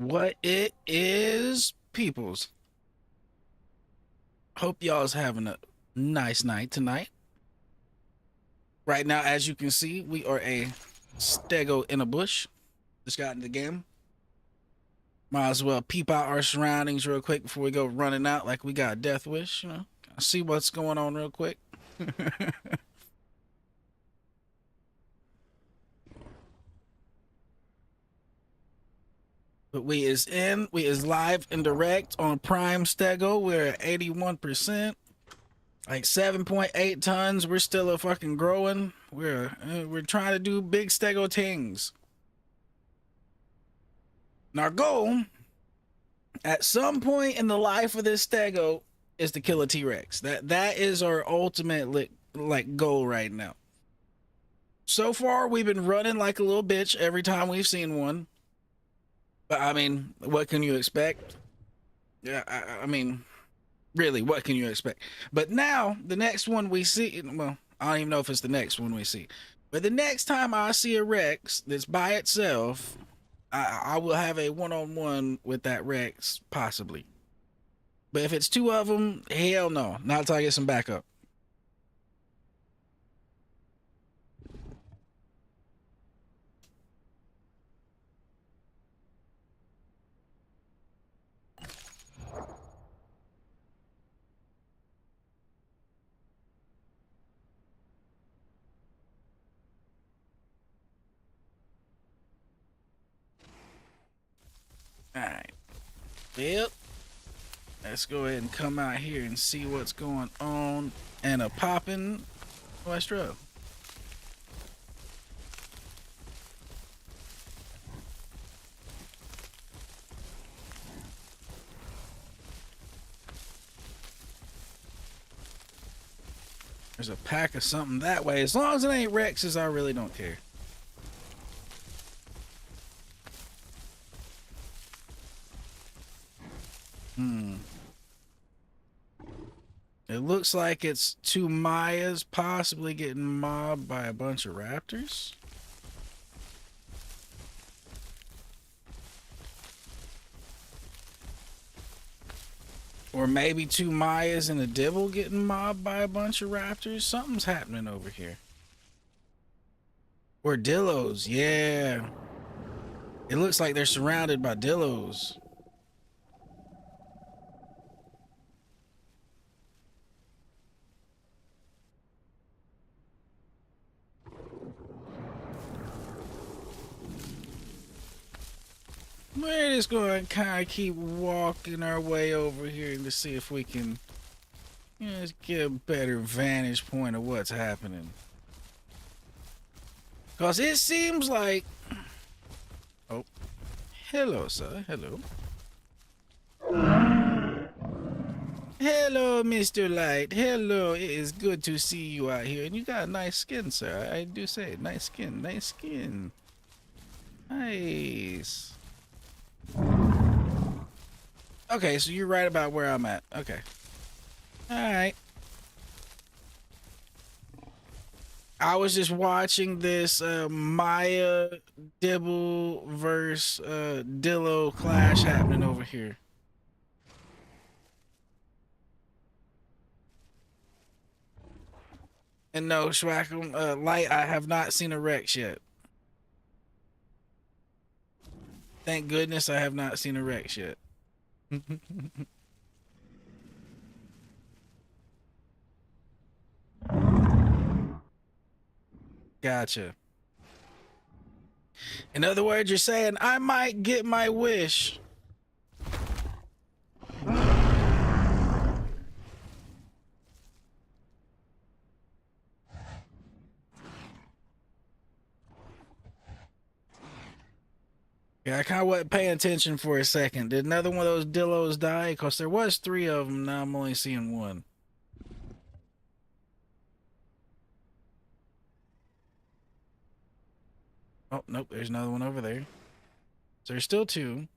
What it is, peoples. Hope y'all's having a nice night tonight. Right now, as you can see, we are a stego in a bush. Just got in the game. Might as well peep out our surroundings real quick before we go running out like we got Death Wish, you know. See what's going on real quick. But we is live and direct on Prime Stego. We're at 81%. Like 7.8 tons. We're still a fucking growing. We're trying to do big stego things. And our goal at some point in the life of this stego is to kill a T-Rex. That is our ultimate like goal right now. So far, we've been running like a little bitch every time we've seen one. But I mean, what can you expect? Yeah, I mean, really, what can you expect? But now, the next one we see, well, I don't even know if it's the next one we see. But the next time I see a Rex that's by itself, I will have a one-on-one with that Rex, possibly. But if it's two of them, hell no. Not until I get some backup. All right. Well, let's go ahead and come out here and see what's going on and a poppin' Westro. There's a pack of something that way. As long as it ain't Rexes, I really don't care. It looks like it's two Mayas possibly getting mobbed by a bunch of raptors. Or maybe two Mayas and a Dibble getting mobbed by a bunch of raptors. Something's happening over here. Or Dillos, yeah. It looks like they're surrounded by Dillos. We're just going to kind of keep walking our way over here to see if we can, you know, just get a better vantage point of what's happening. Because it seems like... Oh. Hello, sir. Hello. Hello, Mr. Light. Hello. It is good to see you out here. And you got nice skin, sir. I do say nice skin. Nice skin. Nice. Okay, so you're right about where I'm at. Okay. Alright. I was just watching this Maya Dibble versus Dillo clash happening over here. And no, Schwackum, Light, I have not seen a Rex yet. Thank goodness I have not seen a Rex yet. Gotcha. In other words, you're saying I might get my wish. Yeah, I kind of wasn't paying attention for a second. Did another one of those Dillos die? Because there was 3 of them. Now I'm only seeing 1. Oh, nope. There's another one over there. So there's still 2.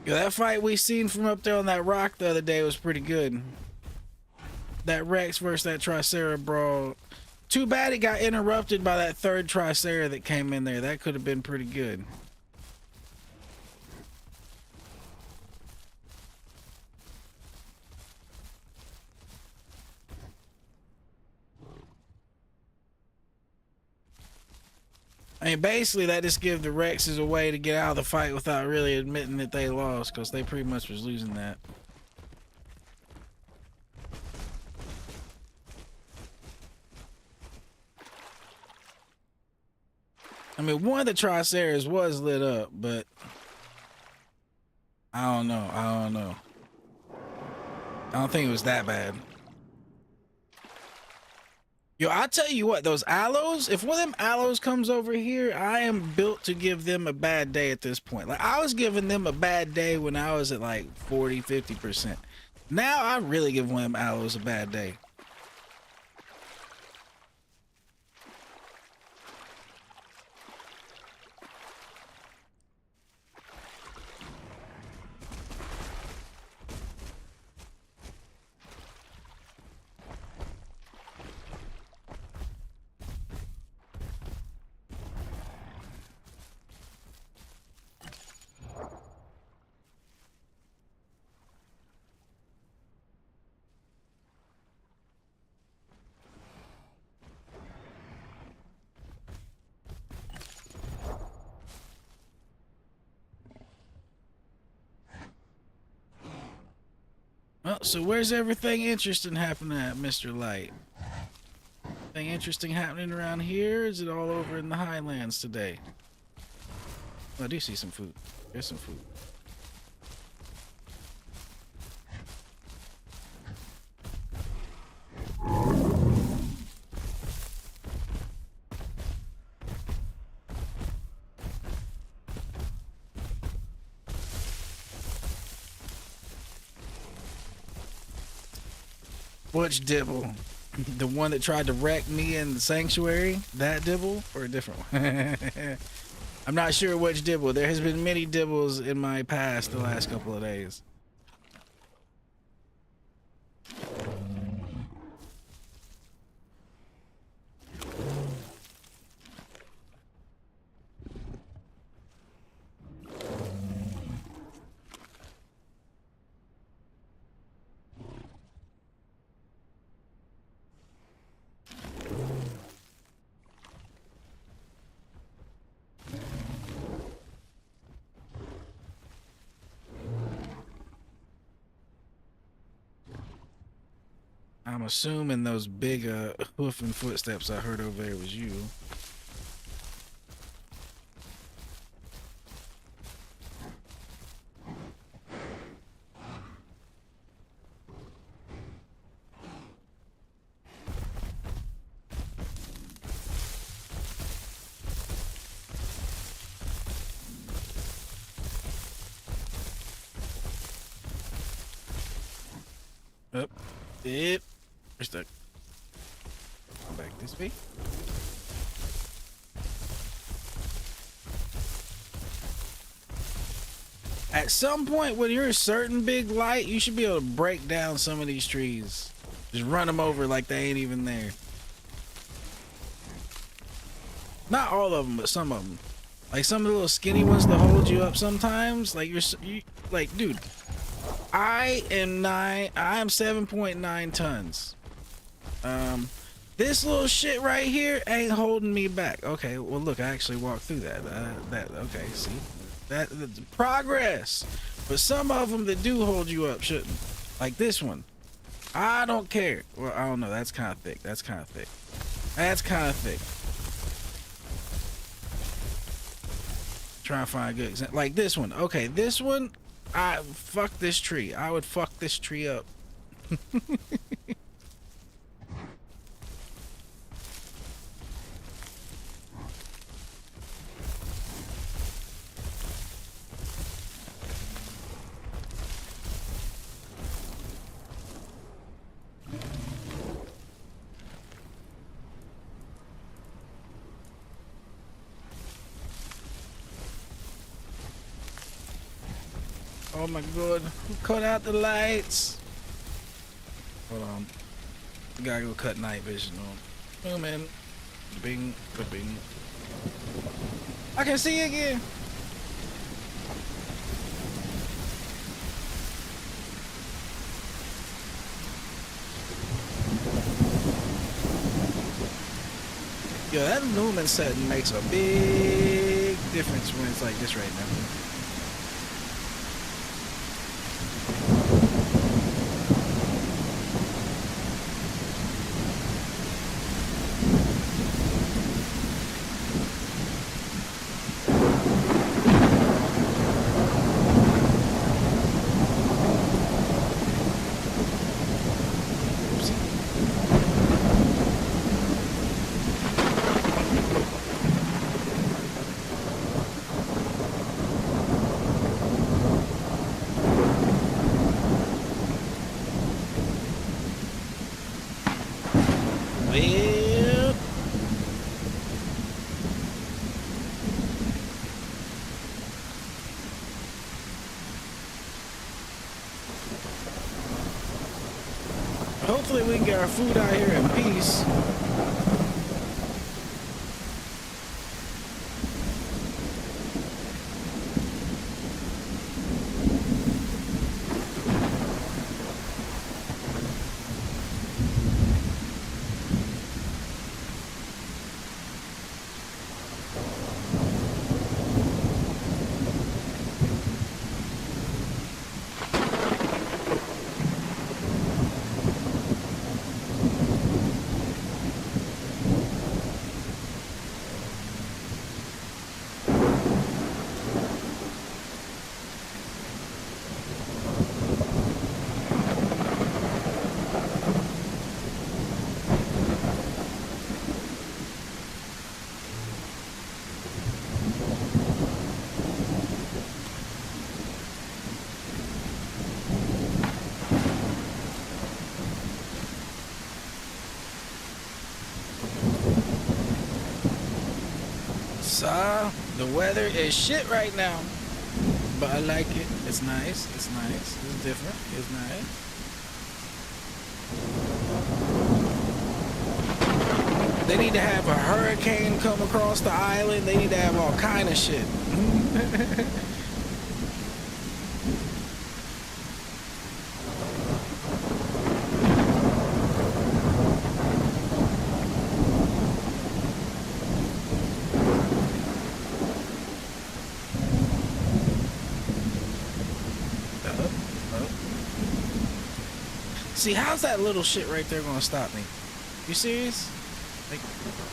Yeah, that fight we seen from up there on that rock the other day was pretty good. That Rex versus that Tricera brawl. Too bad it got interrupted by that third Tricera that came in there. That could have been pretty good. I mean, basically, that just gives the Rexes a way to get out of the fight without really admitting that they lost, because they pretty much was losing that. I mean, one of the Triceras was lit up, but I don't know. I don't think it was that bad. Yo, I tell you what, those aloes, if one of them aloes comes over here, I am built to give them a bad day at this point. Like, I was giving them a bad day when I was at like 40, 50%. Now I really give one of them aloes a bad day. Well, so where's everything interesting happening at, Mr. Light? Anything interesting happening around here? Is it all over in the Highlands today? Oh, I do see some food. There's some food. Which Dibble? The one that tried to wreck me in the sanctuary? That Dibble? Or a different one? I'm not sure which Dibble. There has been many Dibbles in my past the last couple of days. I'm assuming those big hoof and footsteps I heard over there was you. Up. Yep. We're stuck. Come back this way. At some point when you're a certain big light, you should be able to break down some of these trees. Just run them over like they ain't even there. Not all of them, but some of them. Like some of the little skinny ones that hold you up sometimes. Like you like, dude, I am 7.9 tons. This little shit right here ain't holding me back. Okay, well look, I actually walked through that. Okay, see, that's progress. But some of them that do hold you up shouldn't. Like this one, I don't care. Well, I don't know. That's kind of thick. That's kind of thick. That's kind of thick. Try to find a good example. Like this one. Okay, this one, fuck this tree. I would fuck this tree up. Oh my god. Who cut out the lights? Hold on. We gotta go cut night vision on. Oh man. Bing, bing. I can see again. Yo, that lumen setting makes a big difference when it's like this right now. Well, hopefully we can get our food out here in peace. So, the weather is shit right now, but I like it. It's nice. It's nice. It's different. It's nice. They need to have a hurricane come across the island. They need to have all kind of shit. See, how's that little shit right there gonna stop me? You serious? Like,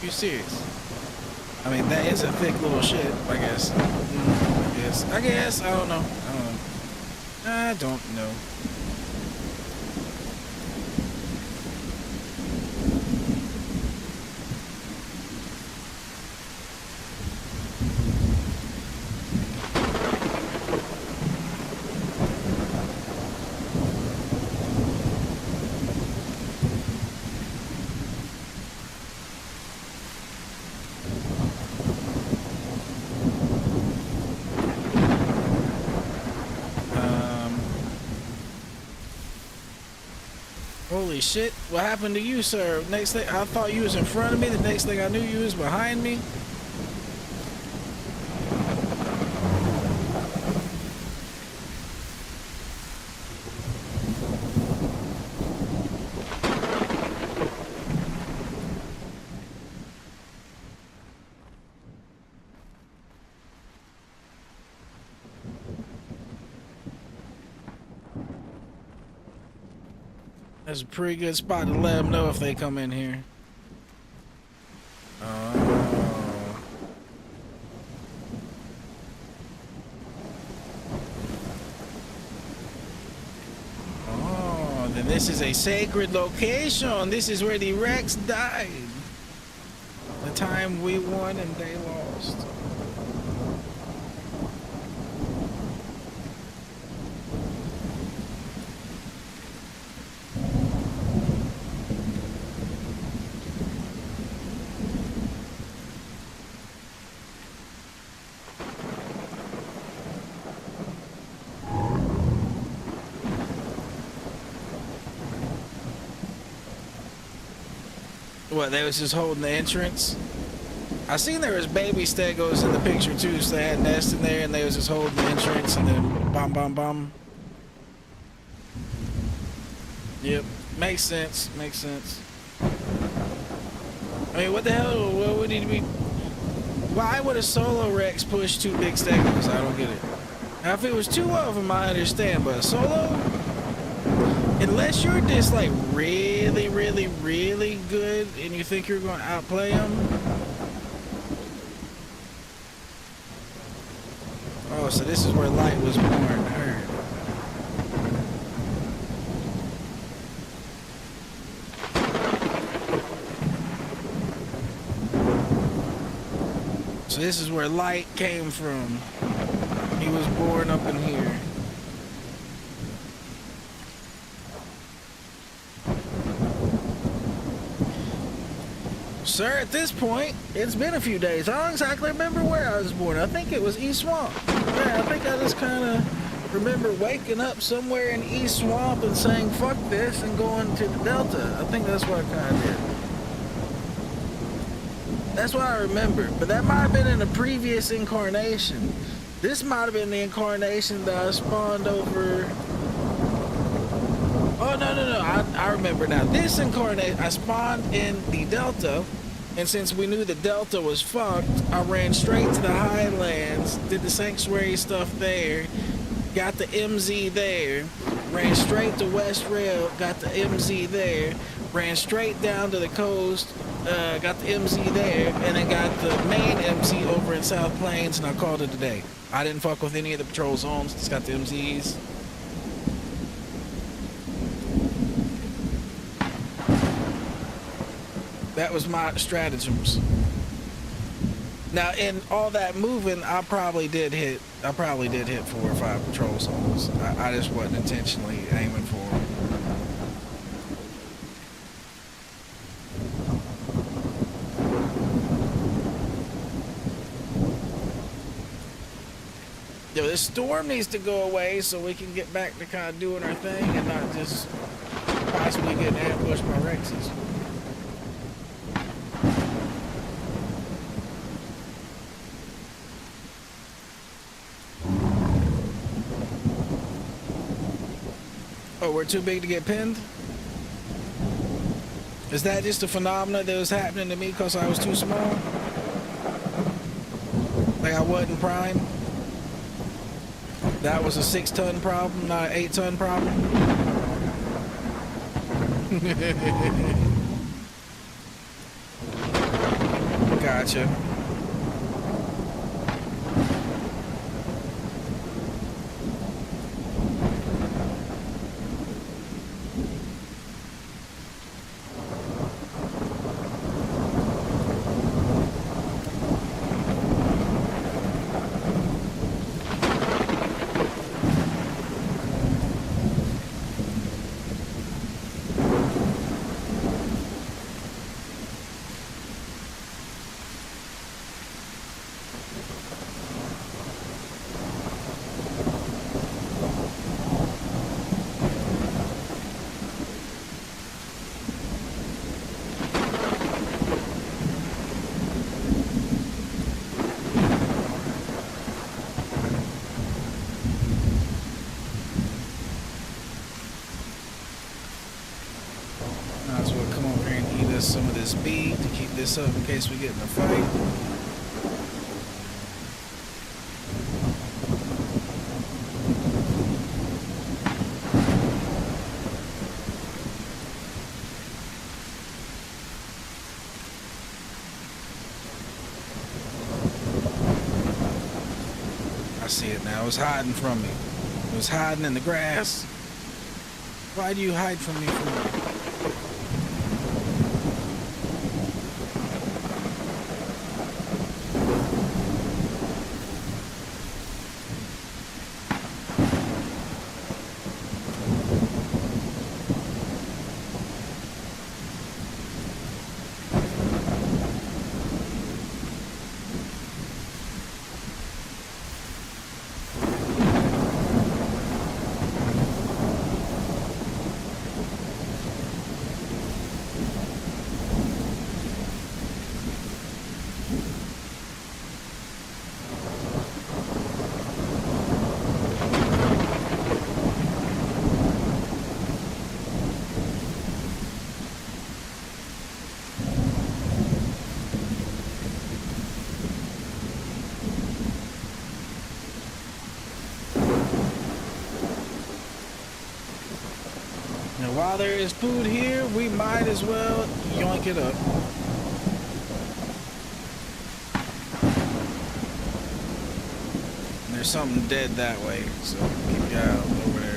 you serious? I mean, that is a thick little shit, I guess. I guess. I don't know. I don't know. Holy shit, what happened to you, sir? Next thing, I thought you was in front of me. The next thing I knew, you was behind me. That's a pretty good spot to let them know if they come in here. Oh, then this is a sacred location. This is where the Rex died. The time we won and they lost. What, they was just holding the entrance? I seen there was baby stegos in the picture too, so they had nests in there and they was just holding the entrance and then bum bum bum. Yep, makes sense, makes sense. I mean, what the hell, what would it be? Why would a solo Rex push two big stegos? I don't get it. Now, if it was two of them, I understand, but a solo? Unless you're just like really, really, really good and you think you're going to outplay them. Oh, so this is where light was born. I heard. So this is where light came from. He was born up in here. Sir, at this point, it's been a few days. I don't exactly remember where I was born. I think it was East Swamp. Yeah, I think I just kind of remember waking up somewhere in East Swamp and saying, fuck this, and going to the Delta. I think that's what I kind of did. That's what I remember. But that might have been in a previous incarnation. This might have been the incarnation that I spawned over. Oh, no. I remember now. This incarnation, I spawned in the Delta. And since we knew the Delta was fucked, I ran straight to the Highlands, did the Sanctuary stuff there, got the MZ there, ran straight to West Rail, got the MZ there, ran straight down to the coast, got the MZ there, and then got the main MZ over in South Plains, and I called it a day. I didn't fuck with any of the patrol zones, just got the MZs. That was my stratagems. Now, in all that moving, I probably did hit 4 or 5 patrol zones. I just wasn't intentionally aiming for them. Yo, this storm needs to go away so we can get back to kind of doing our thing and not just possibly getting ambushed by Rexes. Oh, we're too big to get pinned? Is that just a phenomenon that was happening to me because I was too small? Like I wasn't prime? That was a 6-ton problem, not an 8-ton problem? Gotcha. Some of this speed to keep this up in case we get in a fight. I see it now. It was hiding from me. It was hiding in the grass. Why do you hide from me for? And while there is food here, we might as well yoink it up. And there's something dead that way, so keep your eye out over there.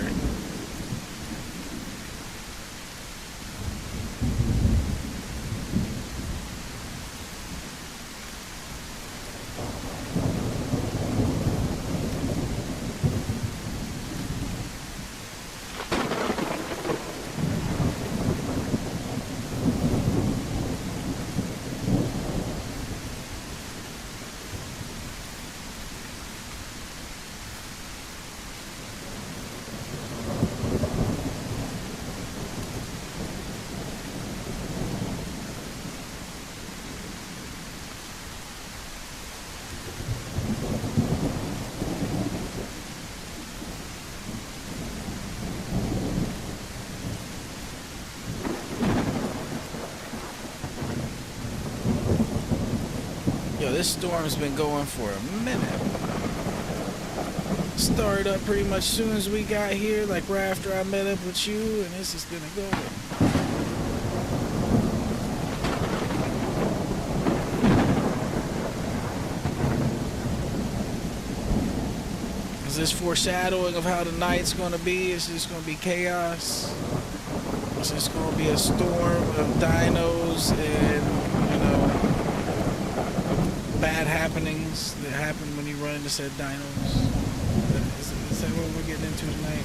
Yo, this storm's been going for a minute. Started up pretty much soon as we got here, like right after I met up with you, and this is gonna go. Is this foreshadowing of how the night's gonna be? Is this gonna be chaos? Is this gonna be a storm of dinos and, you know, bad happenings that happen when you run into said dinos? Is that what we're getting into tonight?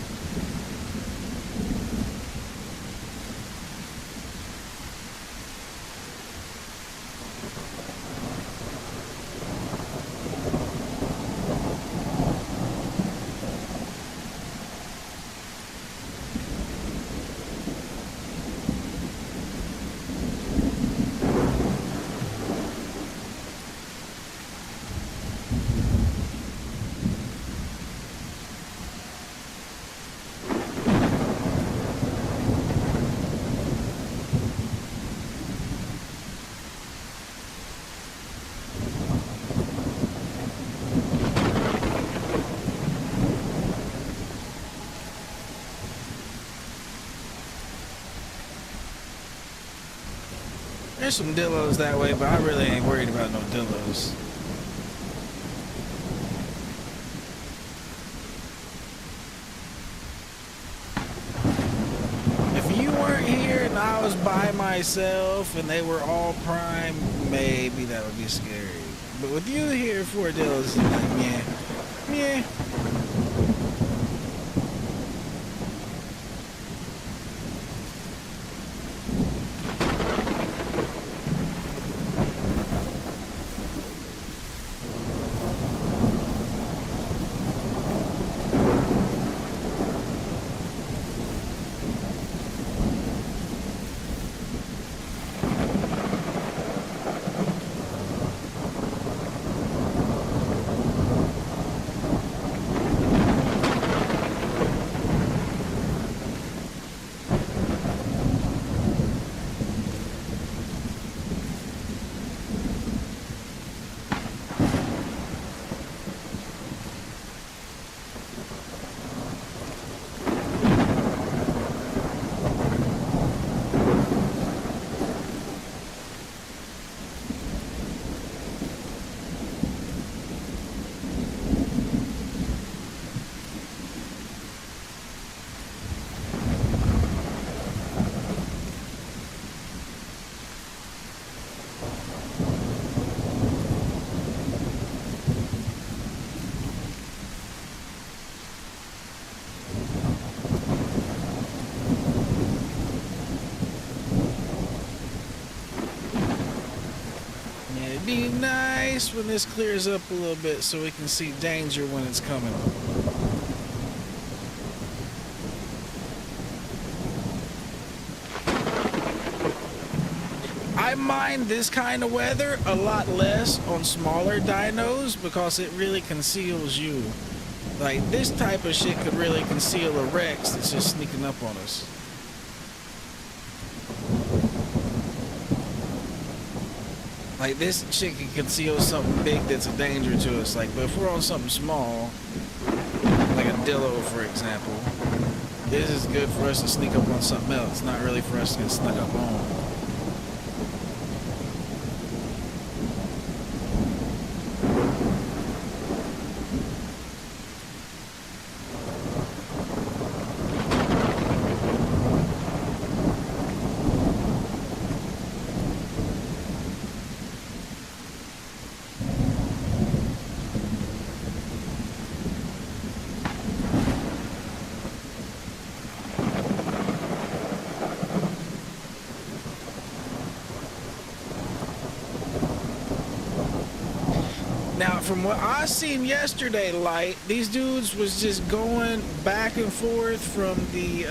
There's some dillos that way, but I really ain't worried about no dillos. If you weren't here and I was by myself and they were all prime, maybe that would be scary. But with you here, 4 dillos, it's like, yeah. It'd be nice when this clears up a little bit so we can see danger when it's coming. I mind this kind of weather a lot less on smaller dinos because it really conceals you. Like, this type of shit could really conceal a Rex that's just sneaking up on us. Like, this shit can conceal something big that's a danger to us. Like, but if we're on something small, like a Dillo, for example, This is good for us to sneak up on something else, not really for us to get snuck up on. Now, from what I seen yesterday, Light, these dudes was just going back and forth from the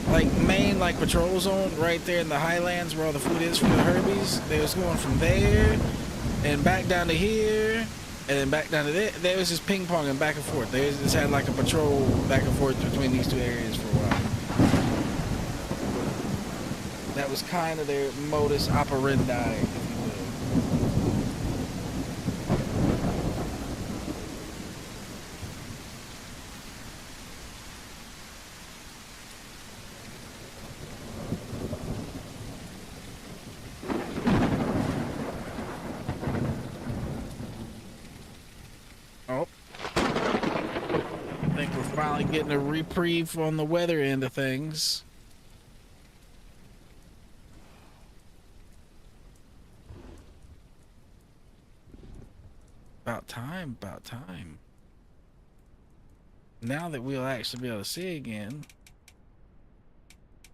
like main like patrol zone right there in the highlands where all the food is for the Herbies. They was going from there and back down to here and then back down to there. They was just ping ponging back and forth. They just had like a patrol back and forth between these two areas for a while. That was kind of their modus operandi, if you will. Oh, I think we're finally getting a reprieve on the weather end of things. About time, about time. Now that we'll actually be able to see again.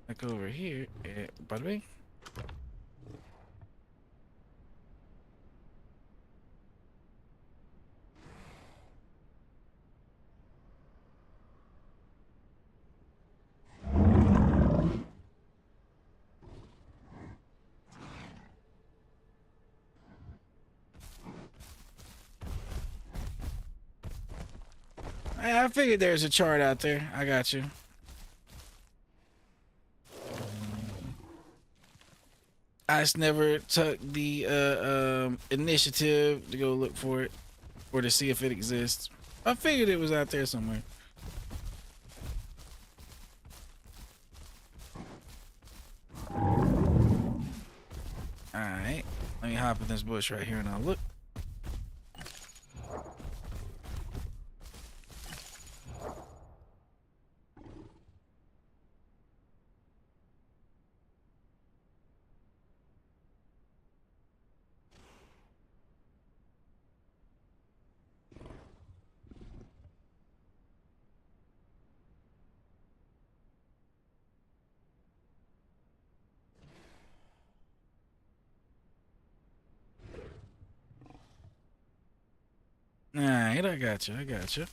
Like over here, bada bing. I figured there's a chart out there. I got you. I just never took the initiative to go look for it or to see if it exists. I figured it was out there somewhere. Alright. Let me hop in this bush right here and I'll look. Alright, I got you. I got you.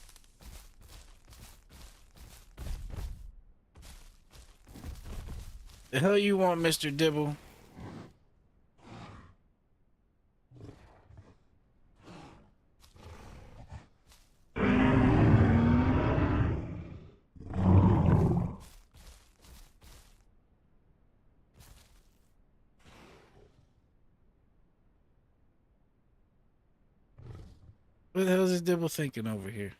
The hell you want, Mr. Dibble? What the hell is this Dibble thinking over here?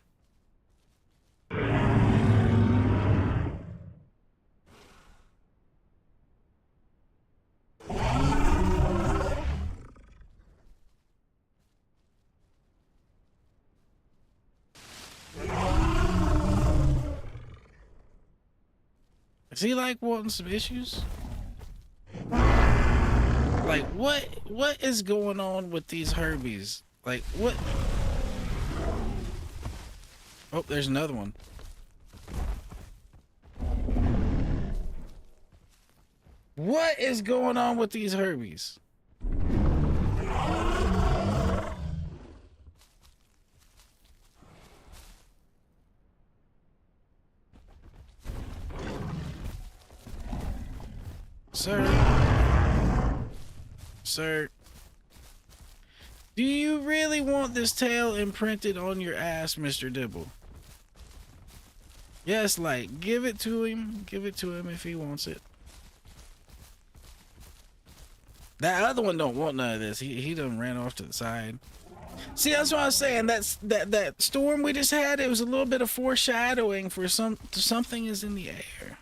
Is he like wanting some issues? Like what is going on with these Herbies? Like what? Oh, there's another one. What is going on with these Herbies? Sir, do you really want this tail imprinted on your ass, Mr. Dibble? Yes, like, give it to him. Give it to him if he wants it. That other one don't want none of this. He done ran off to the side. See, that's what I was saying. That storm we just had. It was a little bit of foreshadowing for something is in the air.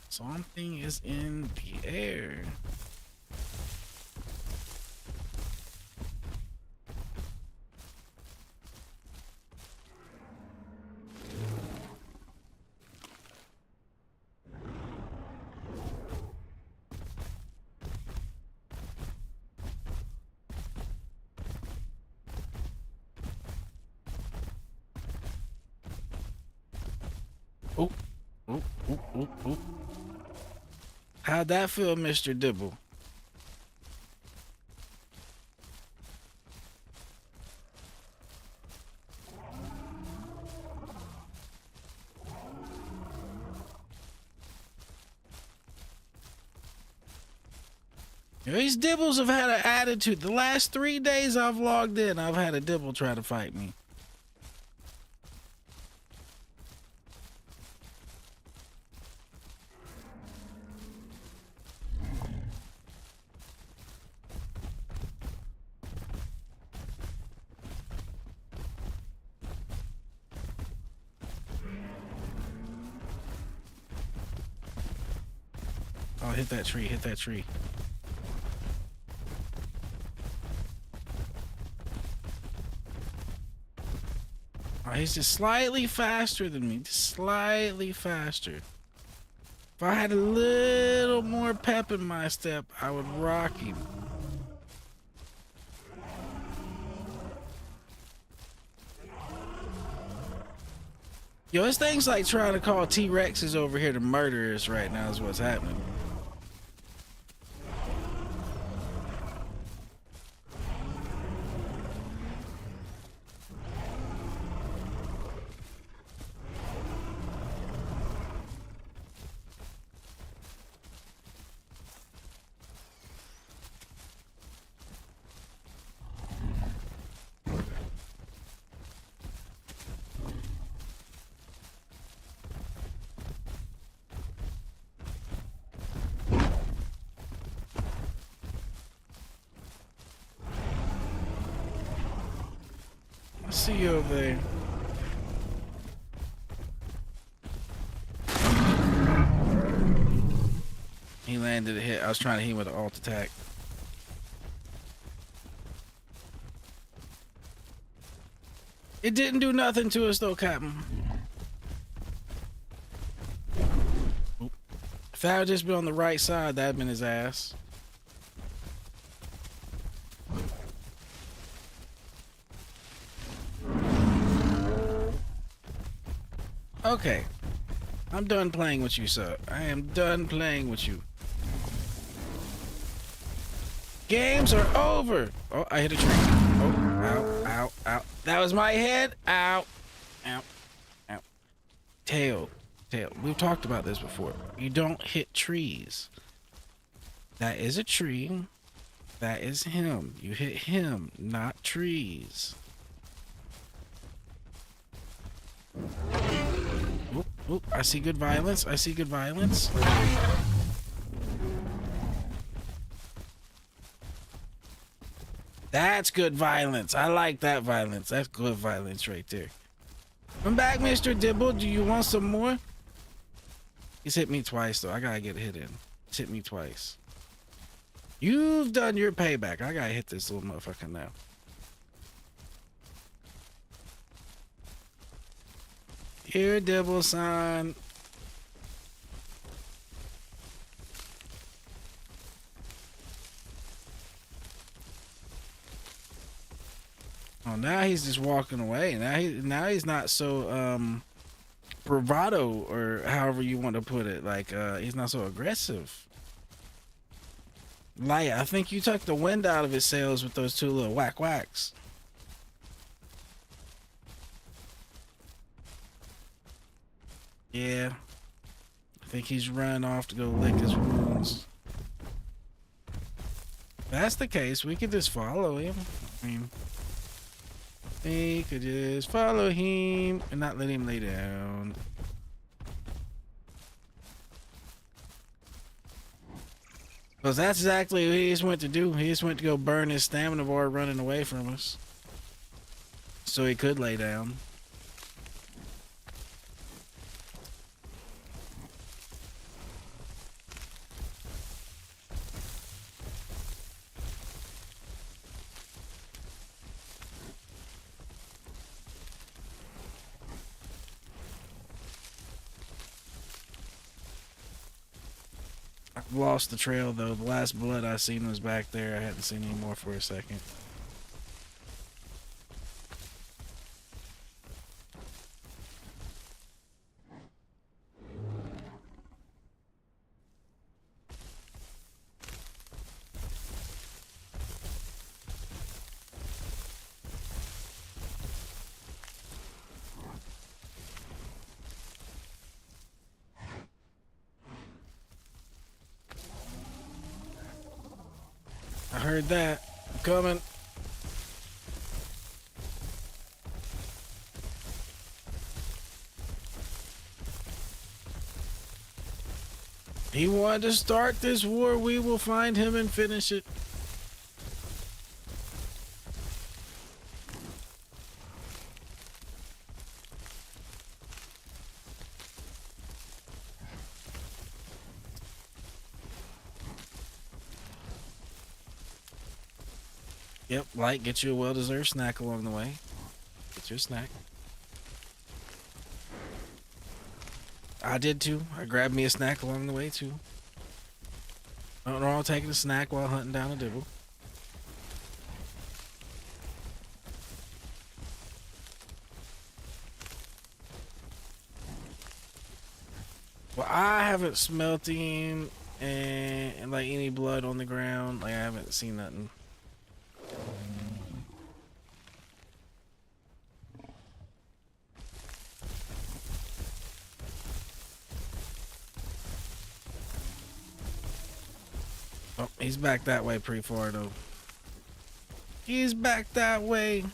Something is in the air. Oh, oh, oh, oh, oh. How'd that feel, Mr. Dibble? These Dibbles have had an attitude. The last 3 days I've logged in, I've had a Dibble try to fight me. Oh, hit that tree, hit that tree. Oh, he's just slightly faster than me, just slightly faster. If I had a little more pep in my step, I would rock him. Yo, this thing's like trying to call T-Rexes over here to murder us right now is what's happening. I see you over there. He landed a hit. I was trying to hit him with an alt attack. It didn't do nothing to us though, Captain. Oop. If that had just been on the right side, that'd been his ass. Okay. I'm done playing with you, sir. I am done playing with you. Games are over. Oh, I hit a tree. Oh, ow, ow, ow. That was my head. Ow, ow, ow. Tail, tail. We've talked about this before. You don't hit trees. That is a tree. That is him. You hit him, not trees. Oop, oop. I see good violence. I see good violence. That's good violence. I like that violence. That's good violence right there. Come back, Mr. Dibble. Do you want some more? He's hit me twice, though. I gotta get a hit in. He's hit me twice. You've done your payback. I gotta hit this little motherfucker now. Here, Dibble, son. Oh, now he's just walking away. Now he's not so bravado, or however you want to put it. Like he's not so aggressive. Like, I think you took the wind out of his sails with those two little whack whacks. Yeah. I think he's run off to go lick his wounds. If that's the case, we could just follow him. I mean, we could just follow him and not let him lay down. Because that's exactly what he just went to do. He just went to go burn his stamina bar running away from us. so he could lay down. I've lost the trail though. The last blood I seen was back there. I hadn't seen any more for a second. I heard that. I'm coming. He wanted to start this war. We will find him and finish it. Yep, Light, get you a well-deserved snack along the way. Get your snack. I did too. I grabbed me a snack along the way too. Nothing wrong with taking a snack while hunting down a dibble. Well, I haven't smelt him and like any blood on the ground. Like I haven't seen nothing. Oh, he's back that way pretty far though. He's back that way.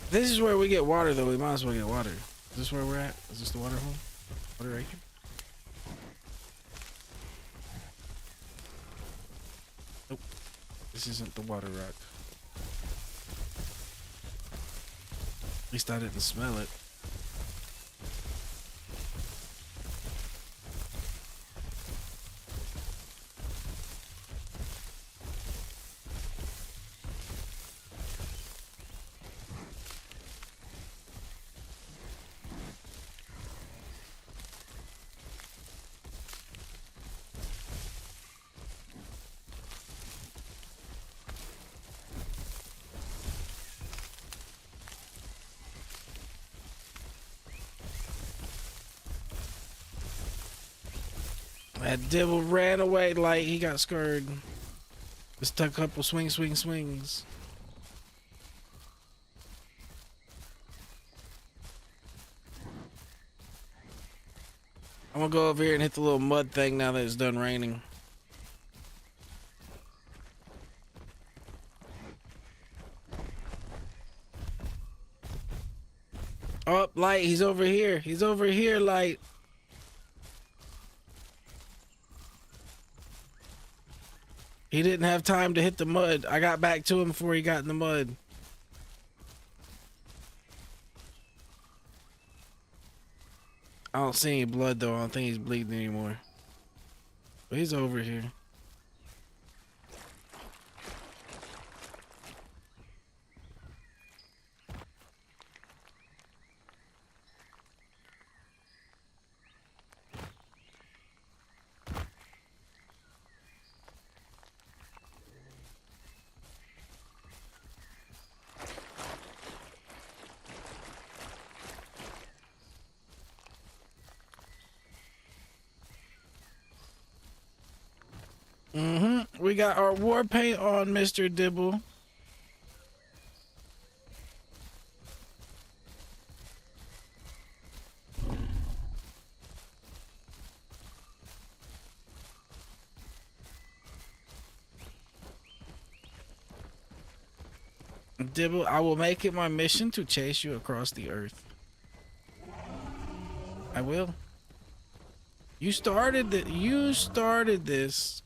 This is where we get water though. We might as well get water. Is this where we're at? Is this the water hole? Water right here? Nope. This isn't the water rock. At least I didn't smell it. That devil ran away like he got scared. Just took a couple swings. I'm gonna go over here and hit the little mud thing now that it's done raining. Oh, Light, he's over here. He's over here, Light. He didn't have time to hit the mud. I got back to him before he got in the mud. I don't see any blood though. I don't think he's bleeding anymore. But he's over here. We got our war paint on, Mr. Dibble. Dibble, I will make it my mission to chase you across the earth. I will. You started the. You started this.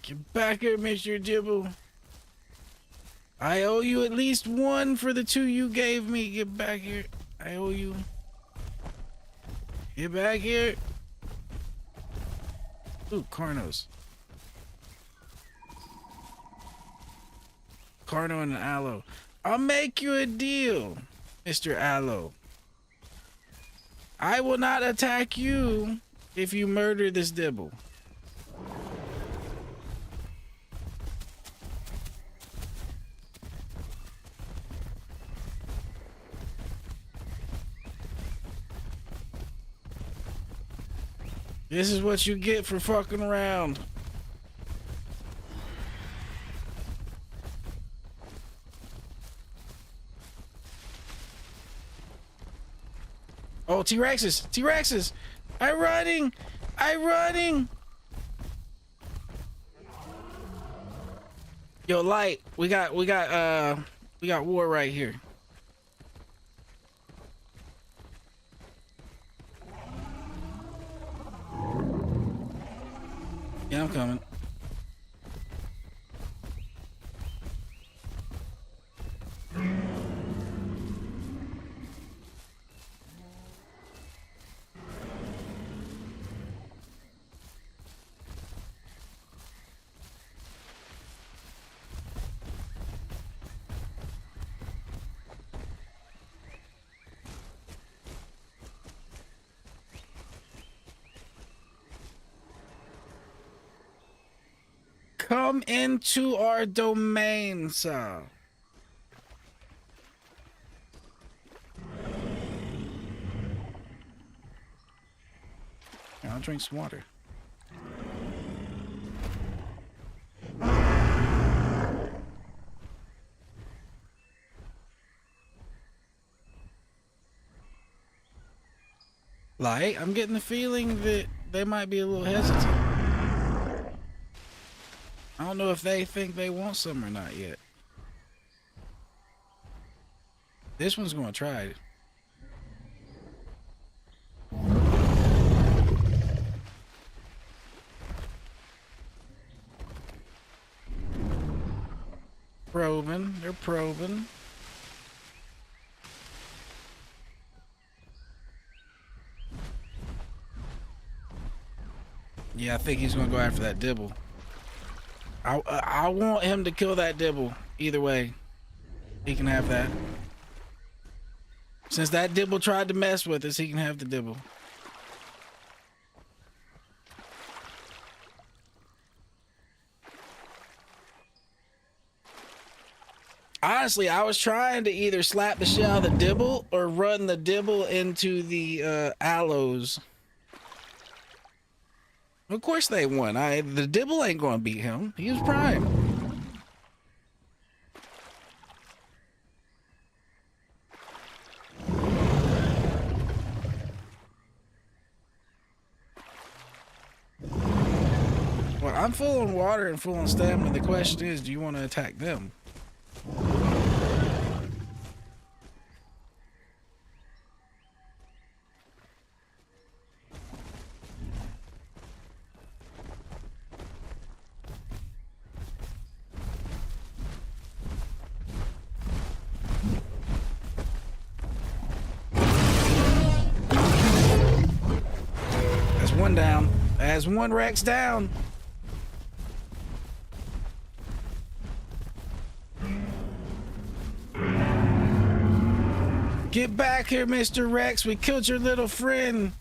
Get back here, Mr. Dibble. I owe you at least one for the 2 you gave me. Get back here. I owe you. Get back here. Ooh, Carnos. Carno and an aloe. I'll make you a deal, Mr. Aloe. I will not attack you if you murder this Dibble. This is what you get for fucking around. Oh, T-Rexes! T-Rexes! I'm running! I'm running! Yo, Light, we got war right here. Yeah, I'm coming. Come into our domain, sir. I'll drink some water. Light, I'm getting the feeling that they might be a little hesitant. I don't know if they think they want some or not yet. This one's gonna try it. Probing, they're probing. Yeah, I think he's gonna go after that Dibble. I want him to kill that Dibble. Either way, he can have that. Since that Dibble tried to mess with us, he can have the Dibble. Honestly, I was trying to either slap the shit out of the Dibble or run the Dibble into the aloes. Of course they won. The Dibble ain't gonna beat him. He was prime. Well, I'm full on water and full on stamina. The question is, do you want to attack them? One down. As one Rex down. Get back here, Mr. Rex. We killed your little friend.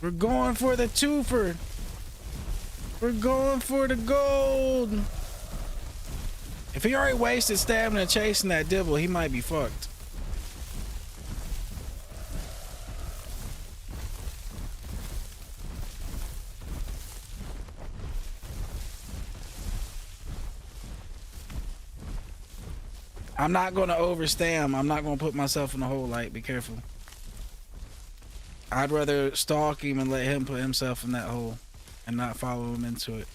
We're going for the twofer. We're going for the gold. If he already wasted stamina chasing that dibble, he might be fucked. I'm not going to overstam. I'm not going to put myself in a hole. Like, be careful. I'd rather stalk him and let him put himself in that hole and not follow him into it.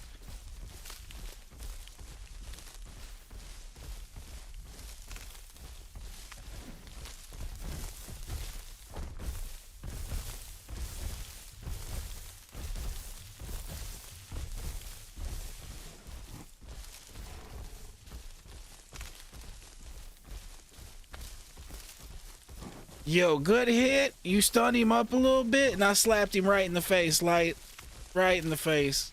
Yo, good hit. You stunned him up a little bit, and I slapped him right in the face, light. Right in the face.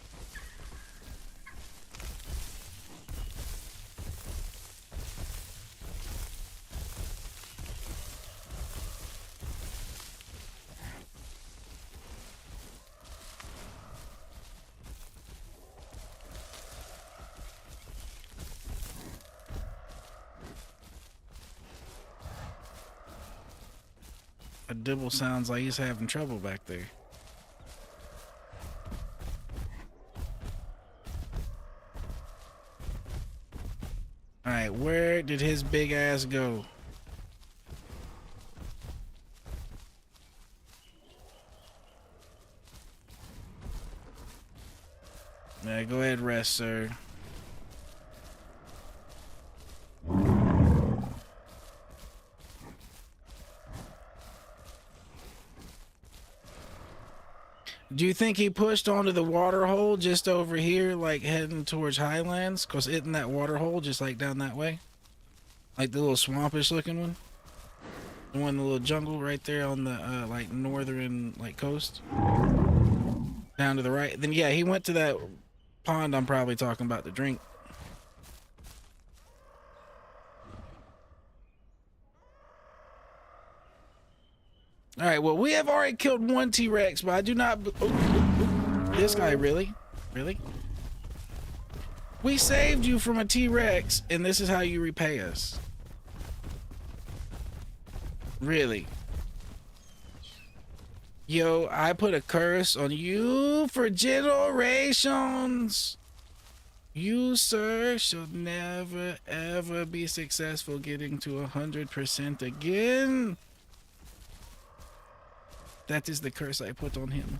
A dibble sounds like he's having trouble back there. Alright, where did his big ass go? Yeah, go ahead, rest, sir. Do you think he pushed onto the water hole just over here, like heading towards Highlands? Because isn't that water hole just like down that way? Like the little swampish looking one? The one in the little jungle right there on the like northern like coast? Down to the right. Then yeah, he went to that pond I'm probably talking about to drink. Alright, well, we have already killed one T-Rex, but I do not... This guy, really? Really? We saved you from a T-Rex, and this is how you repay us. Really? Yo, I put a curse on you for generations. You, sir, shall never, ever be successful getting to 100% again. That is the curse I put on him.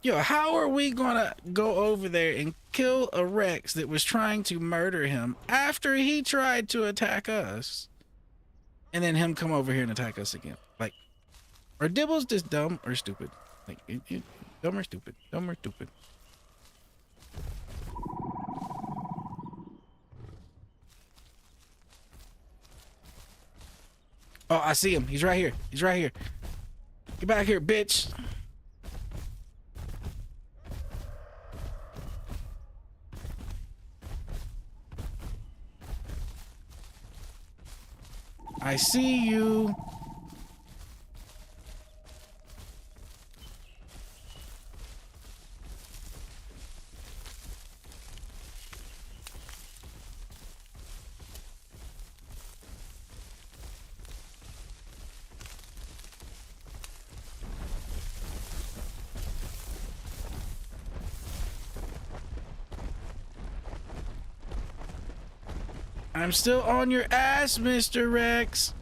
Yo, how are we gonna go over there and kill a Rex that was trying to murder him after he tried to attack us? And then him come over here and attack us again? Like, are Dibbles just dumb or stupid? Like, dumb or stupid? Dumb or stupid? Oh, I see him. He's right here. He's right here. Get back here, bitch. I see you. I'm still on your ass, Mr. Rex.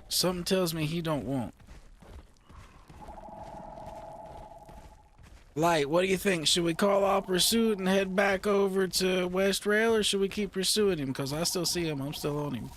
Something tells me he don't want. Light, what do you think? Should we call off pursuit and head back over to West Rail, or should we keep pursuing him? Because I still see him. I'm still on him.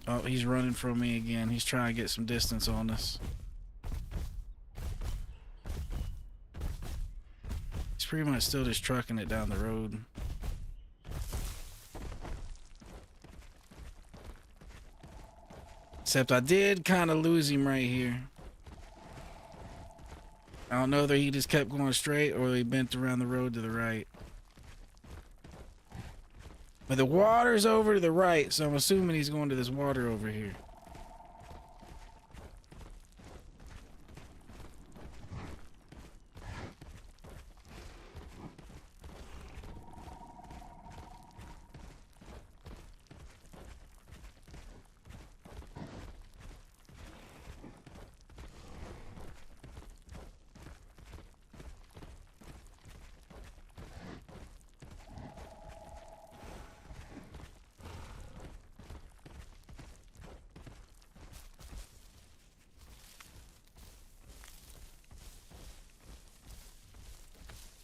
Oh, he's running from me again. He's trying to get some distance on us. He's pretty much still just trucking it down the road. Except I did kind of lose him right here. I don't know whether he just kept going straight or he bent around the road to the right. But the water's over to the right, so I'm assuming he's going to this water over here.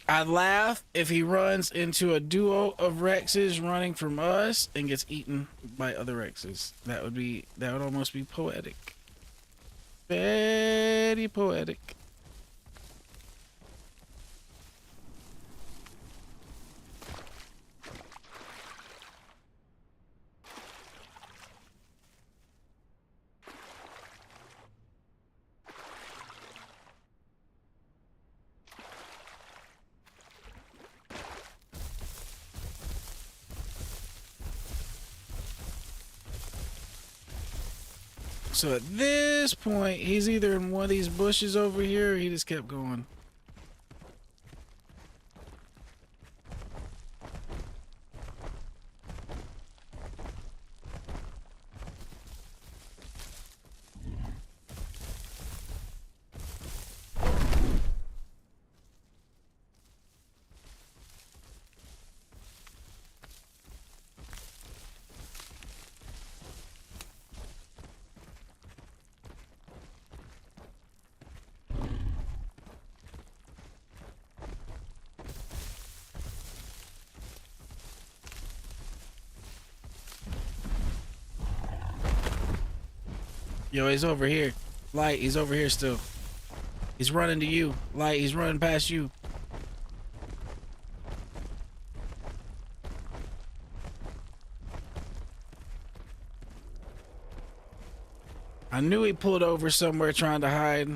I'd laugh if he runs into a duo of Rexes running from us and gets eaten by other Rexes. That would almost be poetic. Very poetic. So at this point, he's either in one of these bushes over here or he just kept going. Yo, he's over here. Light, he's over here still. He's running to you. Light, he's running past you. I knew he pulled over somewhere trying to hide.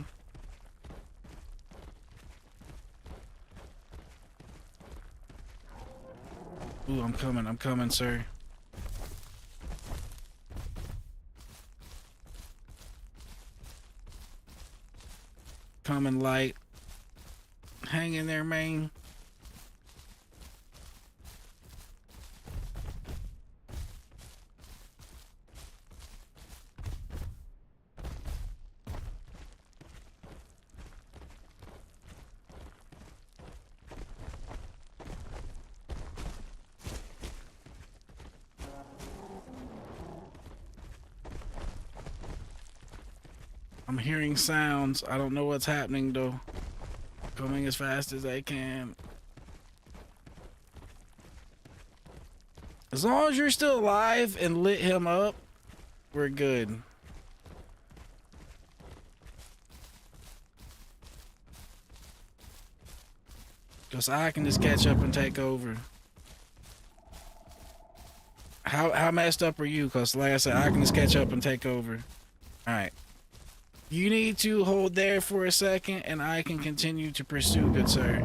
Ooh, I'm coming, sir. Coming, Light. Hang in there, man. I'm hearing sounds. I don't know what's happening though. Coming as fast as I can. As long as you're still alive and lit him up, we're good. Because I can just catch up and take over. How messed up are you? Because like I said, I can just catch up and take over. Alright. You need to hold there for a second and I can continue to pursue, good sir.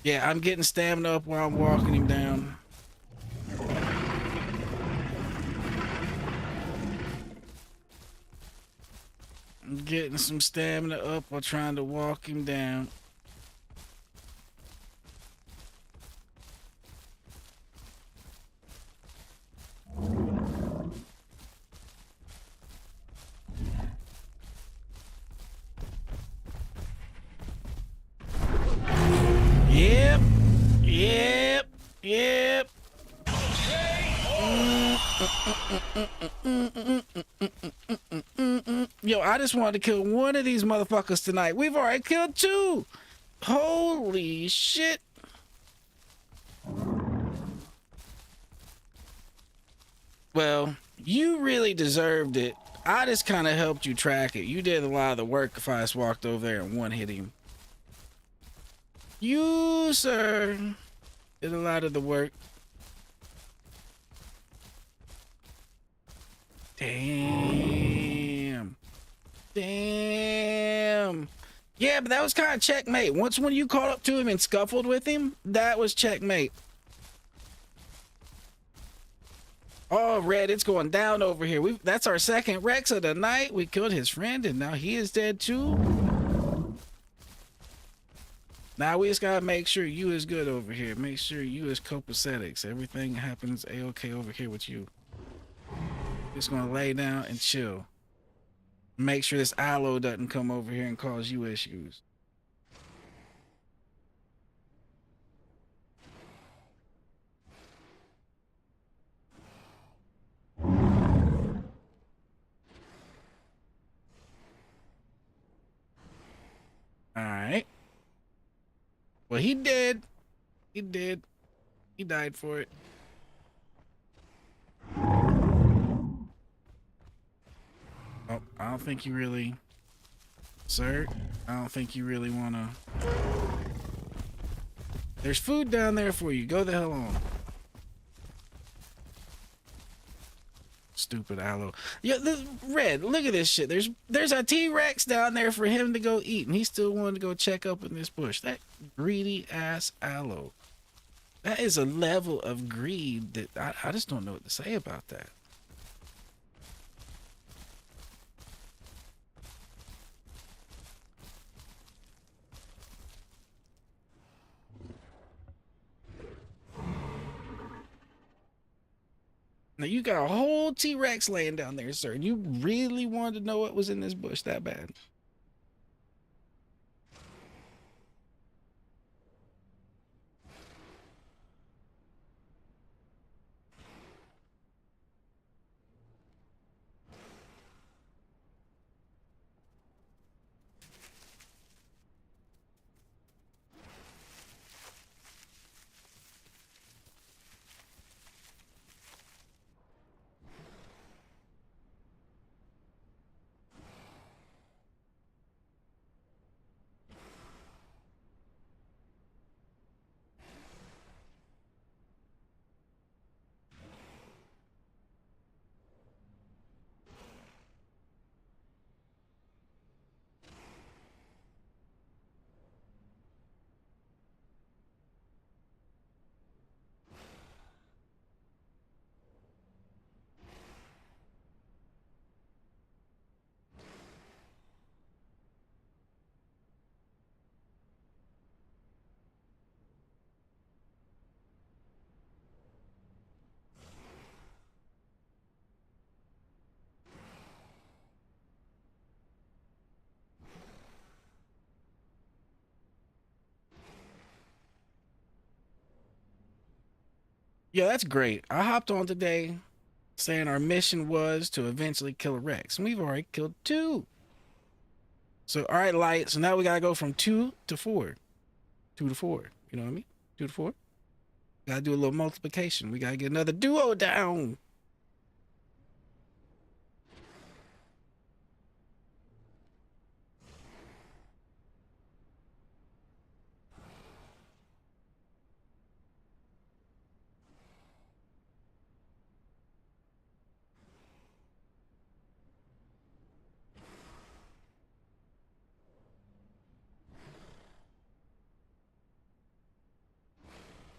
Yeah, I'm getting stamina up while I'm walking him down. I'm getting some stamina up while trying to walk him down. Yep. Yo, I just wanted to kill one of these motherfuckers tonight. We've already killed two. Holy shit. Well, You really deserved it. I just kind of helped you track it. You did a lot of the work if I just walked over there and one hit him. You, sir, did a lot of the work. Damn. Damn. Yeah, but that was kind of checkmate. Once when you caught up to him and scuffled with him, that was checkmate. Oh, Red, it's going down over here. That's our second Rex of the night. We killed his friend, and now he is dead too. Now we just gotta make sure you is good over here. Make sure you is copacetic. Everything happens a-okay over here with you. Just gonna lay down and chill. Make sure this aloe doesn't come over here and cause you issues. Alright. Well, he did. He did. He died for it. Oh, I don't think you really... Sir, I don't think you really want to... There's food down there for you. Go the hell on. Stupid aloe. Yeah, Red, look at this shit. There's a T-Rex down there for him to go eat, and he still wanted to go check up in this bush. That greedy ass aloe. That is a level of greed that I just don't know what to say about that. Now you got a whole T-Rex laying down there, sir. You really wanted to know what was in this bush that bad? Yeah, that's great. I hopped on today saying our mission was to eventually kill a Rex, and we've already killed 2. So, all right, Light. So now we gotta go from 2 to 4. 2 to 4. You know what I mean? 2 to 4. Gotta do a little multiplication. We gotta get another duo down.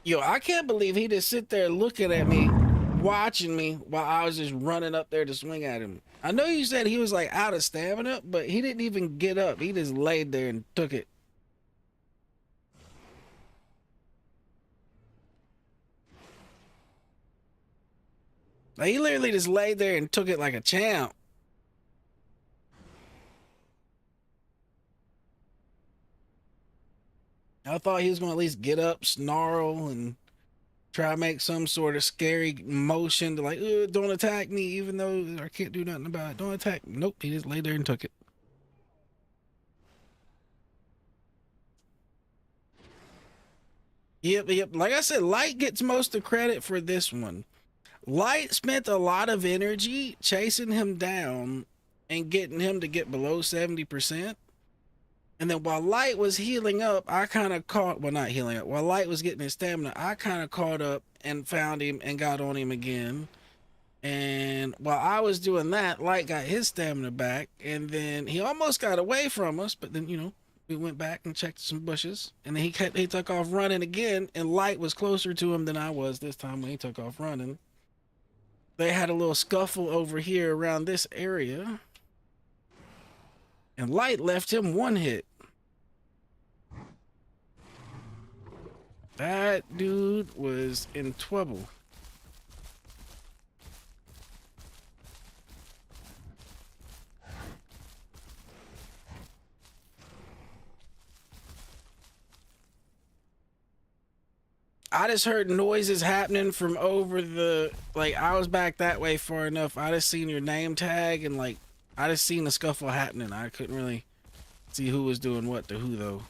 Yo, I can't believe he just sit there looking at me, watching me while I was just running up there to swing at him. I know you said he was like out of stamina, but he didn't even get up. He just laid there and took it. Like, he literally just laid there and took it like a champ. I thought he was going to at least get up, snarl, and try to make some sort of scary motion to like, don't attack me, even though I can't do nothing about it. Don't attack me. Nope, he just laid there and took it. Yep. Like I said, Light gets most of the credit for this one. Light spent a lot of energy chasing him down and getting him to get below 70%. And then while Light was healing up, I kind of caught, well, not healing up, while Light was getting his stamina, I kind of caught up and found him and got on him again. And while I was doing that, Light got his stamina back, and then he almost got away from us, but then, you know, we went back and checked some bushes, and then he took off running again, and Light was closer to him than I was this time when he took off running. They had a little scuffle over here around this area, and Light left him one hit. That dude was in trouble. I just heard noises happening from over the, like, I was back that way far enough. I just seen your name tag and, like, I just seen the scuffle happening. I couldn't really see who was doing what to who, though.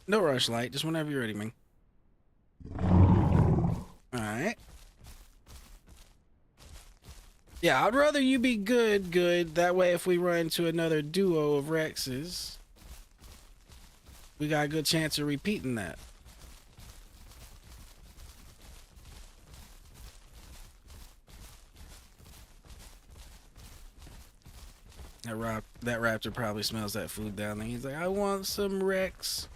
No rush, Light. Just whenever you're ready, man. Alright. Yeah, I'd rather you be good. That way, if we run into another duo of Rexes, we got a good chance of repeating that. That raptor probably smells that food down there. He's like, I want some Rex.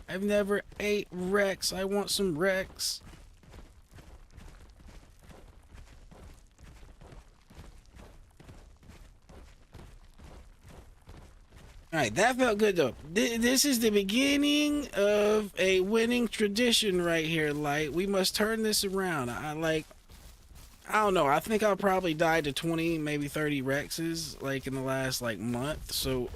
I've never ate Rex. I want some Rex. Alright, that felt good though. This is the beginning of a winning tradition right here, Light. We must turn this around. I don't know. I think I'll probably died to 20, maybe 30 Rexes, like, in the last, like, month. So,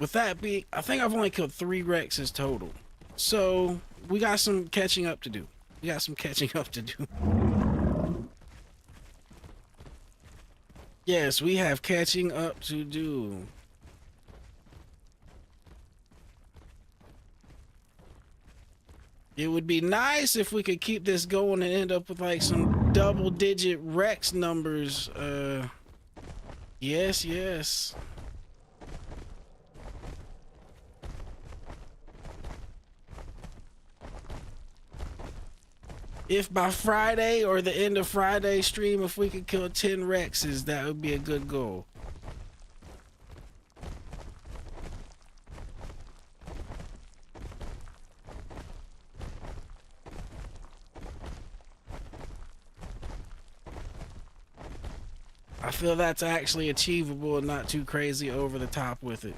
with that being, I think I've only killed 3 Rexes total. So, we got some catching up to do. Yes, we have catching up to do. It would be nice if we could keep this going and end up with like some double-digit Rex numbers. Yes. If by Friday or the end of Friday stream, if we could kill 10 Rexes, that would be a good goal. I feel that's actually achievable and not too crazy over the top with it.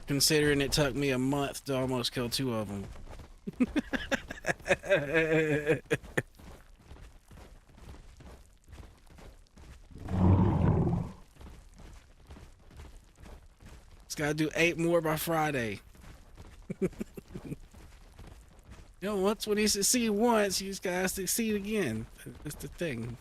Considering it took me a month to almost kill 2 of them. Just gotta do 8 more by Friday. You know, once when you succeed once, you just gotta succeed again. That's the thing.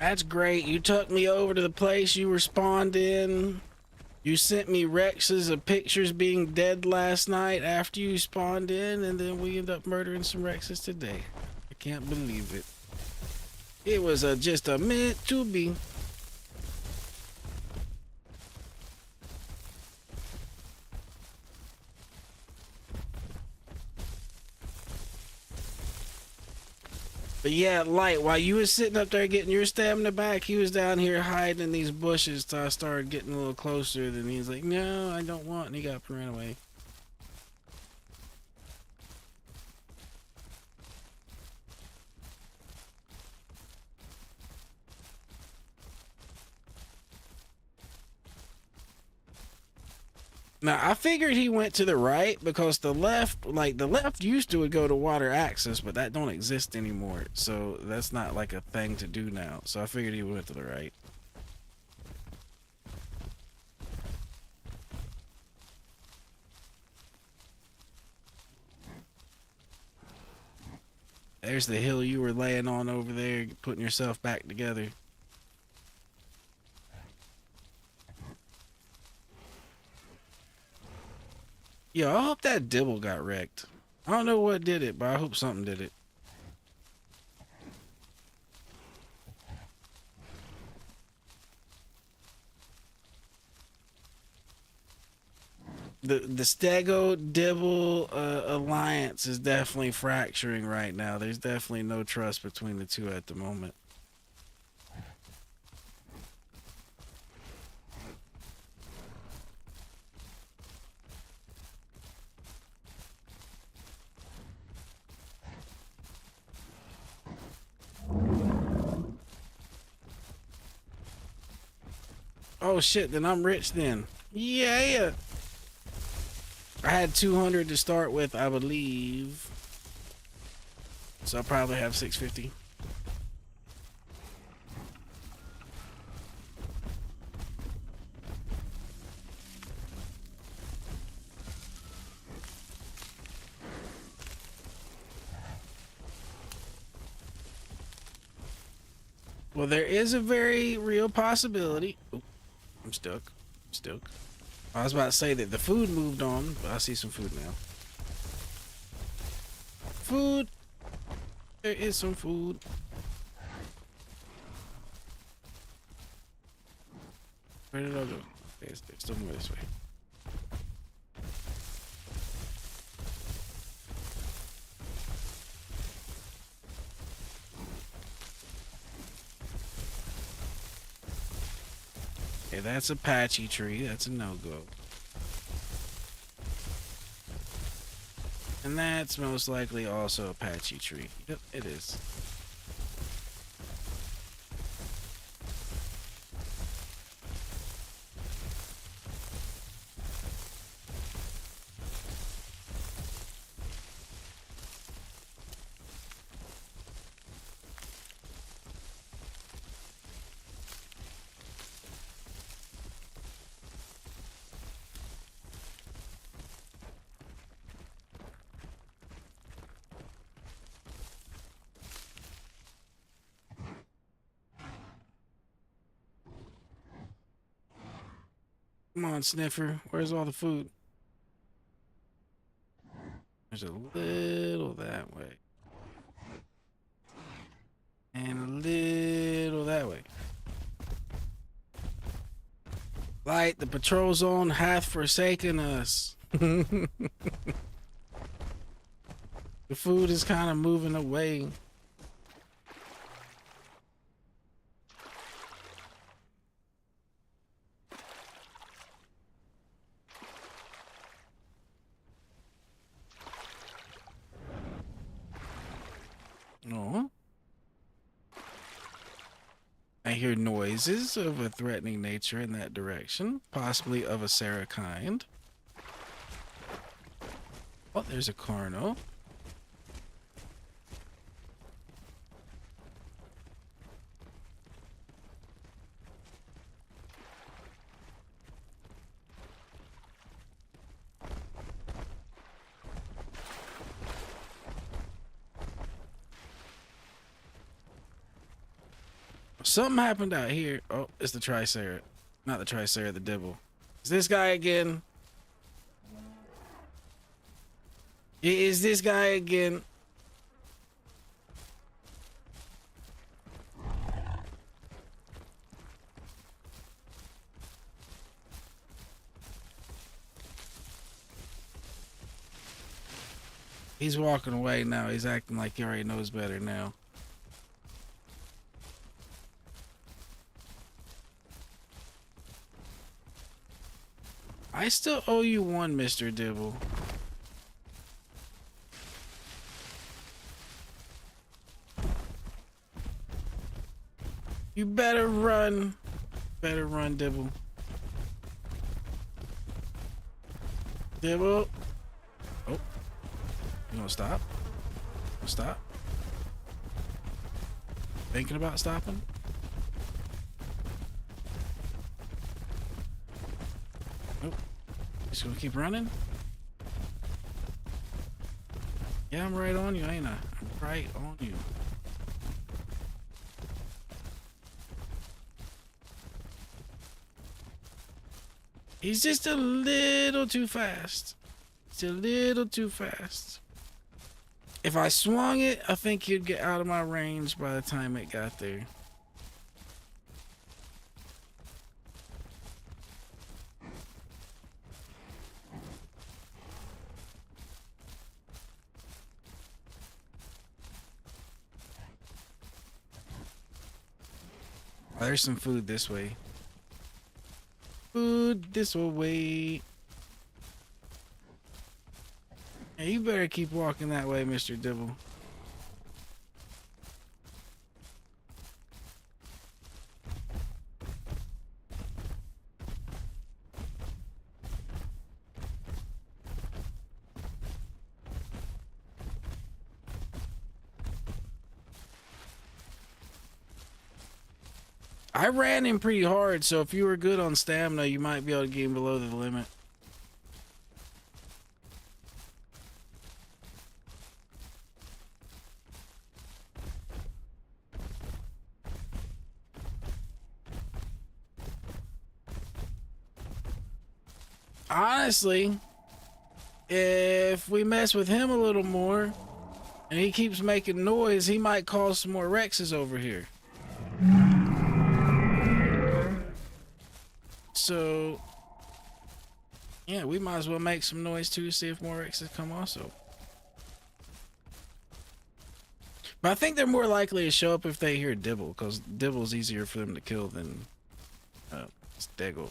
That's great. You took me over to the place you were spawned in. You sent me Rexes of pictures being dead last night after you spawned in, and then we end up murdering some Rexes today. I can't believe it. It was just a meant to be. But yeah, Light, while you was sitting up there getting your stamina back, he was down here hiding in these bushes till I started getting a little closer. Then he's like, no, I don't want, and he got up and ran away. Now, I figured he went to the right because the left, like the left used to would go to water access, but that don't exist anymore. So that's not like a thing to do now. So I figured he went to the right. There's the hill you were laying on over there, putting yourself back together. Yo, I hope that dibble got wrecked. I don't know what did it, but I hope something did it. The Stego Dibble alliance is definitely fracturing right now. There's definitely no trust between the two at the moment. Oh shit, then I'm rich then. Yeah. I had 200 to start with, I believe. So I'll probably have 650. Well, there is a very real possibility. Oop, I'm stuck. I was about to say that the food moved on, but I see some food now. Food. There is some food. Where did I go? There's still more this way. Okay, that's Apache tree. That's a no-go. And that's most likely also Apache tree. Yep, it is. Come on, Sniffer. Where's all the food? There's a little that way. And a little that way. Light, the patrol zone hath forsaken us. The food is kind of moving away. Oh. I hear noises of a threatening nature in that direction, possibly of a Sarah kind. Oh, there's a Carno. Something happened out here. Oh, it's the Triceratops. Not the Triceratops, the Dibble. Is this guy again? Is this guy again? He's walking away now. He's acting like he already knows better now. I still owe you one, Mr. Dibble. You better run. Better run, Dibble. Dibble. Oh. You gonna stop? Stop? Thinking about stopping? Nope. Just gonna keep running? Yeah, I'm right on you, ain't I? I'm right on you. He's just a little too fast. It's a little too fast. If I swung it, I think he'd get out of my range by the time it got there. Oh, there's some food this way. Food this way. Hey, you better keep walking that way, Mr. Dibble. I ran him pretty hard, so if you were good on stamina, you might be able to get him below the limit. Honestly, if we mess with him a little more and he keeps making noise, he might cause some more Rexes over here. So, yeah, we might as well make some noise too, see if more Rexes come also. But I think they're more likely to show up if they hear Dibble, because Dibble's easier for them to kill than Stego.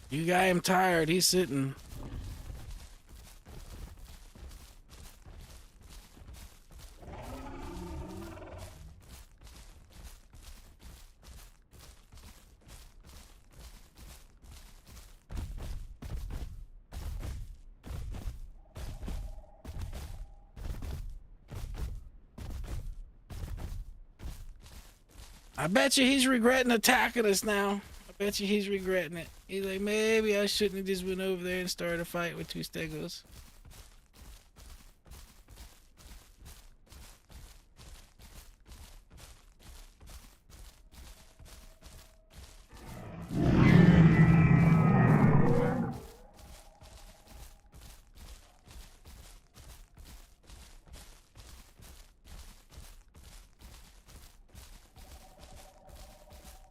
You got him tired, he's sitting. I bet you he's regretting attacking us now. I bet you he's regretting it. He's like, maybe I shouldn't have just went over there and started a fight with two Stegos.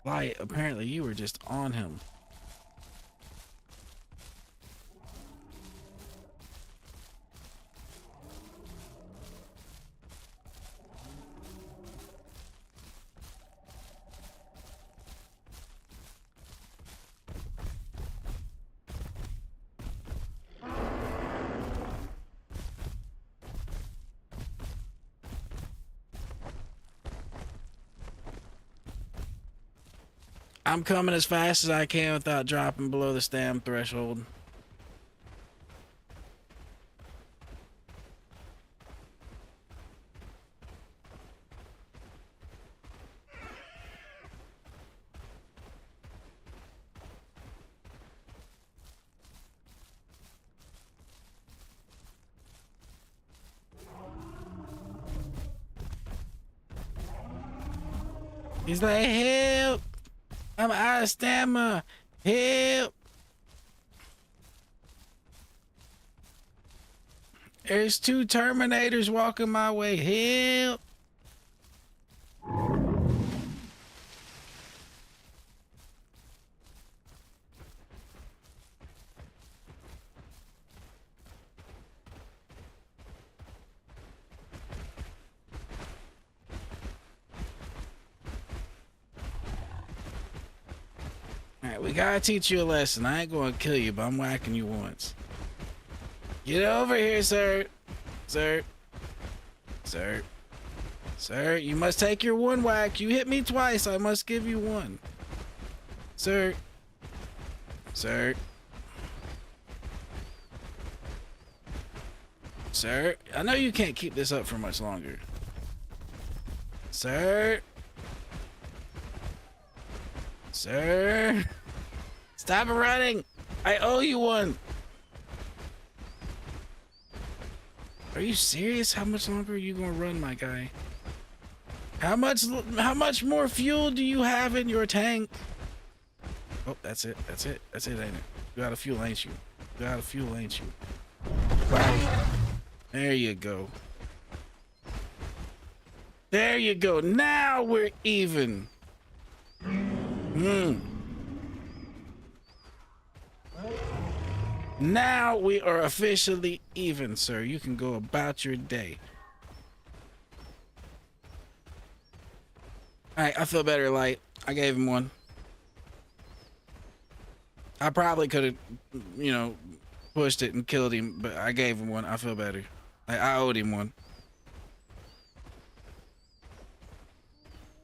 Light, apparently you were just on him. I'm coming as fast as I can without dropping below the stam threshold. He's like, help! I'm out of stamina. Help! There's two Terminators walking my way. Help! Alright, we gotta teach you a lesson. I ain't gonna kill you, but I'm whacking you once. Get over here, sir. Sir. Sir. Sir, you must take your one whack. You hit me twice. I must give you one. Sir. Sir. Sir, I know you can't keep this up for much longer. Sir. Sir. Stop running. I owe you one. Are you serious? How much longer are you gonna run, my guy? How much more fuel do you have in your tank? Oh, that's it. That's it. That's it, ain't it? You got a fuel, ain't you? You got a fuel, ain't you? Wow. There you go. There you go. Now we're even. Now we are officially even, sir. You can go about your day. Alright, I feel better, Light. I gave him one. I probably could have, you know, pushed it and killed him, but I gave him one. I feel better. I owed him one.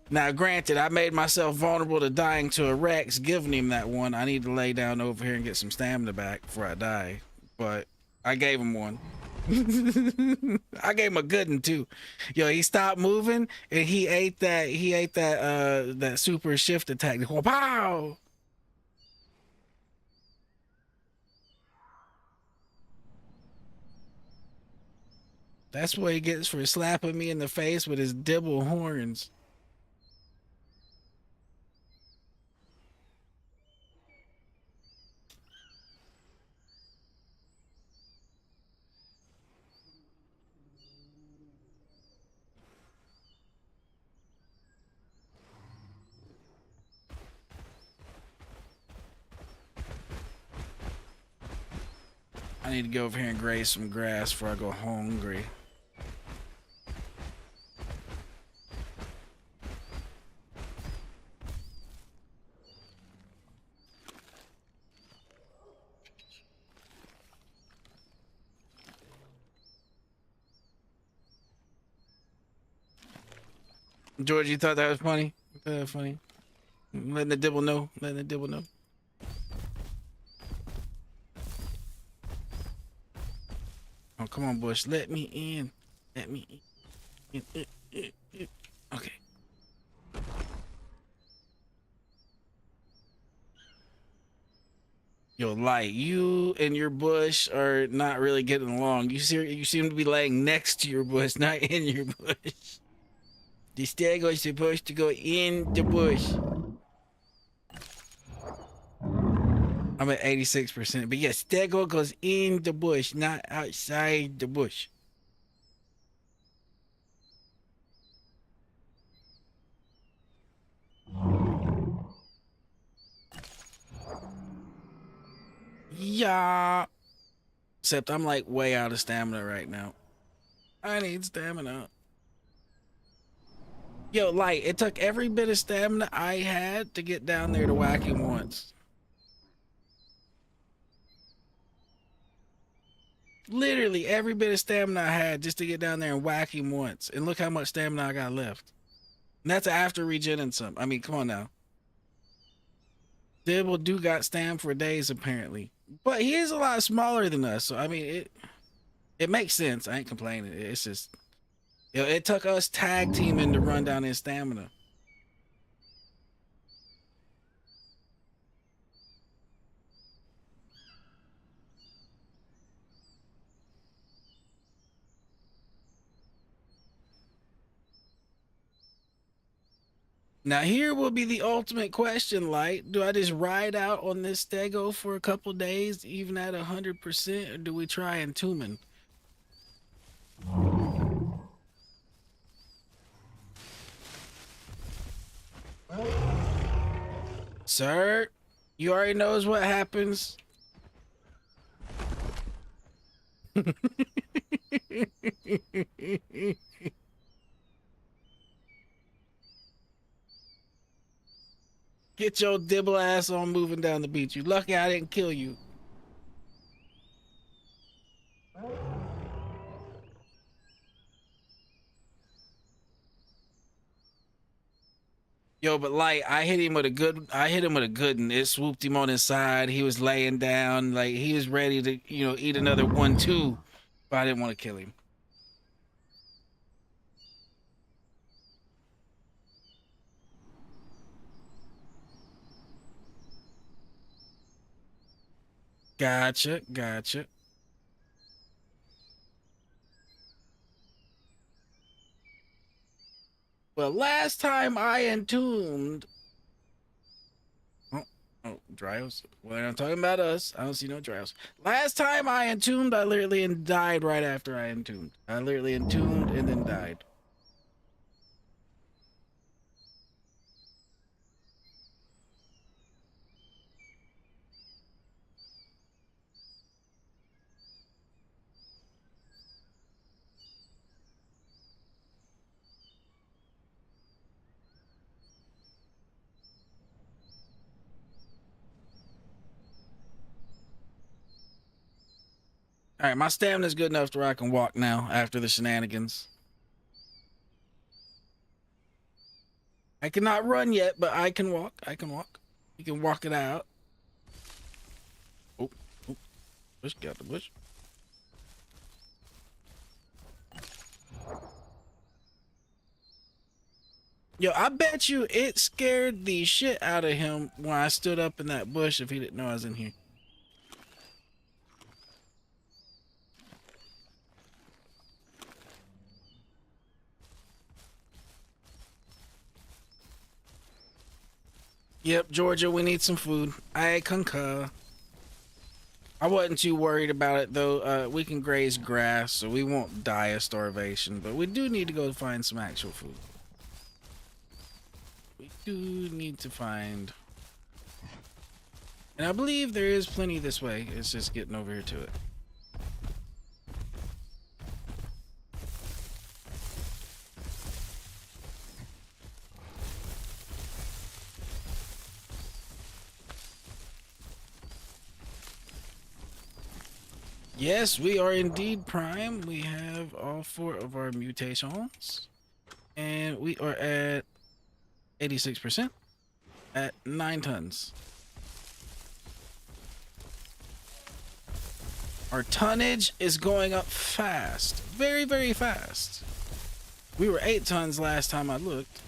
Now, granted, I made myself vulnerable to dying to a Rex, giving him that one. I need to lay down over here and get some stamina back before I die. But I gave him one. I gave him a good one too. Yo, he stopped moving and he ate that super shift attack. Pow! That's what he gets for slapping me in the face with his dibble horns. I need to go over here and graze some grass before I go hungry. George, you thought that was funny? Funny. Letting the dibble know. Letting the dibble know. Oh, come on, Bush. Let me in. Let me in. Okay. Yo, Light, you and your bush are not really getting along. You seem to be laying next to your bush, not in your bush. The stego is supposed to go in the bush. I'm at 86%, but yes, stego goes in the bush, not outside the bush. Yeah. Except I'm like way out of stamina right now. I need stamina. Yo, Light, it took every bit of stamina I had to get down there to whack him once. Literally every bit of stamina I had just to get down there and whack him once. And look how much stamina I got left. And that's after regenerating some. I mean, come on now. Dibble do got stam for days apparently. But he is a lot smaller than us. So I mean it makes sense. I ain't complaining. It's just, you know, it took us tag teaming to run down his stamina. Now here will be the ultimate question, Light. Do I just ride out on this stego for a couple days, even at 100%, or do we try and Entombment? Sir, you already knows what happens. Get your dibble ass on moving down the beach. You lucky I didn't kill you. Yo, but like I hit him with a good one. It swooped him on his side. He was laying down, like he was ready to, eat another 1-2, but I didn't want to kill him. Gotcha, gotcha. Well, last time I entombed. Oh, oh, Dryos. Well, I'm talking about us. I don't see no Dryos. Last time I entombed, I literally died right after I entombed. I literally entombed and then died. All right, my stamina's good enough to where I can walk now after the shenanigans. I cannot run yet, but I can walk. I can walk. You can walk it out. Oh, oh, bush, got the bush. Yo, I bet you it scared the shit out of him when I stood up in that bush if he didn't know I was in here. Yep, Georgia, we need some food. I concur. I wasn't too worried about it though. We can graze grass, so we won't die of starvation. But we do need to go find some actual food. We do need to find, and I believe there is plenty this way. It's just getting over here to it. Yes, we are indeed prime. We have all 4 of our mutations. And we are at 86% at 9 tons. Our tonnage is going up fast. Very, very fast. We were 8 tons last time I looked.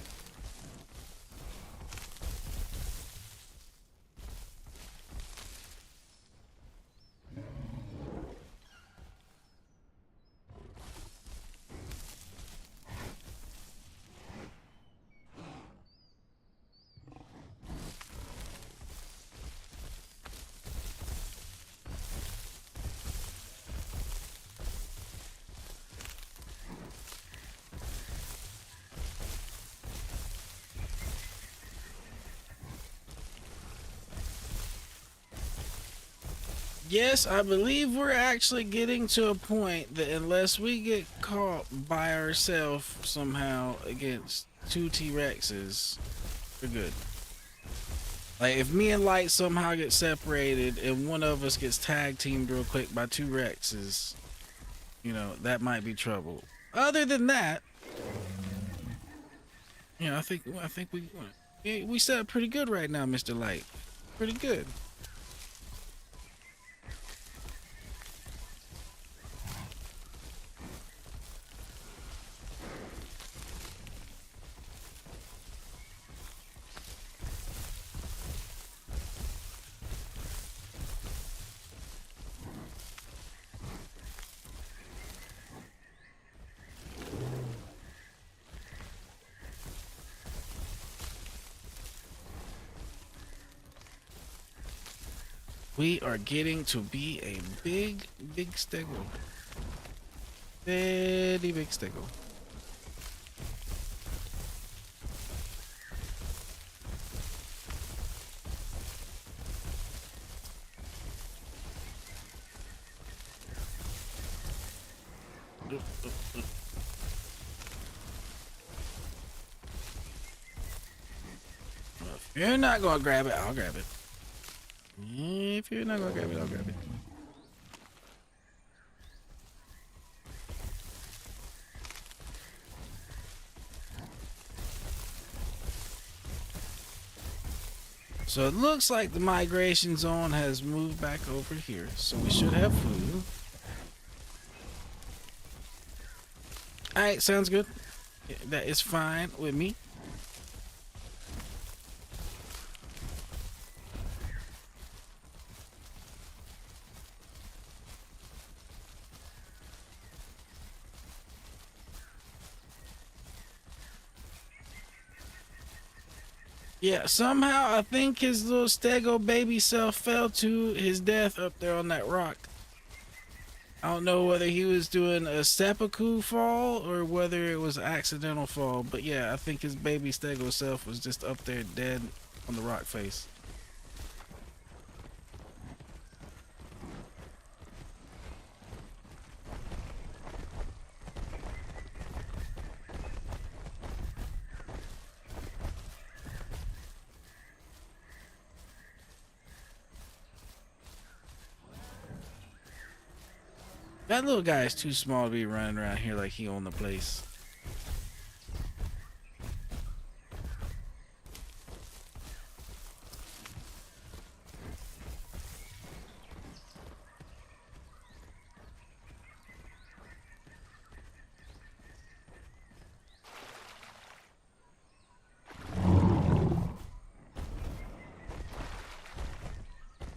Yes, I believe we're actually getting to a point that unless we get caught by ourselves somehow against 2 T-Rexes, we're good. Like, if me and Light somehow get separated and one of us gets tag teamed real quick by 2 Rexes, that might be trouble. Other than that, I think we set up pretty good right now, Mr. Light. Pretty good. We are getting to be a big, big stego. Very big stego. You're not gonna grab it, I'll grab it. If you're not gonna grab it, I'll grab it. So it looks like the migration zone has moved back over here. So we should have food. Alright, sounds good. That is fine with me. Yeah, somehow I think his little stego baby self fell to his death up there on that rock. I don't know whether he was doing a seppuku fall or whether it was an accidental fall, but yeah, I think his baby stego self was just up there dead on the rock face. That little guy is too small to be running around here like he owned the place.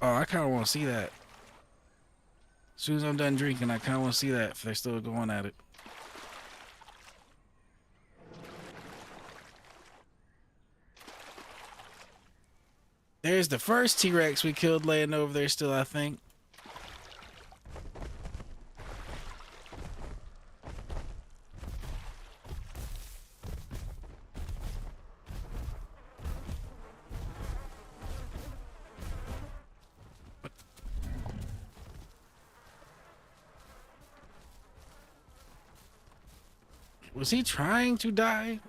Oh, I kind of want to see that. As soon as I'm done drinking, I kind of want to see that if they're still going at it. There's the first T-Rex we killed laying over there still, I think. Was he trying to die?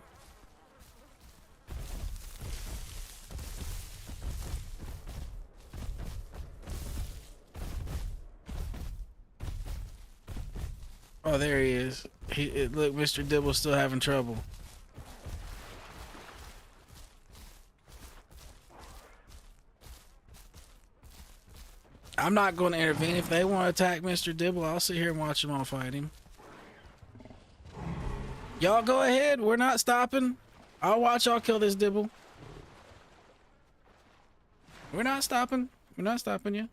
Oh, there he is. Look, Mr. Dibble's still having trouble. I'm not going to intervene. If they want to attack Mr. Dibble, I'll sit here and watch them all fight him. Y'all go ahead. We're not stopping. I'll watch y'all kill this Dibble. We're not stopping. We're not stopping you.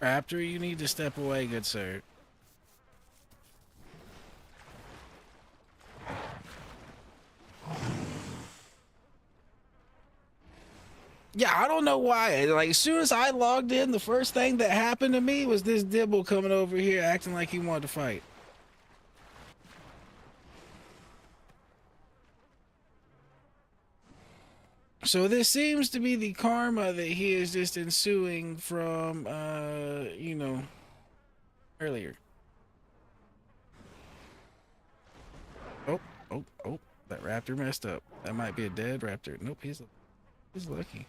Raptor, you need to step away, good sir. Yeah, I don't know why. Like, as soon as I logged in, the first thing that happened to me was this Dibble coming over here acting like he wanted to fight. So this seems to be the karma that he is just ensuing from, you know, earlier. Oh, oh, that raptor messed up. That might be a dead raptor. Nope, he's lucky.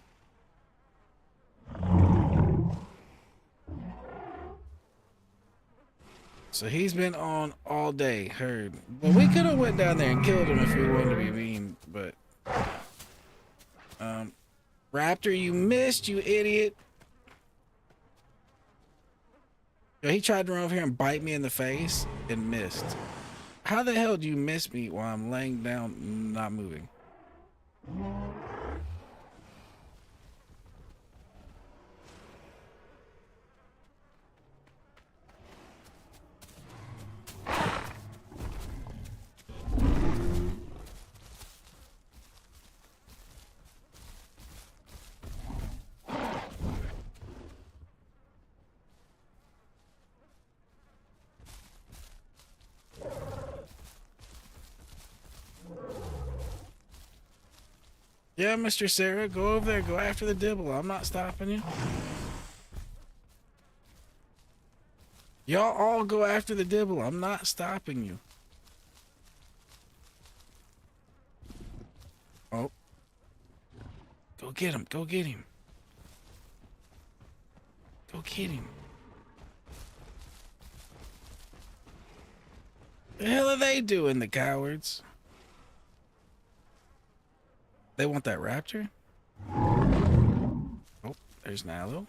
So he's been on all day, heard. Well, we could have went down there and killed him if we wanted to be mean, but... Raptor, you missed, you idiot. Yo, he tried to run over here and bite me in the face and missed. How the hell do you miss me while I'm laying down, not moving? Yeah, Mr. Sarah, go over there. Go after the dibble. I'm not stopping you. Y'all all go after the dibble. I'm not stopping you. Oh. Go get him. Go get him. Go get him. The hell are they doing, the cowards? They want that raptor? Oh, there's Nalo.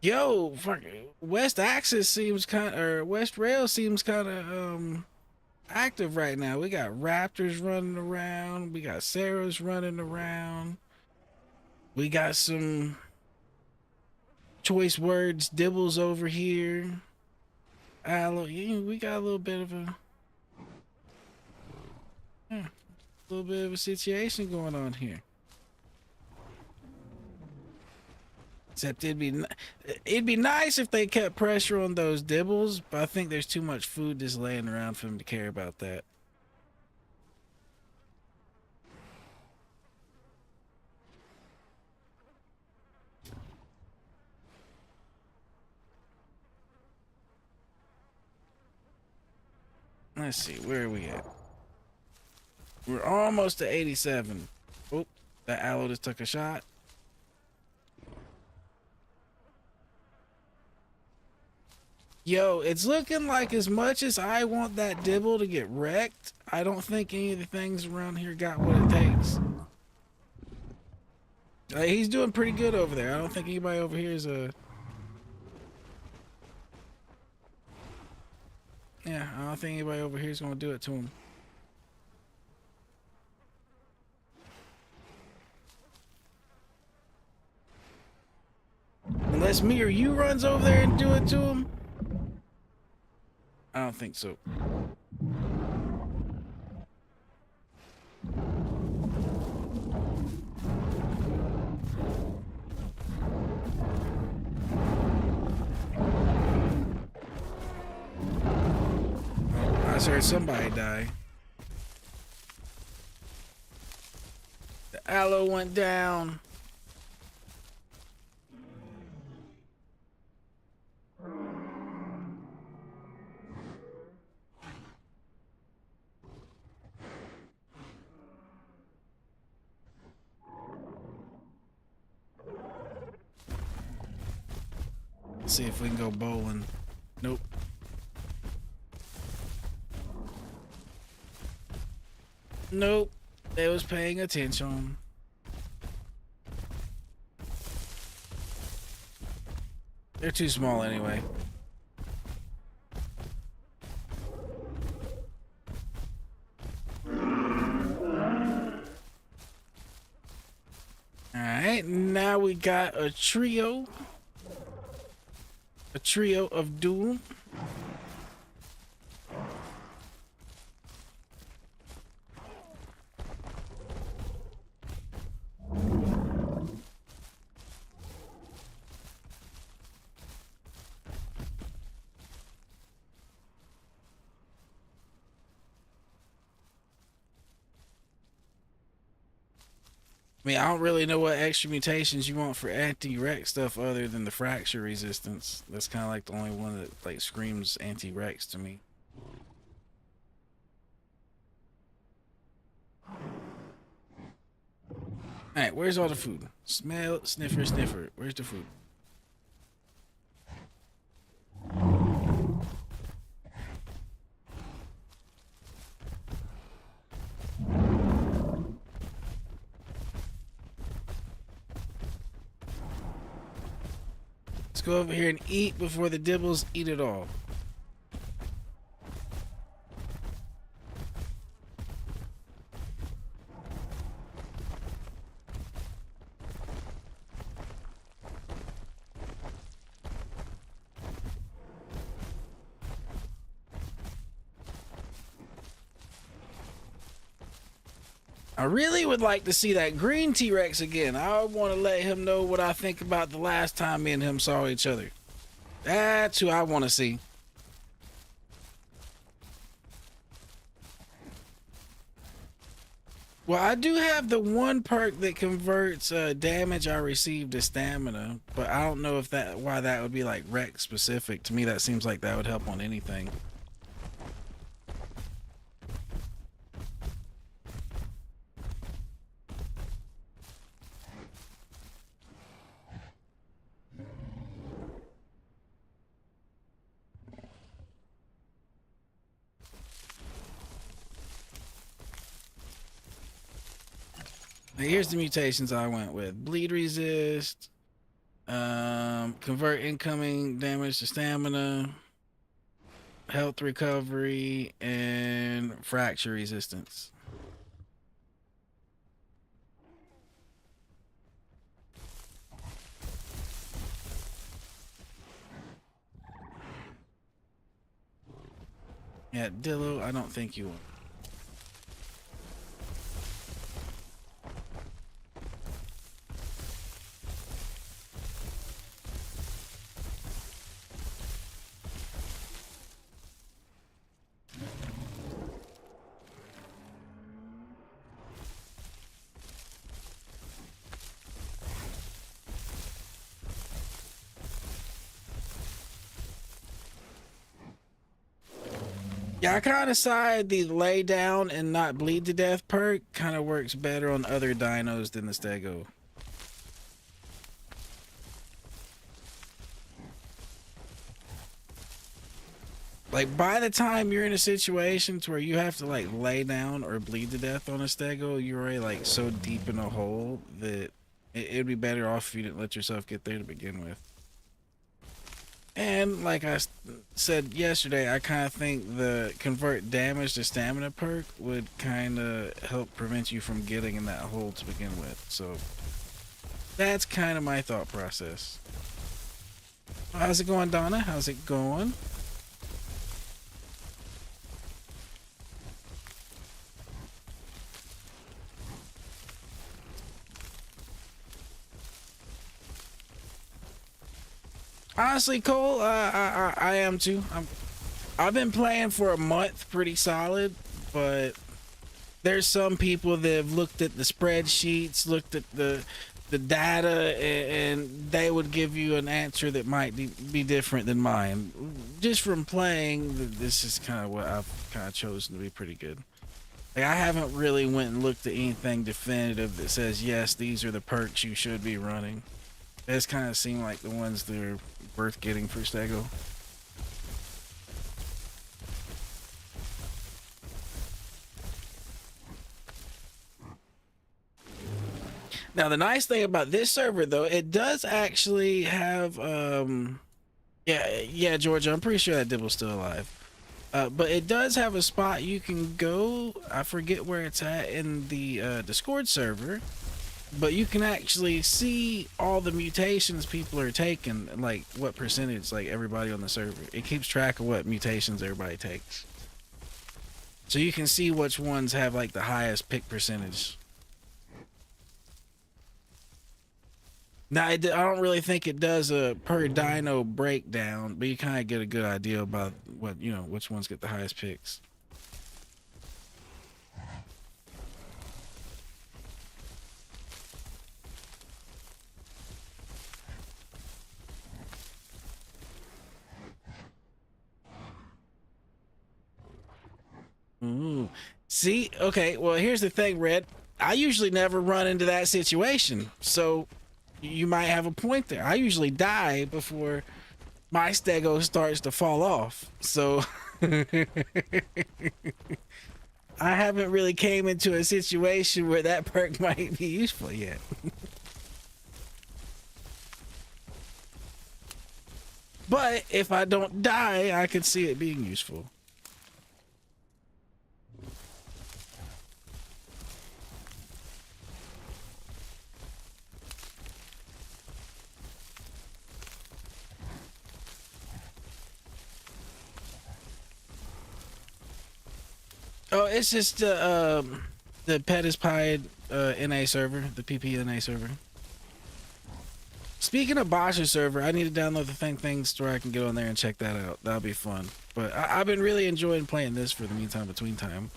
Yo, fuck, West Axis seems kind, or West Rail seems kind of active right now. We got raptors running around. We got Sarahs running around. We got some choice words dibbles over here. We got a little bit of a situation going on here. Except it'd be nice if they kept pressure on those dibbles, but I think there's too much food just laying around for them to care about that. Let's see, where are we at? We're almost to 87. Oh, that aloe just took a shot. Yo, it's looking like as much as I want that dibble to get wrecked, I don't think any of the things around here got what it takes. He's doing pretty good over there. I don't think anybody over here is a... Yeah, I don't think anybody over here is going to do it to him. Unless me or you runs over there and do it to him. I don't think so. I just heard somebody die. The aloe went down. Let's see if we can go bowling. Nope. Nope. They was paying attention. They're too small anyway. Alright, now we got a trio. A trio of doom. I mean, I don't really know what extra mutations you want for anti-Rex stuff other than the fracture resistance. That's kind of like the only one that like screams anti-Rex to me. Alright, where's all the food? Smell, sniffer, sniffer. Where's the food? Let's go over here and eat before the dibbles eat it all. I really would like to see that green T-Rex again. I want to let him know what I think about the last time me and him saw each other. That's who I want to see. Well, I do have the one perk that converts damage I received to stamina, but I don't know if that why that would be like rec specific. To me, that seems like that would help on anything. Now, here's the mutations I went with: bleed resist, convert incoming damage to stamina, health recovery, and fracture resistance. Yeah, Dillo, I don't think you will. Yeah, I kind of side the lay down and not bleed to death perk kind of works better on other dinos than the stego. Like by the time you're in a situation to where you have to like lay down or bleed to death on a stego, you're already like so deep in a hole that it'd be better off if you didn't let yourself get there to begin with. And like I said yesterday, I kind of think the convert damage to stamina perk would kind of help prevent you from getting in that hole to begin with. So that's kind of my thought process. How's it going, Donna? How's it going? Honestly, Cole, I am too. I've been playing for a month pretty solid, but there's some people that have looked at the spreadsheets, looked at the data, and they would give you an answer that might be different than mine. Just from playing, this is kind of what I've kind of chosen to be pretty good. Like, I haven't really went and looked at anything definitive that says, yes, these are the perks you should be running. It's kind of seem like the ones that are worth getting for stego. Now the nice thing about this server though, it does actually have yeah, Georgia, I'm pretty sure that Dibble's still alive. But it does have a spot you can go. I forget where it's at in the Discord server, but you can actually see all the mutations people are taking, like what percentage, like everybody on the server. It keeps track of what mutations everybody takes. So you can see which ones have like the highest pick percentage. Now, I don't really think it does a per dino breakdown, but you kind of get a good idea about what, you know, which ones get the highest picks. Ooh. See, okay, well, here's the thing, Red. I usually never run into that situation, so you might have a point there. I usually die before my stego starts to fall off, so I haven't really came into a situation where that perk might be useful yet. But if I don't die, I could see it being useful. Oh, it's just the Petispide NA server, the PPNA server. Speaking of Bosch's server, I need to download the thing so I can get on there and check that out. That'll be fun. But I've been really enjoying playing this for the meantime between time.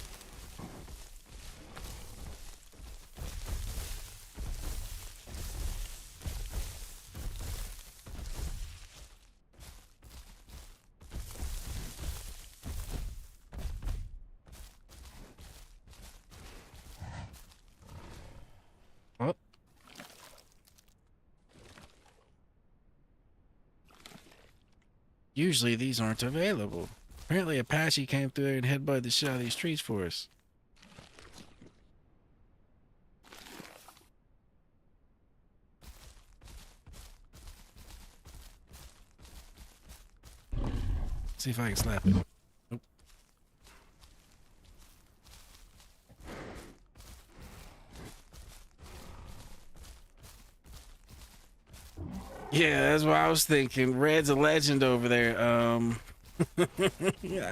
Usually these aren't available. Apparently Apache came through there and headbutted the shit out of these trees for us. See if I can slap it. Nope. Yeah, that's what I was thinking. Red's a legend over there. I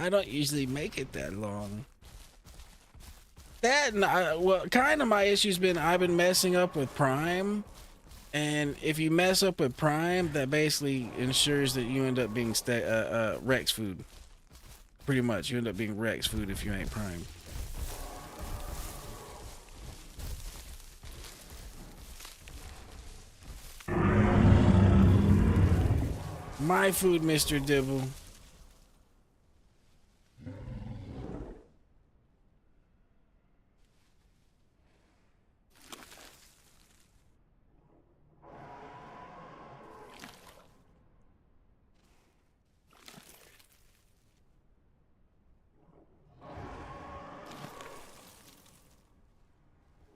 don't usually make it that long. That and well, kind of my issue's been I've been messing up with Prime, and if you mess up with Prime, that basically ensures that you end up being Rex food. Pretty much, you end up being Rex food if you ain't Prime. My food, Mr. Dibble.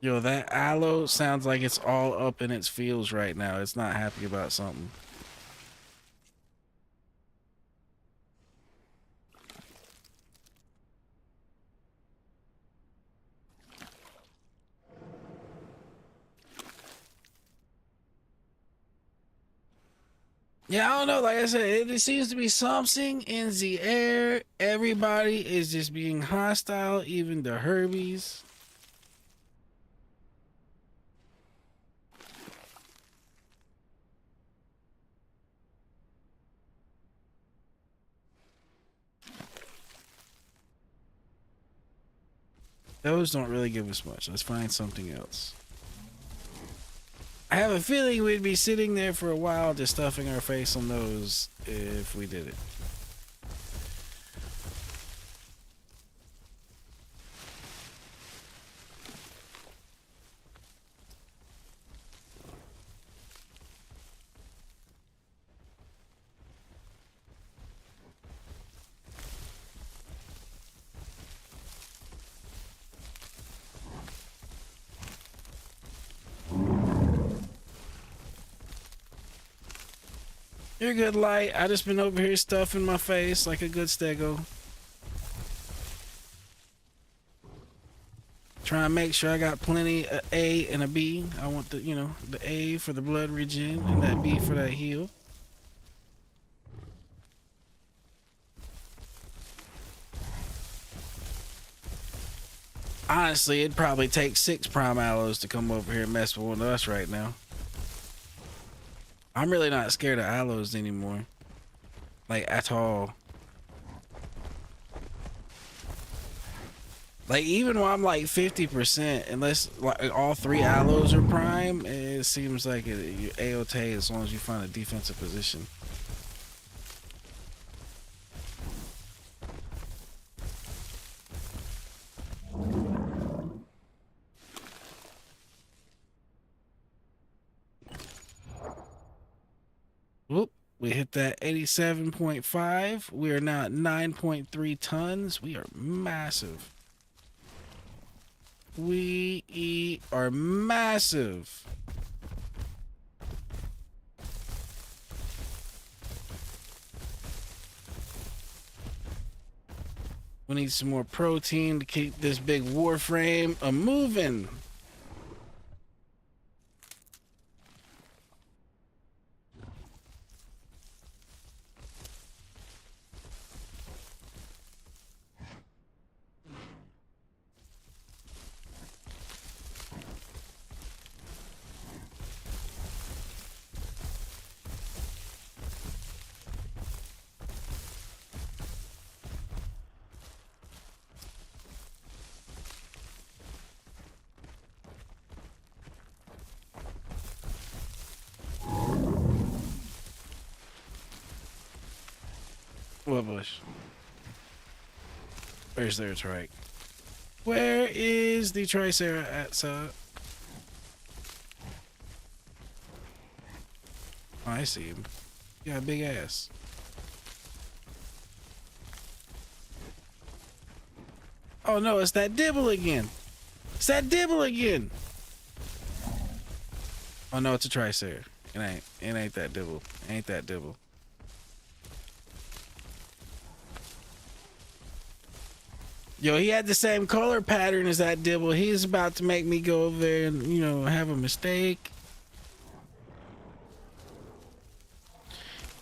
Yo, that aloe sounds like it's all up in its feels right now. It's not happy about something. Yeah, I don't know. Like I said, it seems to be something in the air. Everybody is just being hostile, even the Herbies. Those don't really give us much. Let's find something else. I have a feeling we'd be sitting there for a while just stuffing our face on those if we did it. You're good, Light. I just been over here stuffing my face like a good stego. Trying to make sure I got plenty of A and a B. I want the, you know, the A for the blood regen and that B for that heal. Honestly, it'd probably take 6 prime aloes to come over here and mess with one of us right now. I'm really not scared of aloes anymore. Like, at all. Like, even while I'm like 50%, unless like all 3 aloes are prime, it seems like you're A-OK as long as you find a defensive position. Whoop, we hit that 87.5. We are now at 9.3 tons. We are massive. We are massive. We need some more protein to keep this big warframe a-moving. What bush? Where's their trike? Where is the Tricera at, sir? Oh, I see him. You got a big ass. Oh no, it's that Dibble again. It's that Dibble again. Oh no, it's a Tricer. It ain't. It ain't that Dibble. Ain't that Dibble. Yo, he had the same color pattern as that Dibble. He's about to make me go over there and, you know, have a mistake.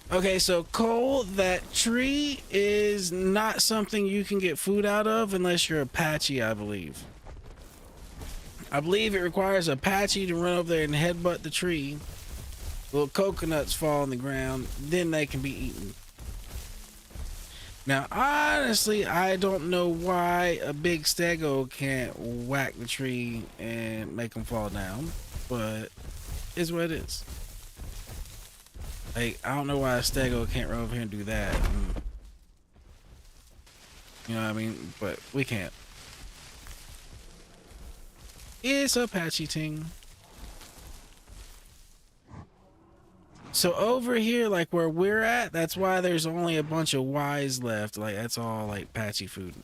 Okay, so Cole, that tree is not something you can get food out of unless you're Apache, I believe. I believe it requires Apache to run over there and headbutt the tree. Little coconuts fall on the ground, then they can be eaten. Now, honestly, I don't know why a big stego can't whack the tree and make them fall down, but it's what it is. Like, I don't know why a stego can't run over here and do that. You know what I mean? But we can't. It's Apache ting. So over here, like where we're at, that's why there's only a bunch of Ys left. Like, that's all like Apache food.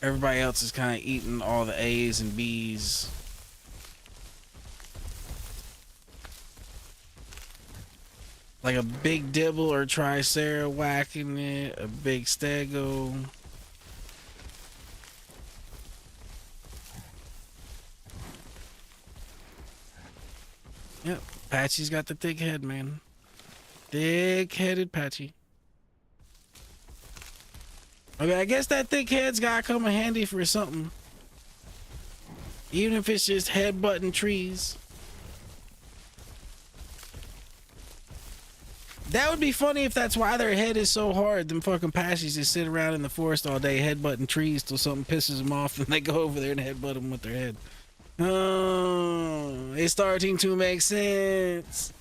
Everybody else is kind of eating all the A's and B's. Like a big Dibble or Tricera whacking it, a big Stego. Yep, Patchy's got the thick head, man. Thick-headed Patchy. Okay, I guess that thick head's gotta come in handy for something. Even if it's just headbutting trees. That would be funny if that's why their head is so hard. Them fucking Patchies just sit around in the forest all day headbutting trees till something pisses them off and they go over there and headbutt them with their head. Oh, it's starting to make sense.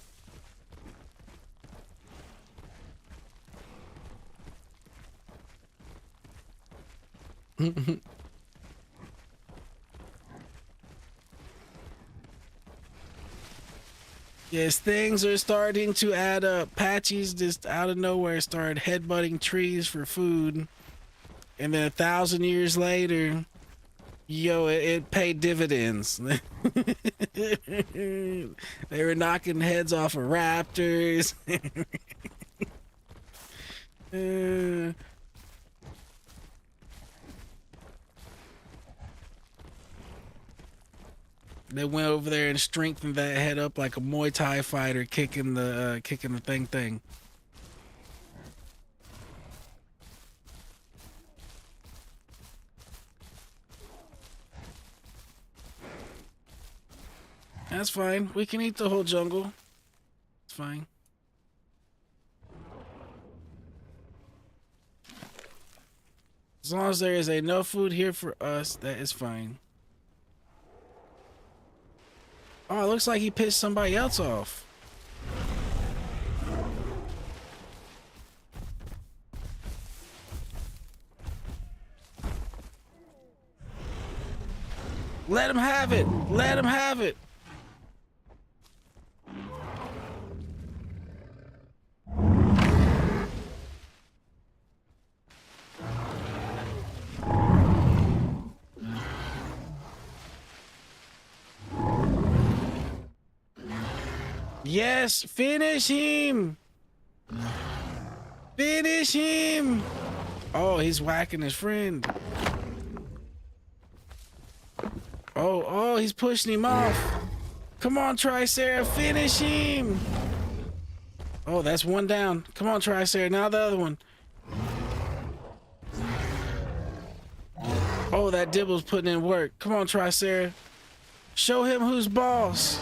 Yes, things are starting to add up. Patchies just out of nowhere started headbutting trees for food. And then 1,000 years later, yo, it paid dividends. They were knocking heads off of raptors. They went over there and strengthened that head up like a Muay Thai fighter kicking the thing. That's fine. We can eat the whole jungle. It's fine. As long as there is enough food here for us, that is fine. Oh, it looks like he pissed somebody else off. Let him have it. Let him have it. Yes, finish him. Finish him. Oh, he's whacking his friend. Oh, he's pushing him off. Come on, Tricera, finish him. Oh, that's one down. Come on, Tricera, now the other one. Oh, that Dibble's putting in work. Come on, Tricera. Show him who's boss.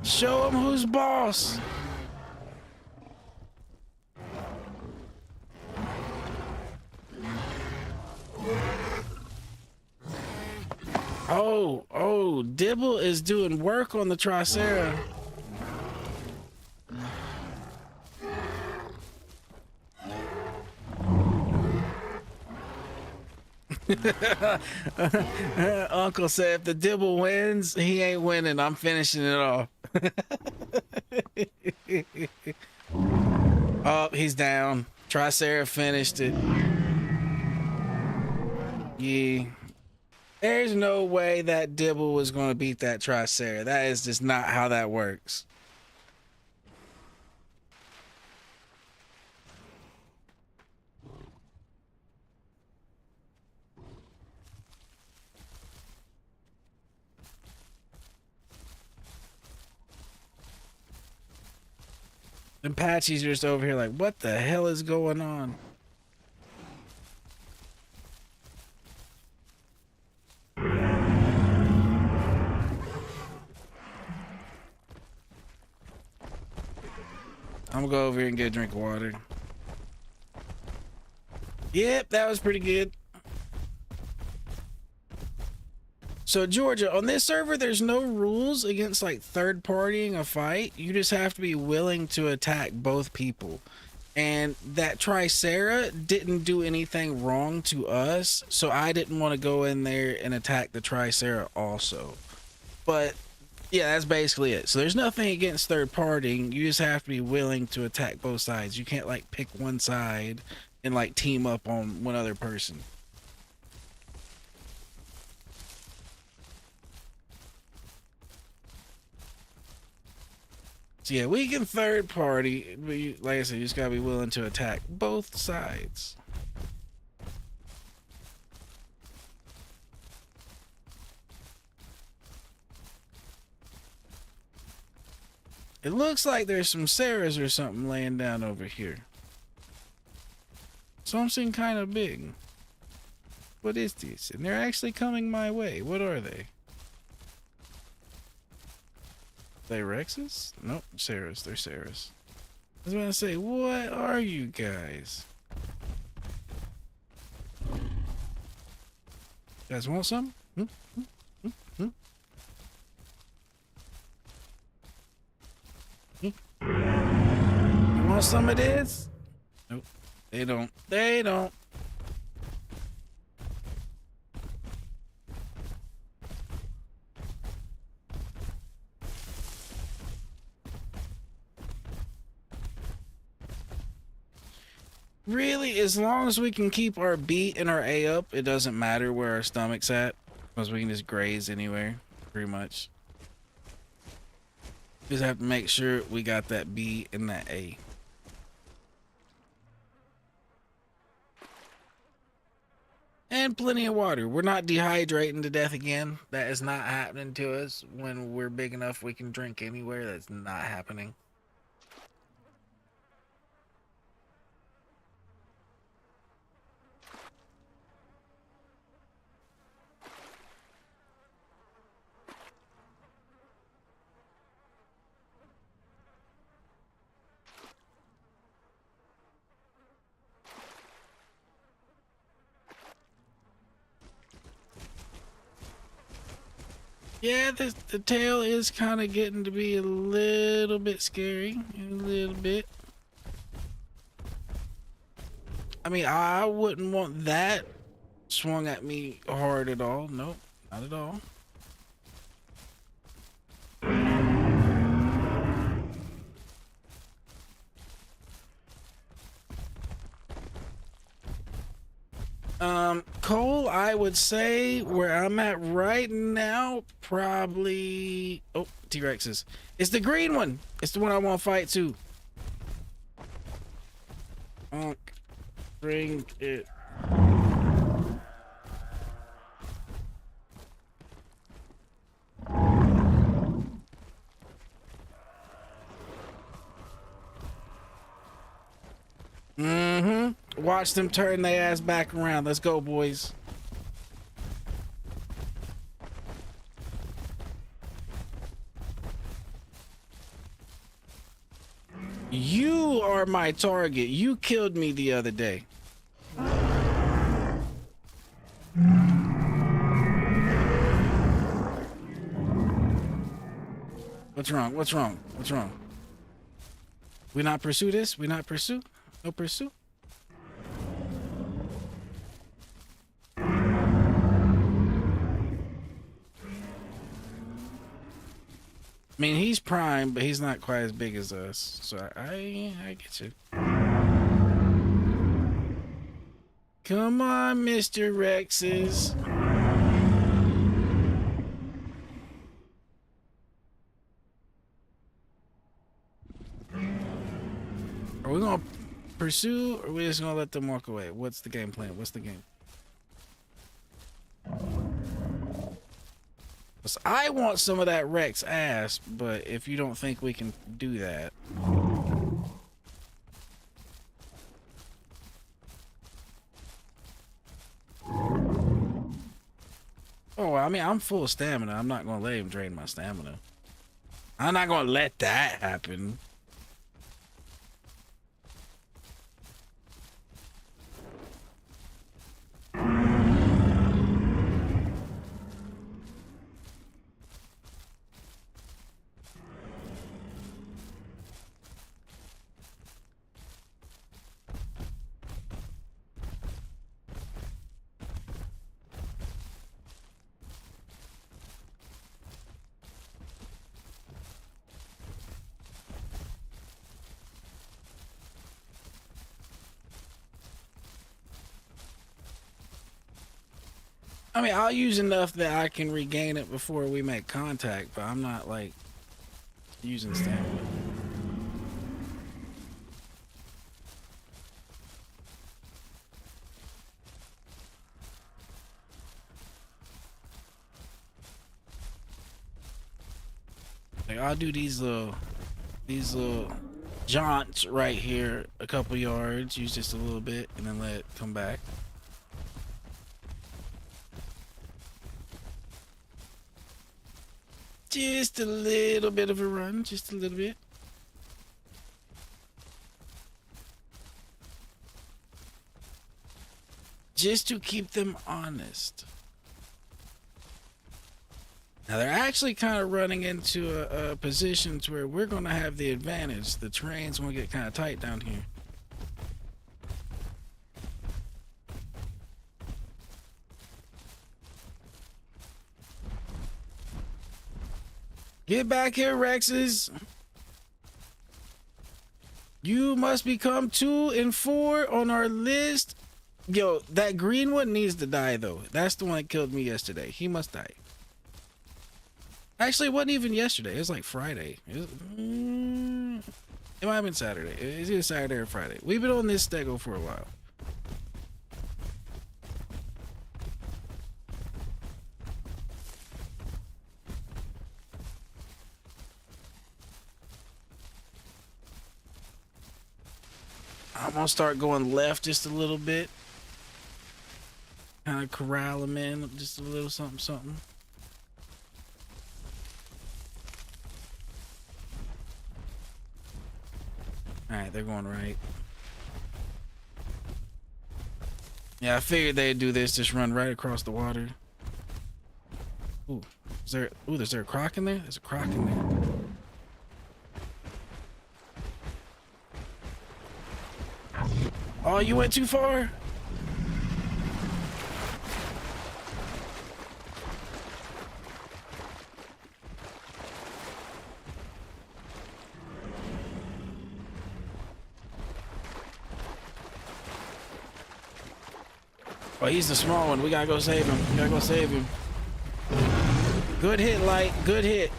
Show him who's boss. Oh, Dibble is doing work on the Tricera. Uncle said if the Dibble wins, he ain't winning. I'm finishing it off. Oh, he's down. Tricera finished it. Yeah. There's no way that Dibble was going to beat that Tricera. That is just not how that works. The Apache's just over here like, what the hell is going on? I'm gonna go over here and get a drink of water. Yep, that was pretty good. So Georgia, on this server, there's no rules against like third partying a fight. You just have to be willing to attack both people. And that Tricera didn't do anything wrong to us, so I didn't want to go in there and attack the Tricera also. But yeah, that's basically it. So there's nothing against third partying. You just have to be willing to attack both sides. You can't like pick one side and like team up on one other person. So yeah, we can third party, but you, like I said, you just gotta be willing to attack both sides. It looks like there's some Sarahs or something laying down over here. Something kind of big. What is this? And they're actually coming my way. What are they? They Rexes? Nope, Sarahs. They're Sarahs. I was about to say, what are you guys? You guys want some? You want some of this? Nope. They don't. They don't. Really, as long as we can keep our B and our A up, it doesn't matter where our stomach's at, because we can just graze anywhere, pretty much. Just have to make sure we got that B and that A. And plenty of water. We're not dehydrating to death again. That is not happening to us. When we're big enough we can drink anywhere, that's not happening. Yeah, the tail is kind of getting to be a little bit scary. A little bit. I mean, I wouldn't want that swung at me hard at all. Nope, not at all. Cole, I would say where I'm at right now, probably... Oh, T-Rexes. It's the green one. It's the one I want to fight too. Bring it. Watch them turn their ass back around. Let's go, boys. You are my target. You killed me the other day. What's wrong? What's wrong? What's wrong? We not pursue this? We not pursue? No pursue? mean, he's prime, but he's not quite as big as us. So I get you. Come on, Mr. Rexes. Are we gonna pursue, or are we just gonna let them walk away? What's the game plan? What's the game? I want some of that Rex ass, but if you don't think we can do that. Oh, well, I mean, I'm full of stamina. I'm not gonna let him drain my stamina. I'm not gonna let that happen. I mean, I'll use enough that I can regain it before we make contact, but I'm not like using stamina. Like, I'll do these little jaunts right here, a couple yards, use just a little bit, and then let it come back. Just a little bit of a run, just a little bit. Just to keep them honest. Now they're actually kind of running into a position to where we're going to have the advantage. The terrain's going to get kind of tight down here. Get back here, Rexes. You must become 2 and 4 on our list. Yo, that green one needs to die, though. That's the one that killed me yesterday. He must die. Actually, it wasn't even yesterday. It was like Friday. It might have been Saturday. It's either Saturday or Friday. We've been on this stego for a while. I'm gonna start going left just a little bit. Kind of corral them in just a little something, something. All right, they're going right. Yeah, I figured they'd do this, just run right across the water. Ooh, is there a croc in there? There's a croc in there. Oh, you went too far? Oh, he's the small one. We gotta go save him. We gotta go save him. Good hit, Light. Good hit.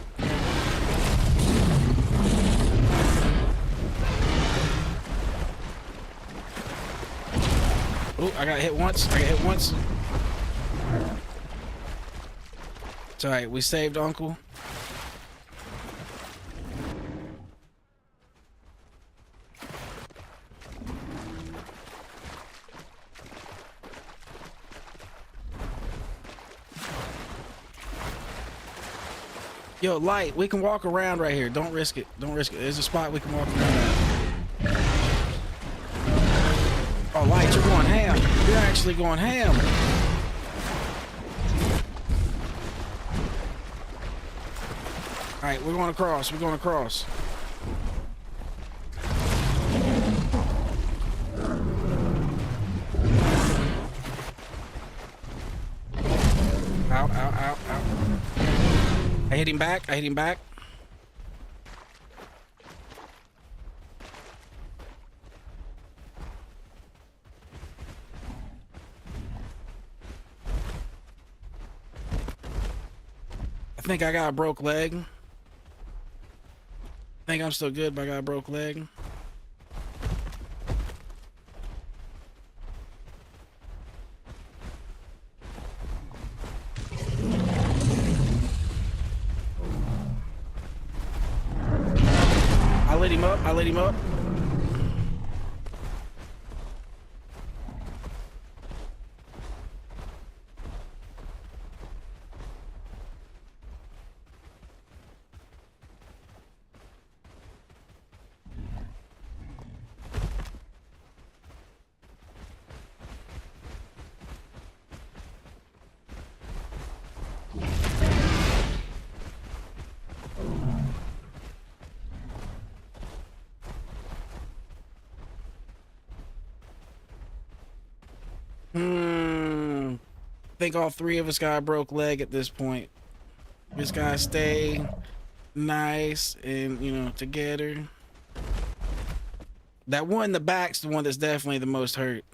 Oh, I got hit once. I got hit once. It's alright. We saved Uncle. Yo, Light, we can walk around right here. Don't risk it. Don't risk it. There's a spot we can walk around at. Oh, Light, you're going ham. You're actually going ham. All right, we're going across. We're going across. Ow, ow, ow, ow. I hit him back. I hit him back. I think I got a broke leg. I think I'm still good, but I got a broke leg. I lit him up. I lit him up. I think all three of us got a broke leg at this point. Just gotta stay nice and, you know, together. That one in the back's the one that's definitely the most hurt.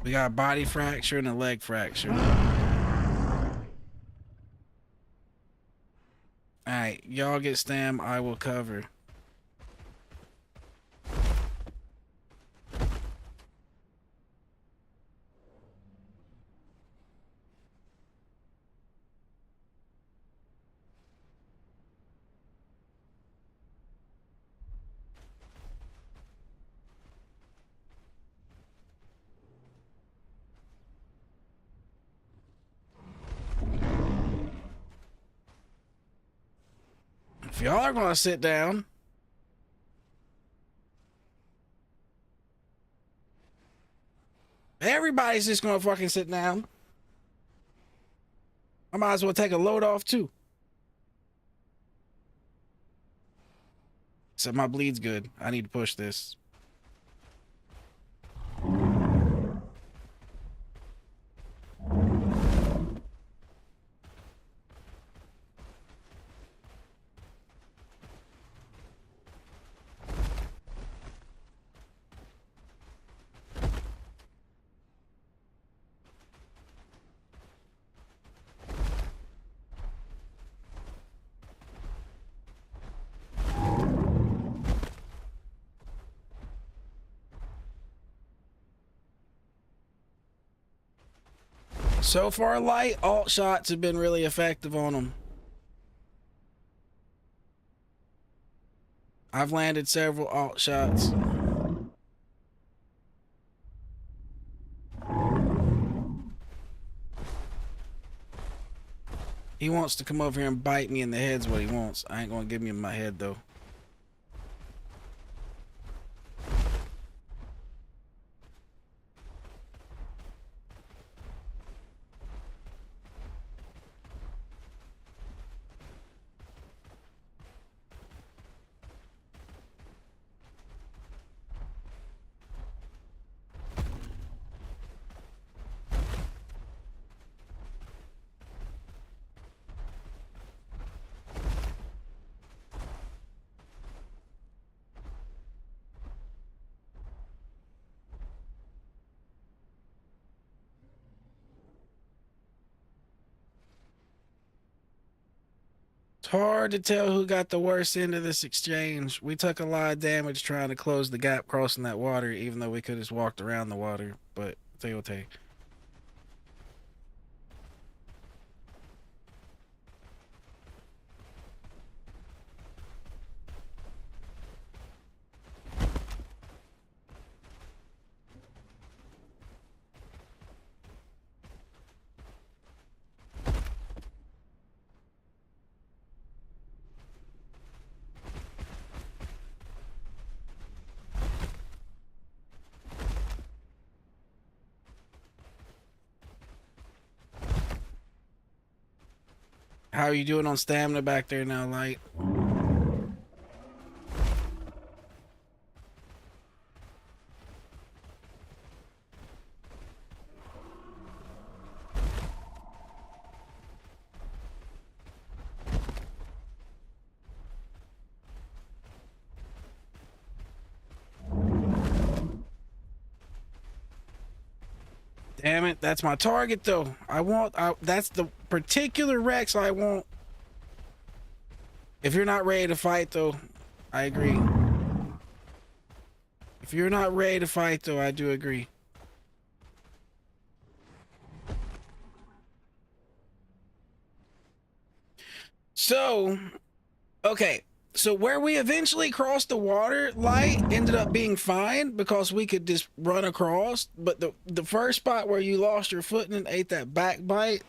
We got a body fracture and a leg fracture. Alright, y'all get stem, I will cover. If y'all are gonna sit down, everybody's just gonna fucking sit down. I might as well take a load off too. Except my bleed's good. I need to push this. So far, light alt shots have been really effective on him. I've landed several alt shots. He wants to come over here and bite me in the head's what he wants. I ain't gonna give him my head though. It's hard to tell who got the worst end of this exchange. We took a lot of damage trying to close the gap crossing that water, even though we could have just walked around the water, but Teote. How are you doing on stamina back there now, Light? Damn it, that's my target though. That's the particular Rex I want. If you're not ready to fight though, I agree. If you're not ready to fight though, I do agree. So, okay. So where we eventually crossed the water light ended up being fine because we could just run across. But the first spot where you lost your footing and ate that back bite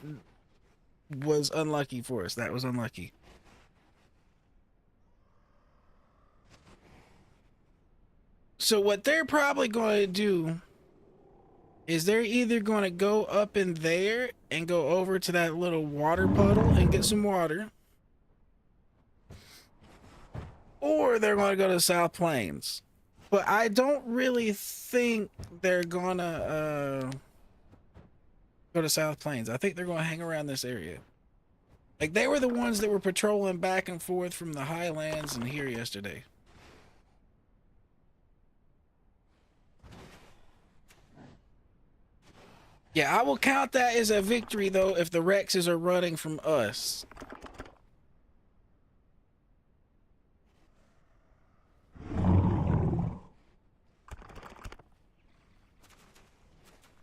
was unlucky for us. That was unlucky. So what they're probably going to do is they're either going to go up in there and go over to that little water puddle and get some water, or they're going to go to South Plains. But I don't really think they're going to go to South Plains. I think they're going to hang around this area. Like, they were the ones that were patrolling back and forth from the highlands and here yesterday. Yeah, I will count that as a victory, though, if the Rexes are running from us.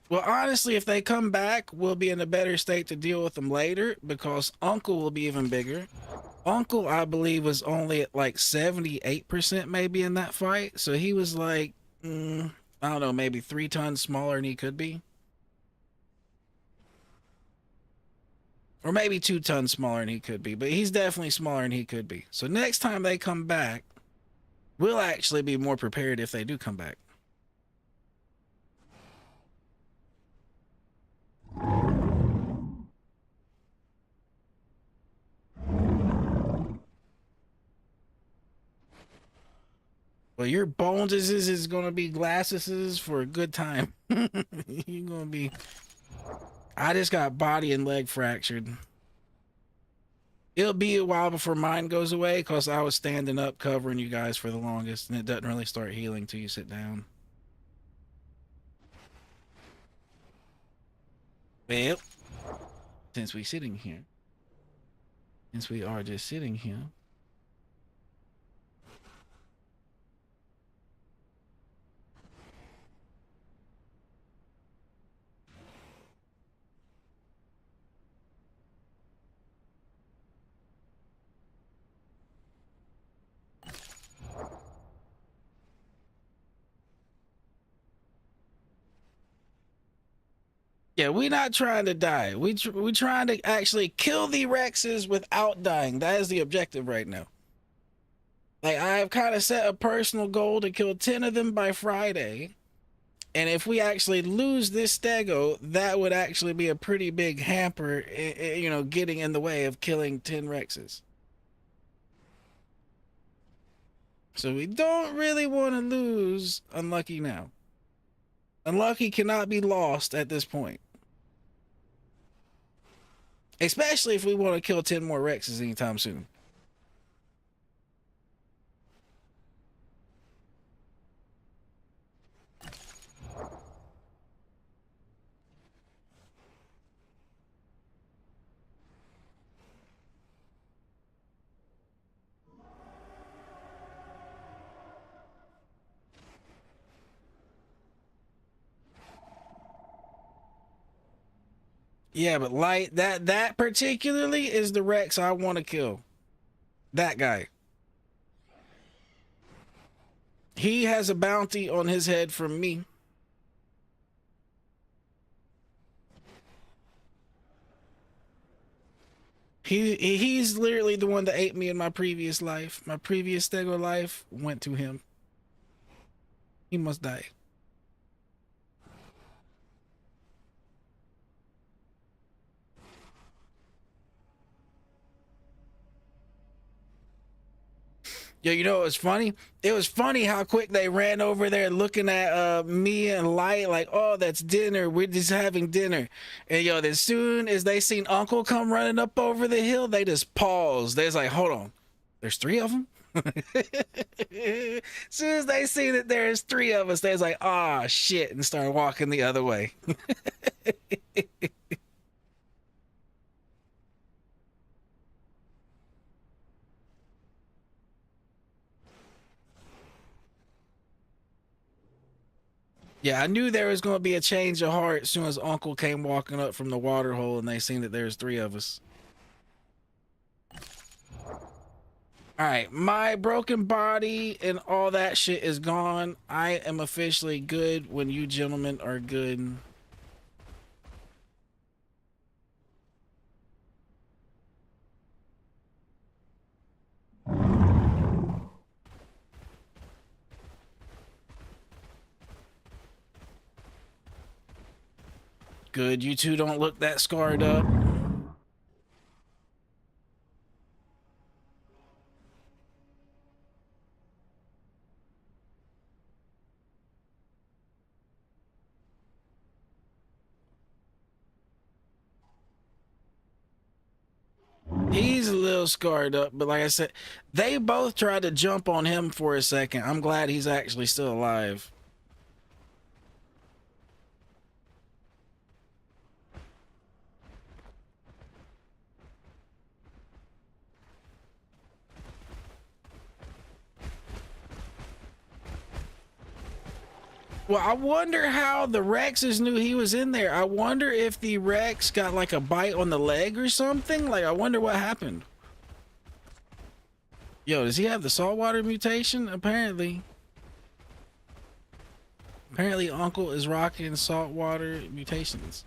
Well, honestly, if they come back, we'll be in a better state to deal with them later because Uncle will be even bigger. Uncle, I believe, was only at like 78% maybe in that fight. So he was like, I don't know, maybe 3 tons smaller than he could be. Or maybe 2 tons smaller than he could be. But he's definitely smaller than he could be. So next time they come back, we'll actually be more prepared if they do come back. Well, your bones is going to be glasses for a good time. You're going to be... I just got body and leg fractured. It'll be a while before mine goes away because I was standing up covering you guys for the longest, and it doesn't really start healing till you sit down. Well, since we are just sitting here, yeah, we're not trying to die. We're trying to actually kill the Rexes without dying. That is the objective right now. Like, I've kind of set a personal goal to kill 10 of them by Friday. And if we actually lose this stego, that would actually be a pretty big hamper, you know, getting in the way of killing 10 Rexes. So we don't really want to lose Unlucky now. Unlucky cannot be lost at this point. Especially if we want to kill 10 more Rexes anytime soon. Yeah, but Light, that particularly is the Rex I want to kill. That guy. He has a bounty on his head from me. He's literally the one that ate me in my previous life. My previous stego life went to him. He must die. Yeah, you know, it was funny. It was funny how quick they ran over there looking at me and Light like, oh, that's dinner. We're just having dinner. And yo, as soon as they seen Uncle come running up over the hill, they just paused. They was like, hold on. There's 3 of them? As soon as they see that there's three of us, they're like, "Ah, shit," and start walking the other way. Yeah, I knew there was going to be a change of heart as soon as Uncle came walking up from the water hole and they seen that there's three of us. All right, my broken body and all that shit is gone. I am officially good when you gentlemen are good. Good, you two don't look that scarred up. He's a little scarred up, but like I said, they both tried to jump on him for a second. I'm glad he's actually still alive. Well, I wonder how the Rexes knew he was in there. I wonder if the Rex got like a bite on the leg or something. Like, I wonder what happened. Yo, does he have the saltwater mutation? Apparently. Apparently, Uncle is rocking saltwater mutations.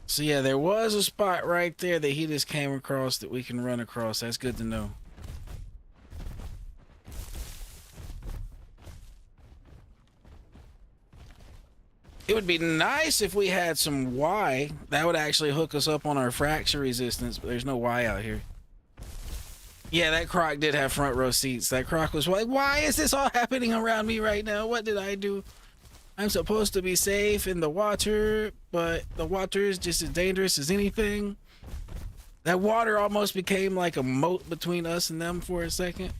So yeah, there was a spot right there that he just came across that we can run across. That's good to know. It would be nice if we had some Y. That would actually hook us up on our fracture resistance, but there's no Y out here. Yeah, that croc did have front row seats. That croc was like, why is this all happening around me right now? What did I do? I'm supposed to be safe in the water, but the water is just as dangerous as anything. That water almost became like a moat between us and them for a second.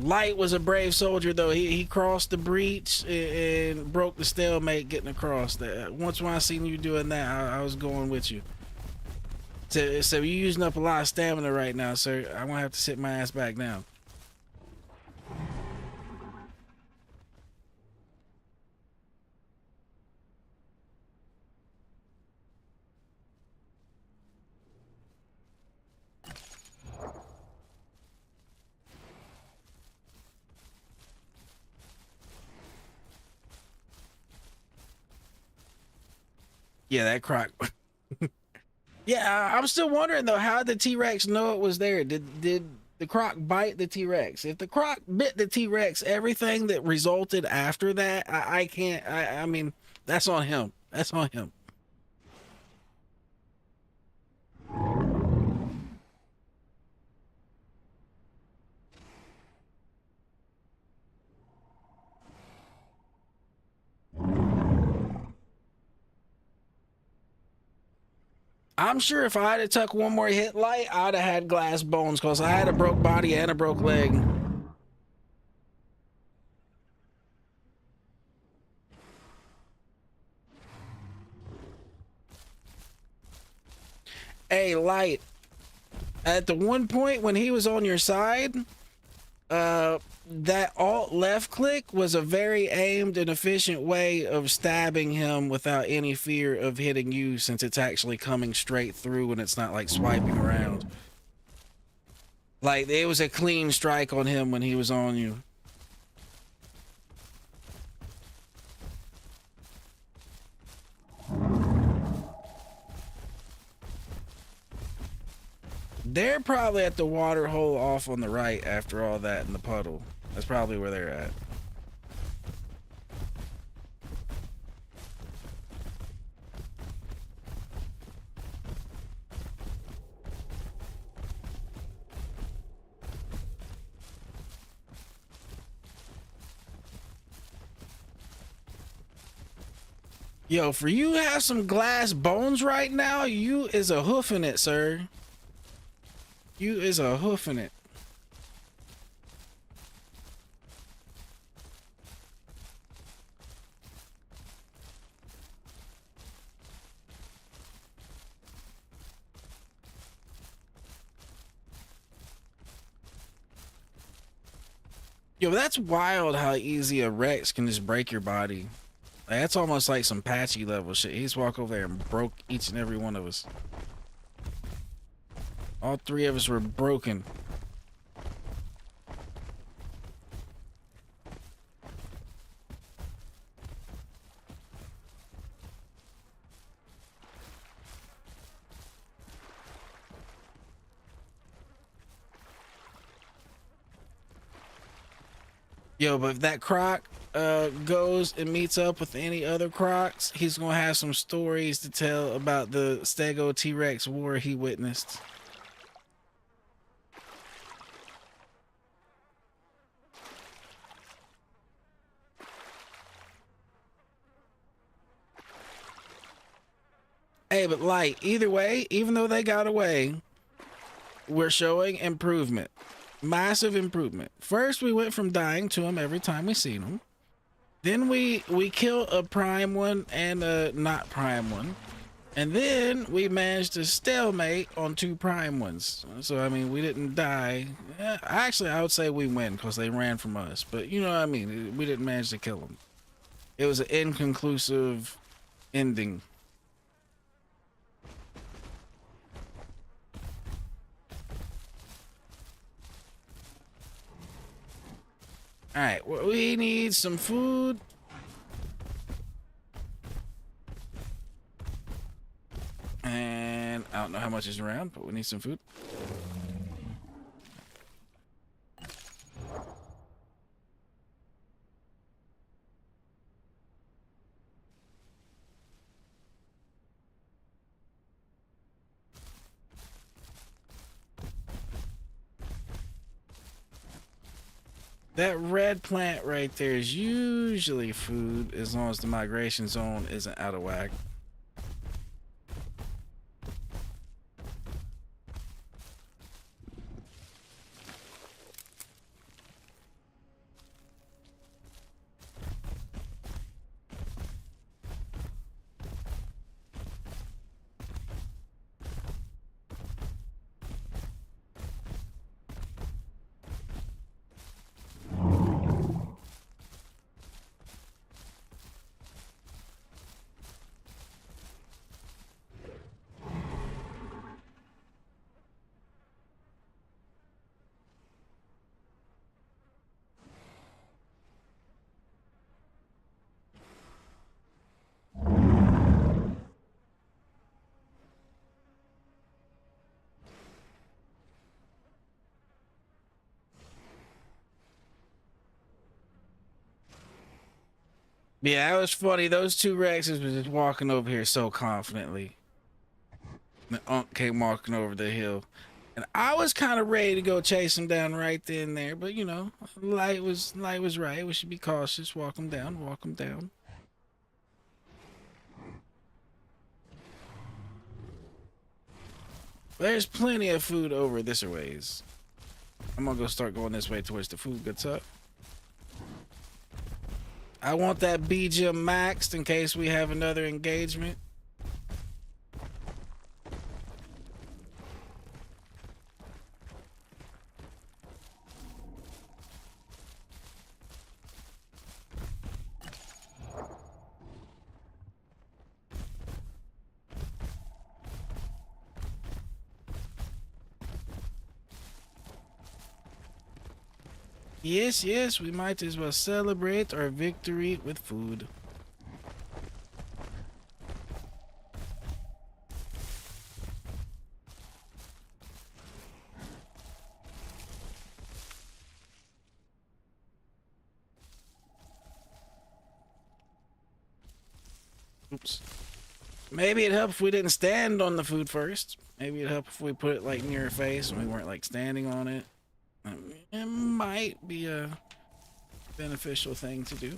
Light was a brave soldier, though. He crossed the breach and broke the stalemate getting across. That once when I seen you doing that, I was going with you. So you're using up a lot of stamina right now, sir. I'm gonna have to sit my ass back down. Yeah, that croc. Yeah, I'm still wondering though, how did the T-Rex know it was there? Did the croc bite the T-Rex? If the croc bit the T-Rex, everything that resulted after that, I can't. I mean, that's on him. That's on him. I'm sure if I had to tuck one more hit light, I'd have had glass bones because I had a broke body and a broke leg. Hey, light. At the one point when he was on your side, that alt left click was a very aimed and efficient way of stabbing him without any fear of hitting you, since it's actually coming straight through and it's not like swiping around. Like, it was a clean strike on him when he was on you. They're probably at the water hole off on the right after all that in the puddle. That's probably where they're at. Yo, for you have some glass bones right now, you is a hoofing it, sir. You is a hoofing it. Yo, that's wild how easy a Rex can just break your body. Like, that's almost like some patchy level shit. He just walked over there and broke each and every one of us. All three of us were broken. Yo, but if that croc goes and meets up with any other crocs, he's gonna have some stories to tell about the Stego T-Rex war he witnessed. Hey, but like, either way, even though they got away, we're showing improvement. Massive improvement. First, we went from dying to him every time we seen him. Then we kill a prime one and a not prime one. And then we managed to stalemate on two prime ones. So, I mean, we didn't die. Actually, I would say we win because they ran from us. But, you know what I mean? We didn't manage to kill them. It was an inconclusive ending. All right, well, we need some food. And I don't know how much is around, but we need some food. That red plant right there is usually food as long as the migration zone isn't out of whack. Yeah, that was funny. Those two Rexes were just walking over here so confidently. The Unk came walking over the hill. And I was kind of ready to go chase him down right then and there, but you know, light was right. We should be cautious. Walk him down, walk him down. There's plenty of food over this ways. I'm gonna go start going this way towards the food gets up. I want that BGM maxed in case we have another engagement. Yes, yes, we might as well celebrate our victory with food. Oops. Maybe it'd help if we didn't stand on the food first. Maybe it'd help if we put it like near our face and we weren't like standing on it. It might be a beneficial thing to do.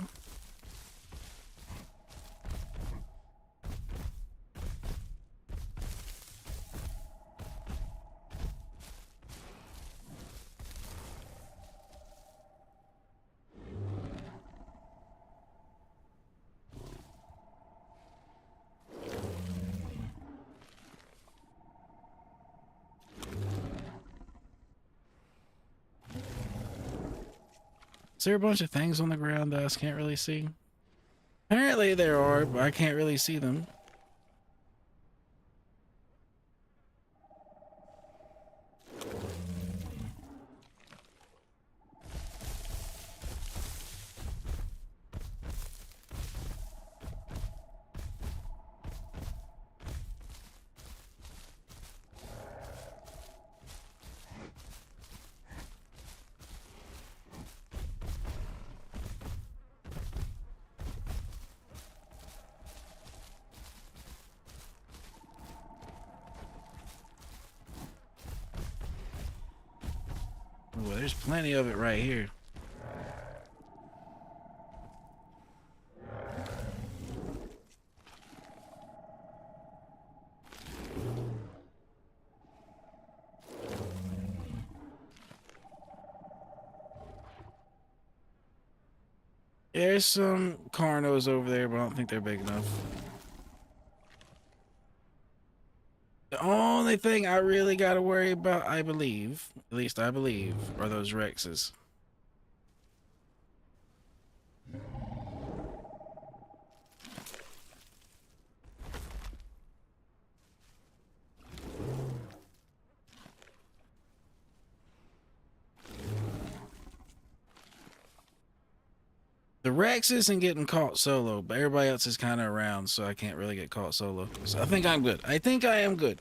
Is there a bunch of things on the ground that I can't really see? Apparently there are, but I can't really see them. Well, there's plenty of it right here. There's some carnos over there, but I don't think they're big enough. The only thing I really got to worry about, I believe, at least I believe, are those Rexes. The Rex isn't getting caught solo, but everybody else is kind of around, so I can't really get caught solo. So I think I'm good. I think I am good.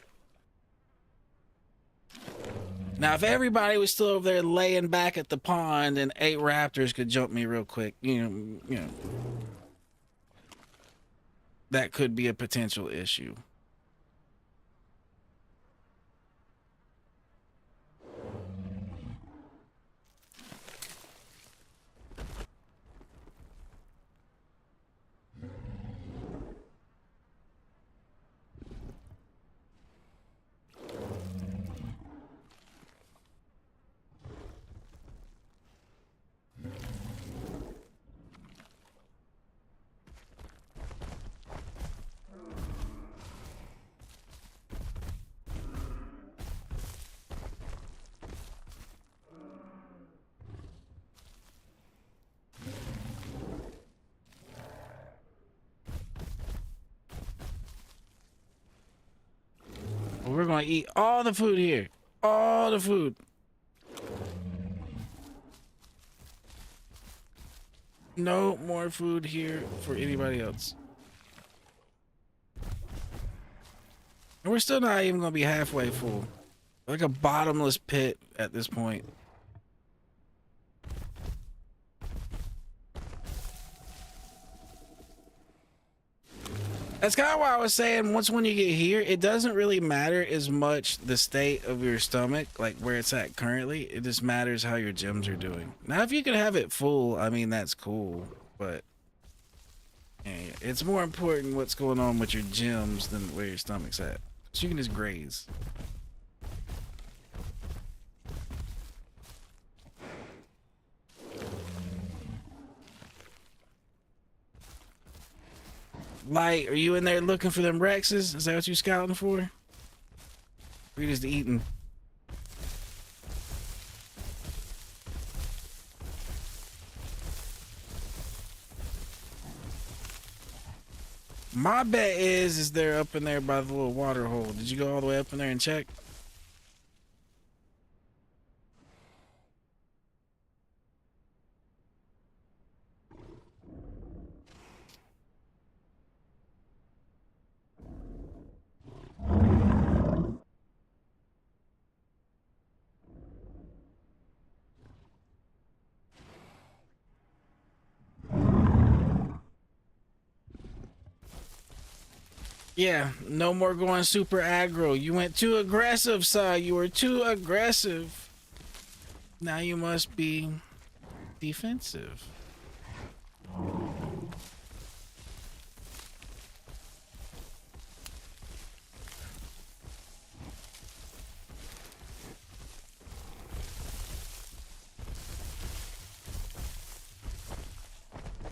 Now, if everybody was still over there laying back at the pond and 8 raptors could jump me real quick, you know, that could be a potential issue. We're going to eat all the food here. All the food. No more food here for anybody else. And we're still not even going to be halfway full. Like a bottomless pit at this point. That's kind of why I was saying, once when you get here, it doesn't really matter as much the state of your stomach, like where it's at currently. It just matters how your gyms are doing. Now, if you can have it full, I mean, that's cool. But yeah, it's more important what's going on with your gyms than where your stomach's at. So you can just graze. Light, are you in there looking for them Rexes? Is that what you scouting for? Or you just eating? My bet is they're up in there by the little water hole. Did you go all the way up in there and check? Yeah, no more going super aggro. You went too aggressive, sir. You were too aggressive. Now you must be defensive.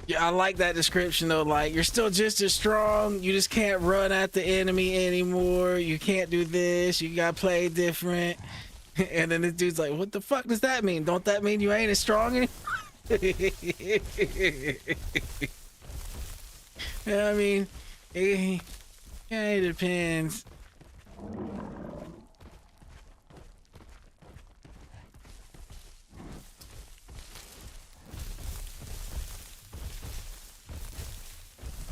Yeah, I like that description though. Like, you're still just as strong. You just can't run at the enemy anymore. You can't do this. You gotta play different. And then this dude's like, what the fuck does that mean? Don't that mean you ain't as strong anymore? I mean, it depends.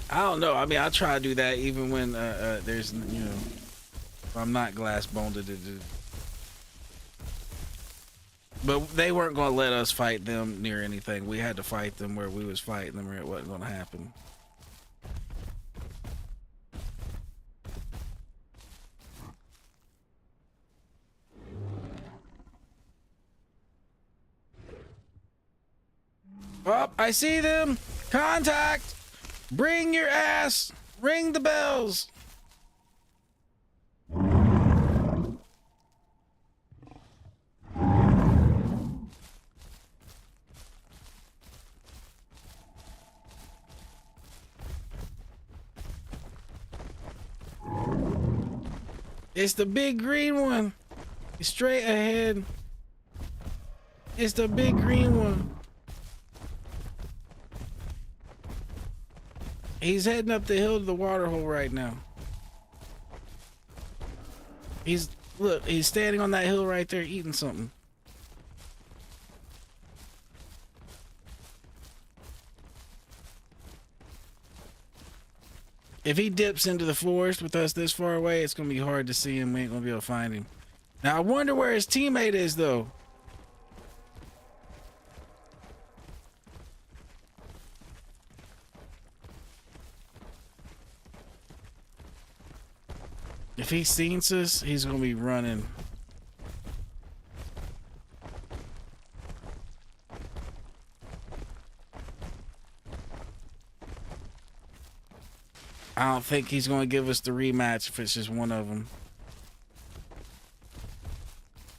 I don't know. I mean, I try to do that even when there's, you know, I'm not glass boned. But they weren't going to let us fight them near anything. We had to fight them where we was fighting them, or it wasn't going to happen. Oh, I see them. Contact. Bring your ass. Ring the bells. It's the big green one. Straight ahead. It's the big green one. He's heading up the hill to the water hole right now. Look, he's standing on that hill right there eating something. If he dips into the forest with us this far away, it's gonna be hard to see him. We ain't gonna be able to find him. Now I wonder where his teammate is though. If he sees us, he's gonna be running. I don't think he's gonna give us the rematch if it's just one of them.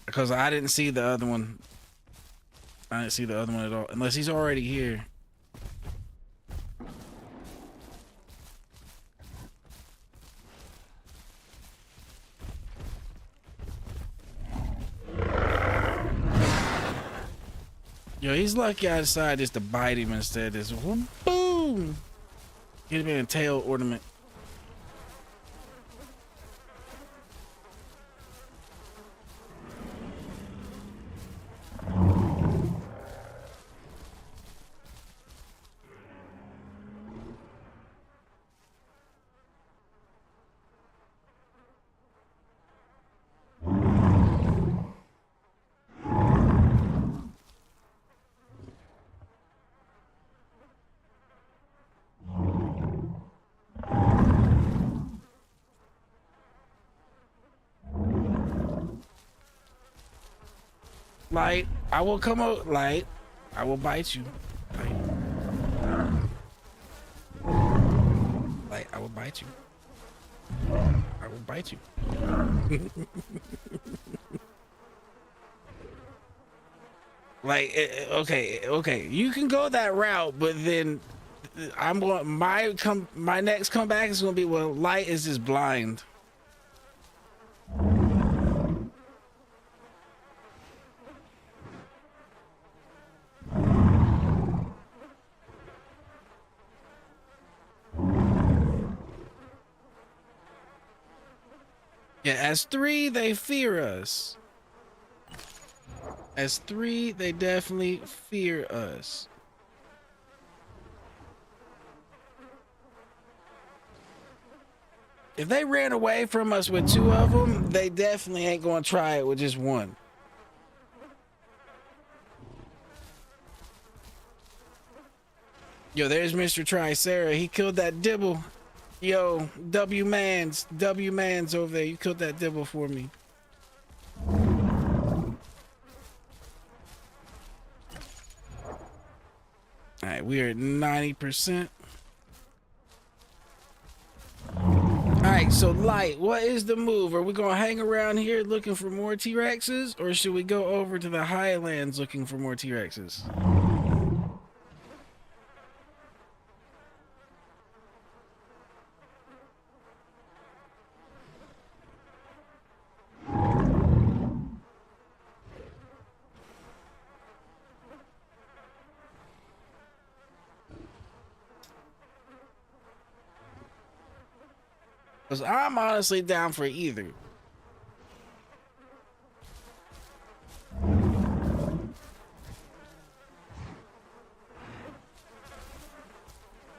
Because I didn't see the other one. I didn't see the other one at all. Unless he's already here. Yo, he's lucky I decided just to bite him instead. This one, boom! Get him in a tail ornament. Light, I will come out. Light, I will bite you. Light, I will bite you. I will bite you. Like, okay, you can go that route, but then I'm going. My next comeback is gonna be, well, Light is just blind. Yeah, as 3, they fear us. As 3, they definitely fear us. If they ran away from us with 2 of them, they definitely ain't gonna try it with just 1. Yo, there's Mr. Tricera. He killed that dibble. Yo, W Man's over there. You killed that devil for me. All right, we are at 90%. All right, so Light, what is the move? Are we gonna hang around here looking for more T-Rexes, or should we go over to the Highlands looking for more T-Rexes? Because I'm honestly down for either.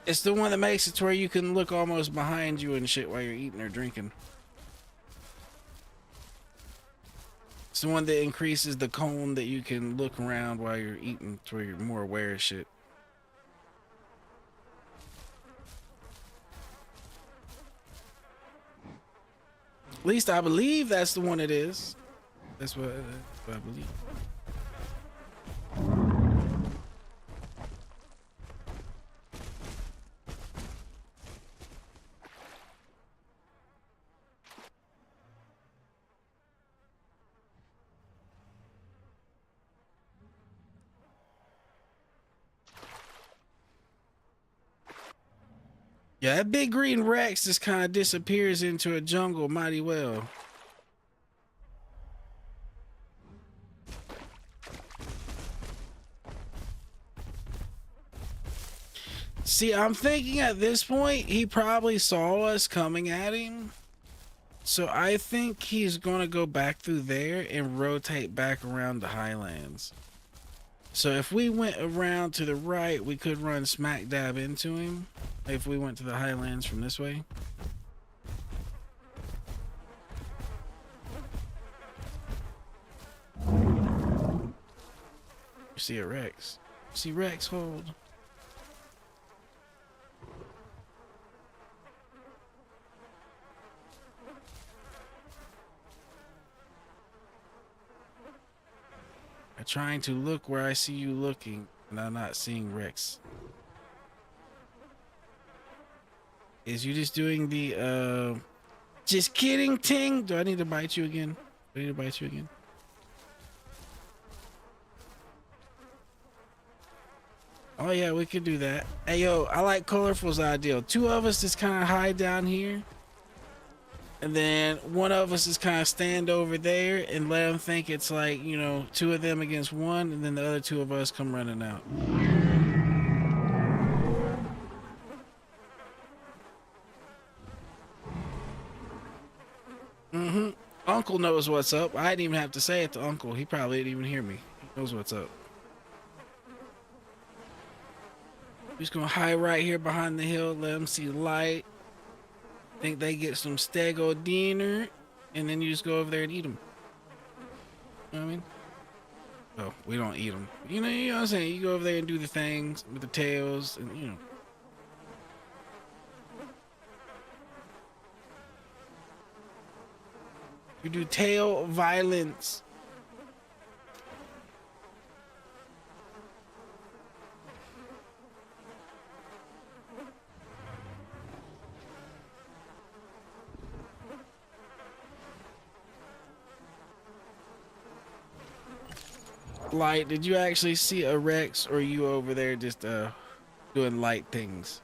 It's the one that makes it to where you can look almost behind you and shit while you're eating or drinking. It's the one that increases the cone that you can look around while you're eating to where you're more aware of shit. At least I believe that's the one it is. That's what I believe. Yeah, that big green Rex just kind of disappears into a jungle mighty well. See, I'm thinking at this point, he probably saw us coming at him. So I think he's going to go back through there and rotate back around the Highlands. So if we went around to the right, we could run smack dab into him. If we went to the Highlands from this way. You see a Rex. See Rex, hold. I'm trying to look where I see you looking, and I'm not seeing Rex. Is you just doing the just kidding ting? Do I need to bite you again? Do I need to bite you again? Oh yeah, we could do that. Hey yo, I like Colorful's idea. Two of us just kind of hide down here, and then one of us just kind of stand over there and let them think it's like, you know, two of them against one, and then the other two of us come running out. Uncle knows what's up. I didn't even have to say it to Uncle. He probably didn't even hear me. He knows what's up. We're just gonna hide right here behind the hill, let them see light. Think they get some stego dinner, and then you just go over there and eat them. You know what I mean? Oh, we don't eat them. You know what I'm saying? You go over there and do the things with the tails, and you know. You do tail violence. Light, did you actually see a Rex, or are you over there just doing light things?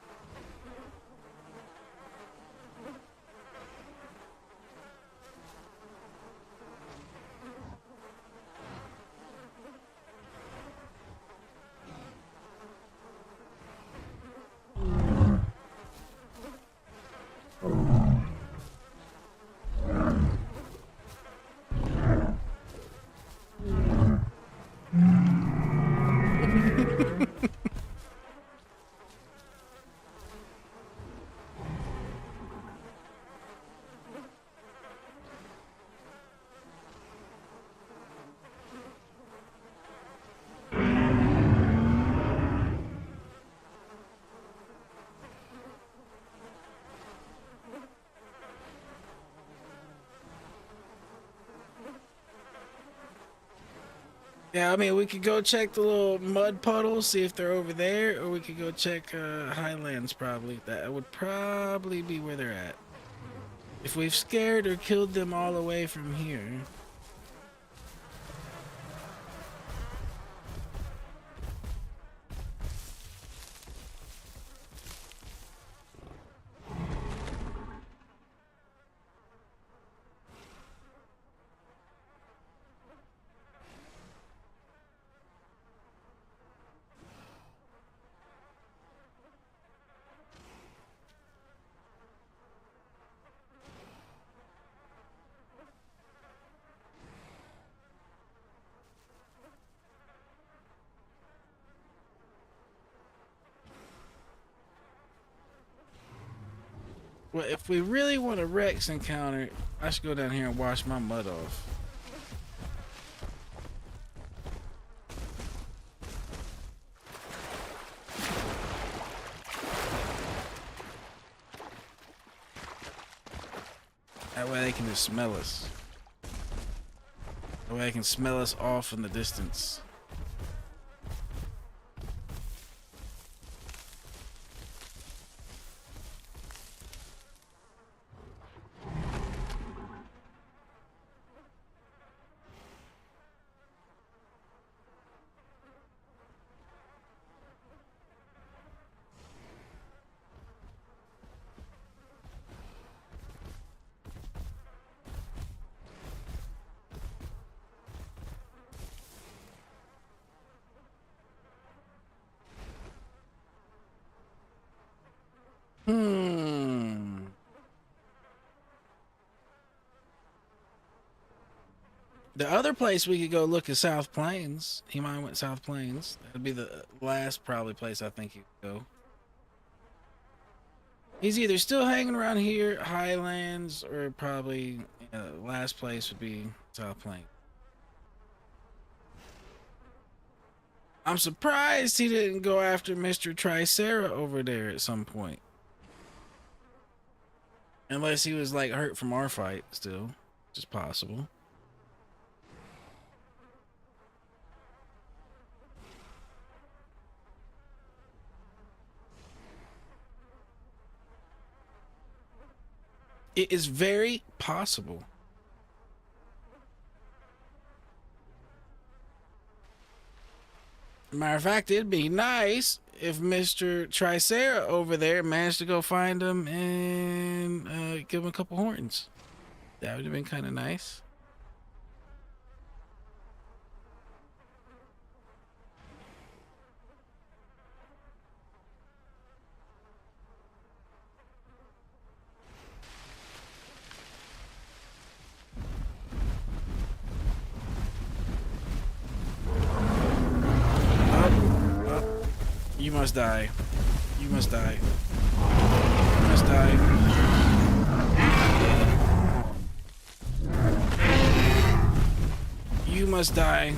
Yeah, I mean, we could go check the little mud puddles, see if they're over there, or we could go check Highlands probably. That would probably be where they're at. If we've scared or killed them all away from here. Well, if we really want a Rex encounter, I should go down here and wash my mud off. That way they can just smell us. That way they can smell us off in the distance. The other place we could go look is South Plains. He might have went South Plains. That'd be the last probably place I think he could go. He's either still hanging around here, Highlands, or probably last place would be South Plains. I'm surprised he didn't go after Mr. Tricera over there at some point. Unless he was like hurt from our fight still, which is possible. It is very possible. Matter of fact, it'd be nice if Mr. Tricera over there managed to go find him and give him a couple horns. That would have been kind of nice. You must die. You must die. You must die. You must die.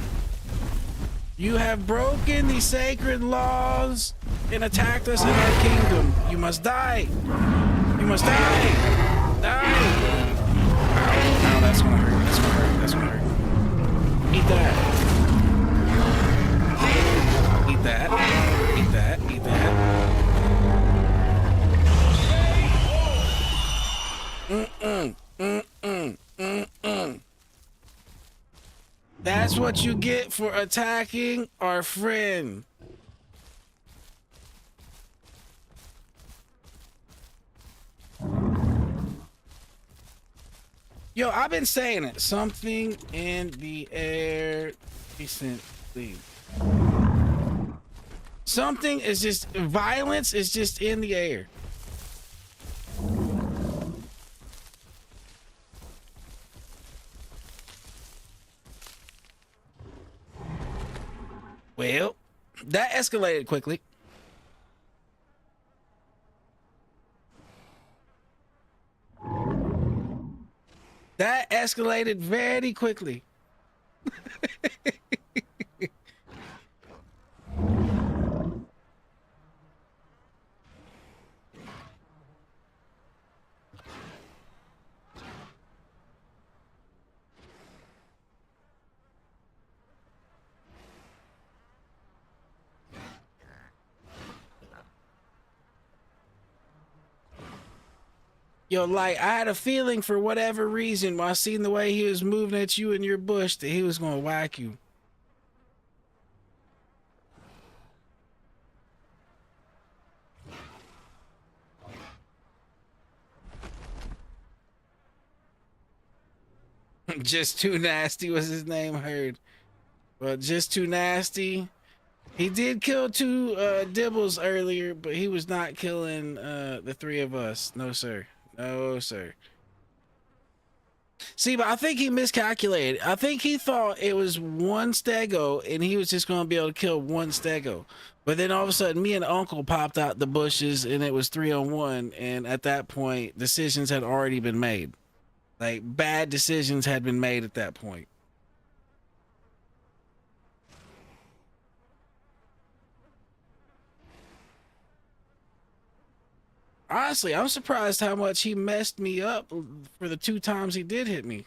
You have broken the sacred laws and attacked us in our kingdom. You must die. You must die. Die. Ow, that's gonna hurt. That's gonna hurt. That's gonna hurt. Eat that. Eat that. Eat that. Eat that. That's what you get for attacking our friend. Yo, I've been saying it. Something in the air recently. Something is just, violence is just in the air. Well, that escalated quickly. That escalated very quickly. Yo, like, I had a feeling for whatever reason when I seen the way he was moving at you in your bush that he was gonna whack you. Just too nasty was his name, heard. Well, just too nasty. He did kill two dibbles earlier, but he was not killing the three of us. No, sir. No, sir. See, but I think he miscalculated. I think he thought it was one stego and he was just going to be able to kill one stego. But then all of a sudden, me and Uncle popped out the bushes and it was 3-on-1. And at that point, decisions had already been made. Like, bad decisions had been made at that point. Honestly, I'm surprised how much he messed me up for the 2 times he did hit me.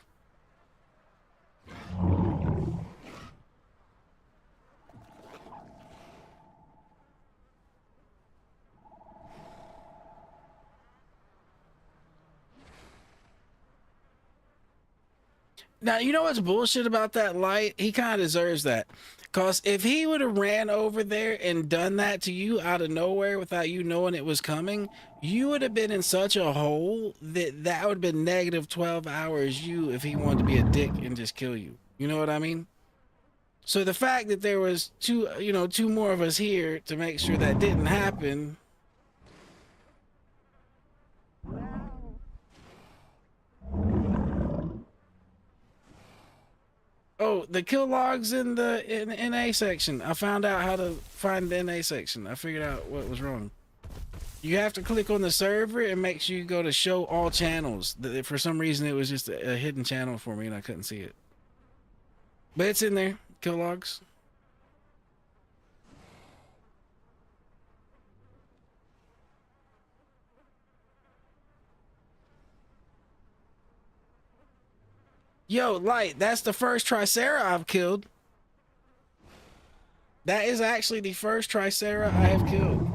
Now, you know what's bullshit about that light? He kind of deserves that. Because if he would have ran over there and done that to you out of nowhere without you knowing it was coming, you would have been in such a hole that would have been negative 12 hours you if he wanted to be a dick and just kill you. You know what I mean? So the fact that there was two more of us here to make sure that didn't happen. Oh, the kill logs in the NA section. I found out how to find the NA section. I figured out what was wrong. You have to click on the server and make sure you go to show all channels. For some reason, it was just a hidden channel for me and I couldn't see it. But it's in there. Kill logs. Yo, Light, that's the first Tricera I've killed. That is actually the first Tricera I have killed.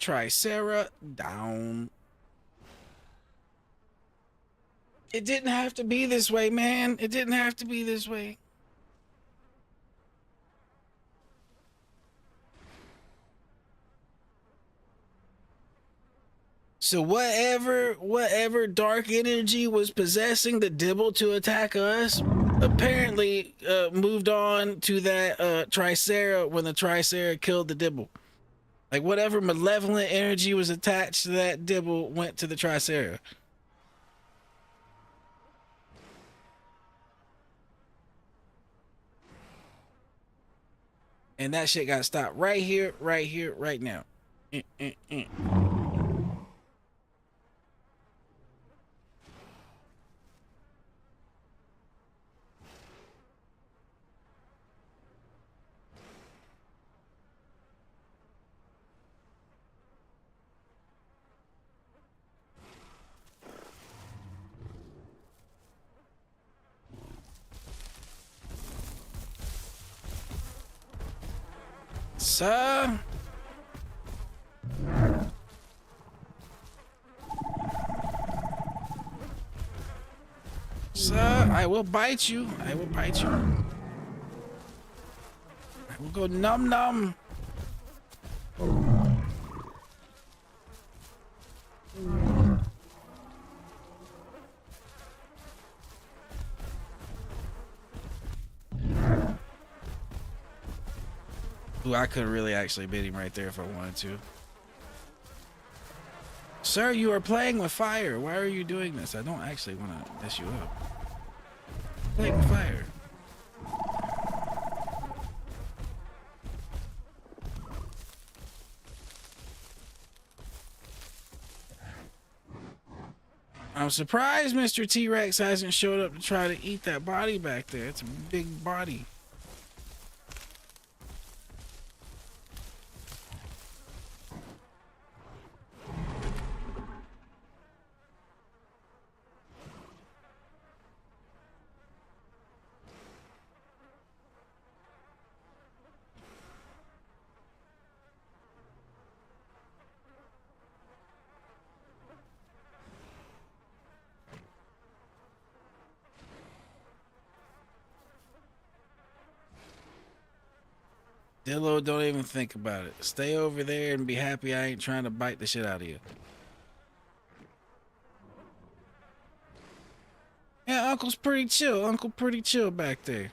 Tricera down. It didn't have to be this way, man. It didn't have to be this way. So whatever dark energy was possessing the Dibble to attack us, apparently moved on to that Tricera when the Tricera killed the Dibble. Like whatever malevolent energy was attached to that Dibble went to the Tricera. And that shit got stopped right here, right now. Sir. Sir, I will bite you. I will bite you. I will go num num. Ooh, I could really actually bit him right there if I wanted to. Sir, you are playing with fire. Why are you doing this? I don't actually want to mess you up. Playing with fire. I'm surprised Mr. T-Rex hasn't showed up to try to eat that body back there. It's a big body. Dillo, don't even think about it. Stay over there and be happy I ain't trying to bite the shit out of you. Yeah, Uncle's pretty chill. Uncle pretty chill back there.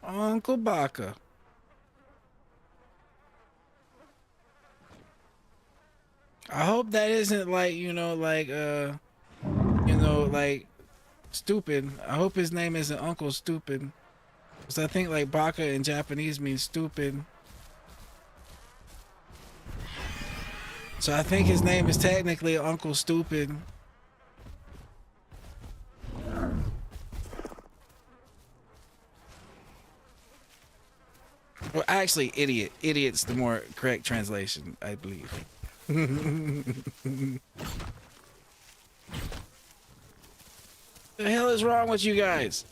Uncle Baka. I hope that isn't like, like stupid. I hope his name isn't Uncle Stupid. Because I think like Baka in Japanese means stupid. So I think his name is technically Uncle Stupid. Well, actually, idiot. Idiot's the more correct translation, I believe. The hell is wrong with you guys?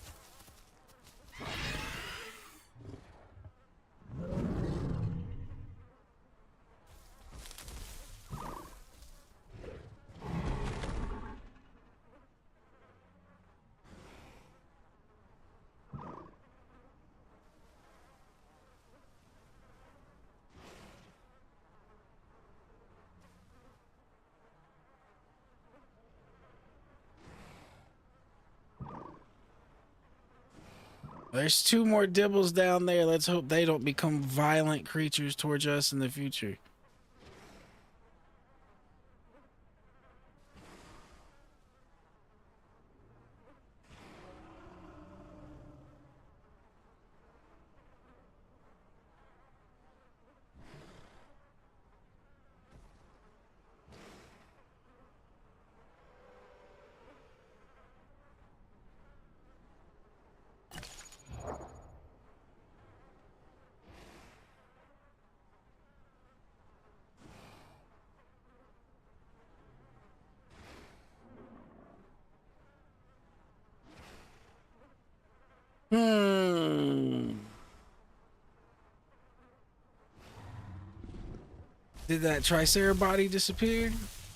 There's two more dibbles down there. Let's hope they don't become violent creatures towards us in the future. Did that Tricera body disappear?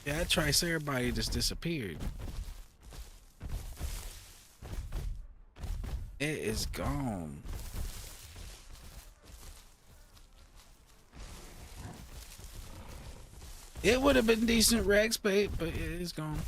Yeah, that Tricera body just disappeared. It is gone. It would have been decent Rex bait, but it is gone.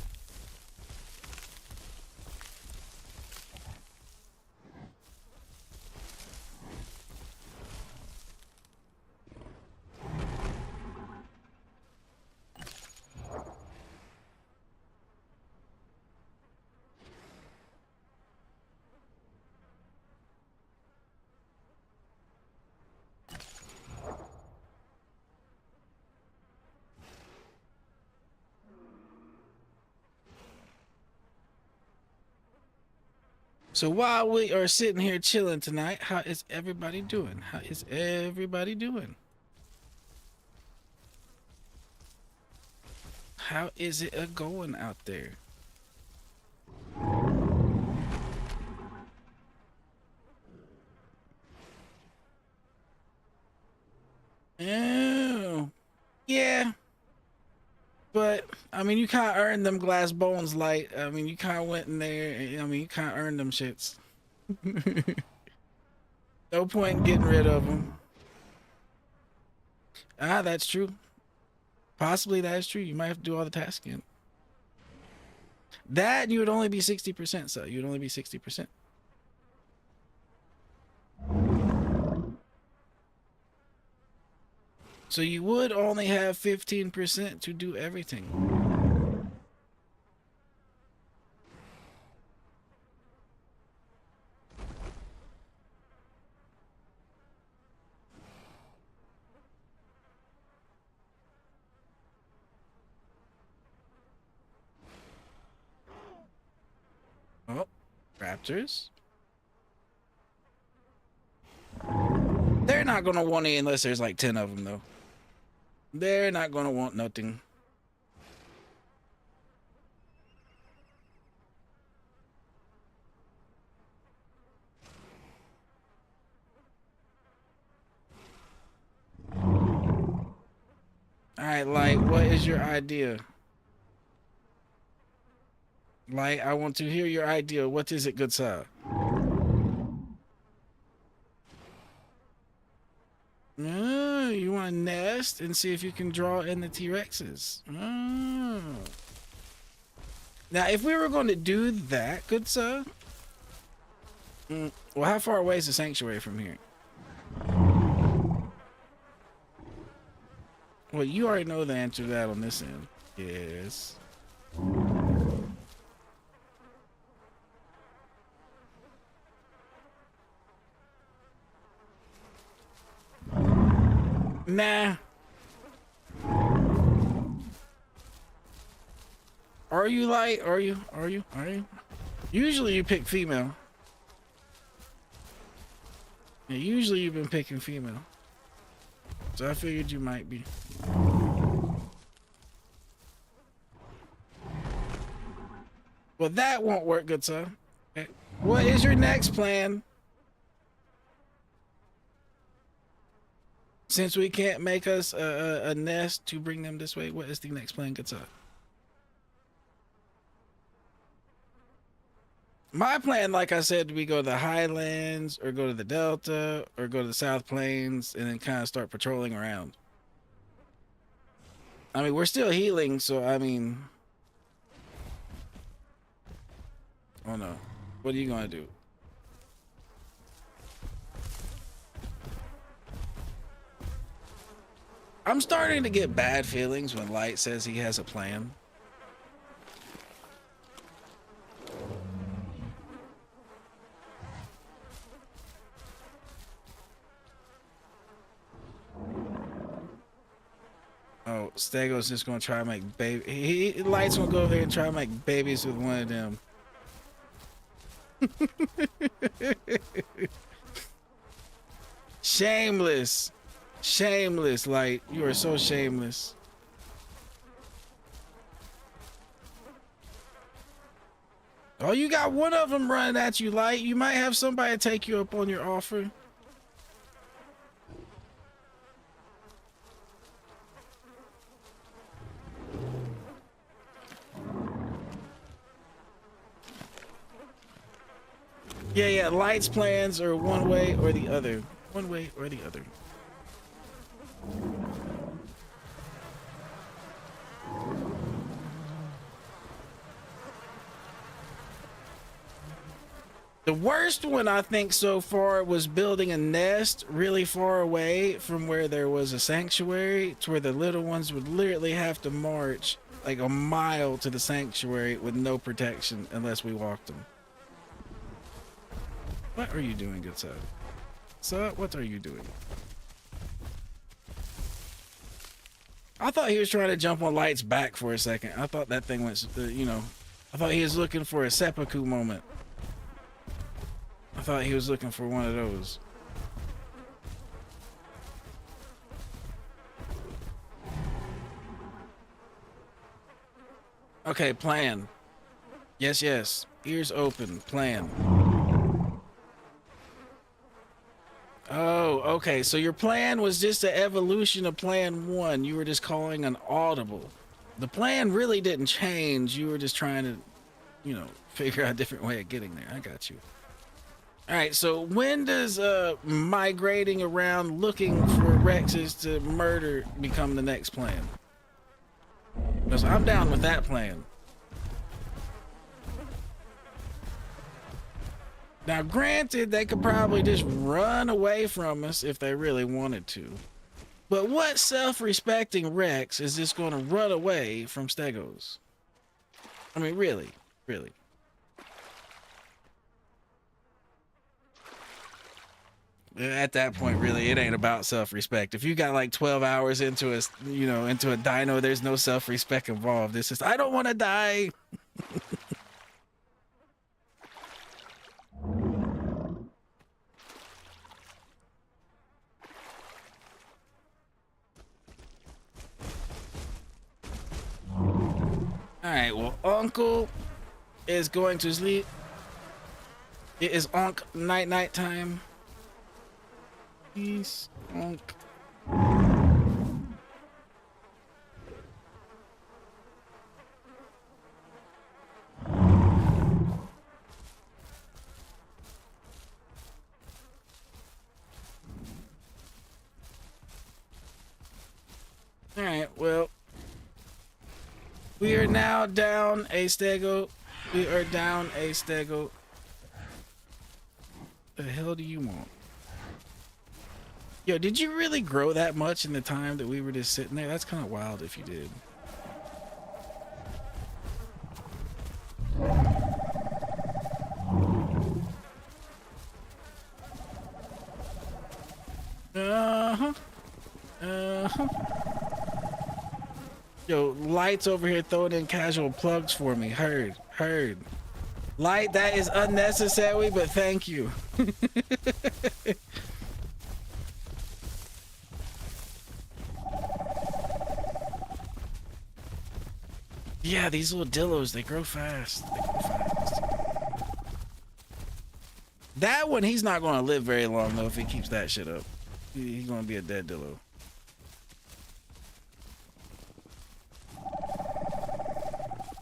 So while we are sitting here chilling tonight, how is everybody doing? How is everybody doing? How is it going out there? Oh, yeah. But I mean, you kind of earned them glass bones, light. I mean, you kind of went in there. I mean, you kind of earned them shits. No point in getting rid of them. Ah, that's true. Possibly that is true. You might have to do all the tasks again. That you would only be 60%, so you'd only be 60%. So you would only have 15% to do everything. Oh, raptors. They're not gonna want it unless there's like 10 of them, though. They're not gonna want nothing. Alright, like, what is your idea? Like, I want to hear your idea. What is it, good sir? nest and see if you can draw in the T-Rexes. Now, if we were going to do that, good sir. Well, how far away is the sanctuary from here? Well, you already know the answer to that on this end. Yes. Nah. Are you light? Are you? Usually you pick female. Yeah, usually you've been picking female. So I figured you might be. Well, that won't work, good sir. Okay. What is your next plan? Since we can't make us a nest to bring them this way, what is the next plan, good sir? My plan, like I said, we go to the Highlands or go to the Delta or go to the South Plains and then kind of start patrolling around. I mean, we're still healing, so I mean... Oh no. What are you gonna do? I'm starting to get bad feelings when Light says he has a plan. Oh, Stego's just gonna try to make baby. Light's gonna go over here and try to make babies with one of them. Shameless. Shameless, Light. You are so shameless. Oh, you got one of them running at you, Light. You might have somebody take you up on your offer. Yeah, Light's plans are one way or the other. One way or the other. The worst one I think so far was building a nest really far away from where there was a sanctuary, to where the little ones would literally have to march like a mile to the sanctuary with no protection unless we walked them. What are you doing, good sir? Sir, what are you doing? I thought he was trying to jump on Light's back for a second. I thought that thing went, you know, I thought he was looking for a seppuku moment. I thought he was looking for one of those. Okay, plan. Yes, yes. Ears open. Plan. Oh, okay. So your plan was just an evolution of plan 1. You were just calling an audible. The plan really didn't change. You were just trying to, you know, figure out a different way of getting there. I got you. All right. So when does migrating around looking for Rexes to murder become the next plan? Because I'm down with that plan. Now, granted, they could probably just run away from us if they really wanted to. But what self-respecting Rex is just going to run away from Stegos? I mean, really, really. At that point, really, it ain't about self-respect. If you got like 12 hours into a, you know, into a dino, there's no self-respect involved. It's just, I don't want to die. Alright, well, Uncle is going to sleep. It is Unc night time. Peace, Unc. We are now down a stego. We are down a stego. The hell do you want? Yo, did you really grow that much in the time that we were just sitting there? That's kind of wild if you did. Uh-huh. Uh-huh. Yo, Light's over here throwing in casual plugs for me. Heard. Light, that is unnecessary, but thank you. Yeah, these little dillos, they grow fast. That one, he's not going to live very long, though, if he keeps that shit up. He's going to be a dead dillo.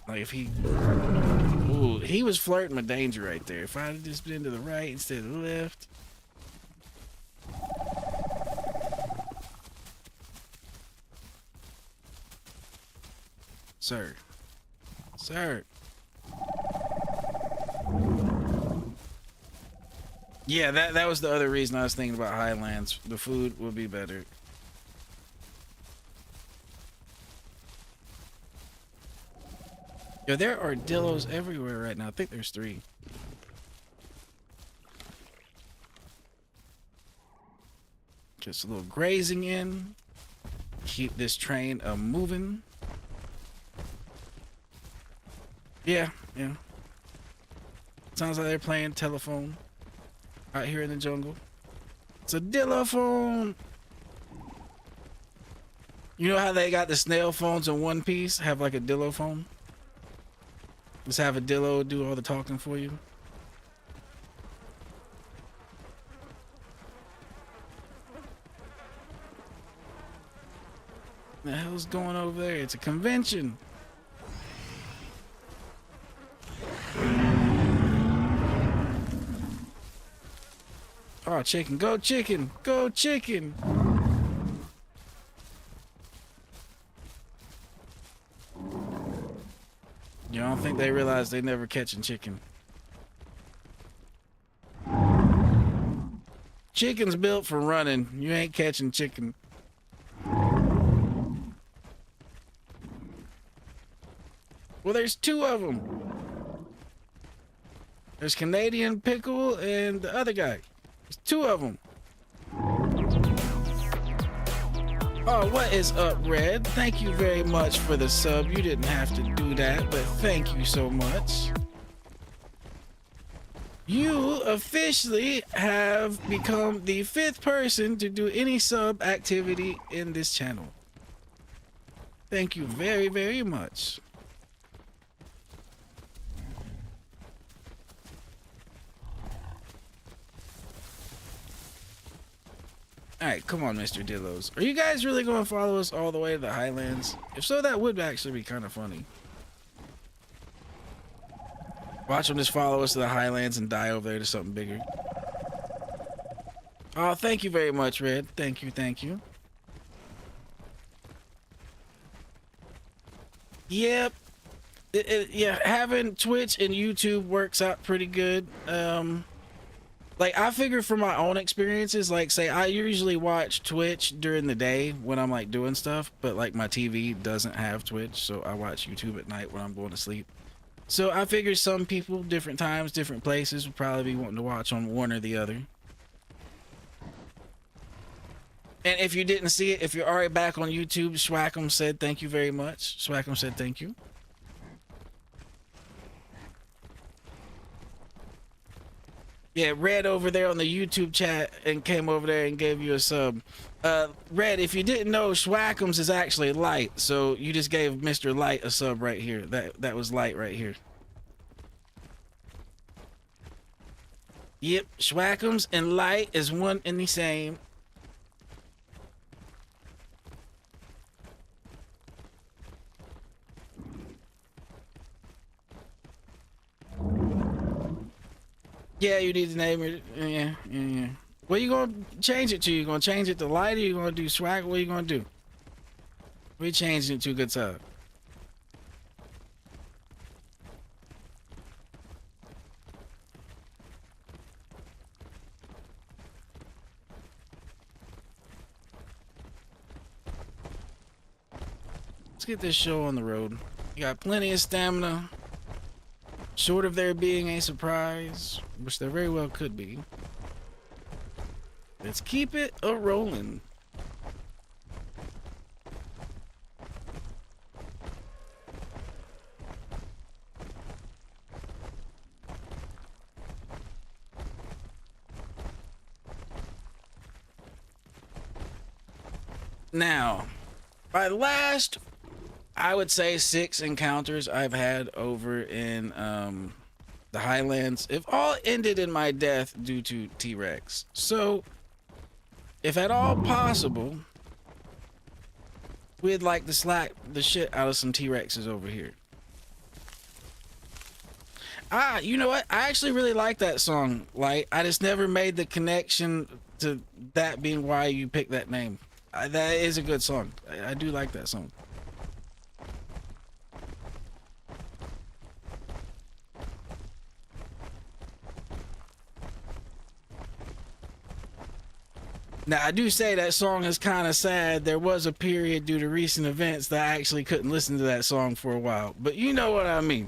Like, if he... Ooh, he was flirting with danger right there. If I had just been to the right instead of the left... Sir. Yeah, that was the other reason I was thinking about Highlands. The food would be better. Yo, there are dillos everywhere right now. I think there's 3. Just a little grazing in. Keep this train moving. Yeah. Sounds like they're playing telephone out here in the jungle. It's a dillophone. You know how they got the snail phones in One Piece? Have like a dillophone? Just have a dillo do all the talking for you. What the hell's going over there? It's a convention. Oh, chicken. Go chicken. Go chicken. You don't think they realize they never catching chicken? Chicken's built for running. You ain't catching chicken. Well, there's 2 of them. There's Canadian Pickle and the other guy. There's 2 of them. Oh, what is up, Red? Thank you very much for the sub. You didn't have to do that, but thank you so much. You officially have become the 5th person to do any sub activity in this channel. Thank you very, very much. Alright, come on, Mr. Dillos. Are you guys really going to follow us all the way to the Highlands? If so, that would actually be kind of funny. Watch them just follow us to the Highlands and die over there to something bigger. Oh, thank you very much, Red. Thank you. Yep. Yeah, having Twitch and YouTube works out pretty good. Like, I figure from my own experiences, like, say, I usually watch Twitch during the day when I'm, like, doing stuff, but, like, my TV doesn't have Twitch, so I watch YouTube at night when I'm going to sleep. So I figure some people, different times, different places, would probably be wanting to watch on one or the other. And if you didn't see it, if you're already back on YouTube, Swackum said thank you very much. Swackum said thank you. Yeah, Red over there on the YouTube chat and came over there and gave you a sub. Red, if you didn't know, Schwackums is actually Light, so you just gave Mr. Light a sub right here. That was Light right here. Yep, Schwackums and Light is one and the same. Yeah, you need to name it. Yeah. What are you gonna change it to? You gonna change it to Light, or you gonna do Swag? What are you gonna do? We changing it to good sub. get this show on the road. You got plenty of stamina. Short of there being a surprise, which there very well could be. Let's keep it a rolling. Now, by the last, I would say 6 encounters I've had over in the Highlands, have all ended in my death due to T-Rex. So, if at all possible, we'd like to slap the shit out of some T-Rexes over here. Ah, you know what? I actually really like that song. Like, I just never made the connection to that being why you picked that name. That is a good song. I do like that song. Now, I do say that song is kind of sad. There was a period due to recent events that I actually couldn't listen to that song for a while. But you know what I mean.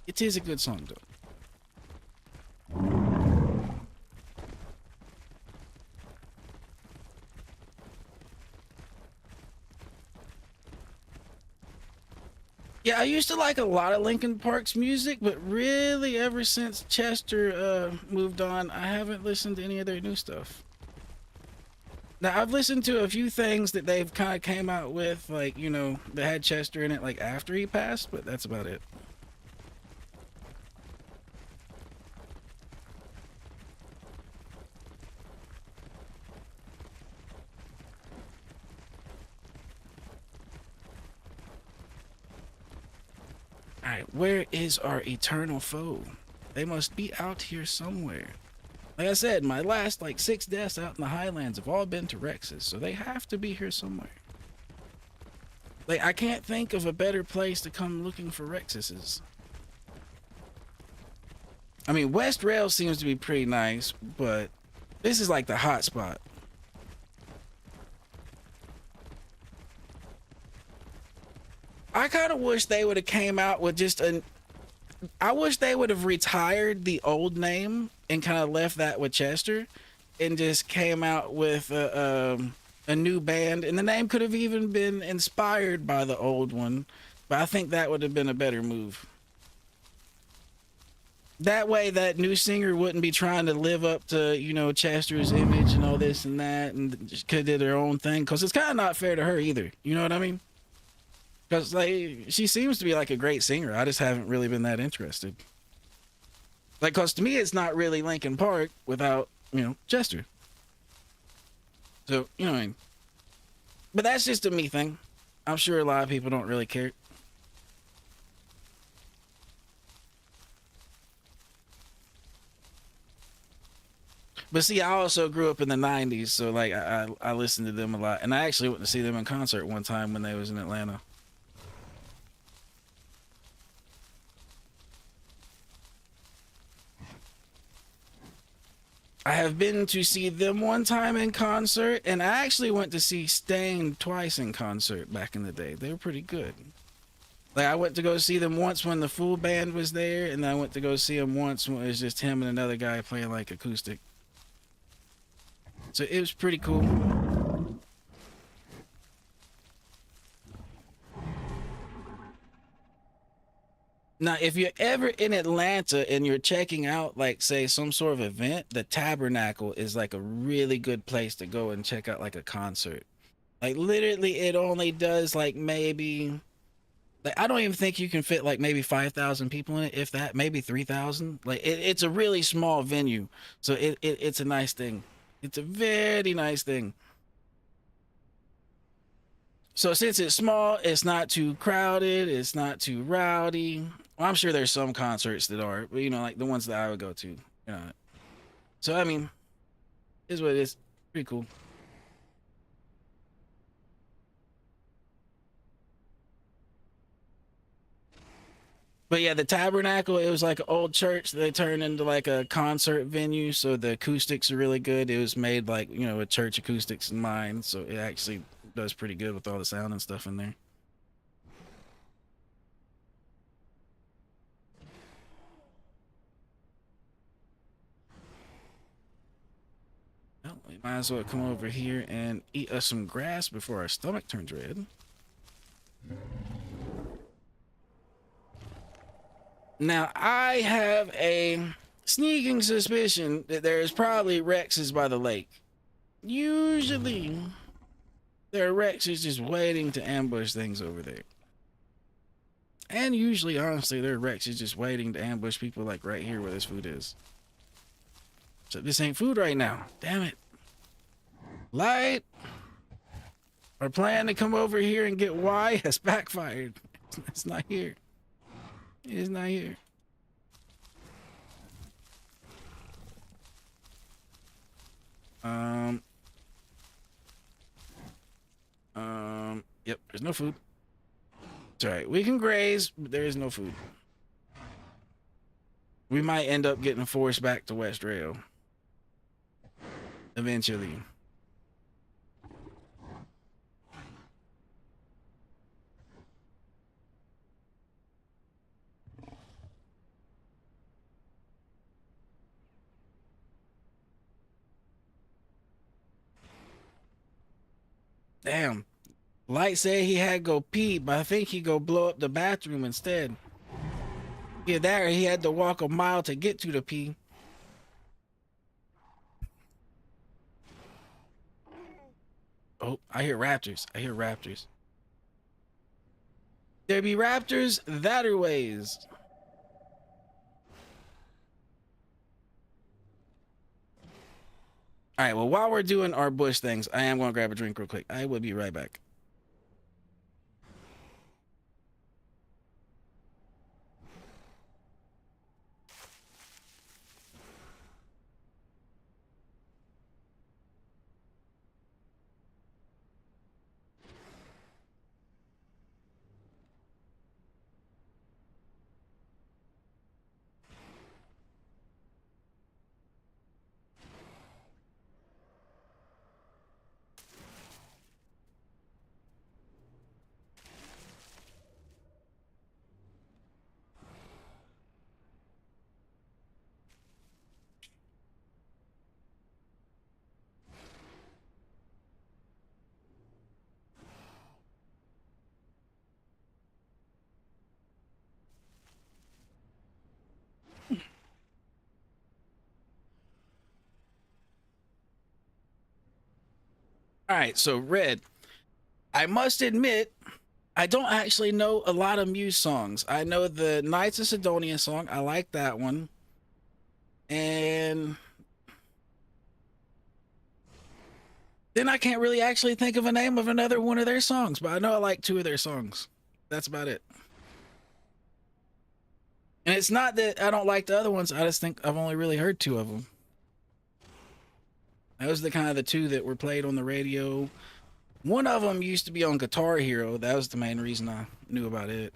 It is a good song, though. Yeah, I used to like a lot of Linkin Park's music, but really ever since Chester moved on, I haven't listened to any of their new stuff. Now, I've listened to a few things that they've kind of came out with, like, you know, that had Chester in it, like, after he passed, but that's about it. Alright, where is our eternal foe? They must be out here somewhere. Like I said, my last, like, 6 deaths out in the Highlands have all been to Rexes, so they have to be here somewhere. Like, I can't think of a better place to come looking for Rexes. I mean, West Rail seems to be pretty nice, but this is like the hot spot. I kind of wish they would have came out with just an... I wish they would have retired the old name and kind of left that with Chester and just came out with a new band. And the name could have even been inspired by the old one. But I think that would have been a better move. That way that new singer wouldn't be trying to live up to, you know, Chester's image and all this and that and just could do their own thing. Because it's kind of not fair to her either. You know what I mean? Because, like, she seems to be, like, a great singer. I just haven't really been that interested. Like, because to me, it's not really Linkin Park without, you know, Chester. So, you know what I mean? But that's just a me thing. I'm sure a lot of people don't really care. But see, I also grew up in the 90s, so, like, I listened to them a lot. And I actually went to see them in concert one time when they was in Atlanta. I have been to see them one time in concert, and I actually went to see Stain twice in concert back in the day. They were pretty good. Like, I went to go see them once when the full band was there, and I went to go see them once when it was just him and another guy playing, like, acoustic. So it was pretty cool. Now, if you're ever in Atlanta and you're checking out, like, say, some sort of event, the Tabernacle is, like, a really good place to go and check out, like, a concert. Like, literally, it only does, like, maybe... Like, I don't even think you can fit, like, maybe 5,000 people in it, if that, maybe 3,000. Like, it's a really small venue, so it's a nice thing. It's a very nice thing. So since it's small, it's not too crowded, it's not too rowdy. Well, I'm sure there's some concerts that are, but, you know, like the ones that I would go to, you know. So, I mean, is what it is. Pretty cool. But yeah, the Tabernacle, it was like an old church that they turned into like a concert venue. So the acoustics are really good. It was made like, you know, with church acoustics in mind. So it actually does pretty good with all the sound and stuff in there. Well, we might as well come over here and eat us some grass before our stomach turns red. Now, I have a sneaking suspicion that there's probably Rexes by the lake. Usually, there are Rexes just waiting to ambush things over there. And usually, honestly, there are Rexes just waiting to ambush people like right here where this food is. So this ain't food right now. Damn it. Light. Our plan to come over here and get Y has backfired. It's not here. It is not here. Yep, there's no food. It's alright. We can graze, but there is no food. We might end up getting forced back to West Rail. Eventually. Damn. Light said he had to go pee, but I think he go blow up the bathroom instead. Yeah, that or he had to walk a mile to get to the pee. Oh, I hear raptors. I hear raptors. There be raptors that are ways. All right, well, while we're doing our bush things, I am going to grab a drink real quick. I will be right back. All right, so Red, I must admit, I don't actually know a lot of Muse songs. I know the Knights of Sidonia song. I like that one. And then I can't really actually think of a name of another one of their songs, but I know I like two of their songs. That's about it. And it's not that I don't like the other ones. I just think I've only really heard two of them. Those are the kind of the two that were played on the radio. One of them used to be on Guitar Hero. That was the main reason I knew about it.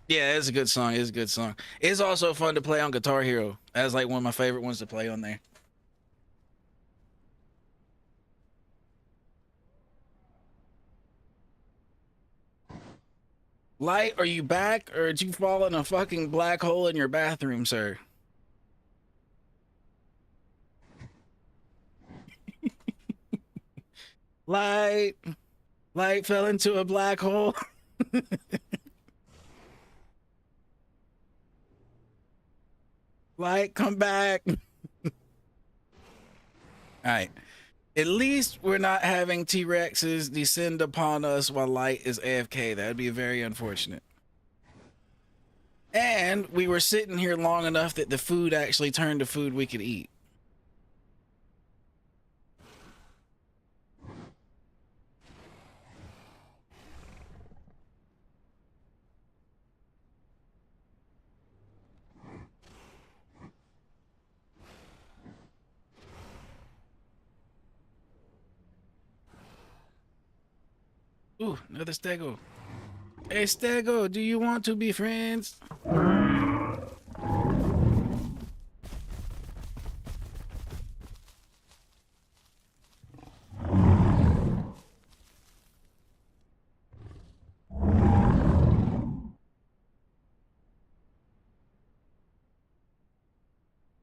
Yeah, it's a good song. It's a good song. It's also fun to play on Guitar Hero. That's like one of my favorite ones to play on there. Light, are you back, or did you fall in a fucking black hole in your bathroom, sir? Light, Light fell into a black hole. Light, come back. All right. At least we're not having T-Rexes descend upon us while Light is AFK. That would be very unfortunate. And we were sitting here long enough that the food actually turned to food we could eat. Ooh, another stego. Hey, stego, do you want to be friends?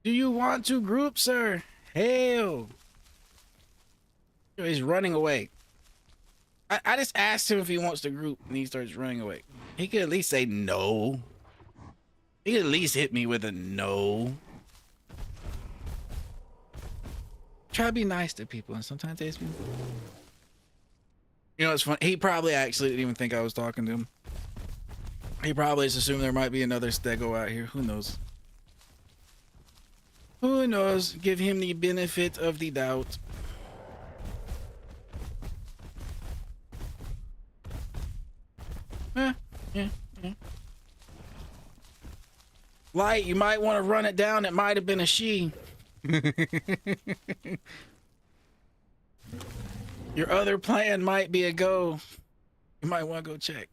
Do you want to group, sir? Hell. He's running away. I just asked him if he wants to group, and he starts running away. He could at least say no. He could at least hit me with a no. Try to be nice to people, and sometimes they just be... You know, it's funny. He probably actually didn't even think I was talking to him. He probably just assumed there might be another stego out here. Who knows? Who knows? Give him the benefit of the doubt. Yeah. Light, you might want to run it down. It might have been a she. Your other plan might be a go. You might want to go check.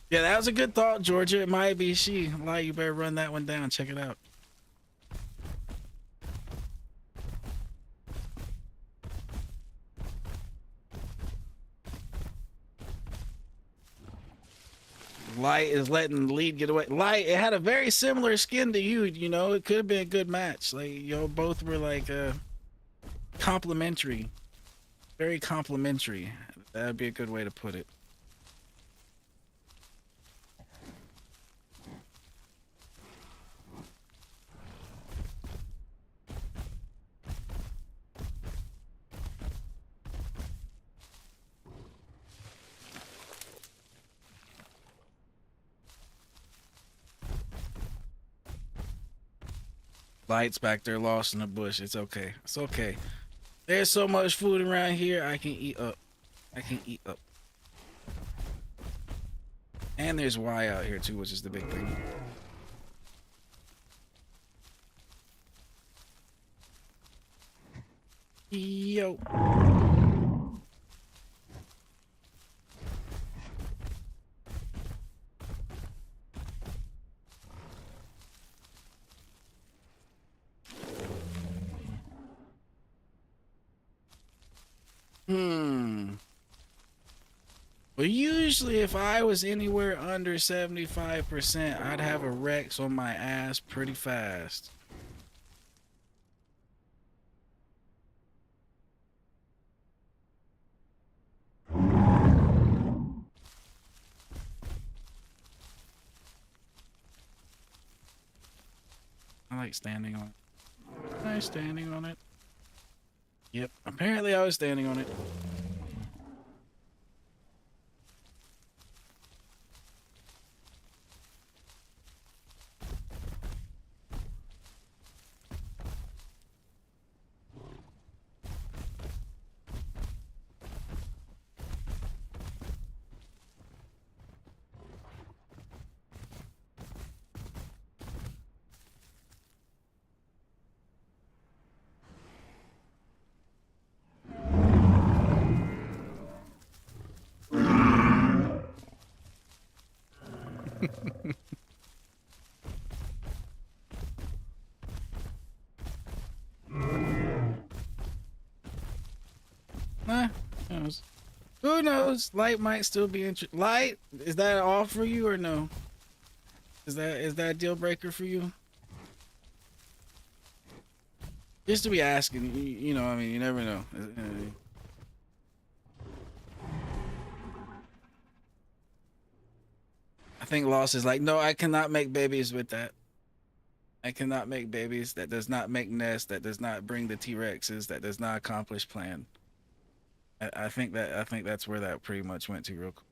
Yeah, that was a good thought, Georgia. It might be she. Light, you better run that one down. Check it out. Light is letting the lead get away. Light, it had a very similar skin to you, you know. It could have been a good match. Like, y'all both were like complimentary. Very complimentary. That'd be a good way to put it. Light's back there lost in the bush. It's okay. It's okay. There's so much food around here. I can eat up. I can eat up. And there's Y out here too, which is the big thing. Yo. Well, usually if I was anywhere under 75%, I'd have a Rex on my ass pretty fast. I like standing on it. Am I standing on it? Yep, apparently I was standing on it. Who knows? Who knows? Light might still be interested. Light, is that off for you or no? Is that a deal breaker for you? Just to be asking, you know, I mean, you never know. I think Lost is like, no, I cannot make babies with that. I cannot make babies. That does not make nests. That does not bring the T-Rexes. That does not accomplish plan. I think that's where that pretty much went to real quick.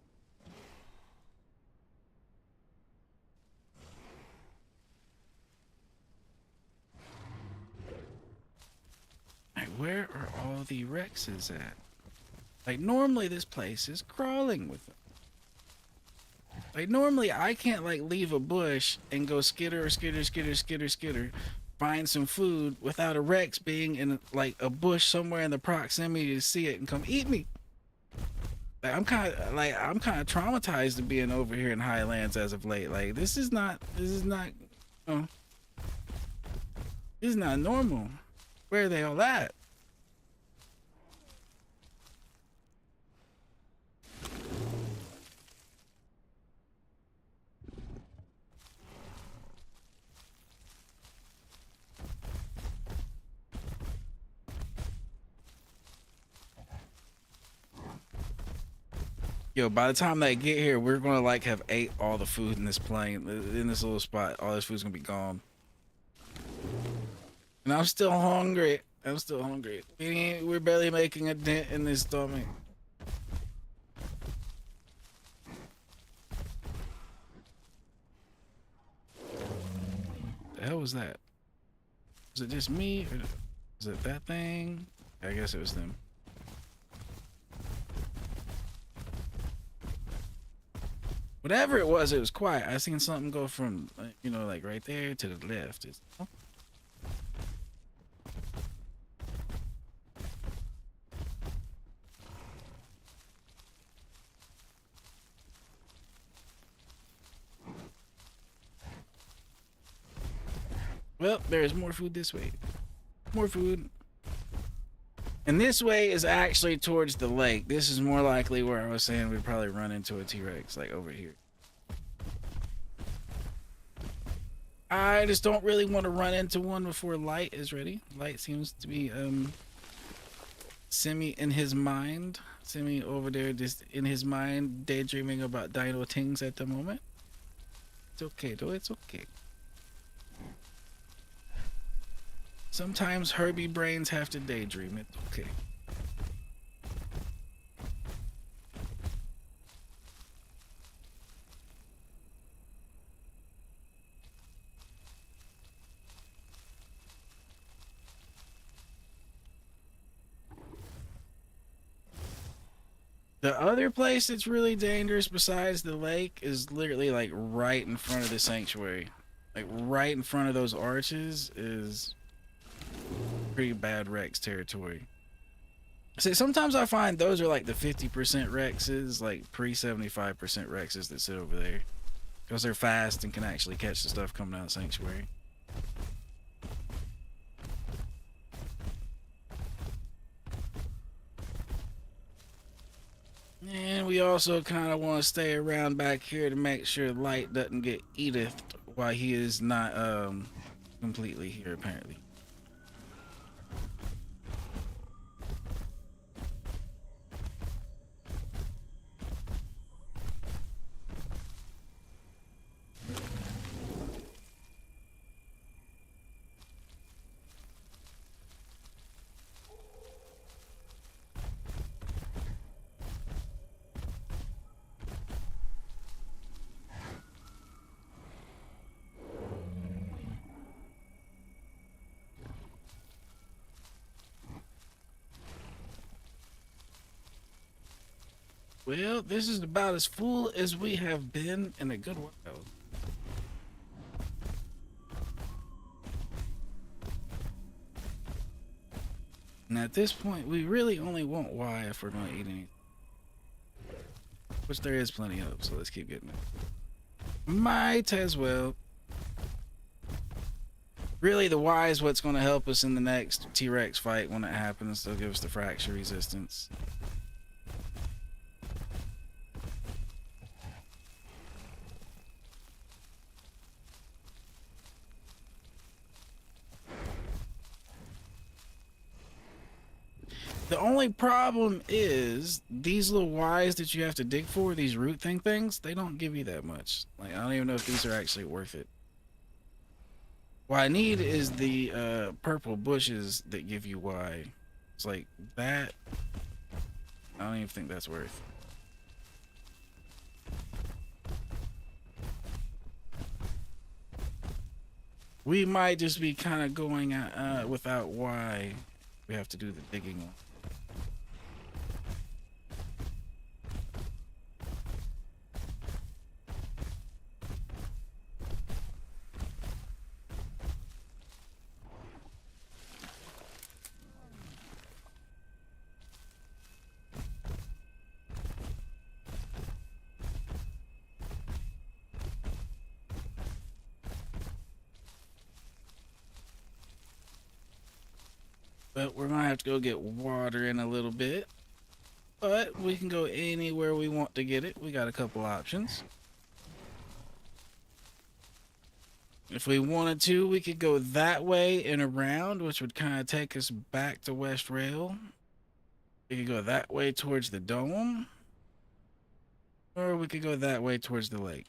Like, where are all the Rexes at? Like, normally this place is crawling with them. Like, normally I can't, like, leave a bush and go skitter, skitter, skitter, skitter, skitter, find some food without a Rex being in like a bush somewhere in the proximity to see it and come eat me. Like I'm kind of traumatized to being over here in Highlands as of late. Like this is not uh, this is not normal. Where are they all at? Yo, by the time they get here, we're gonna like have ate all the food in this plane, in this little spot. All this food's gonna be gone. And I'm still hungry. I'm still hungry. We're barely making a dent in this stomach. The hell was that? Was it just me? Or was it that thing? I guess it was them. Whatever it was quiet. I seen something go from, you know, like right there to the left. Oh. Well, there's more food this way. More food. And this way is actually towards the lake. This is more likely where I was saying we'd probably run into a T-Rex, like over here. I just don't really want to run into one before Light is ready. Light seems to be semi in his mind. Semi over there just in his mind daydreaming about dino things at the moment. It's okay though, it's okay. Sometimes Herbie brains have to daydream. It's okay. The other place that's really dangerous besides the lake is literally like right in front of the sanctuary. Like right in front of those arches is pretty bad Rex territory. See, sometimes I find those are like the 50% Rexes, like pre-75% Rexes that sit over there. Because they're fast and can actually catch the stuff coming out of Sanctuary. And we also kind of want to stay around back here to make sure Light doesn't get Edith while he is not completely here apparently. Well, this is about as full as we have been in a good while. And at this point, we really only want Y if we're going to eat anything. Which there is plenty of, so let's keep getting it. Might as well. Really, the Y is what's going to help us in the next T-Rex fight when it happens. They'll give us the fracture resistance. The only problem is these little Ys that you have to dig for, these root things, they don't give you that much. Like, I don't even know if these are actually worth it. What I need is the purple bushes that give you Y. It's like that. I don't even think that's worth. We might just be kind of going without Y. We have to do the digging one. But we're gonna have to go get water in a little bit. But we can go anywhere we want to get it. We got a couple options. If we wanted to, we could go that way and around, which would kind of take us back to West Rail. We could go that way towards the dome. Or we could go that way towards the lake.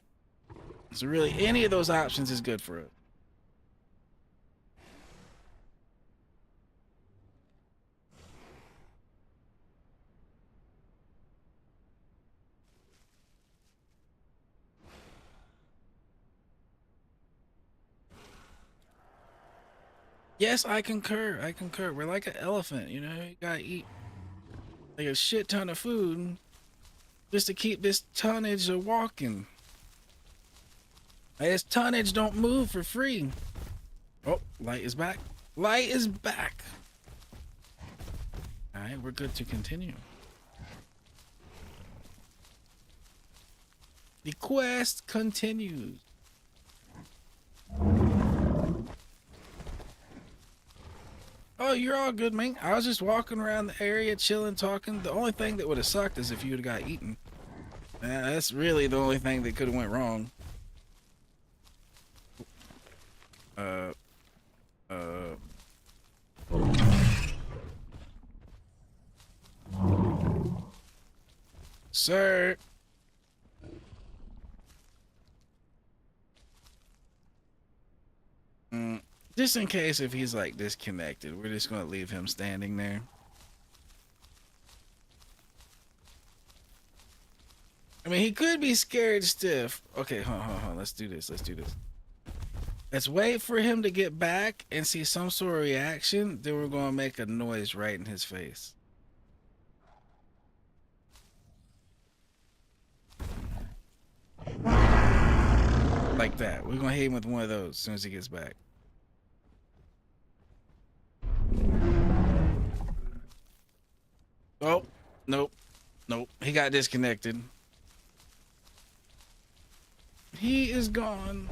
So really, any of those options is good for us. Yes, I concur. I concur. We're like an elephant, you know? You gotta eat like a shit ton of food just to keep this tonnage of walking. Like, this tonnage don't move for free. Oh, light is back. Light is back. All right, we're good to continue. The quest continues. Oh, you're all good, man. I was just walking around the area, chilling, talking. The only thing that would have sucked is if you would have got eaten. That's really the only thing that could have went wrong. Sir. Just in case if he's like disconnected, we're just gonna leave him standing there. I mean, he could be scared stiff. Okay, hold on. Let's do this. Let's wait for him to get back and see some sort of reaction. Then we're gonna make a noise right in his face. Like that. We're gonna hit him with one of those as soon as he gets back. Oh, nope. He got disconnected. He is gone.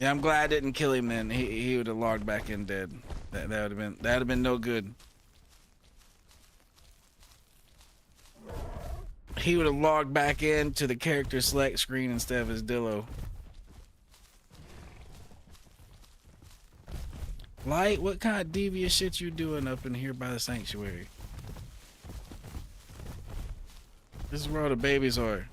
Yeah, I'm glad I didn't kill him then. He would have logged back in dead. That would have been no good. He would have logged back into the character select screen instead of his Dillo. Light, what kind of devious shit you doing up in here by the sanctuary? This is where all the babies are.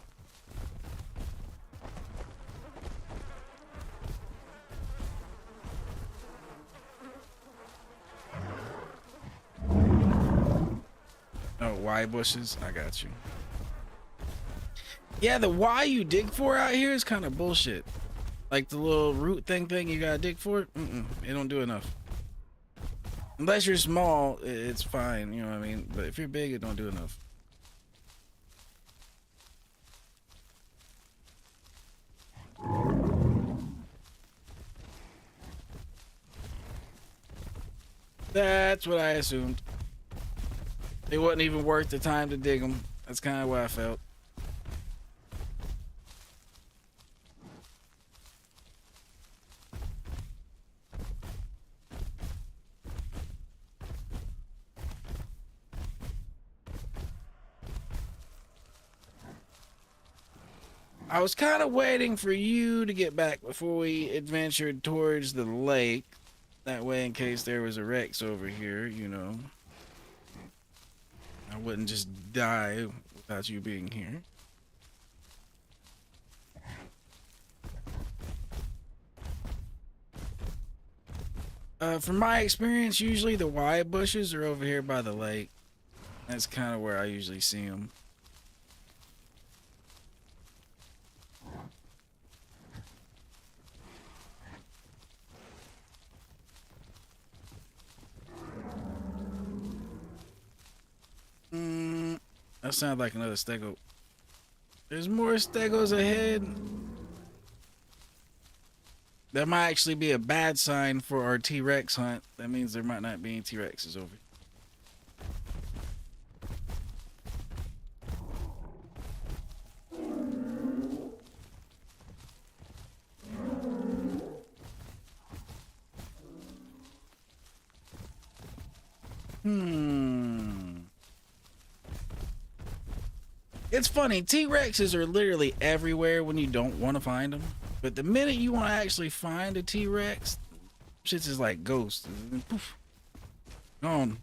Oh, Y bushes? I got you. Yeah, the Y you dig for out here is kind of bullshit. Like the little root thing you gotta dig for it. It don't do enough. Unless you're small, it's fine, you know what I mean? But if you're big, it don't do enough. That's what I assumed. It wasn't even worth the time to dig them. That's kind of what I felt. I was kind of waiting for you to get back before we adventured towards the lake. That way, in case there was a Rex over here, you know, I wouldn't just die without you being here. From my experience, usually the Y bushes are over here by the lake. That's kind of where I usually see them. That sounds like another stego. There's more stegos ahead. That might actually be a bad sign for our T-Rex hunt. That means there might not be any T-Rexes over. It's funny, T-Rexes are literally everywhere when you don't want to find them. But the minute you want to actually find a T-Rex, shit's just like ghosts. Poof. Gone.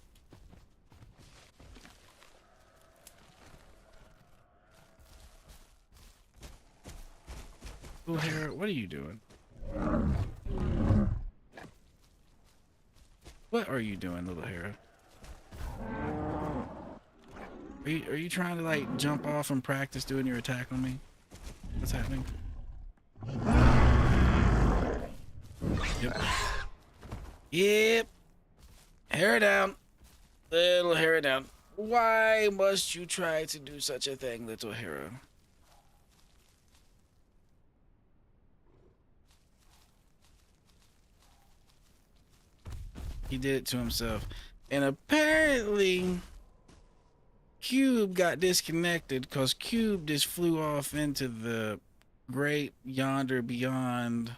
Oh, Hera, what are you doing? What are you doing, little Hera? Are you trying to like jump off and practice doing your attack on me? What's happening? Yep. Yep. Hera down. Little Hera down. Why must you try to do such a thing, little Hera? He did it to himself. And apparently Cube got disconnected because Cube just flew off into the great yonder beyond.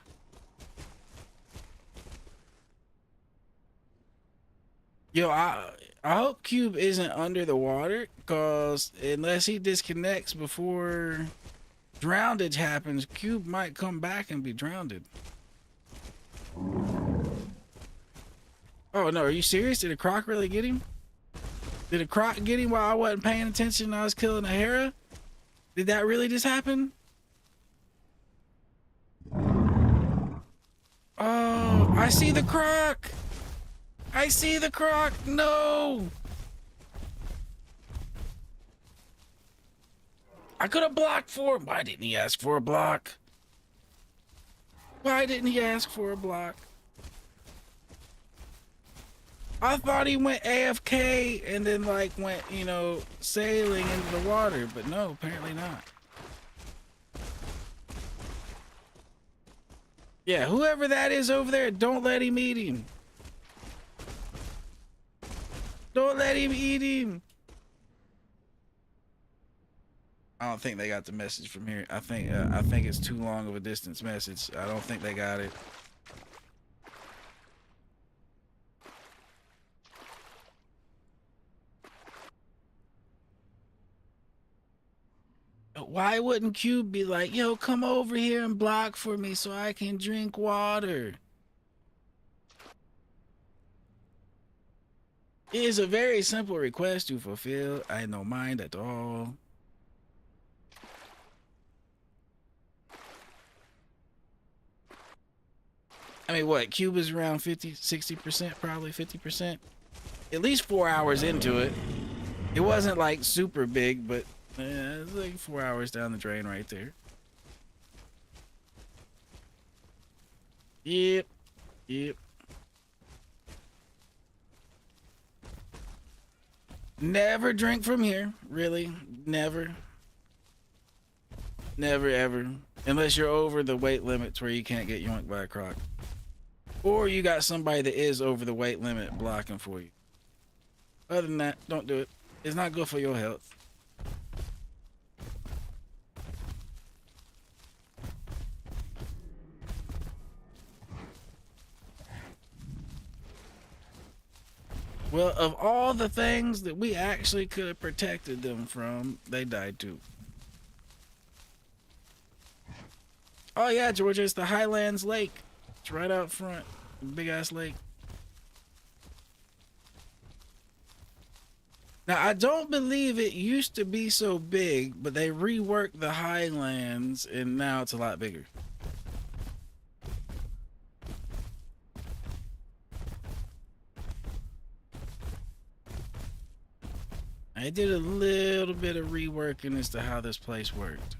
Yo, I hope Cube isn't under the water, because unless he disconnects before drownage happens, Cube might come back and be drowned. Oh no, are you serious? Did a croc really get him? Did a croc get him while I wasn't paying attention and I was killing a Hera? Did that really just happen? Oh, I see the croc! I see the croc! No! I could have blocked for him. Why didn't he ask for a block? Why didn't he ask for a block? I thought he went AFK and then like went, you know, sailing into the water, but no, apparently not. Yeah, whoever that is over there, don't let him eat him. Don't let him eat him. I don't think they got the message from here. I think it's too long of a distance message. I don't think they got it. Why wouldn't Cube be like, yo, come over here and block for me so I can drink water? It is a very simple request to fulfill. I don't mind at all. I mean, what? Cube is around 50, 60%, probably 50%. At least 4 hours into it. It wasn't like super big, but it's like 4 hours down the drain right there. Yep. Yep. Never drink from here. Really. Never. Never, ever. Unless you're over the weight limits where you can't get yoinked by a croc. Or you got somebody that is over the weight limit blocking for you. Other than that, don't do it. It's not good for your health. Well, of all the things that we actually could have protected them from, they died too. Oh yeah, Georgia, it's the Highlands Lake. It's right out front. Big ass lake. Now, I don't believe it used to be so big, but they reworked the Highlands and now it's a lot bigger. I did a little bit of reworking as to how this place worked,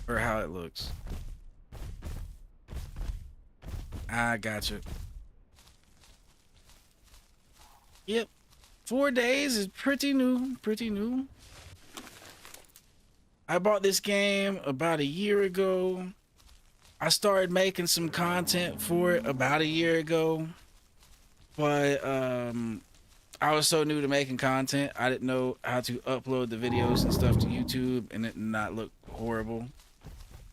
or how it looks. I gotcha. Yep. 4 days is pretty new, pretty new. I bought this game about a year ago. I started making some content for it about a year ago. But I was so new to making content, I didn't know how to upload the videos and stuff to YouTube and it not look horrible.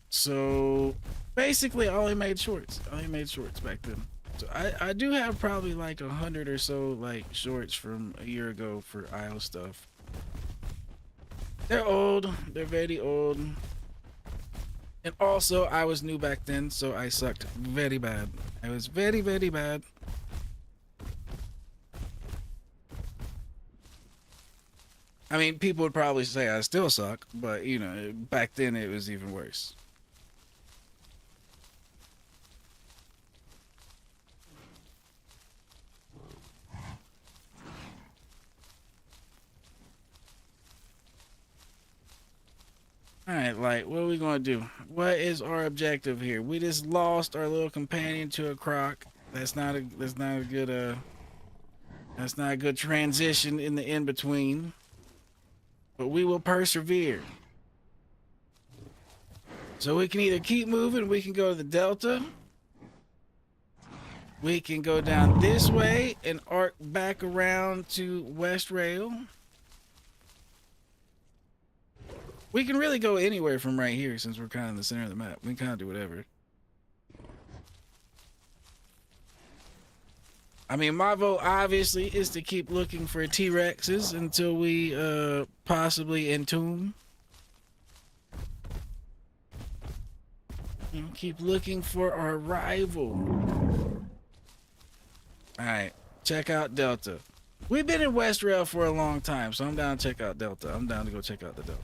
So basically I only made shorts. I only made shorts back then. So I do have probably like 100 or so like shorts from a year ago for IO stuff. They're old. They're very old. And also, I was new back then, so I sucked very bad. I was very, very bad. I mean, people would probably say I still suck, but you know, back then it was even worse. All right, like, what are we gonna do? What is our objective here? We just lost our little companion to a croc. That's not a good that's not a good transition in the in between. But we will persevere. So we can either keep moving, we can go to the Delta. We can go down this way and arc back around to West Rail. We can really go anywhere from right here since we're kind of in the center of the map. We can kind of do whatever. I mean, my vote obviously is to keep looking for T-Rexes until we possibly entomb. And keep looking for our rival. Alright, check out Delta. We've been in West Rail for a long time, so I'm down to check out Delta. I'm down to go check out the Delta.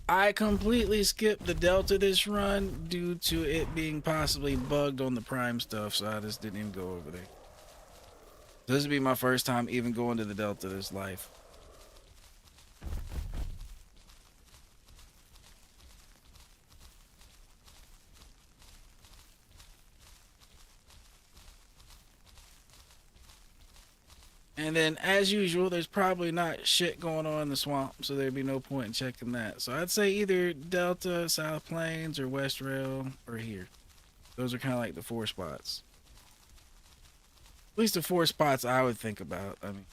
I completely skipped the Delta this run due to it being possibly bugged on the Prime stuff, so I just didn't even go over there. This would be my first time even going to the Delta this life. And then, as usual, there's probably not shit going on in the swamp, so there'd be no point in checking that. So I'd say either Delta, South Plains, or West Rail, or here. Those are kind of like the 4 spots. At least the 4 spots I would think about. I mean,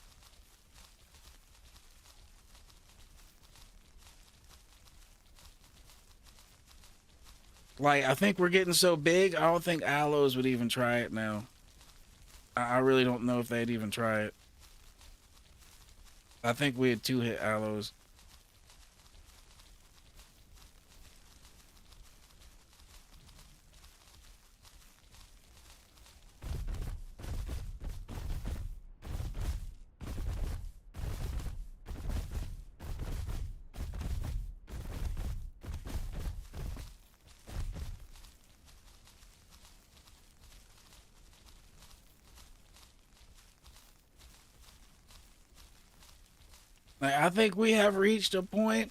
like, I think we're getting so big, I don't think Aloes would even try it now. I really don't know if they'd even try it. I think we had 2-hit Aloes. Like, I think we have reached a point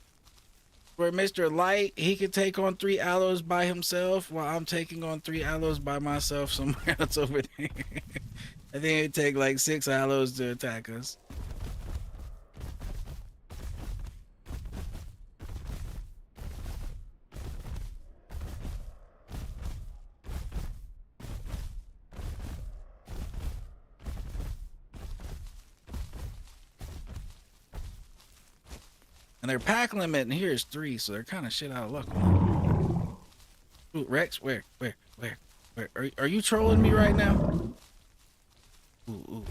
where Mr. Light, he could take on 3 Aloes by himself while I'm taking on 3 Aloes by myself somewhere else over there. I think it'd take like 6 Aloes to attack us. And their pack limit in here is 3, so they're kind of shit out of luck. Ooh, Rex, where? Are you trolling me right now? Ooh.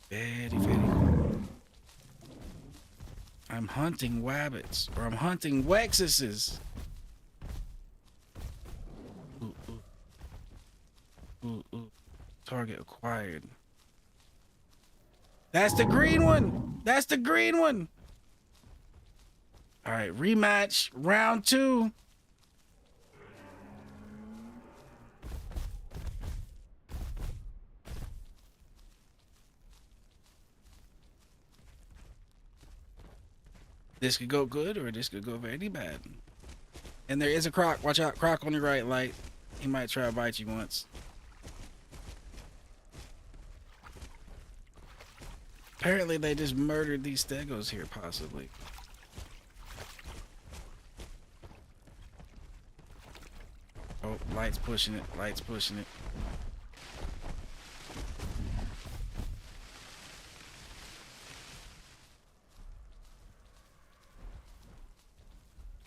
Very. I'm hunting wabbits, or I'm hunting wexuses. Ooh. Target acquired. That's the green one. That's the green one. All right, rematch, round 2. This could go good or this could go very bad. And there is a croc. Watch out, croc on your right, Light. He might try to bite you once. Apparently they just murdered these stegos here, possibly. Oh, Light's pushing it. Light's pushing it.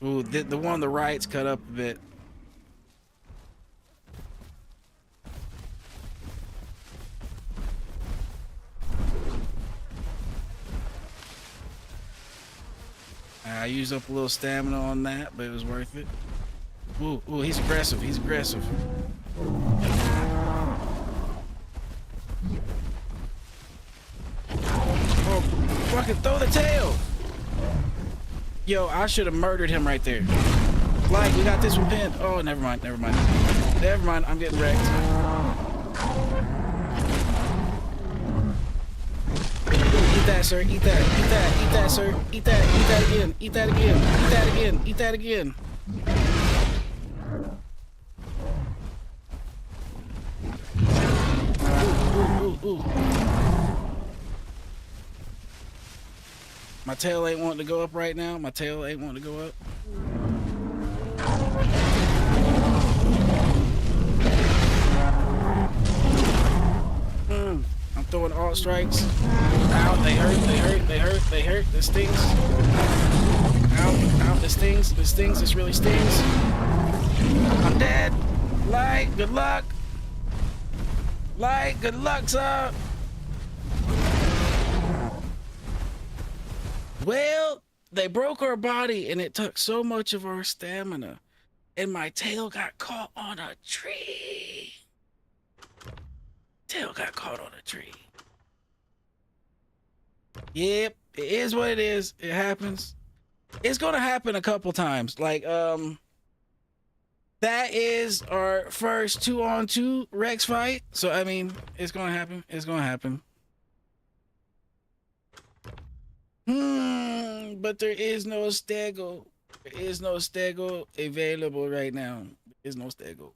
Ooh, the one on the right's cut up a bit. I used up a little stamina on that, but it was worth it. Ooh, ooh, he's aggressive. He's aggressive. Oh, fucking throw the tail. Yo, I should have murdered him right there. Like, we got this one pinned. Oh, never mind, never mind. Never mind, I'm getting wrecked. Eat that, sir. Eat that. Eat that. Eat that, sir. Eat that. Eat that again. Eat that again. Eat that again. Eat that again. Ooh, ooh, ooh, ooh. My tail ain't wanting to go up right now. My tail ain't wanting to go up. I'm throwing alt strikes. Ow, they hurt, they hurt, they hurt, they hurt. This stings. Ow, ow, this stings, this stings, this really stings. I'm dead. Light, good luck. Light, good luck, sir. Well, they broke our body and it took so much of our stamina. And my tail got caught on a tree. Tail got caught on a tree. Yep, it is what it is. It happens. It's gonna happen a couple times. Like, that is our first 2-on-2 Rex fight. So I mean, it's gonna happen. It's gonna happen. But there is no stego. There is no stego available right now. There is no stego.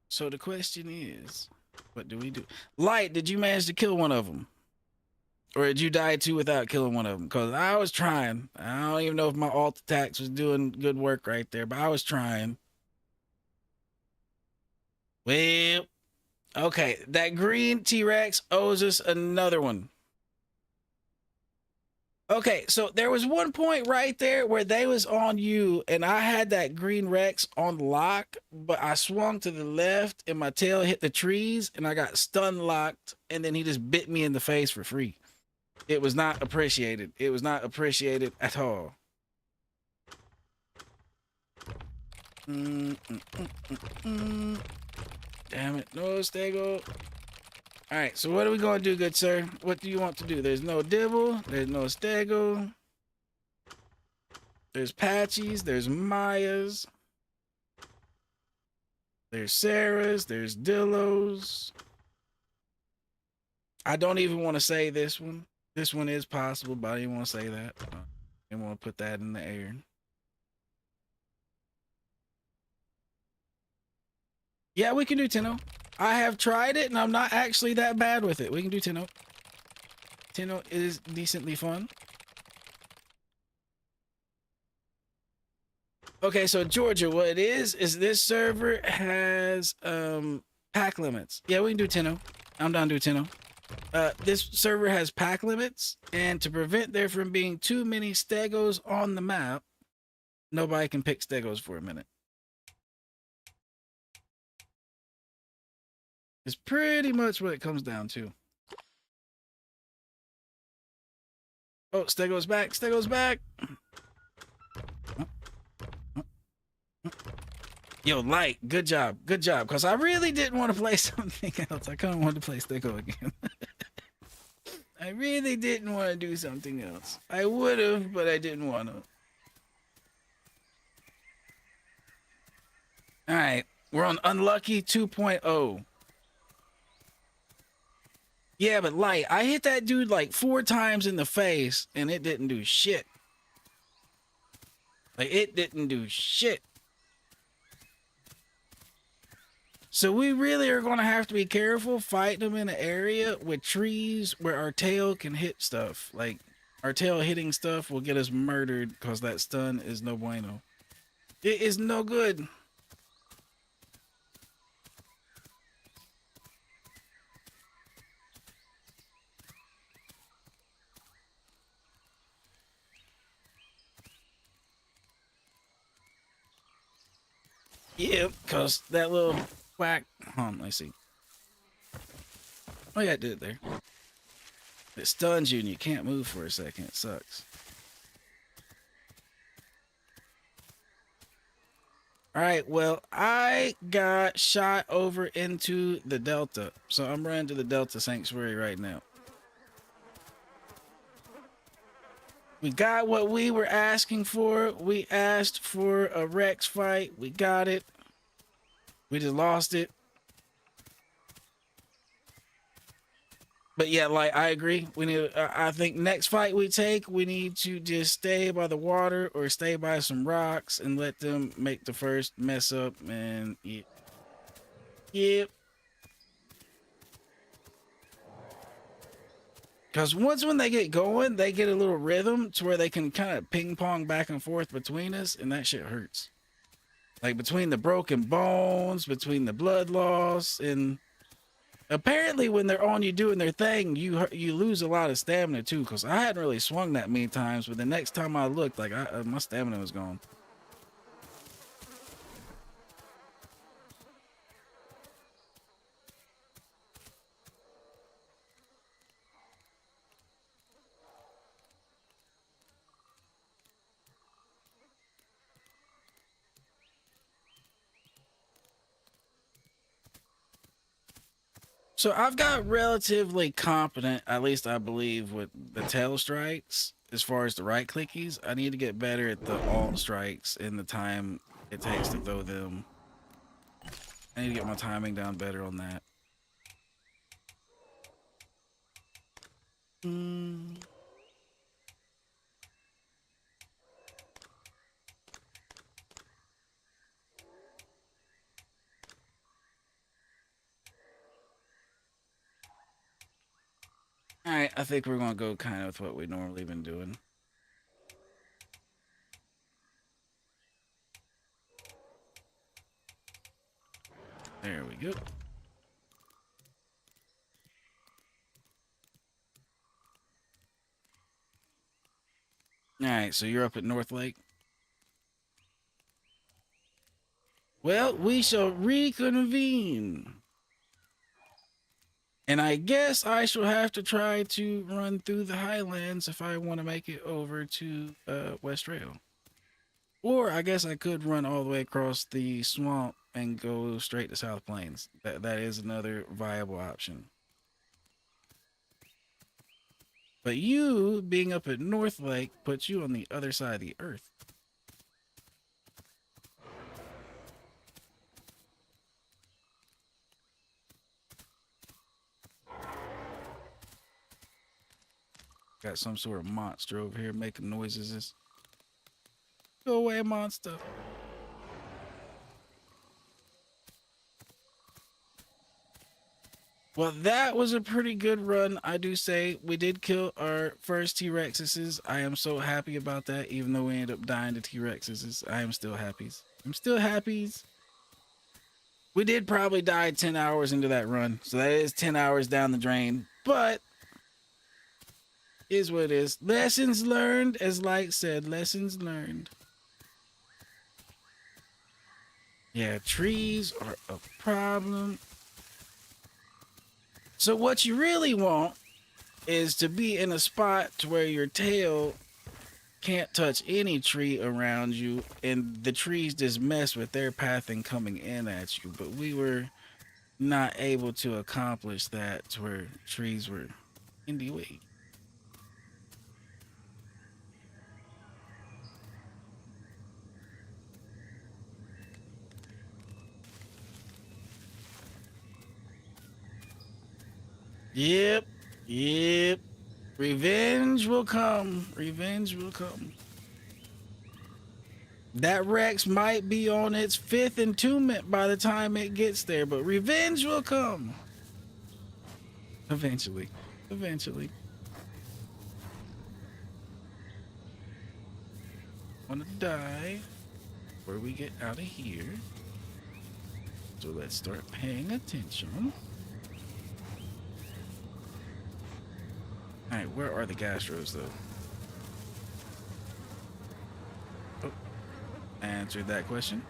So the question is, what do we do? Light, did you manage to kill one of them? Or did you die too without killing one of them? Because I was trying. I don't even know if my alt attacks was doing good work right there, but I was trying. Well, okay. That green T-Rex owes us another one. Okay, so there was one point right there where they was on you, and I had that green Rex on lock, but I swung to the left, and my tail hit the trees, and I got stun locked, and then he just bit me in the face for free. It was not appreciated. It was not appreciated at all. Damn it. No, stego. All right, so what are we going to do, good sir? What do you want to do? There's no dibble. There's no stego. There's Patchies. There's Mayas. There's Sarah's. There's Dillos. I don't even want to say this one. This one is possible, but I didn't want to say that. I didn't want to put that in the air. Yeah, we can do Tenno. I have tried it, and I'm not actually that bad with it. We can do Tenno. Tenno is decently fun. Okay, so Georgia, what it is this server has pack limits. Yeah, we can do Tenno. I'm down to do Tenno. This server has pack limits, and to prevent there from being too many stegos on the map, nobody can pick stegos for a minute. It's pretty much what it comes down to. Oh, stego's back. Stego's back. Yo, Light, good job. Good job. Because I really didn't want to play something else. I kind of wanted to play stego again. I really didn't want to do something else. I would have, but I didn't want to. All right. We're on Unlucky 2.0. Yeah, but Light, I hit that dude like 4 times in the face, and it didn't do shit. Like, it didn't do shit. So we really are going to have to be careful fighting them in an area with trees where our tail can hit stuff. Like, our tail hitting stuff will get us murdered because that stun is no bueno. It is no good. Yep, because that little quack. Hold on, let's see. Oh, yeah, it did it there. It stuns you and you can't move for a second. It sucks. All right, well, I got shot over into the Delta. So I'm running to the Delta Sanctuary right now. We got what we were asking for. We asked for a Rex fight. We got it. We just lost it. But yeah, like, I agree. We need. I think next fight we take, we need to just stay by the water or stay by some rocks and let them make the first mess up. And yeah. Yep. Because once when they get going, they get a little rhythm to where they can kind of ping pong back and forth between us, and that shit hurts. Like between the broken bones, between the blood loss, and apparently when they're on you doing their thing, you lose a lot of stamina too. Because I hadn't really swung that many times, but the next time I looked, like my stamina was gone. So I've got relatively competent, at least I believe, with the tail strikes. As far as the right clickies, I need to get better at the alt strikes and the time it takes to throw them. I need to get my timing down better on that. All right, I think we're gonna go kind of with what we normally been doing. There we go. All right, so you're up at North Lake. Well, we shall reconvene. And I guess I shall have to try to run through the highlands if I want to make it over to West Rail. Or I guess I could run all the way across the swamp and go straight to South Plains. That is another viable option. But you being up at North Lake puts you on the other side of the earth. Got some sort of monster over here making noises. Go away, monster. Well, that was a pretty good run, I do say. We did kill our first T-Rexes. I am so happy about that, even though we ended up dying to T-Rexes. I am still happy. I'm still happy. We did probably die 10 hours into that run, so that is 10 hours down the drain, but is what it is. Lessons learned, as Light said, lessons learned. Yeah, trees are a problem. So what you really want is to be in a spot to where your tail can't touch any tree around you and the trees just mess with their pathing coming in at you. But we were not able to accomplish that to where trees were in the way. Yep. Yep. Revenge will come. Revenge will come. That Rex might be on its 5th entombment by the time it gets there, but revenge will come. Eventually. Eventually. Wanna die before we get out of here. So let's start paying attention. Alright, where are the Gastros though? Oh, answered that question.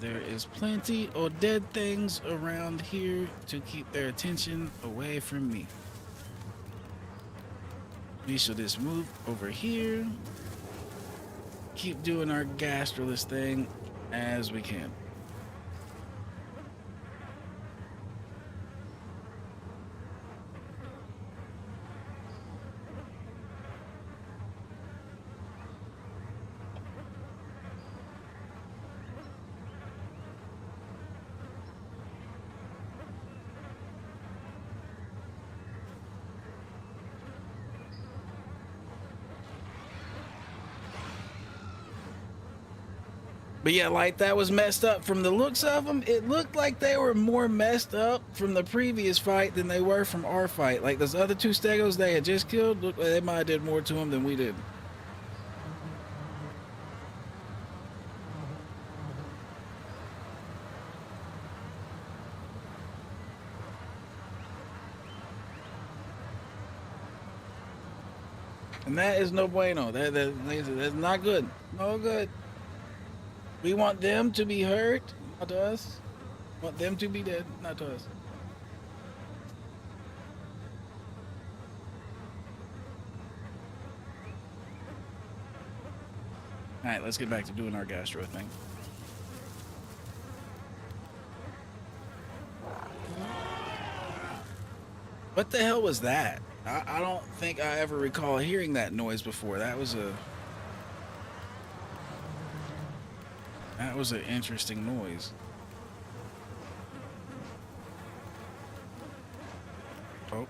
there is plenty of dead things around here to keep their attention away from me. We shall just move over here. Keep doing our gastroless thing as we can. But yeah, like that was messed up from the looks of them. It looked like they were more messed up from the previous fight than they were from our fight. Like those other two stegos they had just killed, looked like they might have did more to them than we did. And that is no bueno. That's not good. No good. We want them to be hurt, not us. We want them to be dead, not us. All right, let's get back to doing our gastro thing. What the hell was that? I don't think I ever recall hearing that noise before. That was an interesting noise. Oh.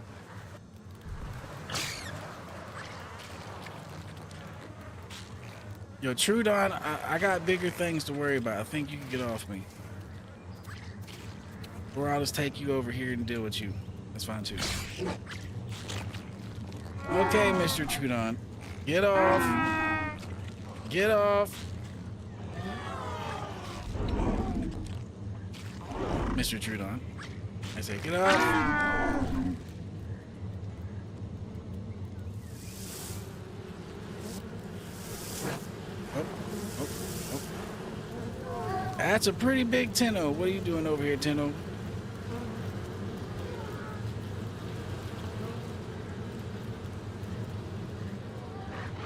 Yo, Trudon, I got bigger things to worry about. I think you can get off me. Or I'll just take you over here and deal with you. That's fine too. Okay, Mr. Trudon. Get off. Get off. Mr. Trudon. I say, get off. Oh, oh, oh. That's a pretty big Tenno. What are you doing over here, Tenno?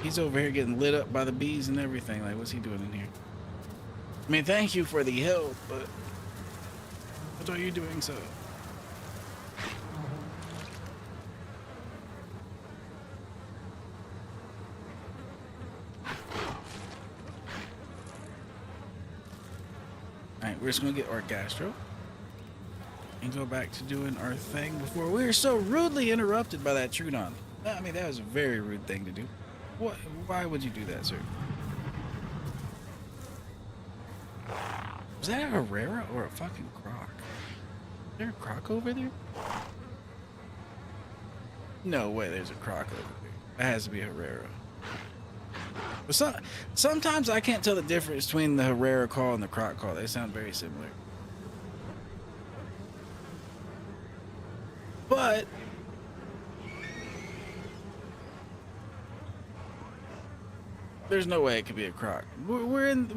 He's over here getting lit up by the bees and everything. Like, what's he doing in here? I mean, thank you for the help, but what are you doing, so? Alright, we're just gonna get our gastro and go back to doing our thing before we were so rudely interrupted by that Trudon. I mean, that was a very rude thing to do. What? Why would you do that, sir? Was that a Herrera or a fucking Croc? Is there a Croc over there? No way there's a Croc over there. That has to be a Herrera. But sometimes I can't tell the difference between the Herrera call and the Croc call. They sound very similar. But there's no way it could be a Croc. We're in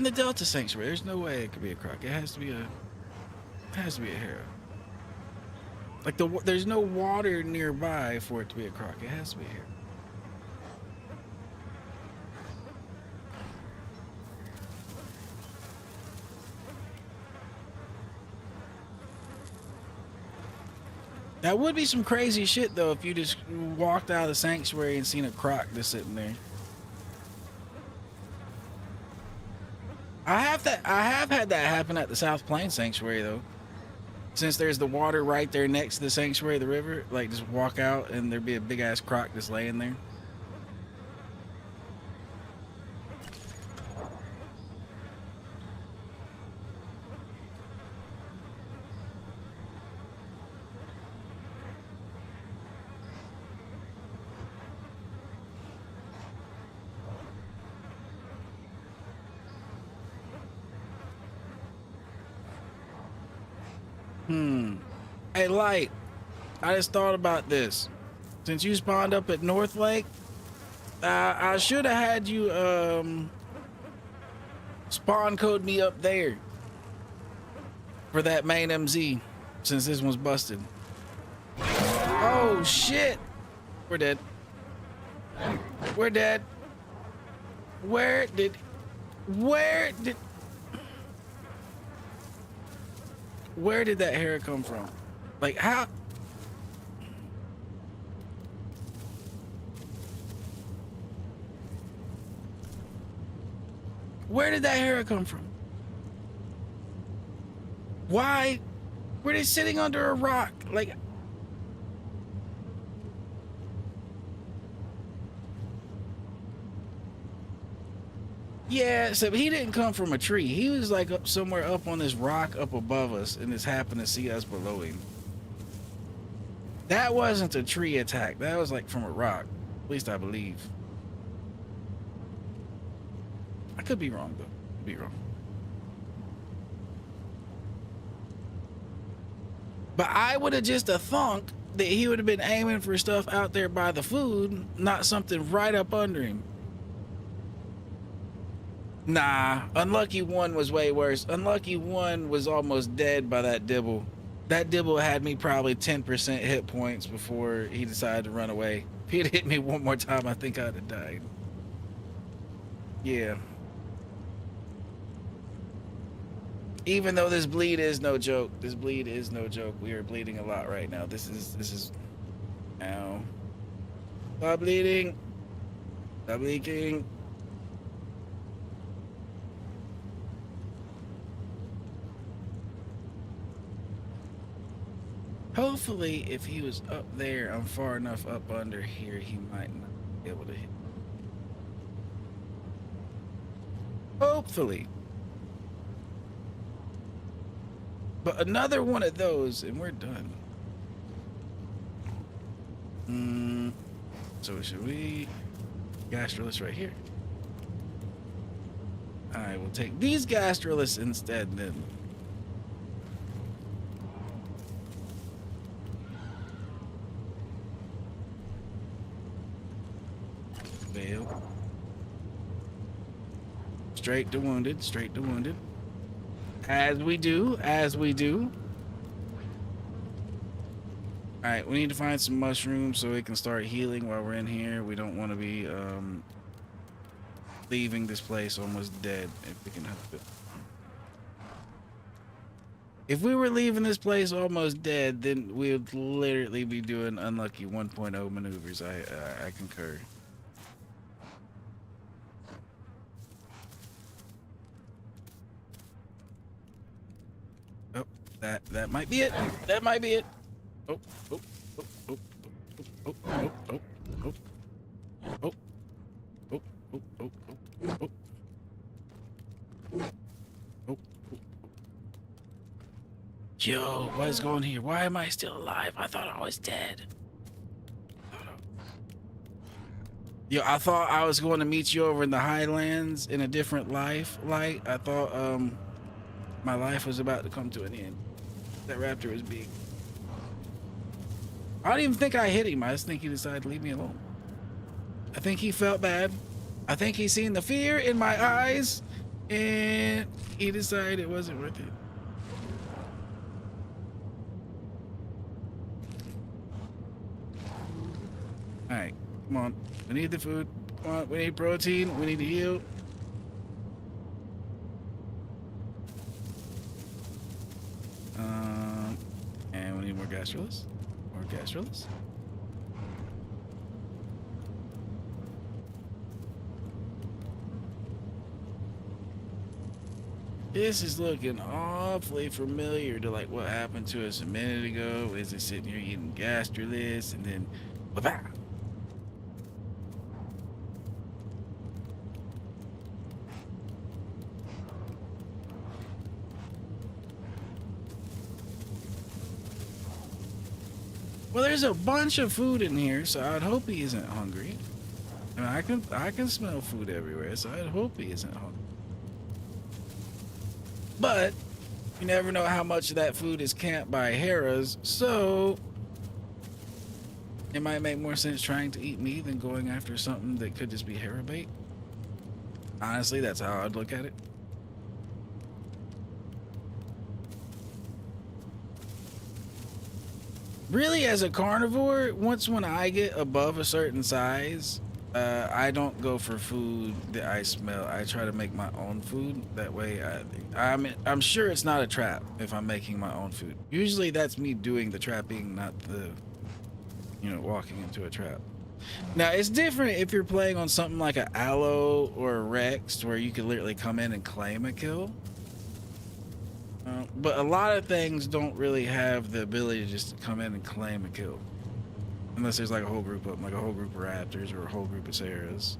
the Delta Sanctuary. There's no way it could be a Croc. It has to be a Hera. Like there's no water nearby for it to be a Croc. It has to be a Hera. That would be some crazy shit though if you just walked out of the sanctuary and seen a Croc just sitting there. I have had that happen at the South Plains Sanctuary though. Since there's the water right there next to the sanctuary, the river, like just walk out and there'd be a big ass Croc just laying there. Hey, Light, I just thought about this. Since you spawned up at North Lake, I should have had you Spawn code me up there for that main MZ, since this one's busted. Oh shit! We're dead. We're dead. Where did that hair come from? Like, how? Where did that hair come from? Why were they sitting under a rock? Like, yeah, so he didn't come from a tree. He was like up somewhere up on this rock up above us and just happened to see us below him. That wasn't a tree attack. That was like from a rock. At least I believe. I could be wrong though. Could be wrong. But I would have just thunk that he would have been aiming for stuff out there by the food, not something right up under him. Nah, Unlucky One was way worse. Unlucky One was almost dead by that dibble. That dibble had me probably 10% hit points before he decided to run away. If he had hit me one more time, I think I'd have died. Yeah. Even though this bleed is no joke. This bleed is no joke. We are bleeding a lot right now. This is... Ow. Stop bleeding. Stop leaking. Hopefully, if he was up there, I'm far enough up under here, he might not be able to hit. Hopefully. But another one of those, and we're done. So should we... Gastrolus right here. I will take these Gastrolus instead then. Fail. Straight to wounded, straight to wounded. As we do, as we do. Alright, we need to find some mushrooms so we can start healing while we're in here. We don't want to be leaving this place almost dead if we can help it. If we were leaving this place almost dead, then we would literally be doing Unlucky 1.0 maneuvers. I concur. Oh, that might be it. That might be it. Oh, oh, oh, oh, oh, oh, oh, oh, oh, oh, oh, oh, oh, oh. Yo, what is going here? Why am I still alive? I thought I was dead. Yo, I thought I was going to meet you over in the Highlands in a different life. Like, I thought my life was about to come to an end. That raptor was big. I don't even think I hit him. I just think he decided to leave me alone. I think he felt bad. I think he seen the fear in my eyes and he decided it wasn't worth it. All right, come on. We need the food. Come on, we need protein. We need to heal. And we need more Gastrolus. More Gastrolus. This is looking awfully familiar to like what happened to us a minute ago. Is it sitting here eating Gastrolus and then bye-bye. Well, there's a bunch of food in here, so I'd hope he isn't hungry. I mean, I can smell food everywhere, so I'd hope he isn't hungry. But you never know how much of that food is camped by Harras, so it might make more sense trying to eat me than going after something that could just be Hera bait. Honestly, that's how I'd look at it. Really, as a carnivore, when I get above a certain size, I don't go for food that I smell. I try to make my own food. That way, I'm sure it's not a trap if I'm making my own food. Usually, that's me doing the trapping, not the, walking into a trap. Now, it's different if you're playing on something like a Aloe or a Rex, where you can literally come in and claim a kill. But a lot of things don't really have the ability to just come in and claim a kill. Unless there's like a whole group of them, like a whole group of raptors or a whole group of Sarahs.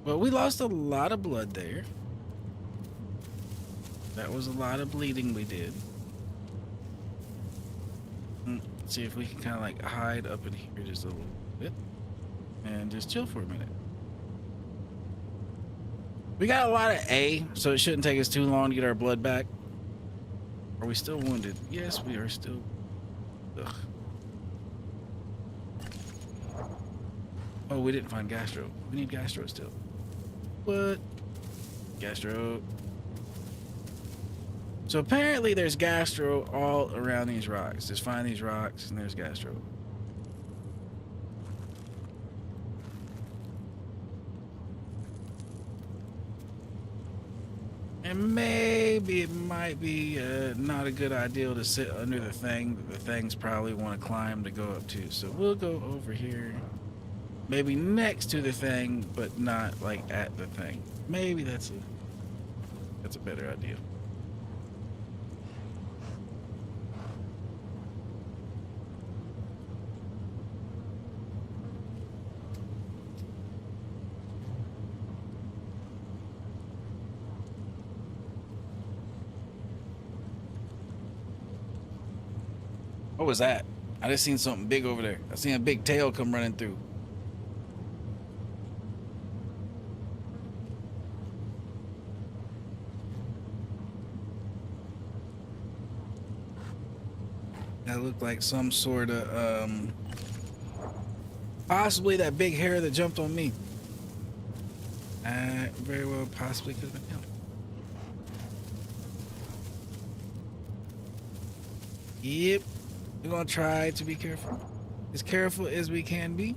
Well, we lost a lot of blood there. That was a lot of bleeding we did. Let's see if we can kind of like hide up in here just a little bit and just chill for a minute. We got a lot of A, so it shouldn't take us too long to get our blood back. Are we still wounded? Yes, we are still. Ugh. Oh, we didn't find Gastro. We need Gastro still. What? Gastro. So apparently there's Gastro all around these rocks. Just find these rocks and there's Gastro. And maybe it might be not a good idea to sit under the thing that the things probably want to climb to go up to. So we'll go over here. Maybe next to the thing, but not like at the thing. Maybe that's a better idea. What was that? I just seen something big over there. I seen a big tail come running through. That looked like some sort of possibly that big hair that jumped on me. Very well possibly could have been him. Yep. We're gonna try to be careful. As careful as we can be.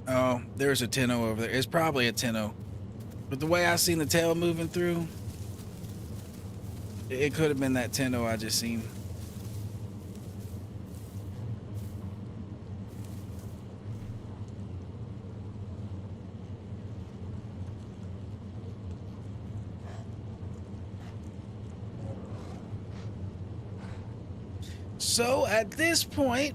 Oh, there's a Tenno over there. It's probably a Tenno. But the way I seen the tail moving through, it could have been that Tenno I just seen. So at this point,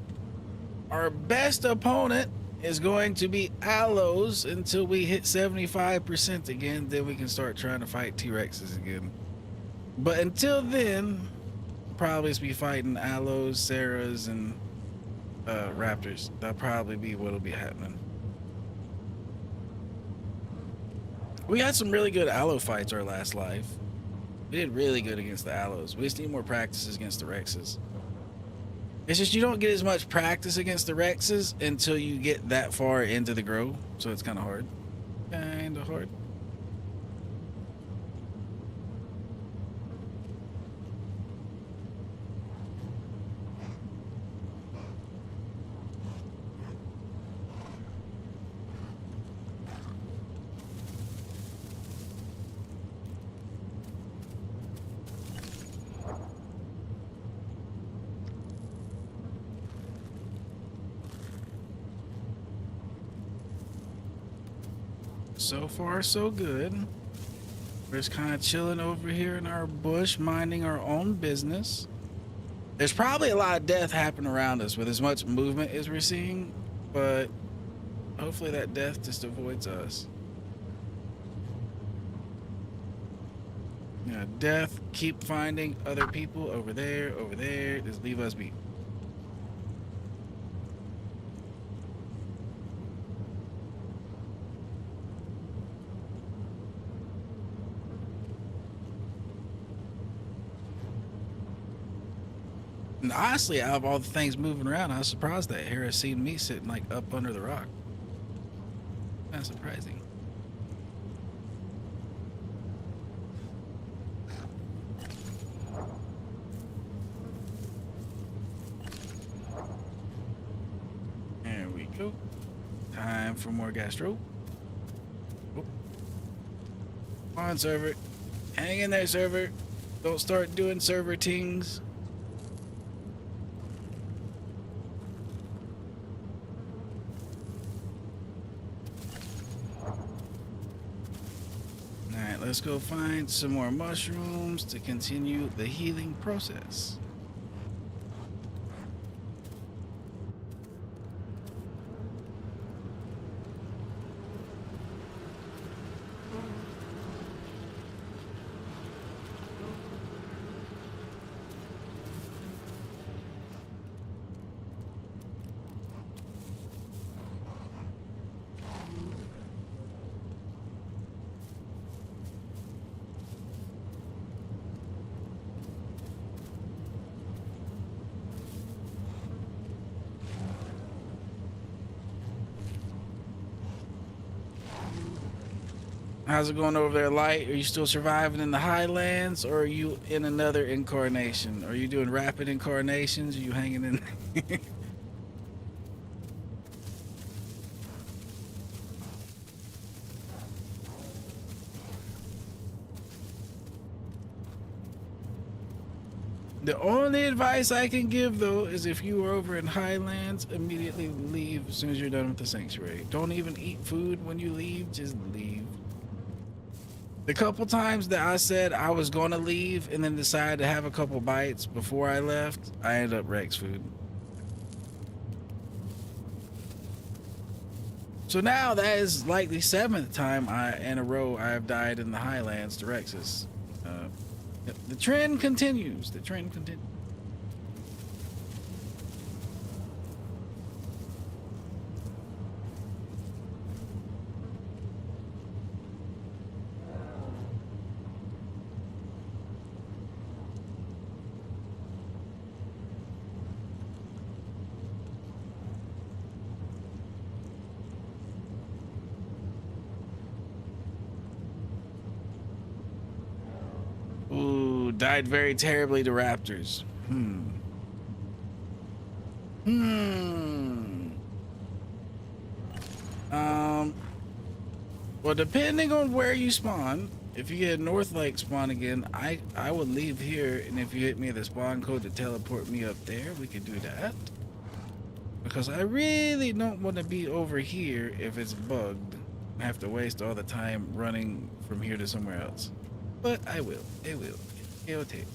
our best opponent is going to be Aloes until we hit 75% again. Then we can start trying to fight T-Rexes again. But until then, probably be fighting Aloes, Sarahs, and Raptors. That'll probably be what'll be happening. We had some really good Aloe fights our last life. We did really good against the Aloes. We just need more practices against the Rexes. It's just you don't get as much practice against the Rexes until you get that far into the grow, so it's kind of hard. Kind of hard. So far, so good. We're just kind of chilling over here in our bush, minding our own business. There's probably a lot of death happening around us with as much movement as we're seeing, but hopefully that death just avoids us. Yeah, death, keep finding other people over there, just leave us be. And honestly, out of all the things moving around, I was surprised that Hera seen me sitting like up under the rock. That's surprising. There we go. Time for more gastro. Oh. Come on, server. Hang in there, server. Don't start doing server tings. Alright, let's go find some more mushrooms to continue the healing process. How's it going over there, Light? Are you still surviving in the highlands, or are you in another incarnation? Are you doing rapid incarnations? Are you hanging in? The only advice I can give, though, is if you are over in highlands, immediately leave as soon as you're done with the sanctuary. Don't even eat food when you leave, just leave. The couple times that I said I was going to leave and then decided to have a couple bites before I left, I ended up Rex food. So now that is like the 7th time in a row I have died in the highlands to Rexes. The trend continues. The trend continues. Ooh, died very terribly to raptors. Well, depending on where you spawn, if you get North Lake spawn again, I would leave here, and if you hit me the spawn code to teleport me up there, we could do that. Because I really don't want to be over here if it's bugged. I have to waste all the time running from here to somewhere else. But I will. It will. It'll take.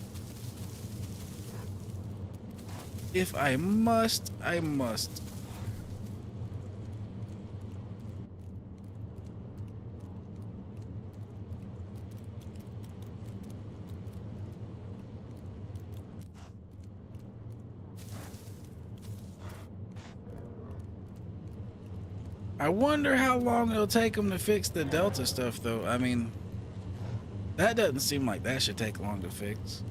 If I must, I must. I wonder how long it'll take them to fix the Delta stuff, though. I mean, that doesn't seem like that should take long to fix.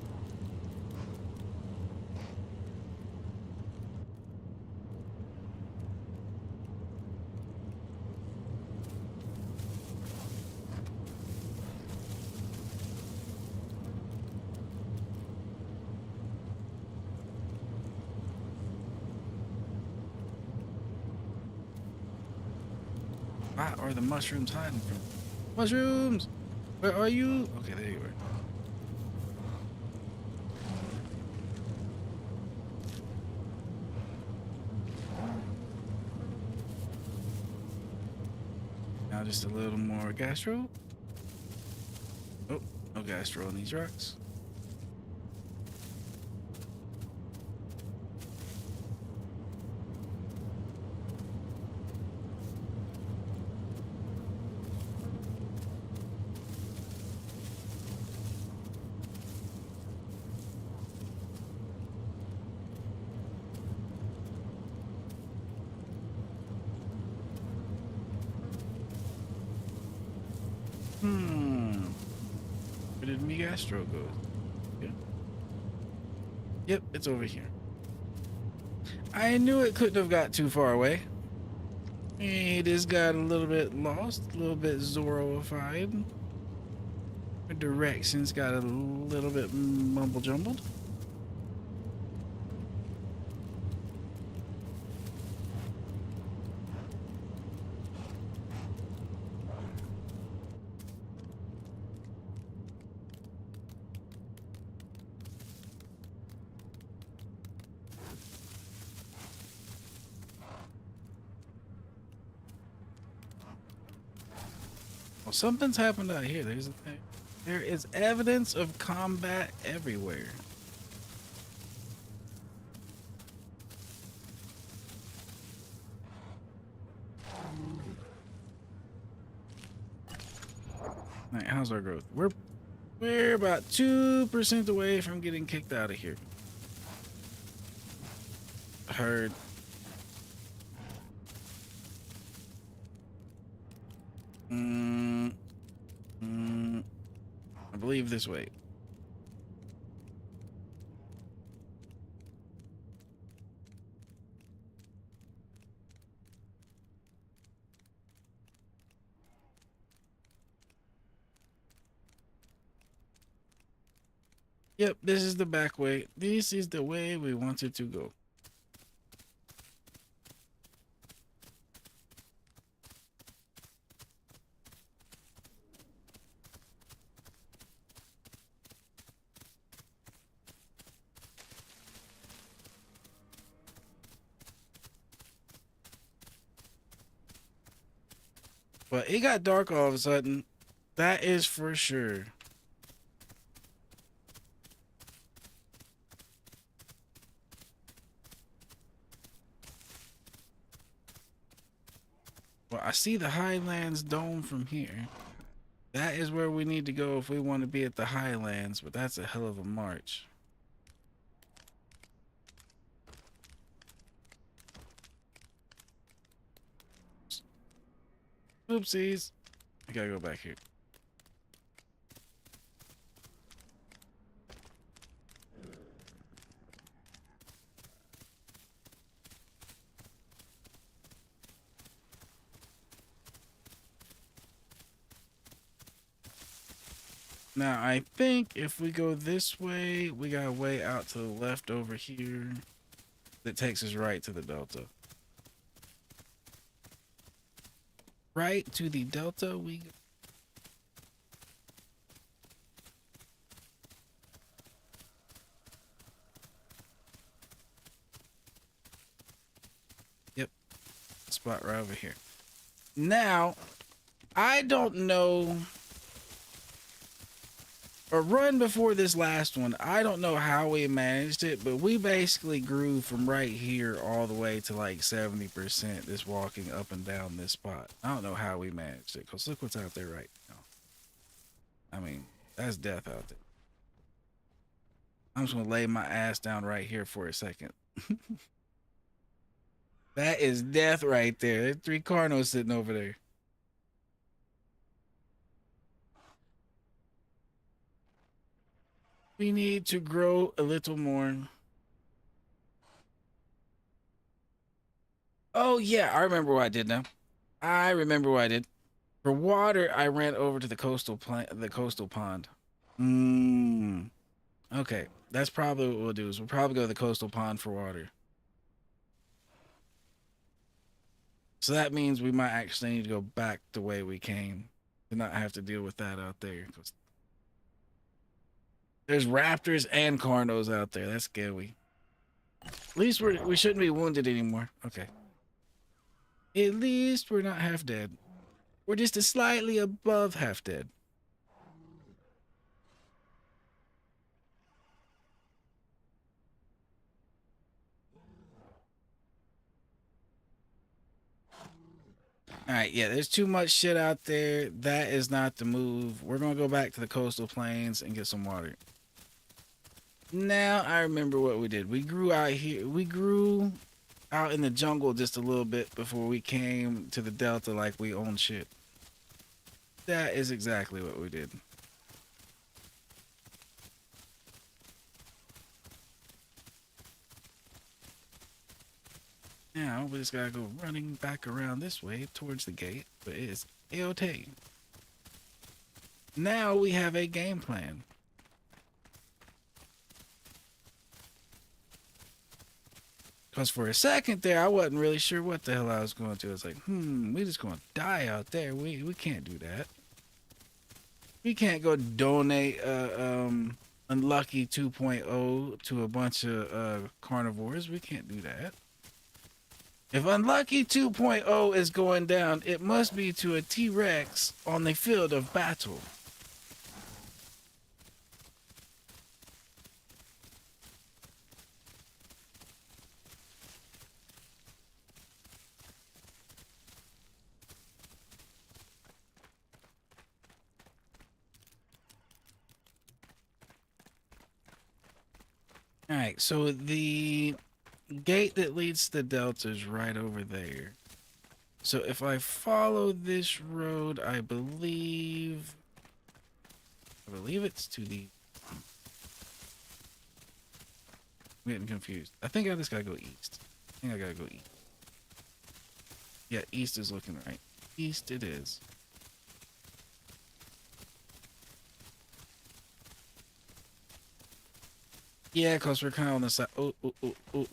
Why are the mushrooms hiding from? Mushrooms! Where are you? Okay, there you are. Now just a little more gastro. Oh, no gastro on these rocks. Where did me gastro go? Yeah. Yep, it's over here. I knew it couldn't have got too far away. It just got a little bit lost, a little bit Zoroified. The directions got a little bit mumble jumbled. Well, something's happened out here. There is evidence of combat everywhere. Alright, how's our growth? We're about 2% away from getting kicked out of here. Heard. I believe this way. Yep, this is the back way. This is the way we wanted to go. But it got dark all of a sudden. That is for sure. Well, I see the Highlands Dome from here. That is where we need to go if we want to be at the Highlands, but that's a hell of a march. Oopsies. I gotta go back here. Now, I think if we go this way, we got a way out to the left over here that takes us right to the Delta. Right to the Delta we go. Yep. Spot right over here. Now, I don't know. A run before this last one, I don't know how we managed it, but we basically grew from right here all the way to like 70% just walking up and down this spot. I don't know how we managed it, because look what's out there right now. I mean, that's death out there. I'm just going to lay my ass down right here for a second. That is death right there. There's 3 Carnos sitting over there. We need to grow a little more. Oh, yeah. I remember what I did now. I remember what I did. For water, I ran over to the coastal pond. Okay. That's probably what we'll do is we'll probably go to the coastal pond for water. So that means we might actually need to go back the way we came to not have to deal with that out there. There's raptors and Carnos out there. That's scary. At least we shouldn't be wounded anymore. Okay. At least we're not half dead. We're just a slightly above half dead. Alright, yeah, there's too much shit out there. That is not the move. We're gonna go back to the coastal plains and get some water. Now I remember what we did. We grew out here. We grew out in the jungle just a little bit before we came to the Delta like we own shit. That is exactly what we did. Now we just gotta go running back around this way towards the gate, but it is AOT. Now we have a game plan. Because for a second there, I wasn't really sure what the hell I was going to. I was like, we just going to die out there. We can't do that. We can't go donate Unlucky 2.0 to a bunch of carnivores. We can't do that. If Unlucky 2.0 is going down, it must be to a T-Rex on the field of battle. All right, so the gate that leads to the Delta is right over there. So if I follow this road, I believe it's to the... I'm getting confused. I think I just gotta go east. I think I gotta go east. Yeah, east is looking right. East it is. Yeah, because we're kind of on the side. Oh, oh, oh, oh,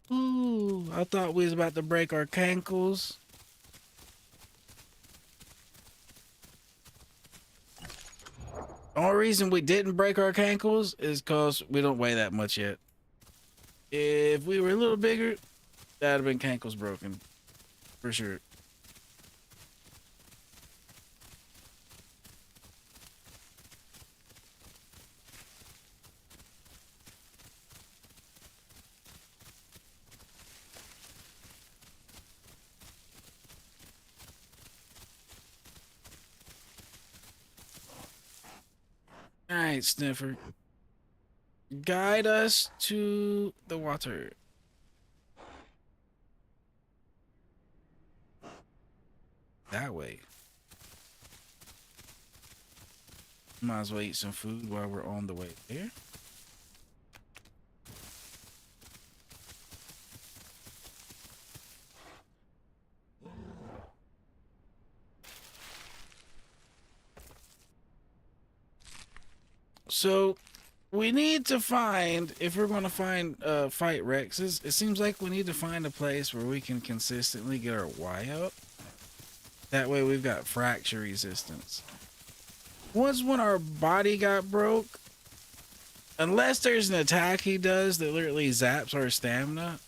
oh. Ooh, I thought we was about to break our cankles. The only reason we didn't break our cankles is because we don't weigh that much yet. If we were a little bigger, that'd have been cankles broken. For sure. All right, Sniffer. Guide us to the water. That way. Might as well eat some food while we're on the way there. So we need to find, if we're going to find fight Rexes, it seems like we need to find a place where we can consistently get our Y up. That way we've got fracture resistance. Once when our body got broke, unless there's an attack he does that literally zaps our stamina,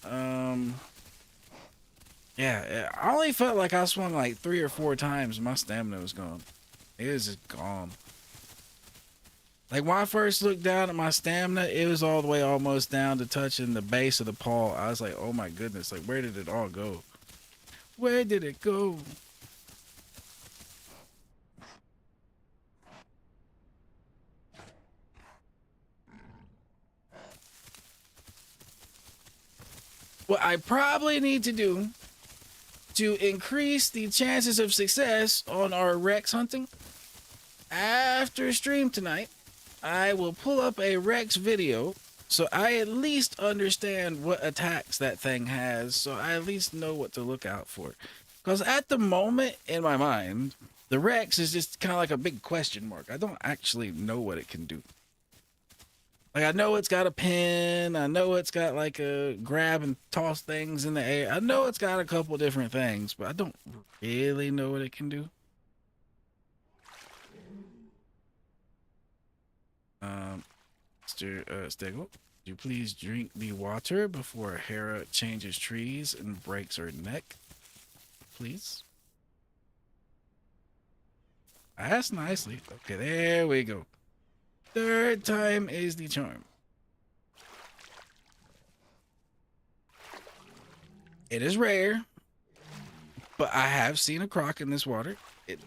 yeah, I only felt like I swung like 3 or 4 times and my stamina was gone. It was just gone. Like when I first looked down at my stamina, it was all the way almost down to touching the base of the paw. I was like, oh my goodness, like where did it all go? Where did it go? What I probably need to do to increase the chances of success on our Rex hunting, after stream tonight, I will pull up a Rex video so I at least understand what attacks that thing has, so I at least know what to look out for. Because at the moment, in my mind, the Rex is just kind of like a big question mark. I don't actually know what it can do. Like, I know it's got a pin. I know it's got like a grab and toss things in the air. I know it's got a couple different things, but I don't really know what it can do. Mr. Stegel, would you please drink the water before Hera changes trees and breaks her neck? Please. That's nicely. Okay, there we go. 3rd time is the charm. It is rare, but I have seen a croc in this water.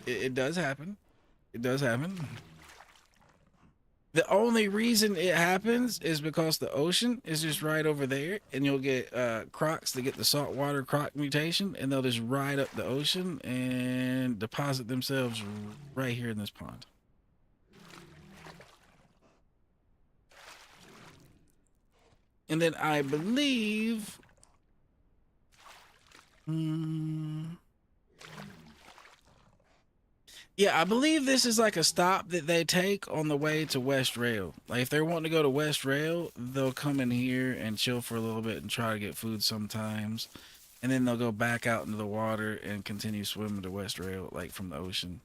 It does happen. It does happen. The only reason it happens is because the ocean is just right over there, and you'll get crocs that get the saltwater croc mutation, and they'll just ride up the ocean and deposit themselves right here in this pond. And then I believe... yeah, I believe this is like a stop that they take on the way to West Rail. Like, if they're wanting to go to West Rail, they'll come in here and chill for a little bit and try to get food sometimes. And then they'll go back out into the water and continue swimming to West Rail, like from the ocean.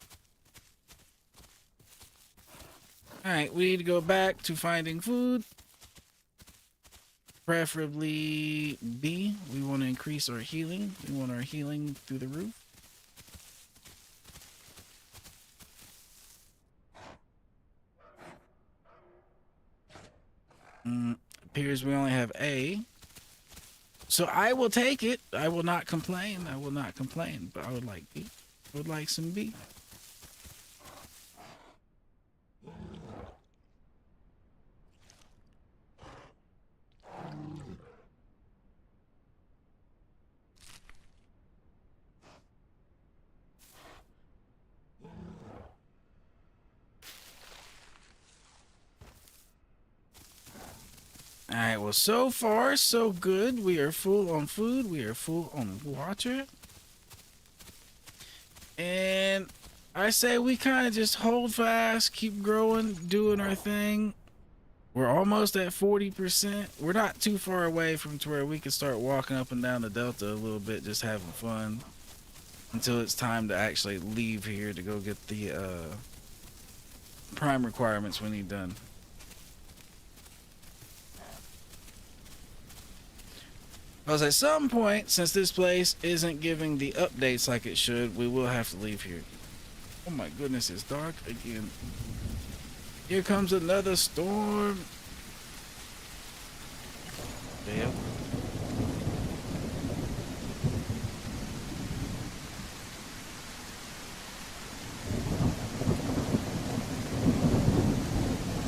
Alright, we need to go back to finding food. Preferably B. We want to increase our healing. We want our healing through the roof. Appears we only have A. So I will take it. I will not complain. I will not complain. But I would like B. I would like some B. Alright, well, so far, so good. We are full on food. We are full on water. And I say we kind of just hold fast, keep growing, doing our thing. We're almost at 40%. We're not too far away from to where we can start walking up and down the Delta a little bit, just having fun. Until it's time to actually leave here to go get the prime requirements we need done. Because at some point, since this place isn't giving the updates like it should, we will have to leave here. Oh my goodness, it's dark again. Here comes another storm. Damn.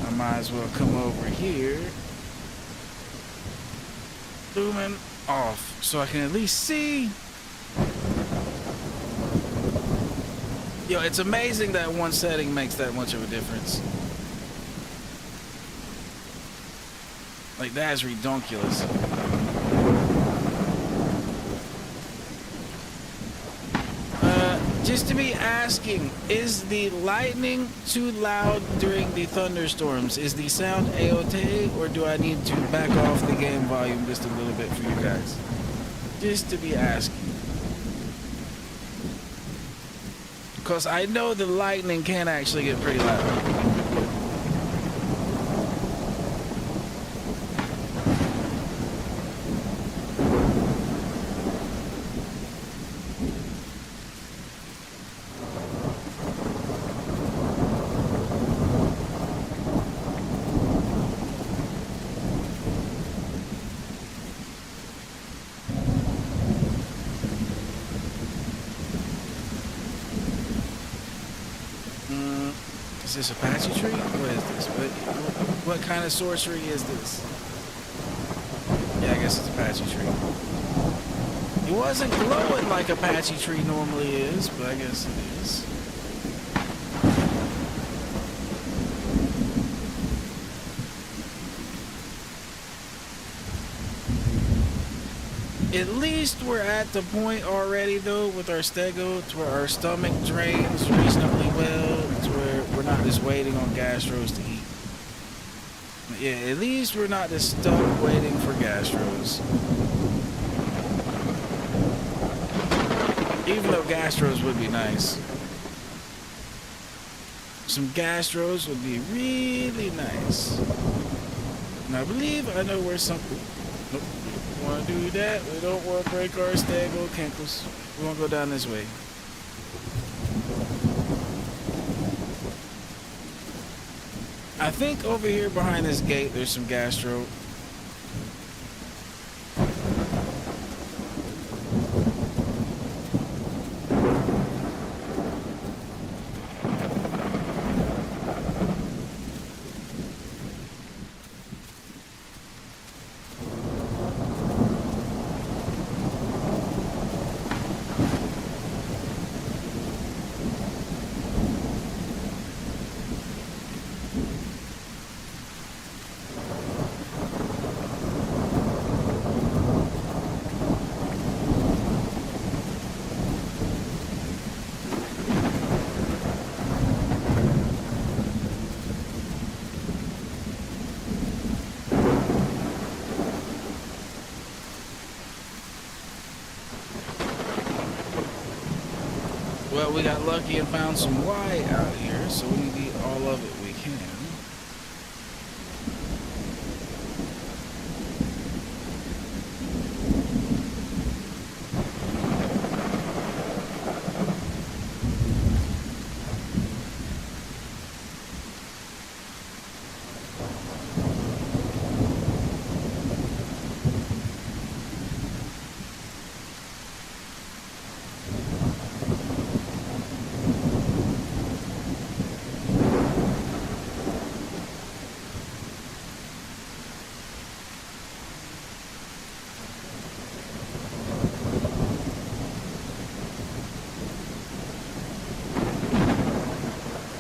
I might as well come over here. Zooming off so I can at least see. Yo, it's amazing that one setting makes that much of a difference. Like, that is redonkulous. Just to be asking, is the lightning too loud during the thunderstorms? Is the sound A-OK, or do I need to back off the game volume just a little bit for you guys? Just to be asking. Because I know the lightning can actually get pretty loud. Is this Apache tree? What is this? What kind of sorcery is this? Yeah, I guess it's Apache tree. It wasn't glowing like Apache tree normally is, but I guess it is. At least we're at the point already, though, with our stego, to where our stomach drains reasonably well, to where we're not just waiting on gastros to eat. Yeah, at least we're not just stuck waiting for gastros. Even though gastros would be nice. Some gastros would be really nice. And I believe I know where something... Nope. We want to do that. We don't want to break our stego cankles. We want to go down this way. I think over here behind this gate there's some gastro. But we got lucky and found some Y out here, so we need to eat all of it we can.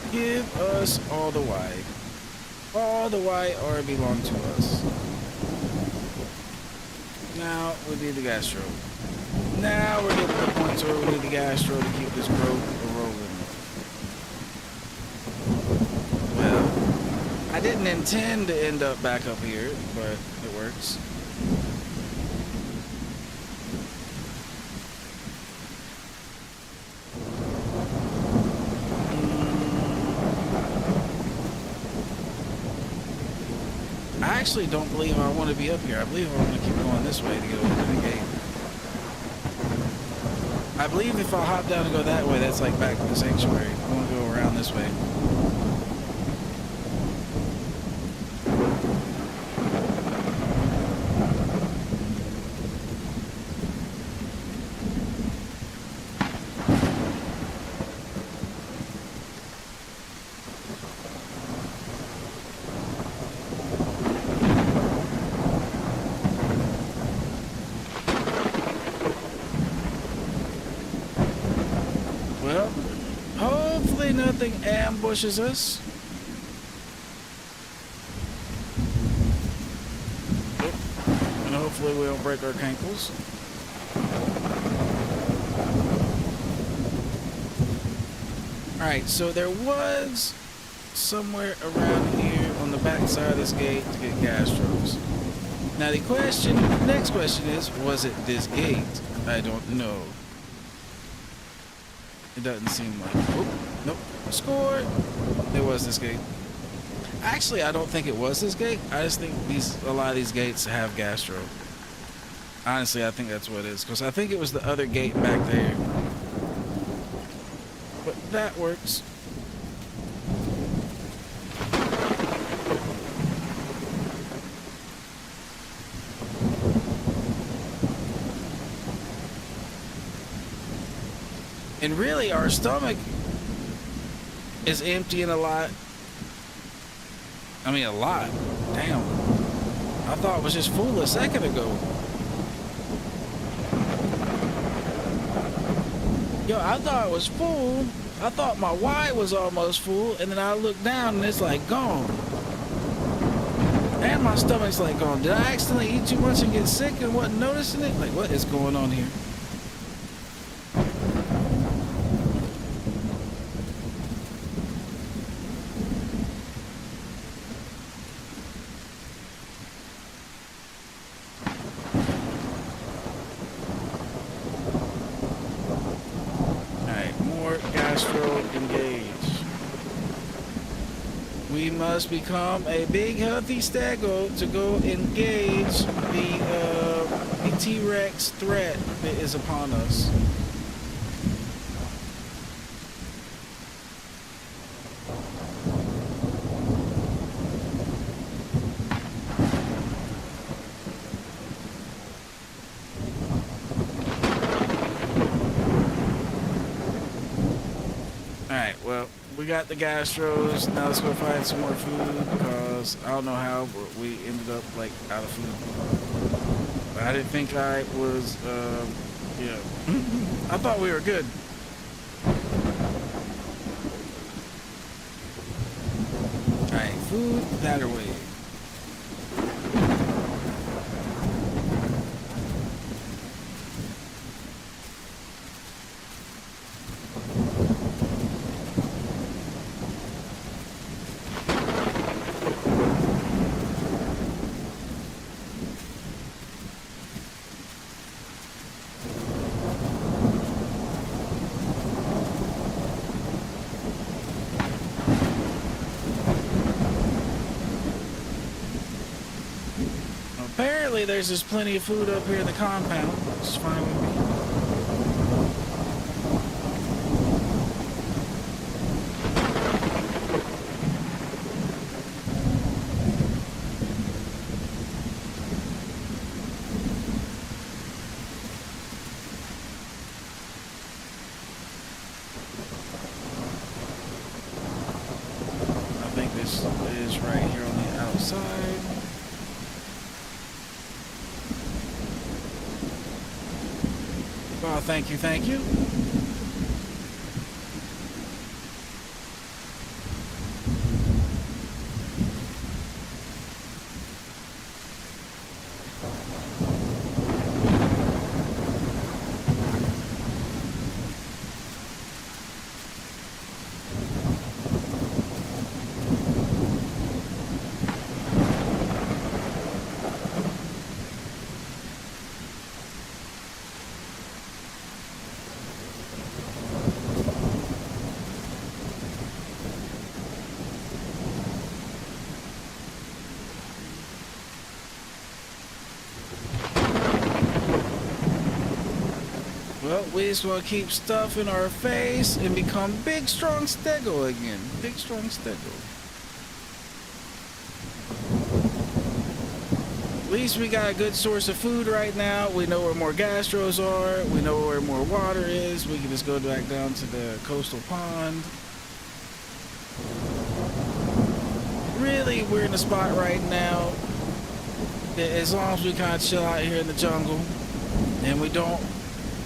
Give us all the Y. All the Y are belong to us. Now we need the gastro. Now we're getting to the point where we need the gastro to keep this growth rolling. Well, I didn't intend to end up back up here, but it works. I actually don't believe I want to be up here. I believe I want to keep going this way to go to the gate. I believe if I hop down and go that way, that's like back to the sanctuary. I want to go around this way. Well, hopefully nothing ambushes us. And hopefully we don't break our cankles. Alright, so there was somewhere around here on the back side of this gate to get gastros. Now the next question is, was it this gate? I don't know. It doesn't seem like. Oh, nope. Score. It was this gate. Actually, I don't think it was this gate. I just think a lot of these gates have gastro. Honestly, I think that's what it is, because I think it was the other gate back there. But that works. And really, our stomach is emptying a lot. I mean, a lot. Damn. I thought it was just full a second ago. Yo, I thought it was full. I thought my Y was almost full, and then I looked down and it's like gone. And my stomach's like gone. Did I accidentally eat too much and get sick and wasn't noticing it? Like, what is going on here? We must become a big healthy stego to go engage the T-Rex threat that is upon us. Alright, well, we got the gastros. Now let's go find some more food, because I don't know how, but we ended up like out of food. But I didn't think I was, yeah. I thought we were good. Alright, food that way. Apparently there's just plenty of food up here in the compound. It's fine with me. I think this is right here on the outside. Oh, thank you, thank you. Well, we just want to keep stuff in our face and become big, strong stego again. Big, strong stego. At least we got a good source of food right now. We know where more gastros are. We know where more water is. We can just go back down to the coastal pond. Really, we're in a spot right now that as long as we kind of chill out here in the jungle and we don't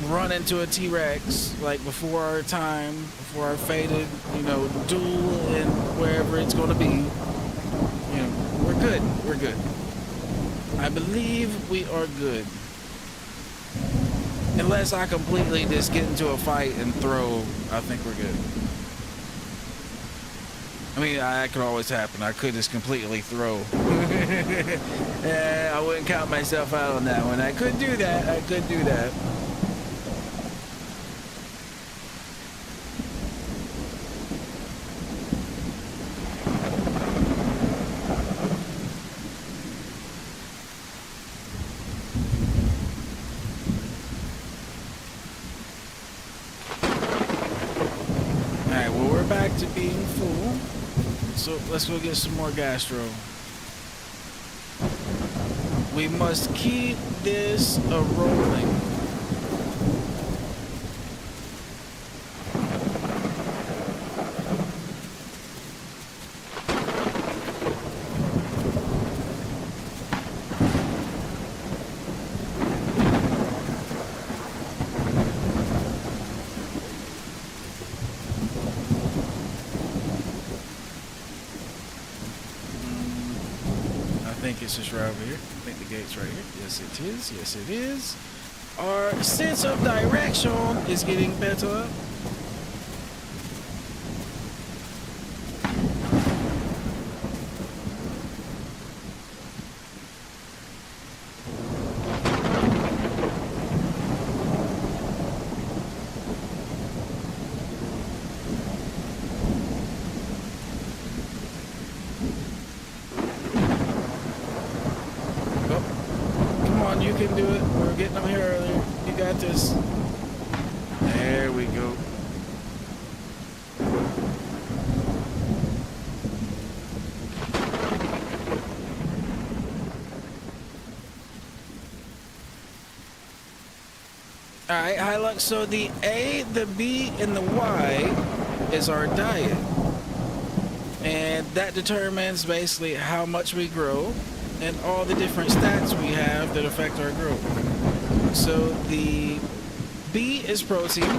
run into a T-Rex like before our time, before our fated, you know, duel and wherever it's going to be, you know, we're good. We're good. I believe we are good. Unless I completely just get into a fight and throw, I think we're good. I mean, that could always happen. I could just completely throw. I wouldn't count myself out on that one. I could do that. I could do that. Back to being full, so let's go get some more gastro. We must keep this rolling. It's just right over here. I think the gate's right here. Yes, it is. Yes, it is. Our sense of direction is getting better. You can do it. We were getting them here earlier. You got this. There we go. Alright, Hilux. So the A, the B, and the Y is our diet. And that determines basically how much we grow and all the different stats we have that affect our growth. So the B is protein,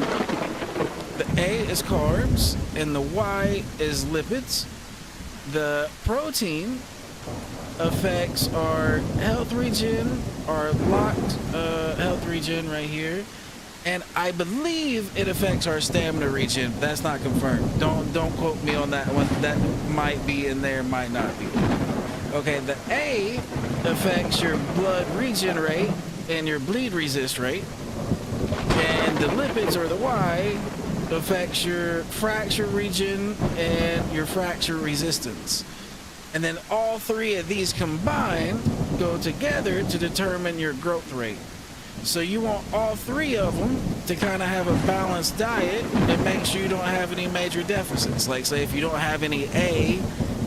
the A is carbs, and the Y is lipids. The protein affects our health regen, our locked health regen right here, and I believe it affects our stamina regen. That's not confirmed. Don't quote me on that one. That might be in there, might not be. Okay, the A affects your blood regen rate and your bleed resist rate. And the lipids, or the Y, affects your fracture regen and your fracture resistance. And then all three of these combined go together to determine your growth rate. So you want all three of them to kind of have a balanced diet and make sure you don't have any major deficits. Like say if you don't have any A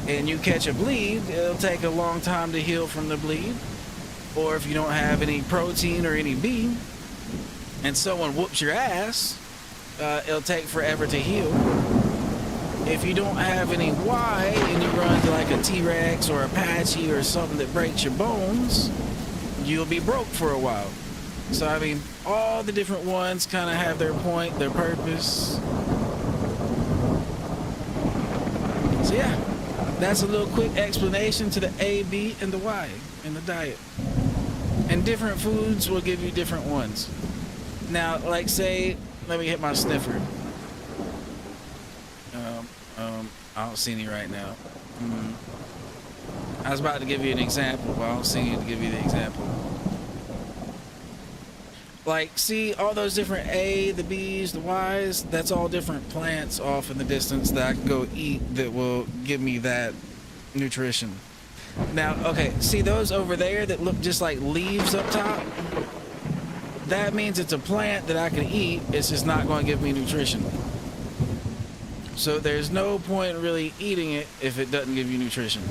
and you catch a bleed, it'll take a long time to heal from the bleed. Or if you don't have any protein or any B and someone whoops your ass, it'll take forever to heal. If you don't have any Y and you run to like a T-Rex or Apache or something that breaks your bones, you'll be broke for a while. So I mean, all the different ones kind of have their point, their purpose. So yeah, that's a little quick explanation to the A, B, and the Y in the diet. And different foods will give you different ones. Now, like say, let me hit my sniffer. I don't see any right now. I was about to give you an example, but I don't see you to give you the example. Like, see all those different A, the B's, the Y's, that's all different plants off in the distance that I can go eat that will give me that nutrition. Now, okay, see those over there that look just like leaves up top? That means it's a plant that I can eat, it's just not going to give me nutrition. So there's no point in really eating it if it doesn't give you nutrition.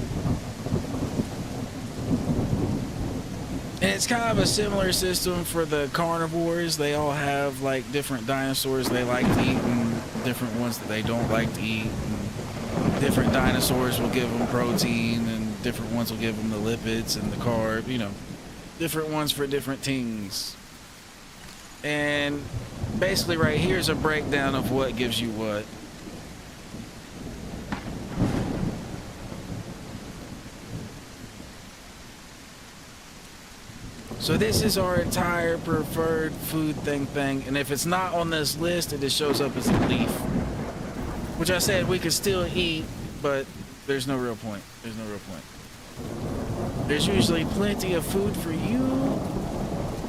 And it's kind of a similar system for the carnivores. They all have like different dinosaurs they like to eat and different ones that they don't like to eat. And different dinosaurs will give them protein and different ones will give them the lipids and the carb, you know, different ones for different things. And basically right here is a breakdown of what gives you what. So this is our entire preferred food thing, and if it's not on this list, it just shows up as a leaf. Which I said we could still eat, but there's no real point. There's no real point. There's usually plenty of food for you,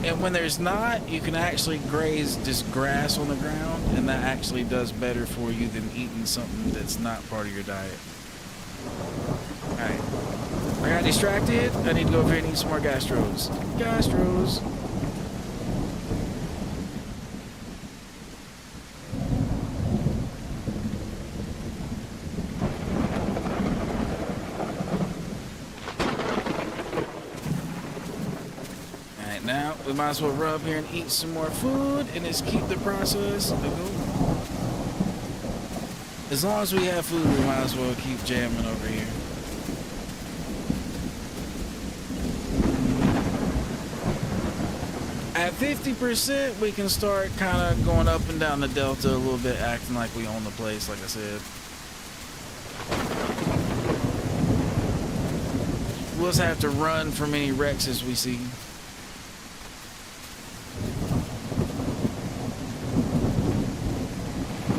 and when there's not, you can actually graze just grass on the ground, and that actually does better for you than eating something that's not part of your diet. Alright. I got distracted. I need to go over here and eat some more gastros. Gastros. Alright, now we might as well run up here and eat some more food and just keep the process going. As long as we have food, we might as well keep jamming over here. At 50%, we can start kind of going up and down the delta a little bit, acting like we own the place, like I said. We'll just have to run from any Rexes we see.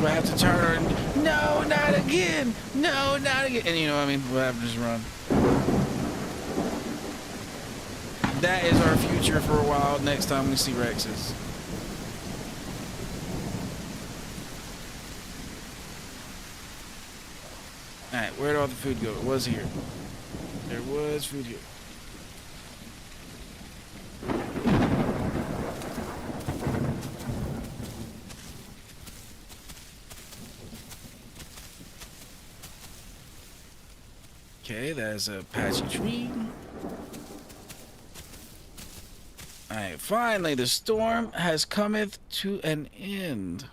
We'll have to turn and, no, not again! No, not again! And you know what I mean? We'll have to just run. That is our future for a while next time we see Rexes. Alright, where'd all the food go? It was here. There was food here. Okay, that's a patchy tree. Alright, finally the storm has cometh to an end.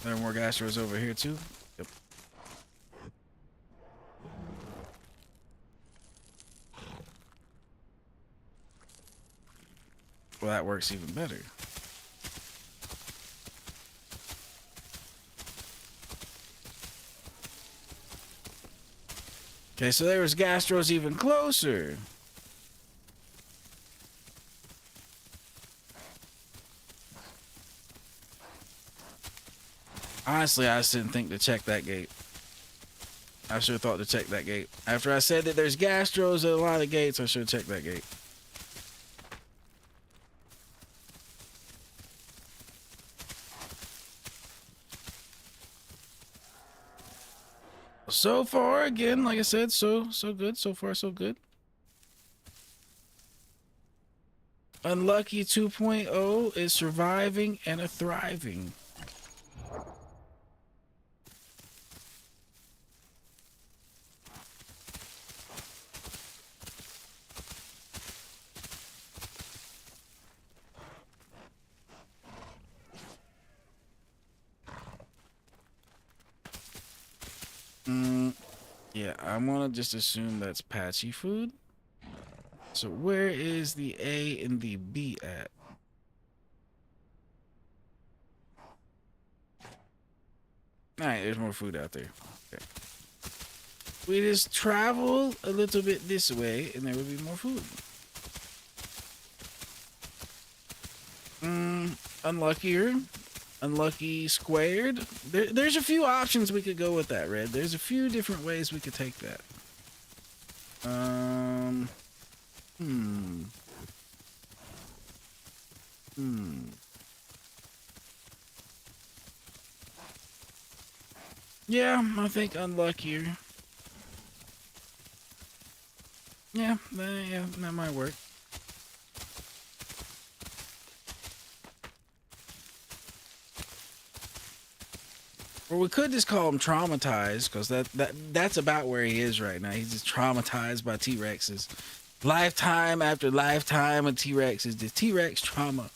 There are more gastros over here too. Yep. Well, that works even better. Okay, so there was gastros even closer. Honestly, I just didn't think to check that gate. I should have thought to check that gate. After I said that there's gastros at a lot of the gates, I should have checked that gate. So far, again, like I said, so good. So far, so good. Unlucky 2.0 is surviving and a thriving. Yeah, I'm gonna just assume that's patchy food. So where is the A and the B at? Alright, there's more food out there. Okay. We just travel a little bit this way and there will be more food. Unluckier. Unlucky squared. There's a few options we could go with that, Red. There's a few different ways we could take that. Yeah, I think unluckier. Yeah, that might work. Or we could just call him traumatized, because that's about where he is right now. He's just traumatized by T-Rexes. Lifetime after lifetime of T-Rexes. The T-Rex trauma.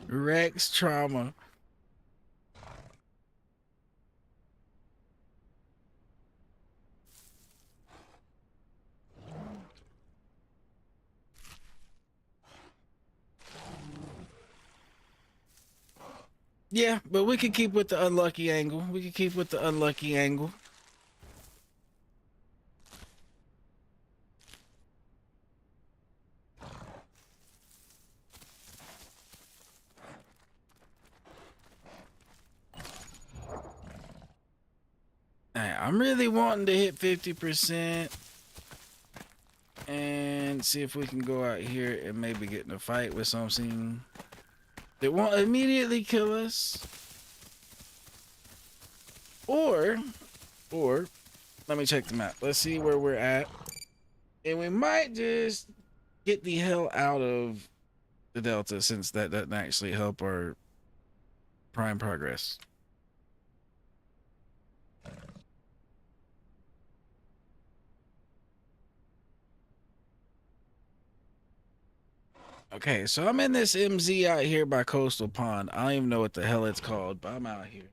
Rex trauma. Yeah, but we could keep with the unlucky angle. We could keep with the unlucky angle. Right, I'm really wanting to hit 50% and see if we can go out here and maybe get in a fight with something that won't immediately kill us. Or let me check the map. Let's see where we're at. And we might just get the hell out of the Delta, since that doesn't actually help our prime progress. Okay, so I'm in this MZ out here by Coastal Pond. I don't even know what the hell it's called, but I'm out here.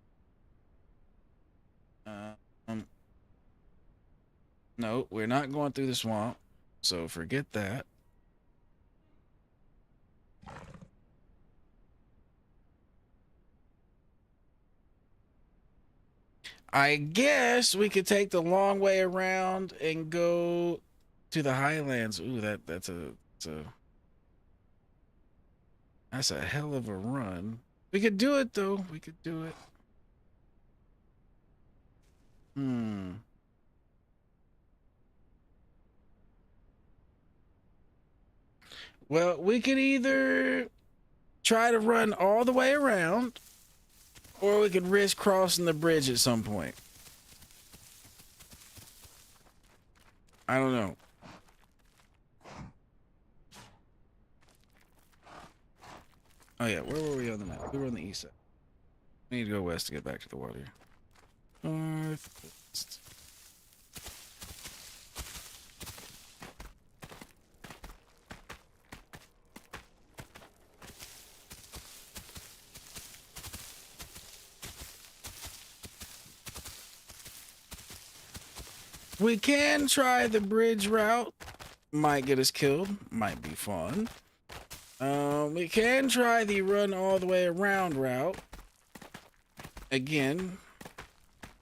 No, we're not going through the swamp, so forget that. I guess we could take the long way around and go to the highlands. Ooh, that's a hell of a run. We could do it though. We could do it. Well, we could either try to run all the way around, or we could risk crossing the bridge at some point. I don't know. Oh yeah, where were we on the map? We were on the east side. We need to go west to get back to the water. Northwest. We can try the bridge route. Might get us killed. Might be fun. We can try the run all the way around route. Again,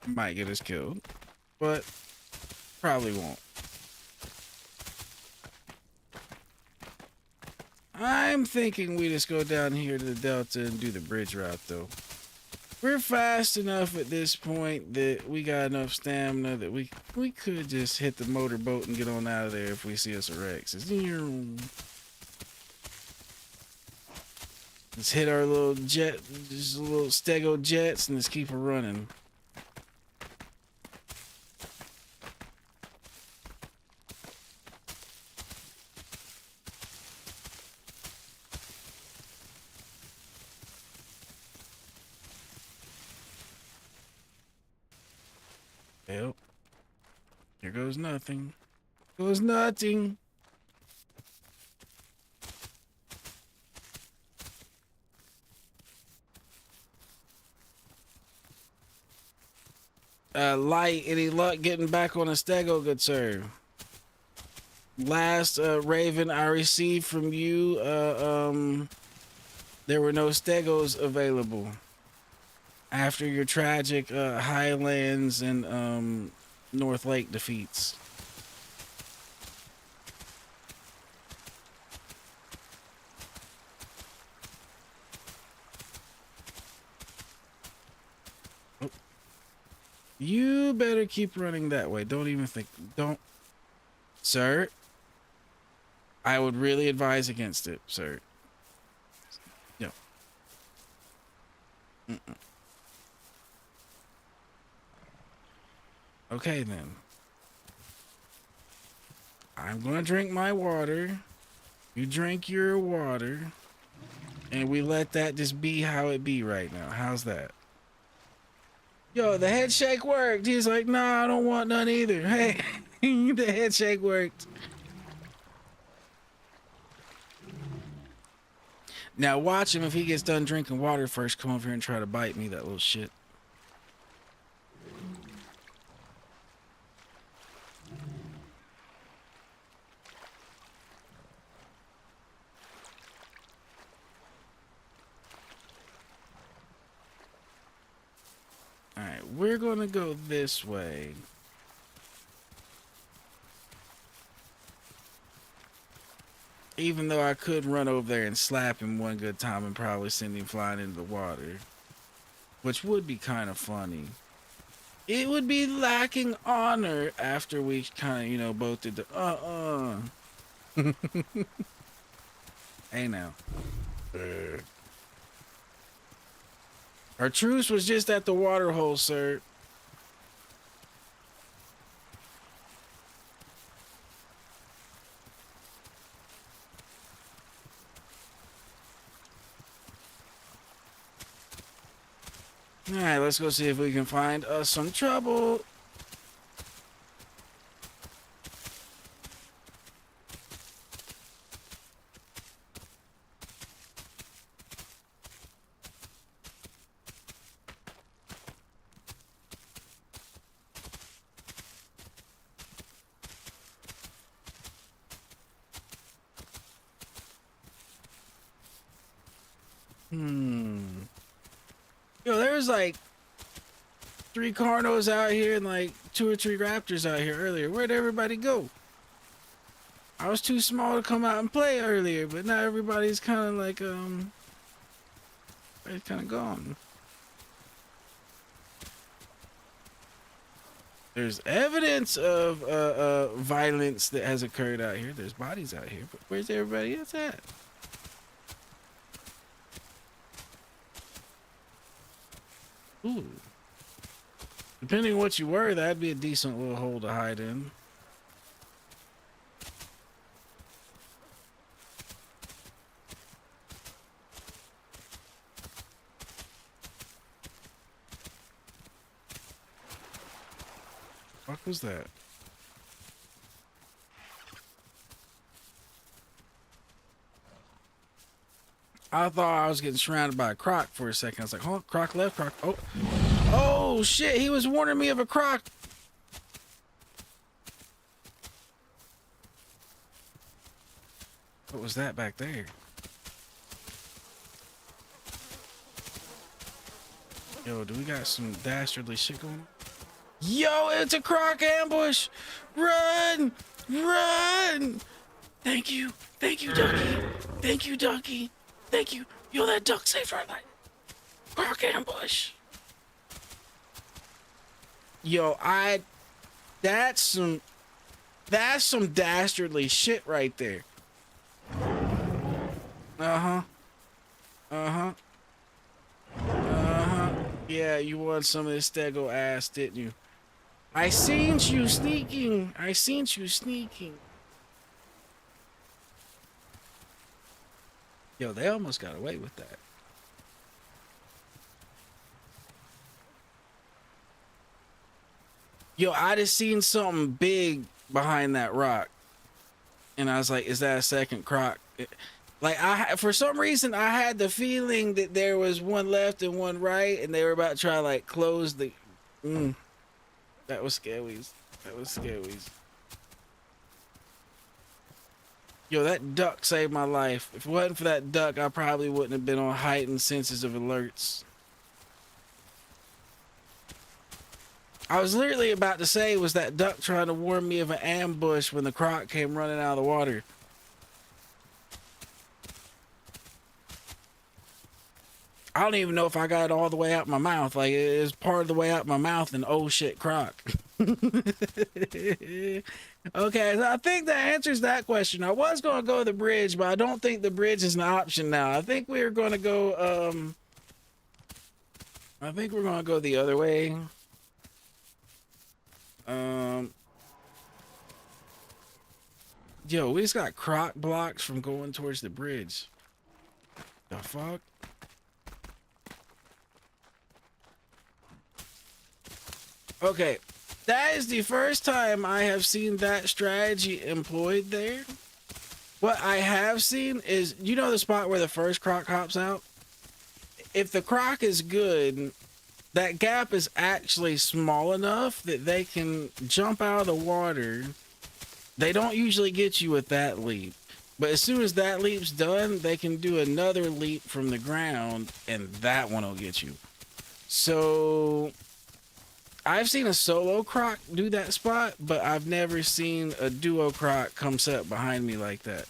might get us killed, but probably won't. I'm thinking we just go down here to the Delta and do the bridge route, though. We're fast enough at this point that we got enough stamina that we could just hit the motorboat and get on out of there if we see us a Rex. Let's hit our little jet, just little stego jets, and just keep her running. Yep. Here goes nothing. Goes nothing. Light, any luck getting back on a stego, good sir? Last Raven I received from you, there were no stegos available after your tragic Highlands and North Lake defeats. Oh. You better keep running that way. Don't even think. Don't. Sir, I would really advise against it, sir. No. Mm-mm. Okay, then. I'm gonna drink my water. You drink your water. And we let that just be how it be right now. How's that? Yo, the head shake worked. He's like, nah, I don't want none either. Hey, the head shake worked. Now watch him if he gets done drinking water first. Come over here and try to bite me, that little shit. Alright, we're gonna go this way. Even though I could run over there and slap him one good time and probably send him flying into the water. Which would be kind of funny. It would be lacking honor after we kind of, you know, both did the Hey now. Our truce was just at the water hole, sir. Alright, let's go see if we can find us some trouble. Yo, there's like 3 Carnos out here and like 2 or 3 Raptors out here earlier. Where'd everybody go? I was too small to come out and play earlier, but now everybody's kind of like, it's kind of gone. There's evidence of violence that has occurred out here. There's bodies out here, but where's everybody else at? Ooh. Depending on what you were, that'd be a decent little hole to hide in. What was that? I thought I was getting surrounded by a croc for a second. I was like, oh, croc left, croc. Oh, oh shit! He was warning me of a croc. What was that back there? Yo, do we got some dastardly shit going on? Yo, it's a croc ambush! Run! Run! Thank you. Thank you, Ducky. Thank you, Ducky. Thank you. Yo, that duck saved our life. Croc ambush. Yo, that's some dastardly shit right there. Uh-huh. Uh-huh. Uh-huh. Yeah, you want some of this stego ass, didn't you? I seen you sneaking. I seen you sneaking. Yo, they almost got away with that. Yo, I just seen something big behind that rock. And I was like, is that a second croc? Like, for some reason, I had the feeling that there was one left and one right, and they were about to try to, like, close the... That was scaries. That was scaries. Yo, that duck saved my life. If it wasn't for that duck, I probably wouldn't have been on heightened senses of alerts. I was literally about to say, was that duck trying to warn me of an ambush when the croc came running out of the water? I don't even know if I got it all the way out my mouth. Like, it was part of the way out my mouth, and oh shit, croc. Okay, so I think that answers that question. I was going to go to the bridge, but I don't think the bridge is an option now. I think we're going to go, I think we're going to go the other way. Yo, we just got croc blocks from going towards the bridge. The fuck? Okay, that is the first time I have seen that strategy employed there. What I have seen is, you know the spot where the first croc hops out? If the croc is good, that gap is actually small enough that they can jump out of the water. They don't usually get you with that leap. But as soon as that leap's done, they can do another leap from the ground, and that one will get you. So I've seen a solo croc do that spot, but I've never seen a duo croc come set behind me like that.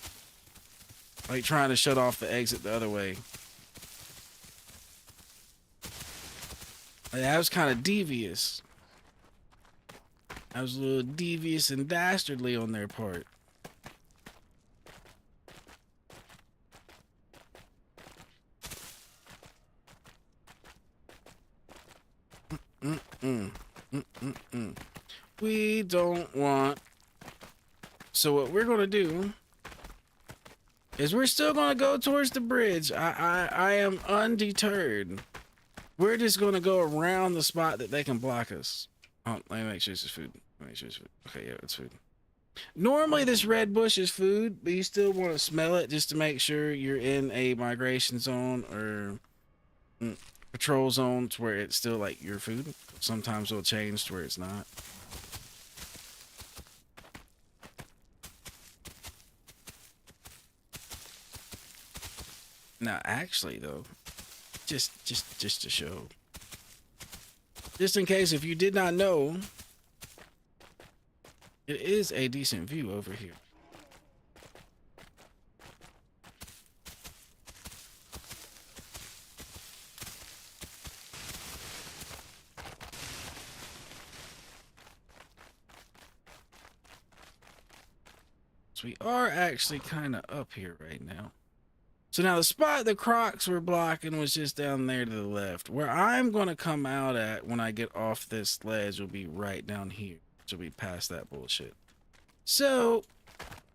Like trying to shut off the exit the other way. That was kind of devious. That was a little devious and dastardly on their part. We don't want... So what we're gonna do is we're still gonna go towards the bridge. I am undeterred. We're just gonna go around the spot that they can block us. Oh, let me make sure this is food. Make sure it's food. Okay, yeah, it's food. Normally this red bush is food, but you still want to smell it just to make sure you're in a migration zone or patrol zone to where it's still like your food. Sometimes it'll change to where it's not. Now, actually, though, just to show, just in case if you did not know, it is a decent view over here. So we are actually kind of up here right now. So now the spot the crocs were blocking was just down there to the left. Where I'm going to come out at when I get off this ledge will be right down here. So we past that bullshit. So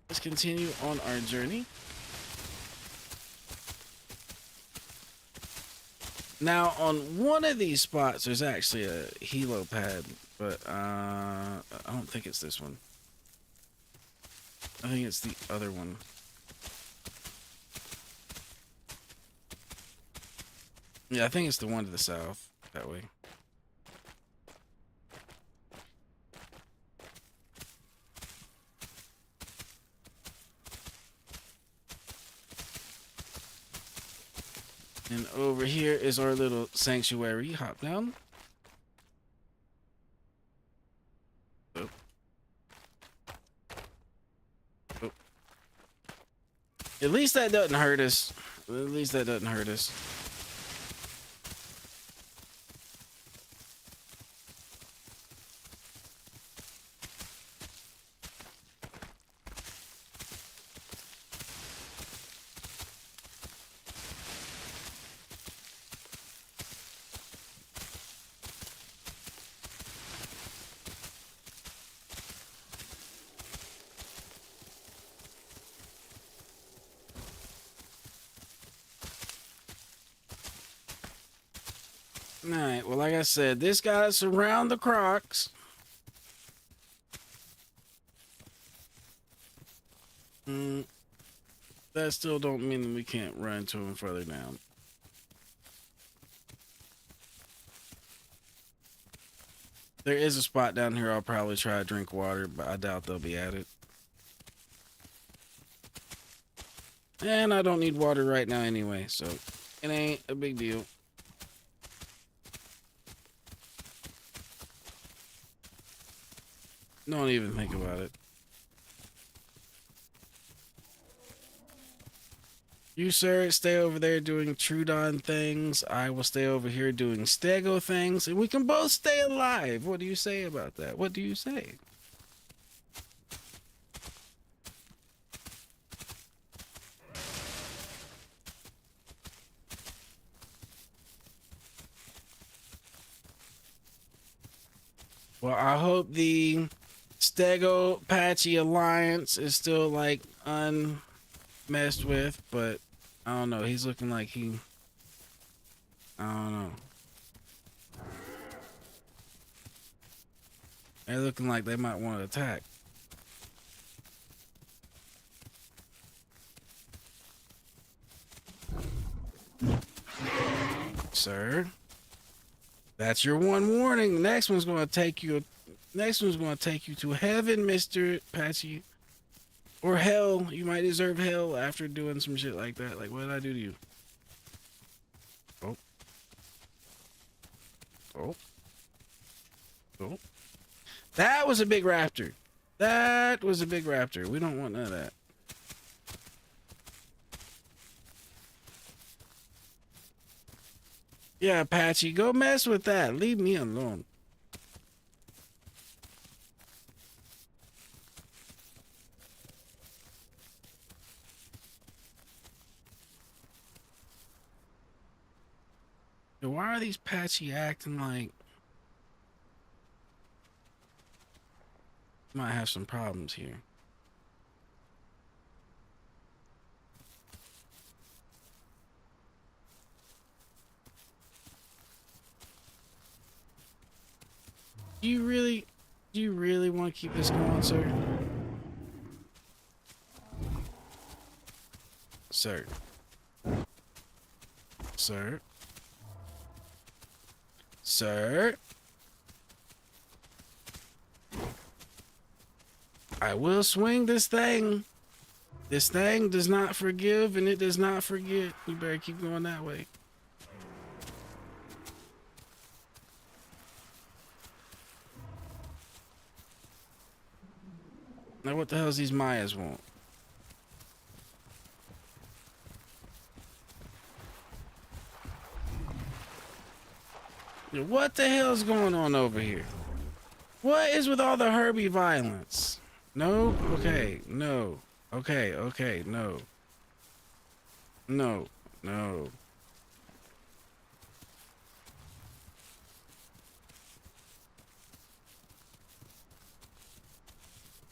let's continue on our journey. Now on one of these spots there's actually a helo pad, but I don't think it's this one. I think it's the other one. Yeah, I think it's the one to the south, that way. And over here is our little sanctuary. Hop down. Oh. Oh. At least that doesn't hurt us. At least that doesn't hurt us. Alright, well, like I said, this got us around the Crocs. That still don't mean that we can't run to them further down. There is a spot down here I'll probably try to drink water, but I doubt they'll be at it. And I don't need water right now anyway, so it ain't a big deal. Don't even think about it. You, sir, stay over there doing Trudon things. I will stay over here doing Stego things, and we can both stay alive. What do you say about that? What do you say? Well, I hope the Stego Patchy Alliance is still like unmessed with, but I don't know. He's looking like I don't know. They're looking like they might want to attack. Sir, that's your one warning. The next one's going to take you. Next one's going to take you to heaven, Mr. Patchy. Or hell. You might deserve hell after doing some shit like that. Like, what did I do to you? Oh. Oh. Oh. That was a big raptor. That was a big raptor. We don't want none of that. Yeah, Patchy, go mess with that. Leave me alone. Why are these Patchy acting like might have some problems here? Do you really want to keep this going, sir? Sir. Sir. Sir. I will swing this thing. This thing does not forgive and it does not forget. You better keep going that way. Now what the hell's these Mayas want? What the hell's going on over here? What is with all the Herbie violence? No? Okay, no. Okay, okay, no. No, no.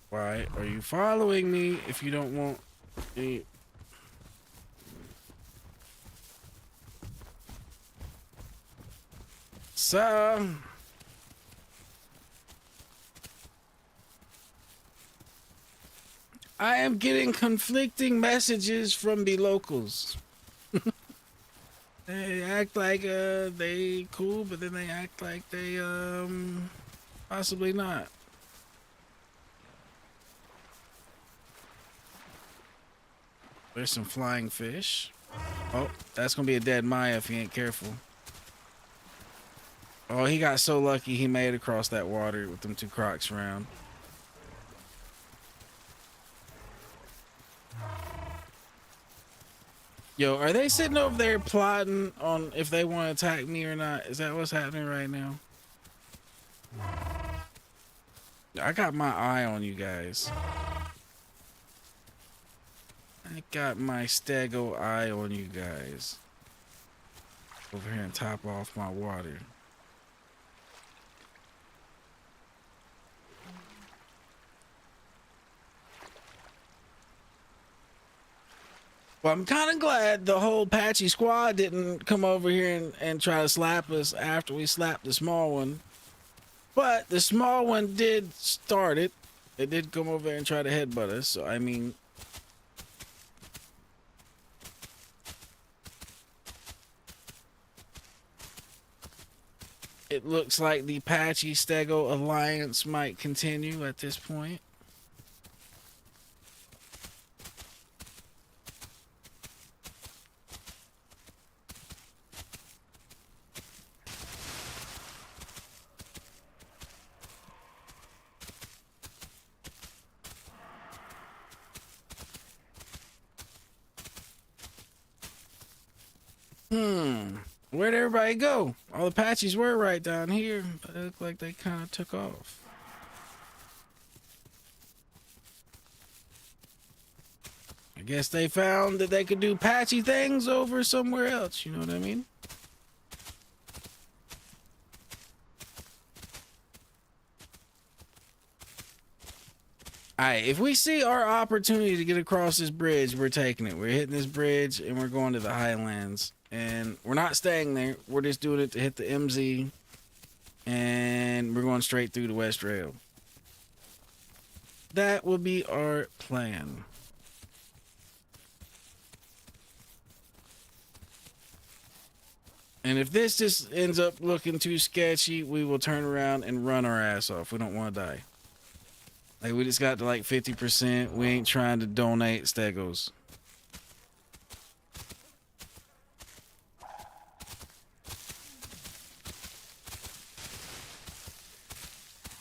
Why are you following me if you don't want me? So, I am getting conflicting messages from the locals. They act like they cool, but then they act like they possibly not. There's some flying fish. Oh, that's gonna be a dead Maya if he ain't careful. Oh, he got so lucky he made it across that water with them two Crocs around. Yo, are they sitting over there plotting on if they want to attack me or not? Is that what's happening right now? I got my eye on you guys. I got my stego eye on you guys. Over here and top off my water. Well, I'm kind of glad the whole patchy squad didn't come over here and try to slap us after we slapped the small one. But the small one did start it. It did come over there and try to headbutt us. So, I mean... It looks like the patchy stego alliance might continue at this point. Where'd everybody go? All the patches were right down here, but it looked like they kind of took off. I guess they found that they could do patchy things over somewhere else, you know what I mean? Alright, if we see our opportunity to get across this bridge, we're taking it. We're hitting this bridge and we're going to the Highlands. And we're not staying there. We're just doing it to hit the MZ. And we're going straight through the West Rail. That will be our plan. And if this just ends up looking too sketchy, we will turn around and run our ass off. We don't want to die. Like, we just got to like 50%. We ain't trying to donate stegos.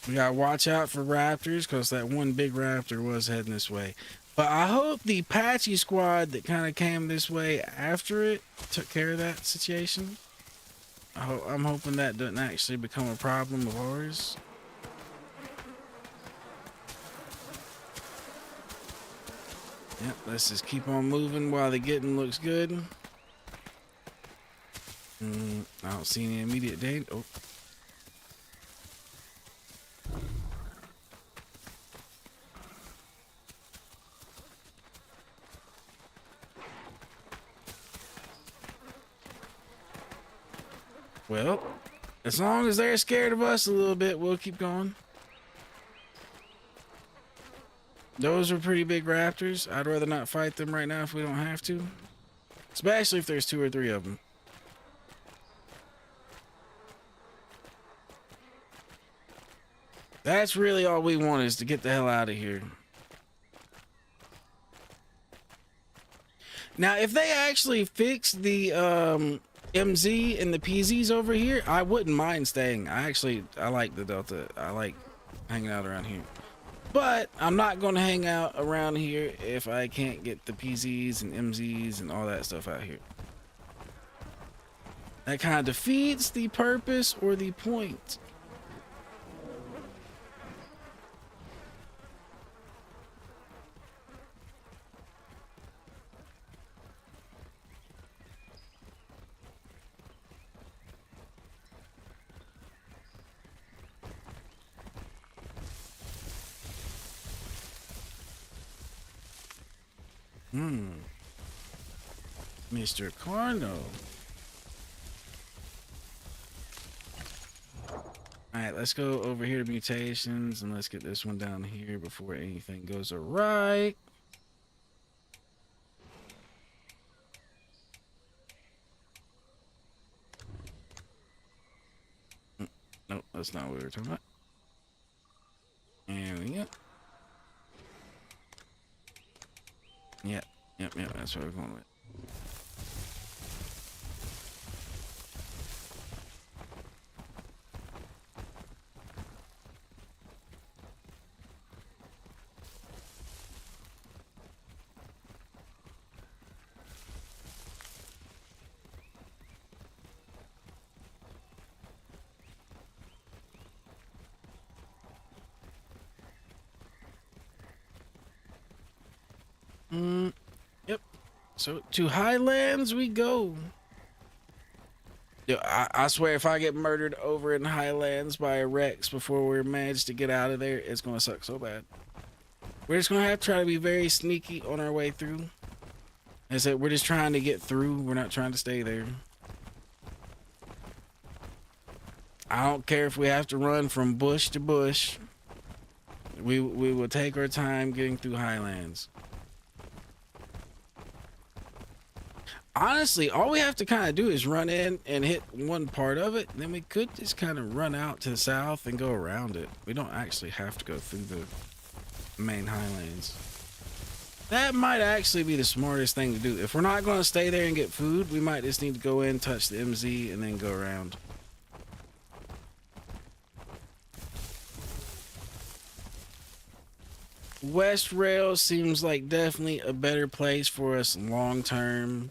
We gotta watch out for raptors because that one big raptor was heading this way. But I hope the patchy squad that kind of came this way after it took care of that situation. I'm hoping that doesn't actually become a problem of ours. Yep, let's just keep on moving while the getting looks good. I don't see any immediate danger. Oh. Well, as long as they're scared of us a little bit, we'll keep going. Those are pretty big raptors. I'd rather not fight them right now if we don't have to. Especially if there's 2 or 3 of them. That's really all we want, is to get the hell out of here. Now, if they actually fix the MZ and the PZs over here, I wouldn't mind staying. I like the Delta. I like hanging out around here. But I'm not going to hang out around here if I can't get the PZs and MZs and all that stuff out here. That kind of defeats the purpose or the point. Mr. Carno. Alright, let's go over here to mutations and let's get this one down here before anything goes awry. Nope, that's not what we were talking about. There we go. Yep, that's what we're going with. Yep. So to Highlands we go. Yo, I swear if I get murdered over in Highlands by a Rex before we manage to get out of there, it's gonna suck so bad. We're just gonna have to try to be very sneaky on our way through. I said we're just trying to get through. We're not trying to stay there. I don't care if we have to run from bush to bush. We will take our time getting through Highlands. Honestly, all we have to kind of do is run in and hit one part of it. Then we could just kind of run out to the south and go around it. We don't actually have to go through the main Highlands. That might actually be the smartest thing to do. If we're not going to stay there and get food, we might just need to go in, touch the MZ, and then go around. West Rail seems like definitely a better place for us long term.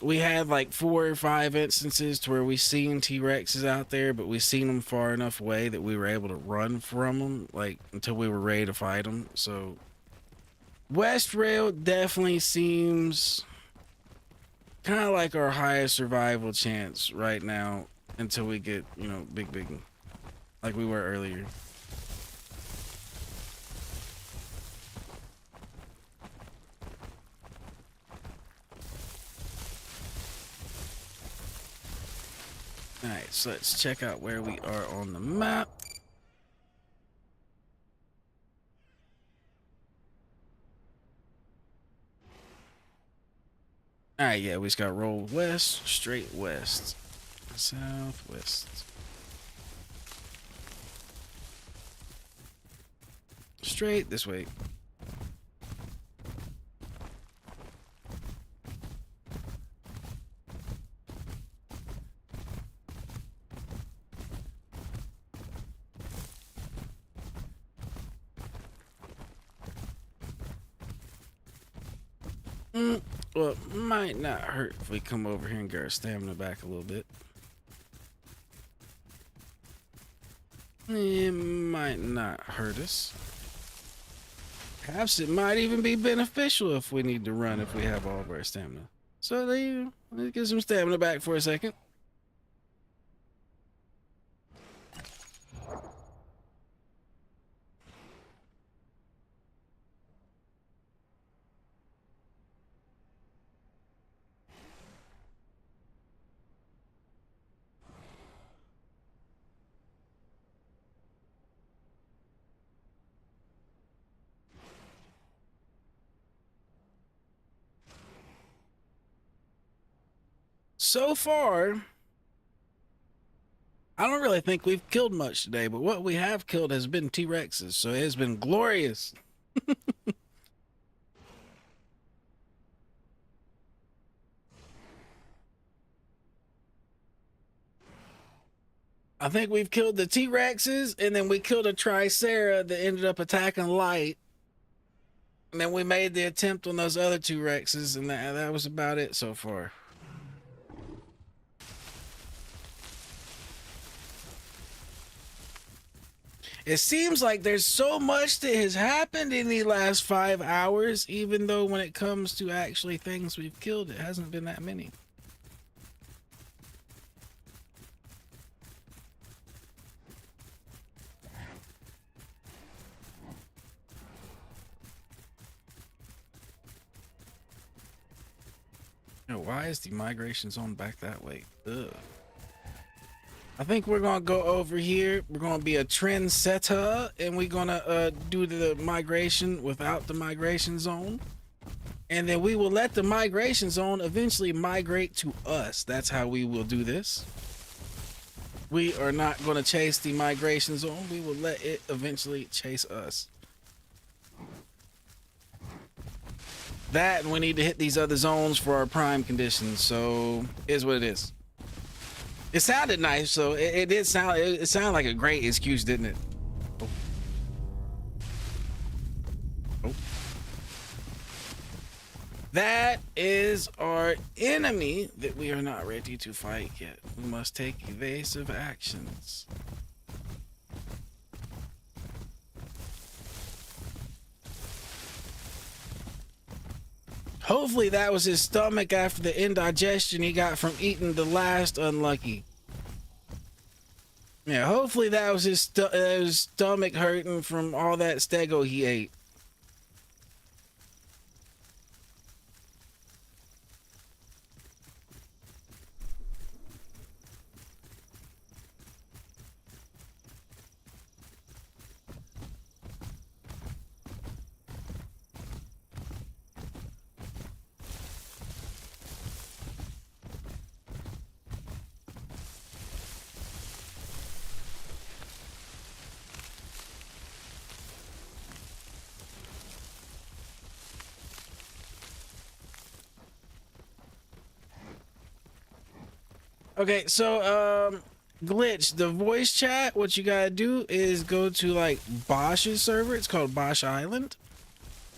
We had like 4 or 5 instances to where we seen T-Rexes out there, but we seen them far enough away that we were able to run from them, like until we were ready to fight them. So West Rail definitely seems kind of like our highest survival chance right now until we get, you know, big like we were earlier. Alright, so let's check out where we are on the map. Alright, yeah, we just got roll west, straight west, southwest. Straight this way. Well, it might not hurt if we come over here and get our stamina back a little bit. It might not hurt us. Perhaps it might even be beneficial if we need to run if we have all of our stamina. So there you go. Let's get some stamina back for a second. So far, I don't really think we've killed much today, but what we have killed has been T-Rexes, so it has been glorious. I think we've killed the T-Rexes, and then we killed a Tricera that ended up attacking Light. And then we made the attempt on those other 2 Rexes, and that was about it so far. It seems like there's so much that has happened in the last 5 hours, even though when it comes to actually things we've killed, it hasn't been that many. You know, why is the migration zone back that way? Ugh. I think we're gonna go over here. We're gonna be a trendsetter, and we're gonna do the migration without the migration zone, and then we will let the migration zone eventually migrate to us. That's how we will do this. We are not gonna chase the migration zone. We will let it eventually chase us. That, and we need to hit these other zones for our prime conditions. So, is what it is. It sounded nice, so it did sound. It sounded like a great excuse, didn't it? Oh. Oh. That is our enemy that we are not ready to fight yet. We must take evasive actions. Hopefully that was his stomach after the indigestion he got from eating the last unlucky. Yeah, hopefully that was his stomach hurting from all that stego he ate. Okay, so glitch the voice chat. What you gotta do is go to like Bosch's server. It's called Bosch Island,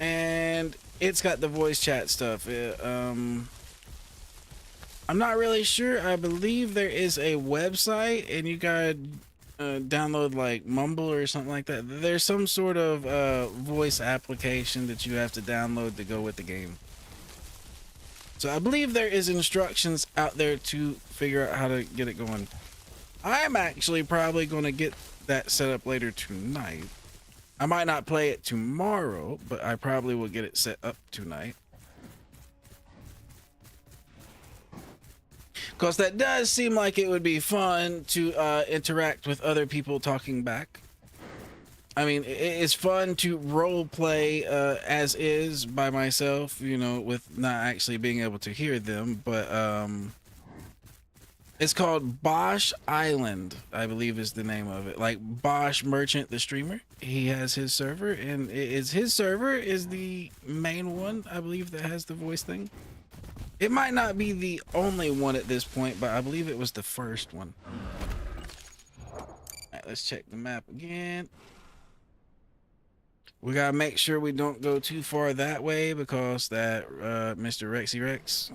and it's got the voice chat stuff. I'm not really sure. I believe there is a website, and you gotta download like Mumble or something like that. There's some sort of voice application that you have to download to go with the game. So I believe there is instructions out there to figure out how to get it going. I'm actually probably going to get that set up later tonight. I might not play it tomorrow, but I probably will get it set up tonight. Because that does seem like it would be fun to interact with other people talking back. I mean, it's fun to role play as is by myself, you know, with not actually being able to hear them. But it's called Bosch Island, I believe is the name of it. Like Bosch Merchant, the streamer, he has his server, and his server is the main one, I believe, that has the voice thing. It might not be the only one at this point, but I believe it was the first one. All right, let's check the map again. We gotta make sure we don't go too far that way because that Mr. Rexy Rex.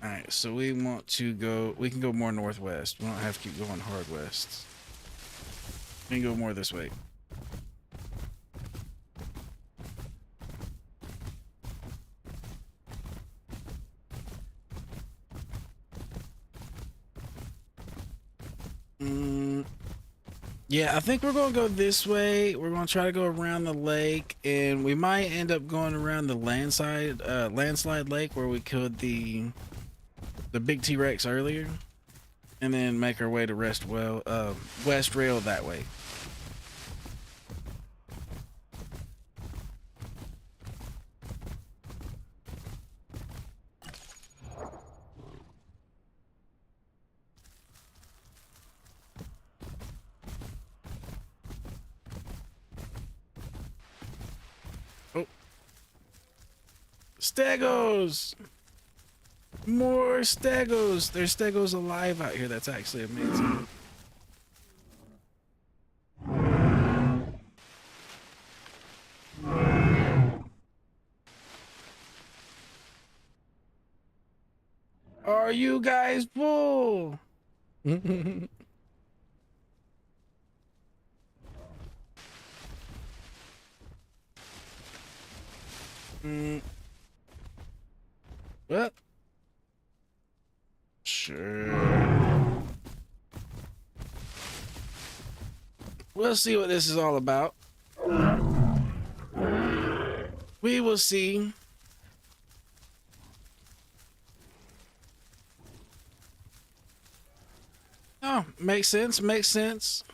All right, so we want to go. We can go more northwest. We don't have to keep going hard west. We can go more this way. Yeah, I think we're gonna go this way. We're gonna try to go around the lake, and we might end up going around the landslide lake where we killed the big T-Rex earlier, and then make our way to West Rail that way. Oh, Stegos! More Stegos! There's Stegos alive out here. That's actually amazing. Are you guys full? Well, sure. We'll see what this is all about. We will see. Oh, makes sense, makes sense.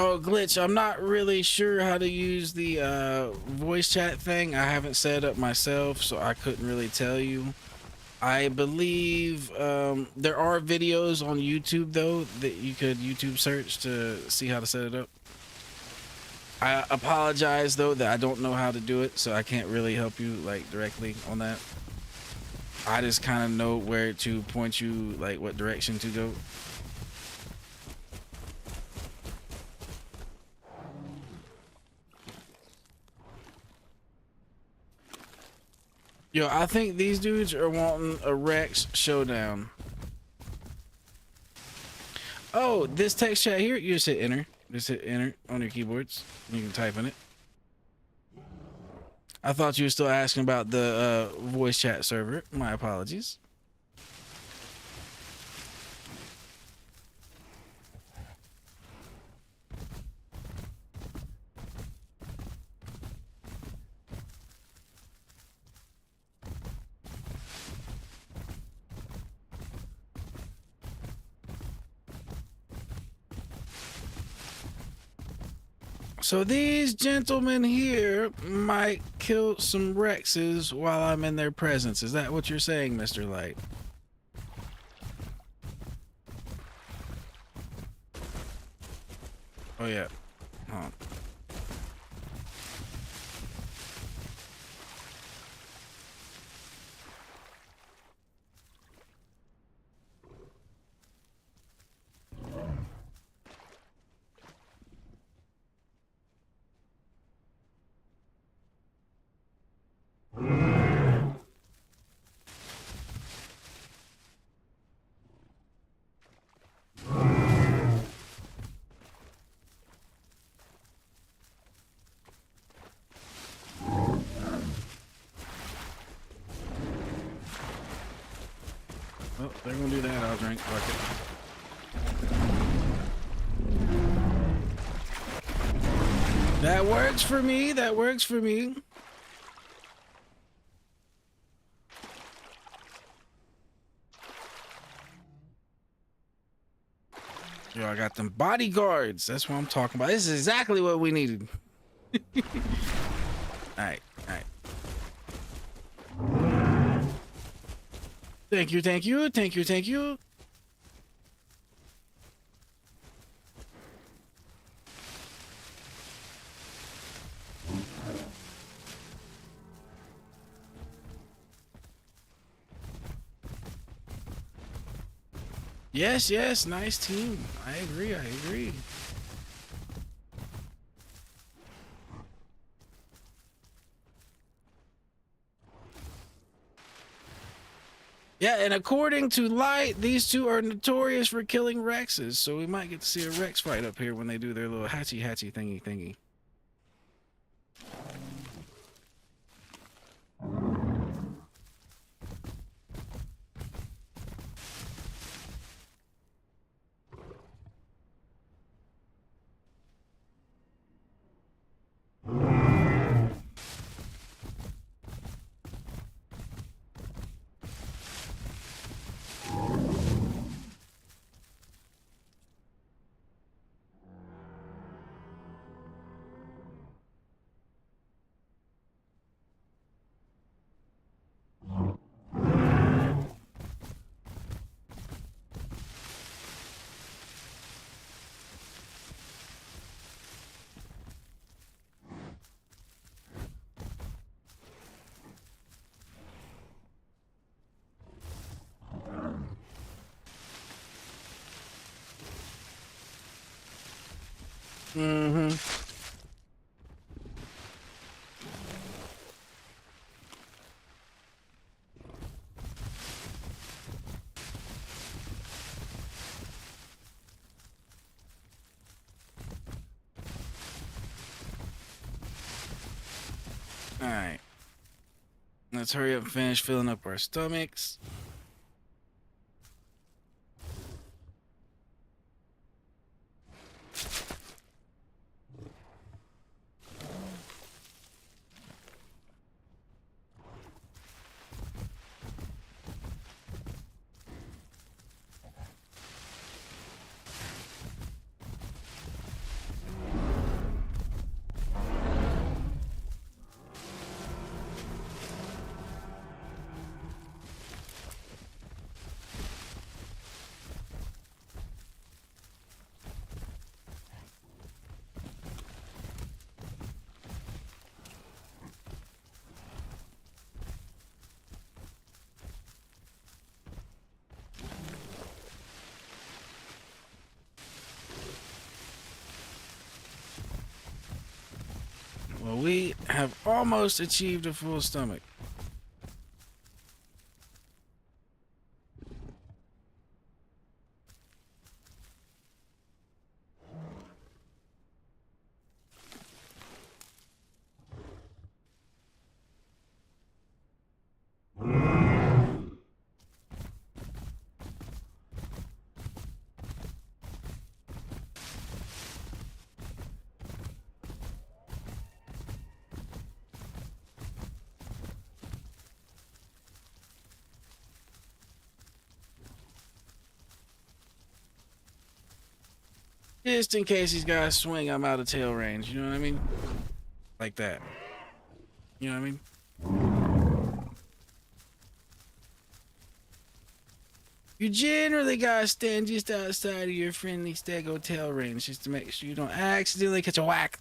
Oh, glitch, I'm not really sure how to use the voice chat thing. I haven't set it up myself, so I couldn't really tell you. I believe there are videos on YouTube though that you could YouTube search to see how to set it up. I apologize though that I don't know how to do it, so I can't really help you like directly on that. I just kind of know where to point you, like what direction to go. Yo, I think these dudes are wanting a Rex showdown. Oh, this text chat here, you just hit enter. Just hit enter on your keyboards. You can type in it. I thought you were still asking about the voice chat server. My apologies. So these gentlemen here might kill some Rexes while I'm in their presence. Is that what you're saying, Mr. Light? Oh yeah. Hold on. Oh, they're gonna do that. I'll drink. Fuck it. That works for me. That works for me. Yo, I got them bodyguards. That's what I'm talking about. This is exactly what we needed. All right, all right. Thank you, thank you, thank you, thank you. Yes, yes, nice team. I agree, I agree. Yeah, and according to Light, these two are notorious for killing Rexes, so we might get to see a Rex fight up here when they do their little hatchy thingy. Mm-hmm. All right. Let's hurry up and finish filling up our stomachs. Well, we have almost achieved a full stomach. Just in case he's got to swing, I'm out of tail range. You know what I mean? Like that. You know what I mean? You generally gotta stand just outside of your friendly stego tail range just to make sure you don't accidentally catch a whack.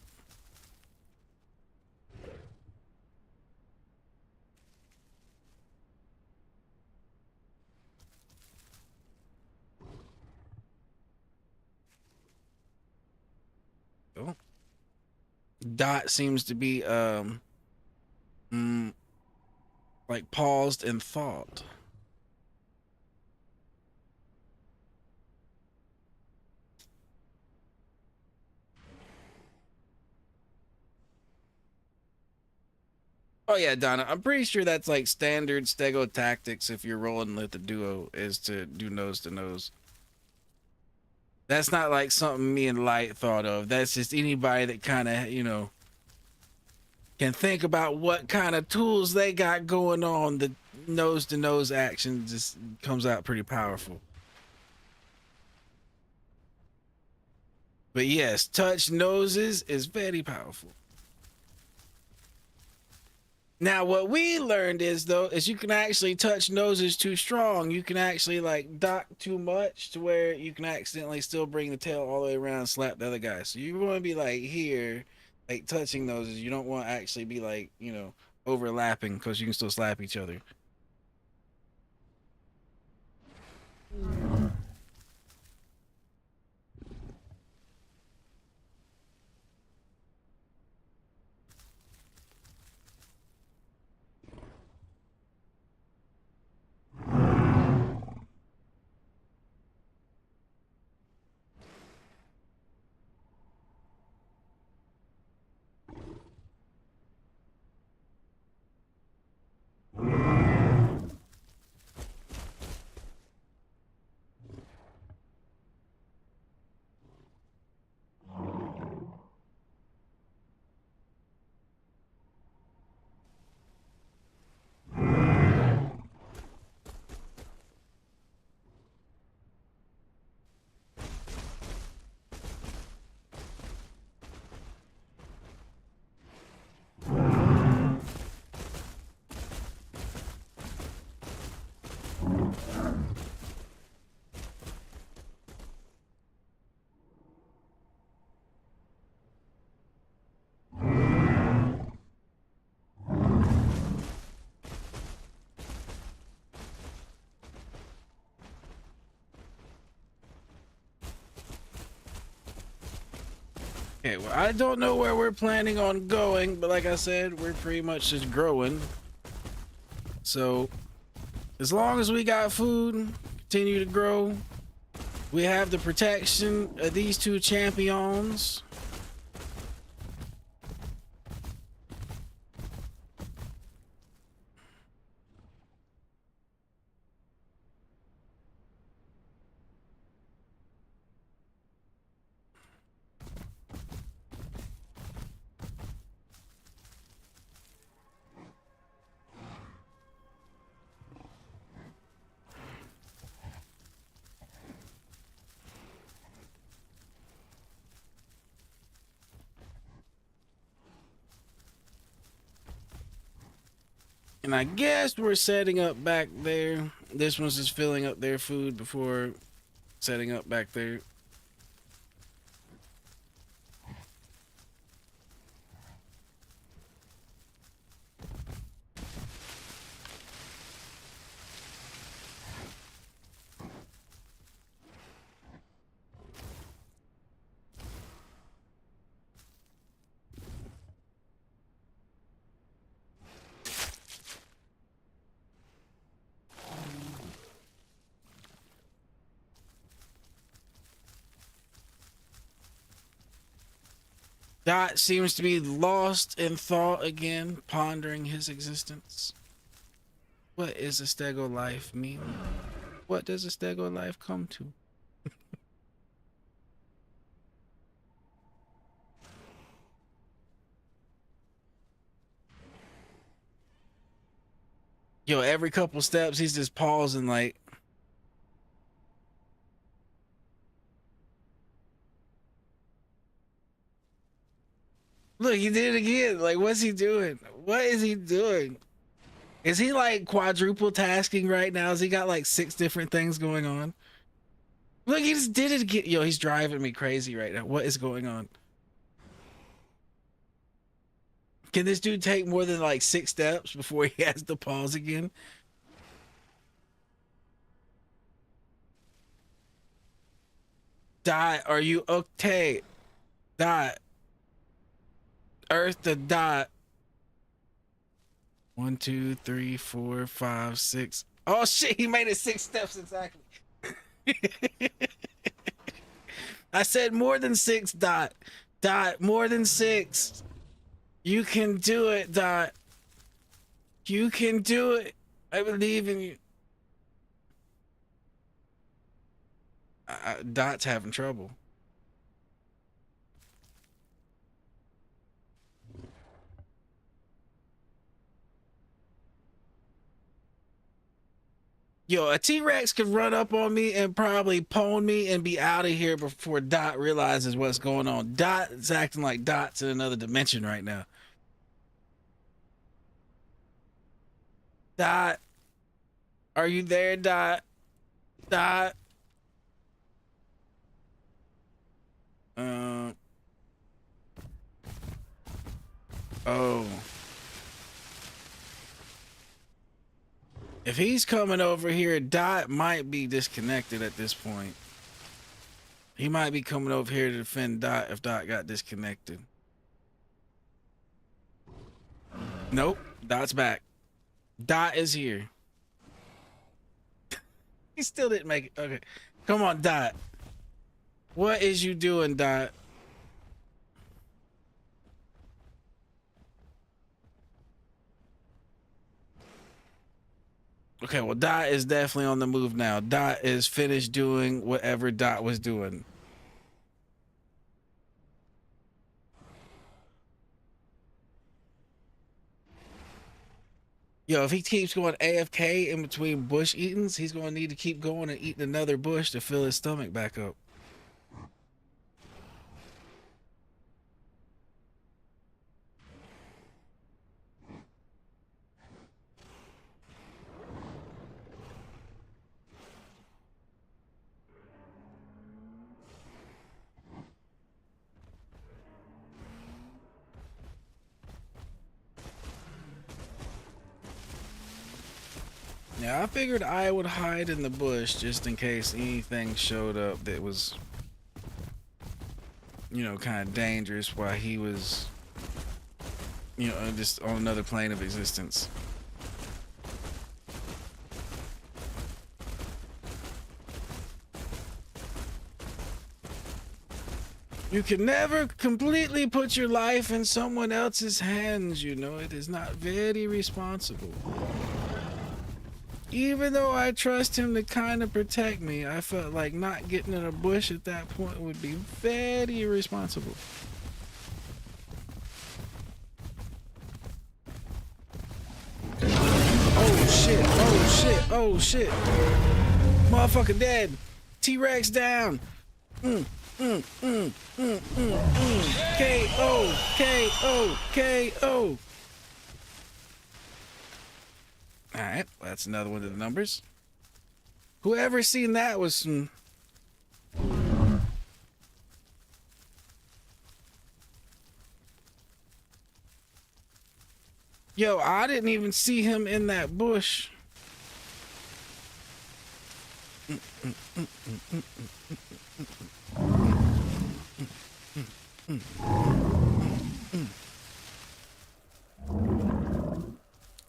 Oh. Dot seems to be like paused in thought. Oh yeah, Donna, I'm pretty sure that's like standard stego tactics if you're rolling with the duo is to do nose to nose. That's not like something me and Light thought of. That's just anybody that kind of, you know, can think about what kind of tools they got going on. The nose to nose action just comes out pretty powerful. But yes, touch noses is very powerful. Now, what we learned is though, is you can actually touch noses too strong. You can actually like dock too much to where you can accidentally still bring the tail all the way around and slap the other guy. So you want to be like here, like touching noses. You don't want to actually be like, you know, overlapping because you can still slap each other. Okay, well, I don't know where we're planning on going, but like I said, we're pretty much just growing. So, as long as we got food, continue to grow, we have the protection of these two champions. And I guess we're setting up back there. This one's just filling up their food before setting up back there. Dot seems to be lost in thought again, pondering his existence. What is a stego life mean? What does a stego life come to? Yo, every couple steps, he's just pausing like, Look, he did it again. Like, what's he doing? What is he doing? Is he like quadruple tasking right now? Has he got like 6 different things going on? Look, he just did it again. Yo, he's driving me crazy right now. What is going on? Can this dude take more than like 6 steps before he has to pause again? Dot, are you okay? Dot. Earth the dot. 1, 2, 3, 4, 5, 6. Oh shit, he made it 6 steps exactly. I said more than 6, Dot. Dot, more than 6. You can do it, Dot. You can do it. I believe in you. Dot's having trouble. Yo, a T-Rex could run up on me and probably pwn me and be out of here before Dot realizes what's going on. Dot is acting like Dot's in another dimension right now. Dot, are you there, Dot? Dot. Oh. If he's coming over here, Dot might be disconnected at this point. He might be coming over here to defend Dot if Dot got disconnected. Nope, Dot's back. Dot is here. He still didn't make it. Okay. Come on, Dot. What is you doing, Dot? Okay, well, Dot is definitely on the move now. Dot is finished doing whatever Dot was doing. Yo, if he keeps going AFK in between bush eatings, he's going to need to keep going and eating another bush to fill his stomach back up. Yeah, I figured I would hide in the bush just in case anything showed up that was, you know, kind of dangerous while he was, you know, just on another plane of existence. You can never completely put your life in someone else's hands, you know. It is not very responsible. Even though I trust him to kind of protect me, I felt like not getting in a bush at that point would be very irresponsible. Oh shit, oh shit, oh shit. Motherfucker dead. T-Rex down. KO, KO, KO. All right, well, that's another one of the numbers. Whoever seen that was some. Yo, I didn't even see him in that bush.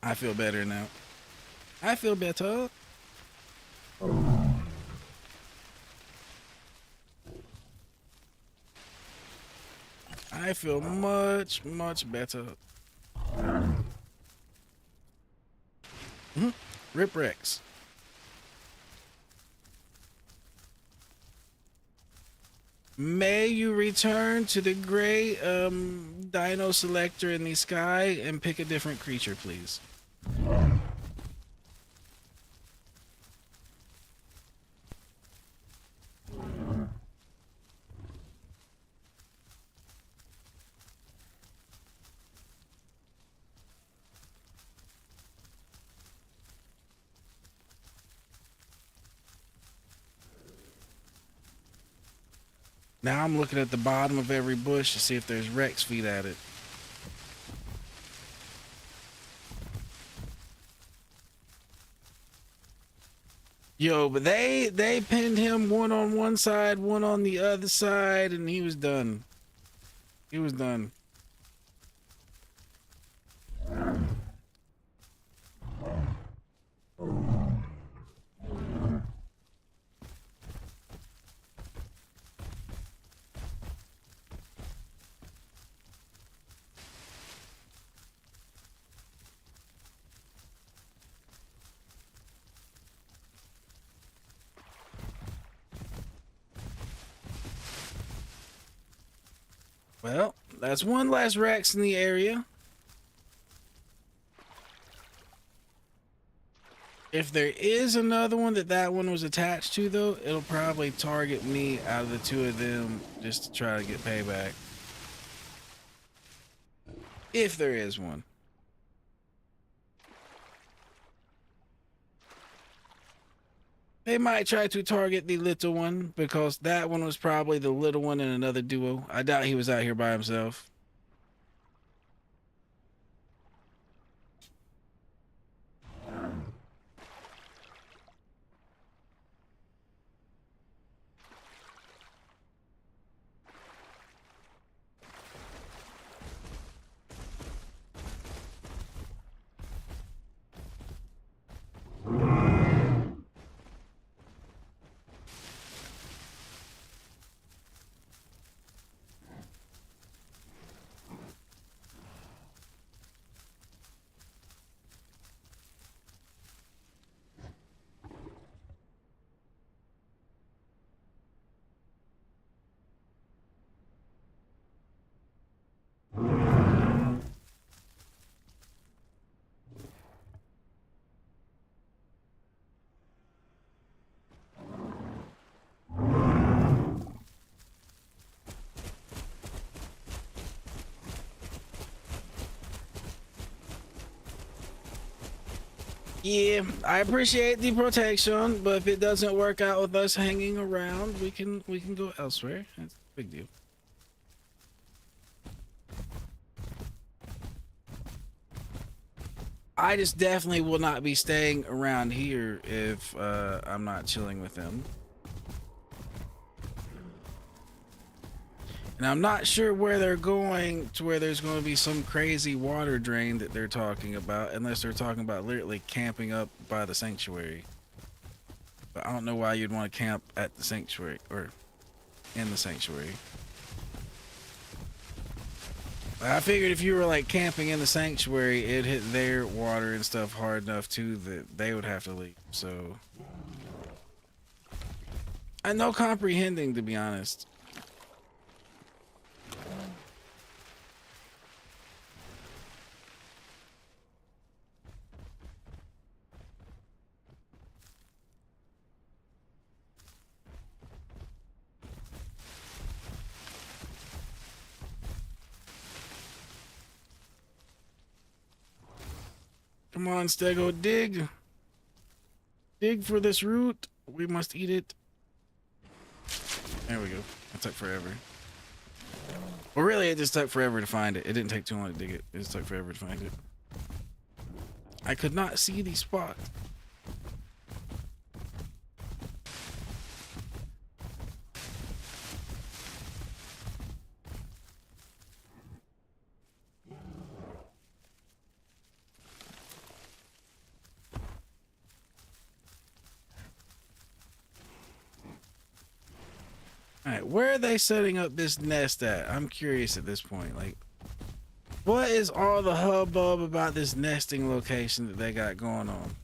I feel better now. I feel better. I feel much, much better. Rip Rex. May you return to the gray dino selector in the sky and pick a different creature, please. Now I'm looking at the bottom of every bush to see if there's Rex feet at it. Yo, but they pinned him one on one side, one on the other side, and he was done. He was done. Well, that's one less Rex in the area. If there is another one that one was attached to, though, it'll probably target me out of the two of them just to try to get payback. If there is one. They might try to target the little one because that one was probably the little one in another duo. I doubt he was out here by himself. Yeah, I appreciate the protection, but if it doesn't work out with us hanging around, we can go elsewhere. That's a big deal. I just definitely will not be staying around here if I'm not chilling with them. And I'm not sure where they're going to where there's going to be some crazy water drain that they're talking about, unless they're talking about literally camping up by the sanctuary. But I don't know why you'd want to camp at the sanctuary or in the sanctuary. I figured if you were like camping in the sanctuary, it'd hit their water and stuff hard enough too that they would have to leave. So I know comprehending, to be honest. Come on, Stego, dig. Dig for this root. We must eat it. There we go. That took forever. Well, really, it just took forever to find it. It didn't take too long to dig it. It just took forever to find it. I could not see the spot. Alright, where are they setting up this nest at? I'm curious at this point. Like, what is all the hubbub about this nesting location that they got going on?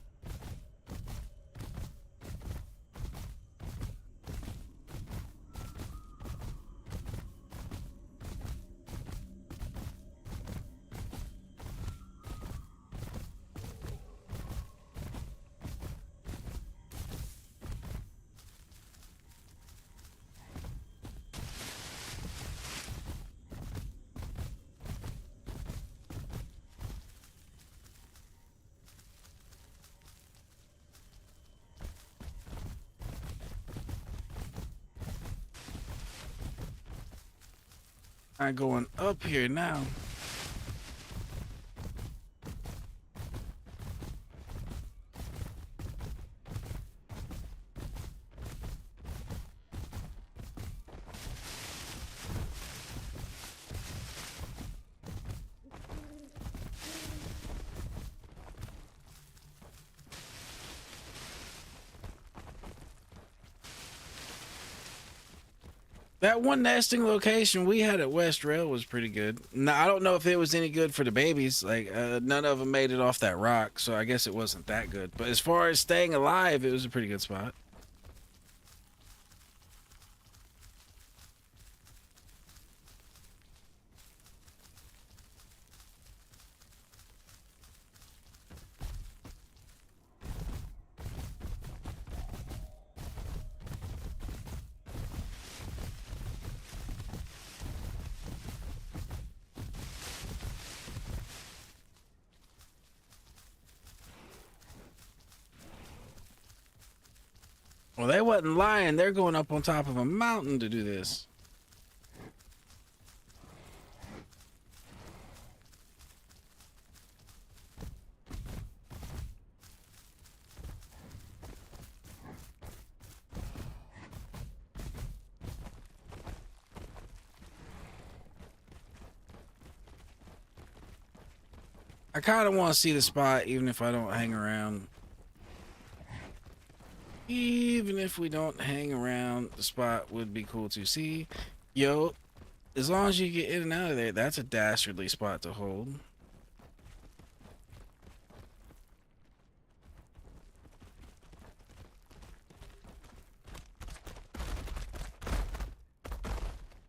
I'm going up here now. That one nesting location we had at West Rail was pretty good. Now, I don't know if it was any good for the babies. Like, none of them made it off that rock, so I guess it wasn't that good. But as far as staying alive, it was a pretty good spot. Well, they wasn't lying. They're going up on top of a mountain to do this. I kind of want to see the spot, even if I don't hang around. Even if we don't hang around, the spot would be cool to see. Yo, as long as you get in and out of there, that's a dastardly spot to hold.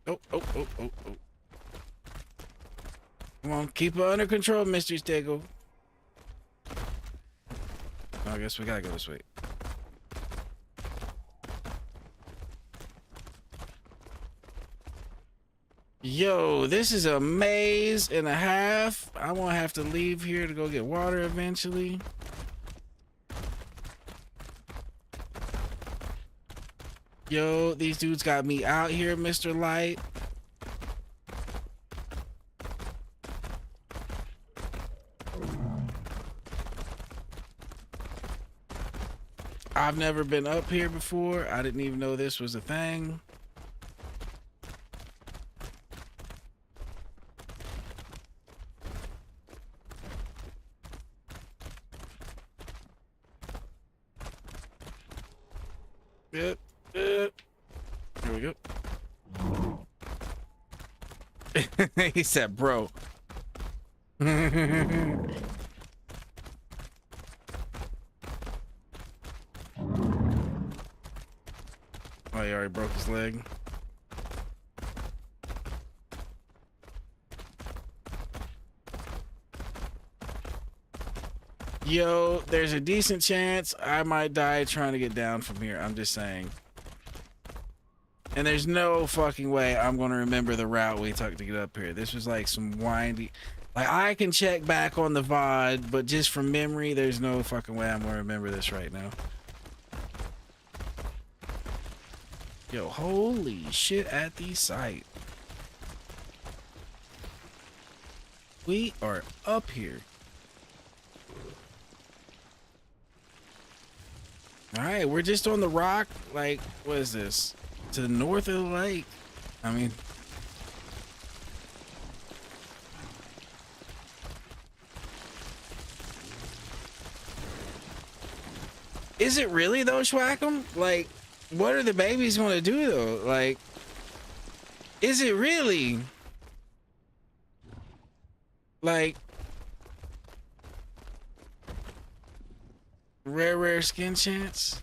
Oh, oh, oh, oh, oh. Come on, keep it under control, Mr. Stego. I guess we gotta go this way. Yo, this is a maze and a half. I'm gonna have to leave here to go get water eventually. Yo, these dudes got me out here, Mr. Light. I've never been up here before. I didn't even know this was a thing. Yep, yep. Here we go. He said, bro. Oh, he already broke his leg. Yo, there's a decent chance I might die trying to get down from here. I'm just saying. And there's no fucking way I'm going to remember the route we took to get up here. This was like some windy... Like, I can check back on the VOD, but just from memory, there's no fucking way I'm going to remember this right now. Yo, holy shit at the site. We are up here. Alright, we're just on the rock. Like, what is this? To the north of the lake. I mean... Is it really though, Schwackum? Like, what are the babies going to do though? Like, is it really? Like, rare skin chance?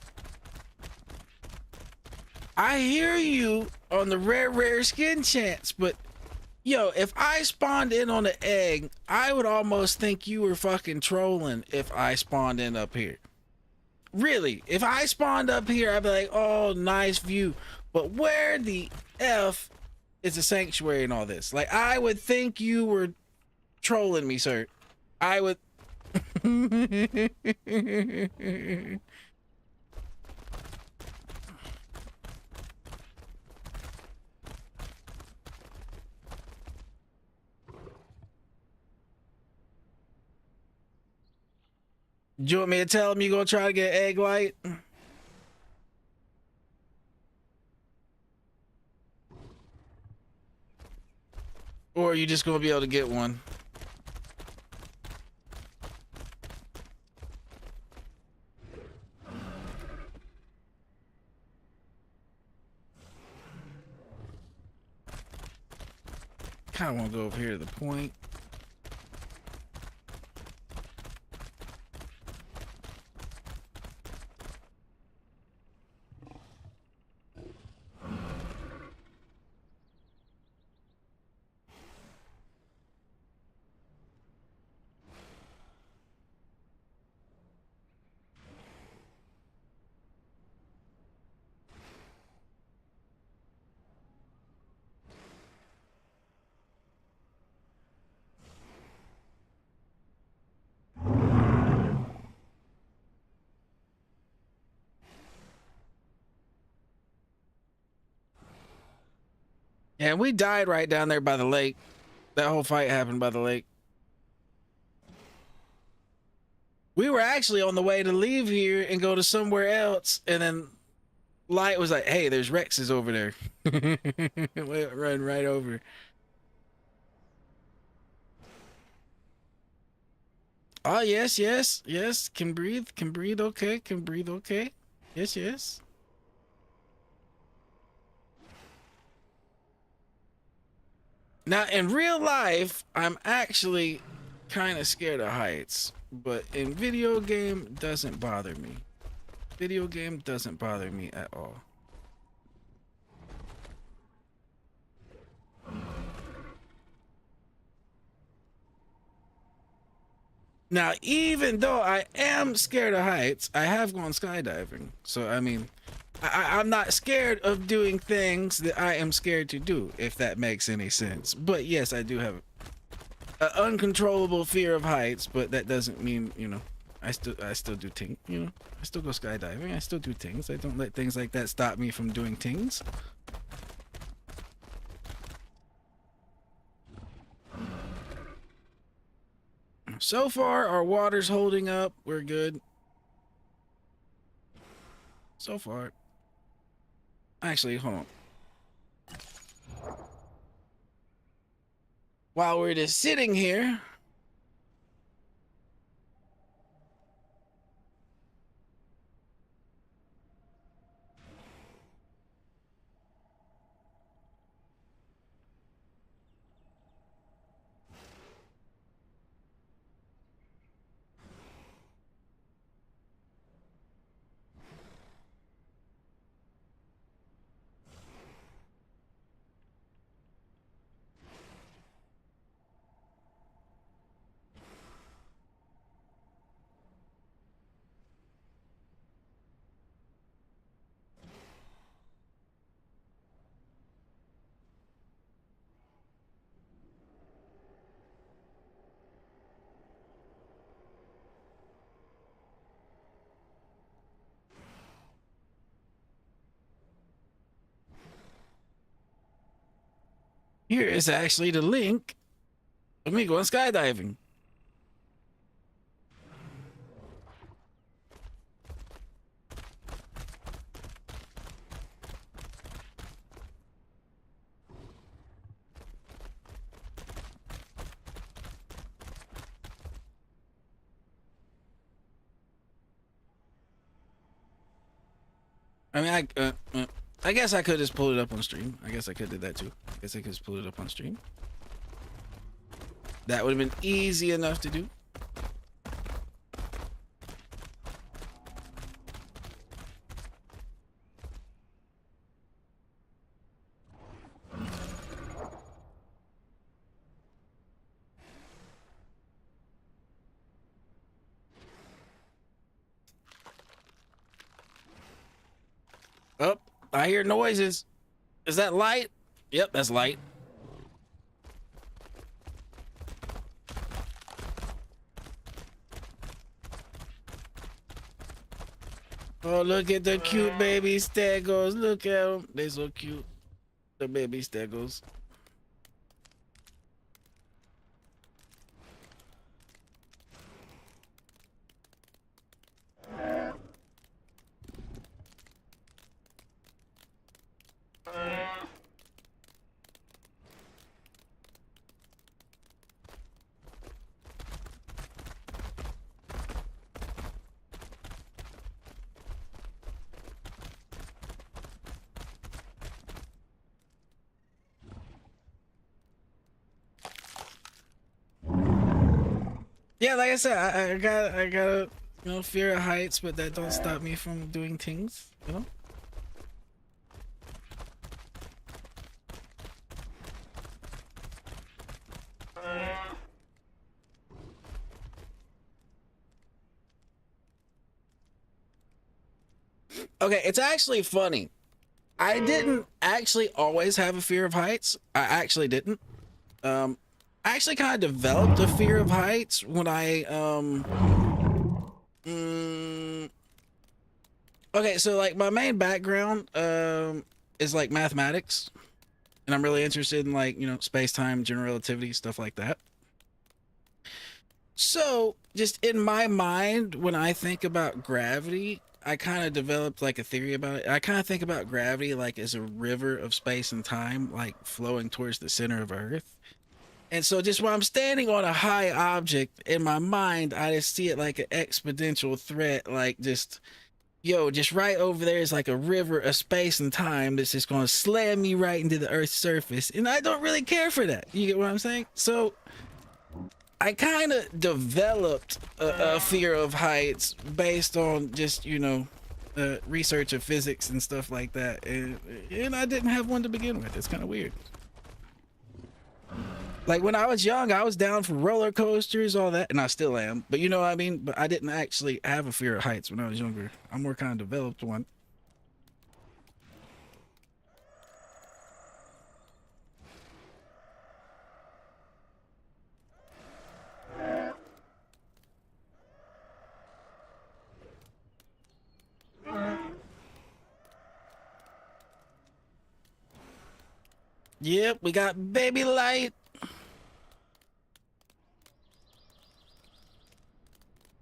I hear you on the rare skin chance, but yo, if I spawned in on the egg, I would almost think you were fucking trolling if I spawned in up here. Really, if I spawned up here, I'd be like, oh, nice view. But where the F is the sanctuary and all this? Like, I would think you were trolling me, sir. I would... Do you want me to tell him you gonna try to get egg light? Or are you just gonna be able to get one? Kind of want to go over here to the point. Yeah, we died right down there by the lake. That whole fight happened by the lake. We were actually on the way to leave here and go to somewhere else, and then Light was like, "Hey, there's Rexes over there." We run right over. Oh yes, yes, yes. Can breathe. Can breathe. Okay. Can breathe. Okay. Yes, yes. Now, in real life, I'm actually kind of scared of heights, but in video game, doesn't bother me. Video game doesn't bother me at all. Now, even though I am scared of heights, I have gone skydiving. So, I mean, I'm not scared of doing things that I am scared to do, if that makes any sense. But yes, I do have an uncontrollable fear of heights, but that doesn't mean, you know, I still do things, you know, I still go skydiving, I still do things. I don't let things like that stop me from doing things. So far, our water's holding up. We're good. So far. Actually, hold on. While we're just sitting here, here is actually the link of me going skydiving. I mean, I guess I could just pull it up on stream. I guess I could do that too. I guess I could just pull it up on stream. That would have been easy enough to do. Oh, I hear noises. Is that light? Yep, that's light. Oh, look at the cute baby stegos. Look at them. They so cute. The baby stegos. Yeah, like I said, I got a fear of heights, but that don't stop me from doing things, you know. Okay, it's actually funny. I didn't actually always have a fear of heights. I actually didn't. I actually kind of developed a fear of heights when I okay, so like my main background is like mathematics, and I'm really interested in like, space-time, general relativity, stuff like that. So, just in my mind, when I think about gravity, I kind of developed like a theory about it. I kind of think about gravity like as a river of space and time, like flowing towards the center of Earth. And so, just when I'm standing on a high object in my mind, I just see it like an exponential threat, like just, yo, just right over there is like a river of space and time that's just going to slam me right into the Earth's surface. And I don't really care for that. You get what I'm saying? So, I kind of developed a fear of heights based on just, research of physics and stuff like that. And I didn't have one to begin with. It's kind of weird. Like when I was young, I was down for roller coasters, all that, and I still am. But you know what I mean? But I didn't actually have a fear of heights when I was younger. I more kind of developed one. Yep, we got baby light.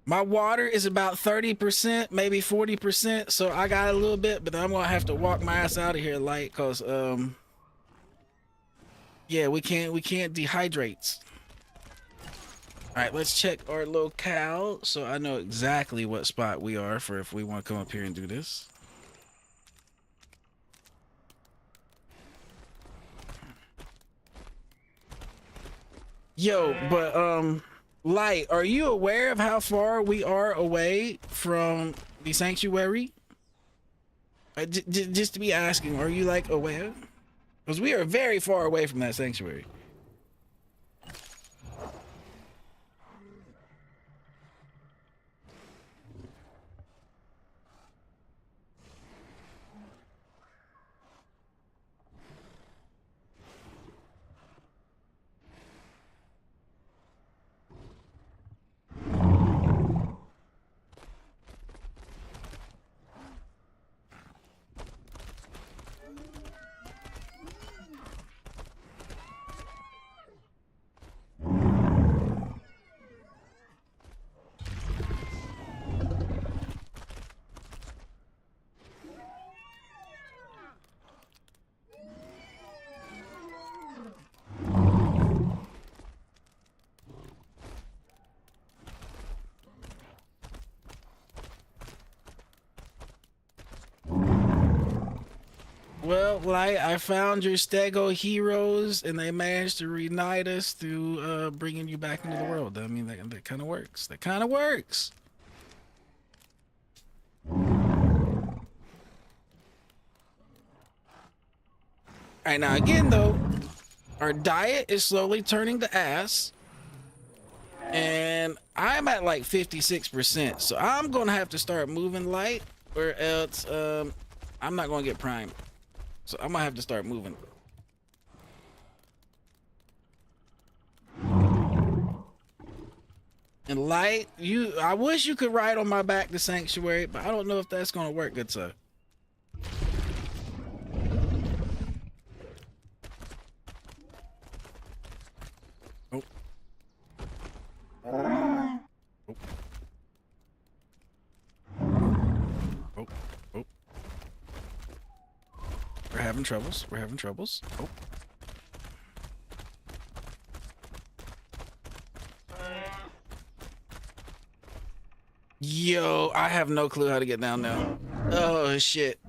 My water is about 30%, maybe 40%, so I got a little bit, but I'm gonna have to walk my ass out of here light, cause yeah, we can't dehydrate. All right, let's check our locale so I know exactly what spot we are for if we want to come up here and do this. Yo, but Light, are you aware of how far we are away from the sanctuary? Just to be asking, are you like aware? Because we are very far away from that sanctuary. Well, Light, I found your Stego heroes, and they managed to reunite us through bringing you back into the world. I mean, that kind of works. That kind of works. All right, now again though, our diet is slowly turning to ass, and I'm at like 56%. So I'm gonna have to start moving Light, or else I'm not gonna get primed. So I'm gonna have to start moving. And Light, I wish you could ride on my back to Sanctuary, but I don't know if that's gonna work, good sir. Oh. Oh. Oh. Oh. We're having troubles. We're having troubles. Oh. Yo, I have no clue how to get down now. Oh shit.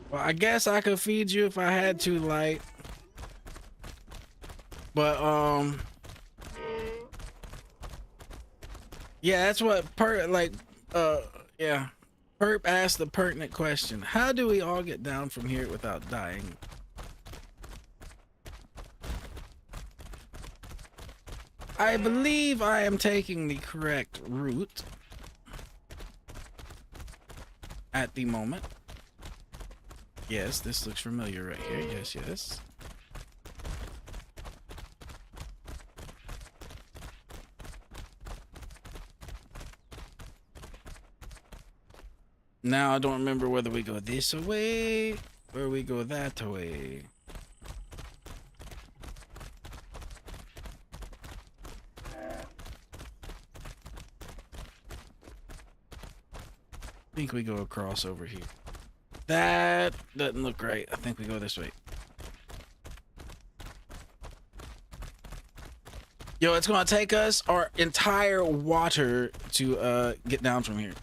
Well, I guess I could feed you if I had to, Light. But, yeah, that's what yeah. Perp asked the pertinent question. How do we all get down from here without dying? I believe I am taking the correct route at the moment. Yes, this looks familiar right here. Yes, yes. Now I don't remember whether we go this way or we go that way. I think we go across over here. That doesn't look right. I think we go this way. Yo, it's gonna take us our entire water to get down from here.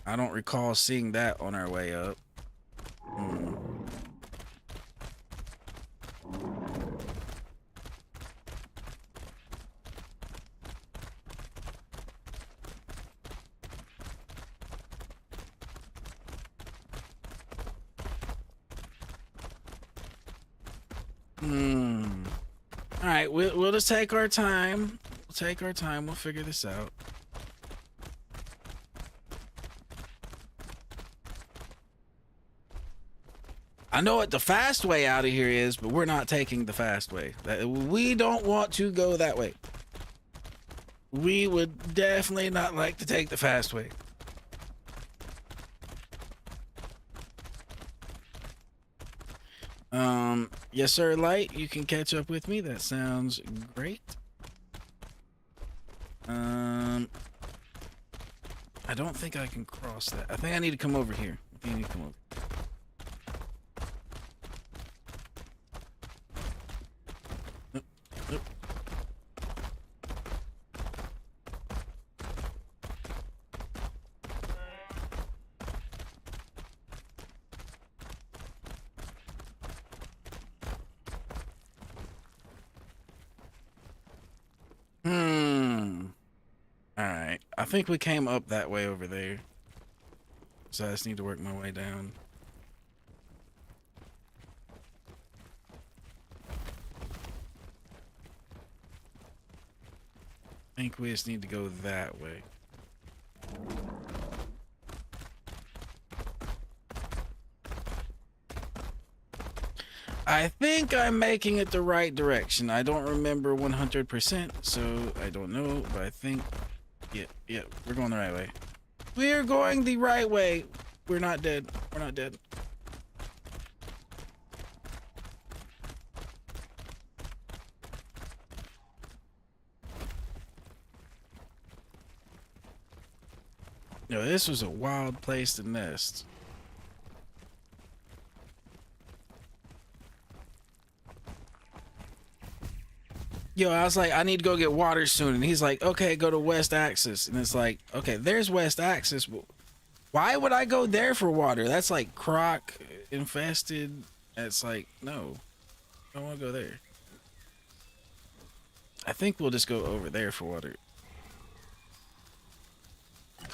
I don't recall seeing that on our way up. All right, we'll just take our time. We'll take our time. We'll figure this out. I know what the fast way out of here is, but we're not taking the fast way. We don't want to go that way. We would definitely not like to take the fast way. Yes, sir, Light. You can catch up with me. That sounds great. I don't think I can cross that. I think I need to come over here. I think I need to come over. Alright. I think we came up that way over there. So I just need to work my way down. I think we just need to go that way. I think I'm making it the right direction. I don't remember 100%, so I don't know, but I think, yeah, we're going the right way. We're going the right way. We're not dead. We're not dead. No, this was a wild place to nest. Yo, I was like, I need to go get water soon. And he's like, okay, go to West Axis. And it's like, okay, there's West Axis. Why would I go there for water? That's like croc infested. It's like, no, I don't want to go there. I think we'll just go over there for water.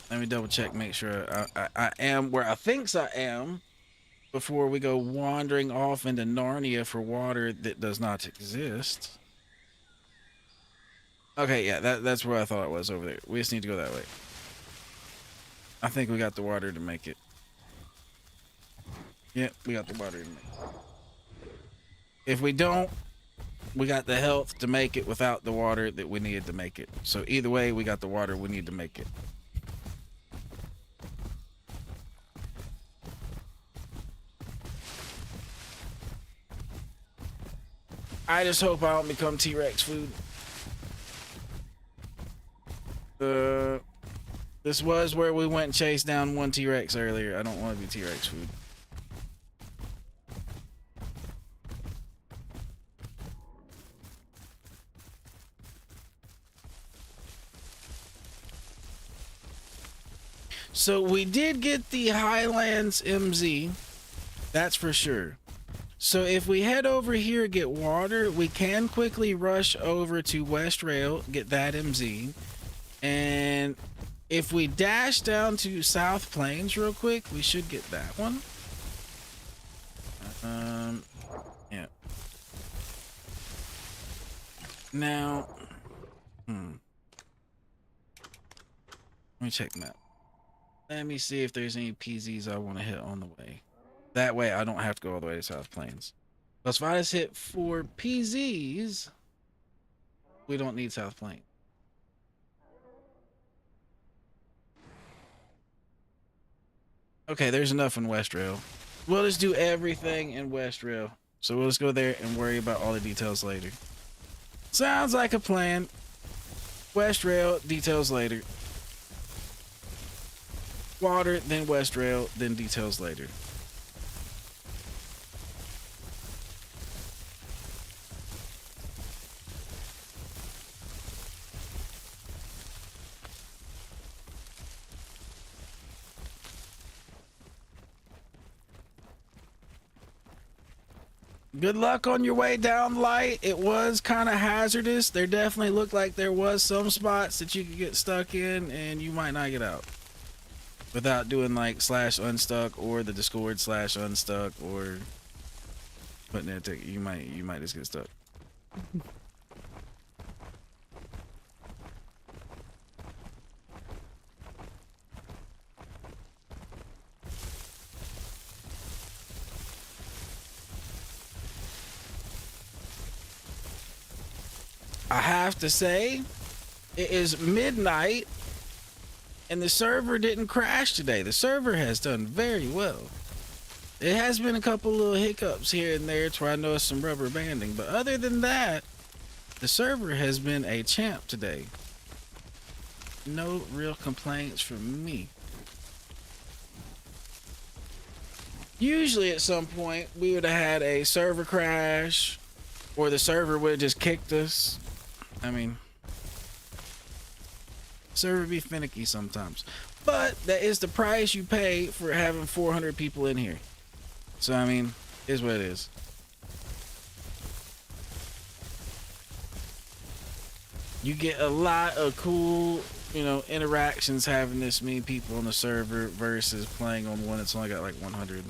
Let me double check, make sure I am where I think I am before we go wandering off into Narnia for water that does not exist. Okay, yeah, that's where I thought it was over there. We just need to go that way. I think we got the water to make it. Yeah, we got the water to make it. If we don't, we got the health to make it without the water that we needed to make it. So either way, we got the water we need to make it. I just hope I don't become T-Rex food. This was where we went and chased down one T-Rex earlier. I don't want to be T-Rex food. So we did get the Highlands MZ, that's for sure. So if we head over here, get water, we can quickly rush over to West Rail, get that MZ. And if we dash down to South Plains real quick, we should get that one. Yeah. Now, let me check map. Let me see if there's any PZs I want to hit on the way. That way I don't have to go all the way to South Plains. Because if I just hit 4 PZs, we don't need South Plains. Okay, there's enough in West Rail. We'll just do everything in West Rail. So we'll just go there and worry about all the details later. Sounds like a plan. West Rail, details later. Water, then West Rail, then details later. Good luck on your way down, Light. It was kind of hazardous. There definitely looked like there was some spots that you could get stuck in and you might not get out without doing like /unstuck or the Discord /unstuck or putting it to, you might just get stuck. I have to say, it is midnight and the server didn't crash today. The server has done very well. It has been a couple little hiccups here and there to where I noticed some rubber banding, but other than that, the server has been a champ today. No real complaints from me. Usually at some point we would have had a server crash or the server would have just kicked us. I mean, server be finicky sometimes, but that is the price you pay for having 400 people in here. So I mean, is what it is. You get a lot of cool, you know, interactions having this many people on the server versus playing on one that's only got like 100.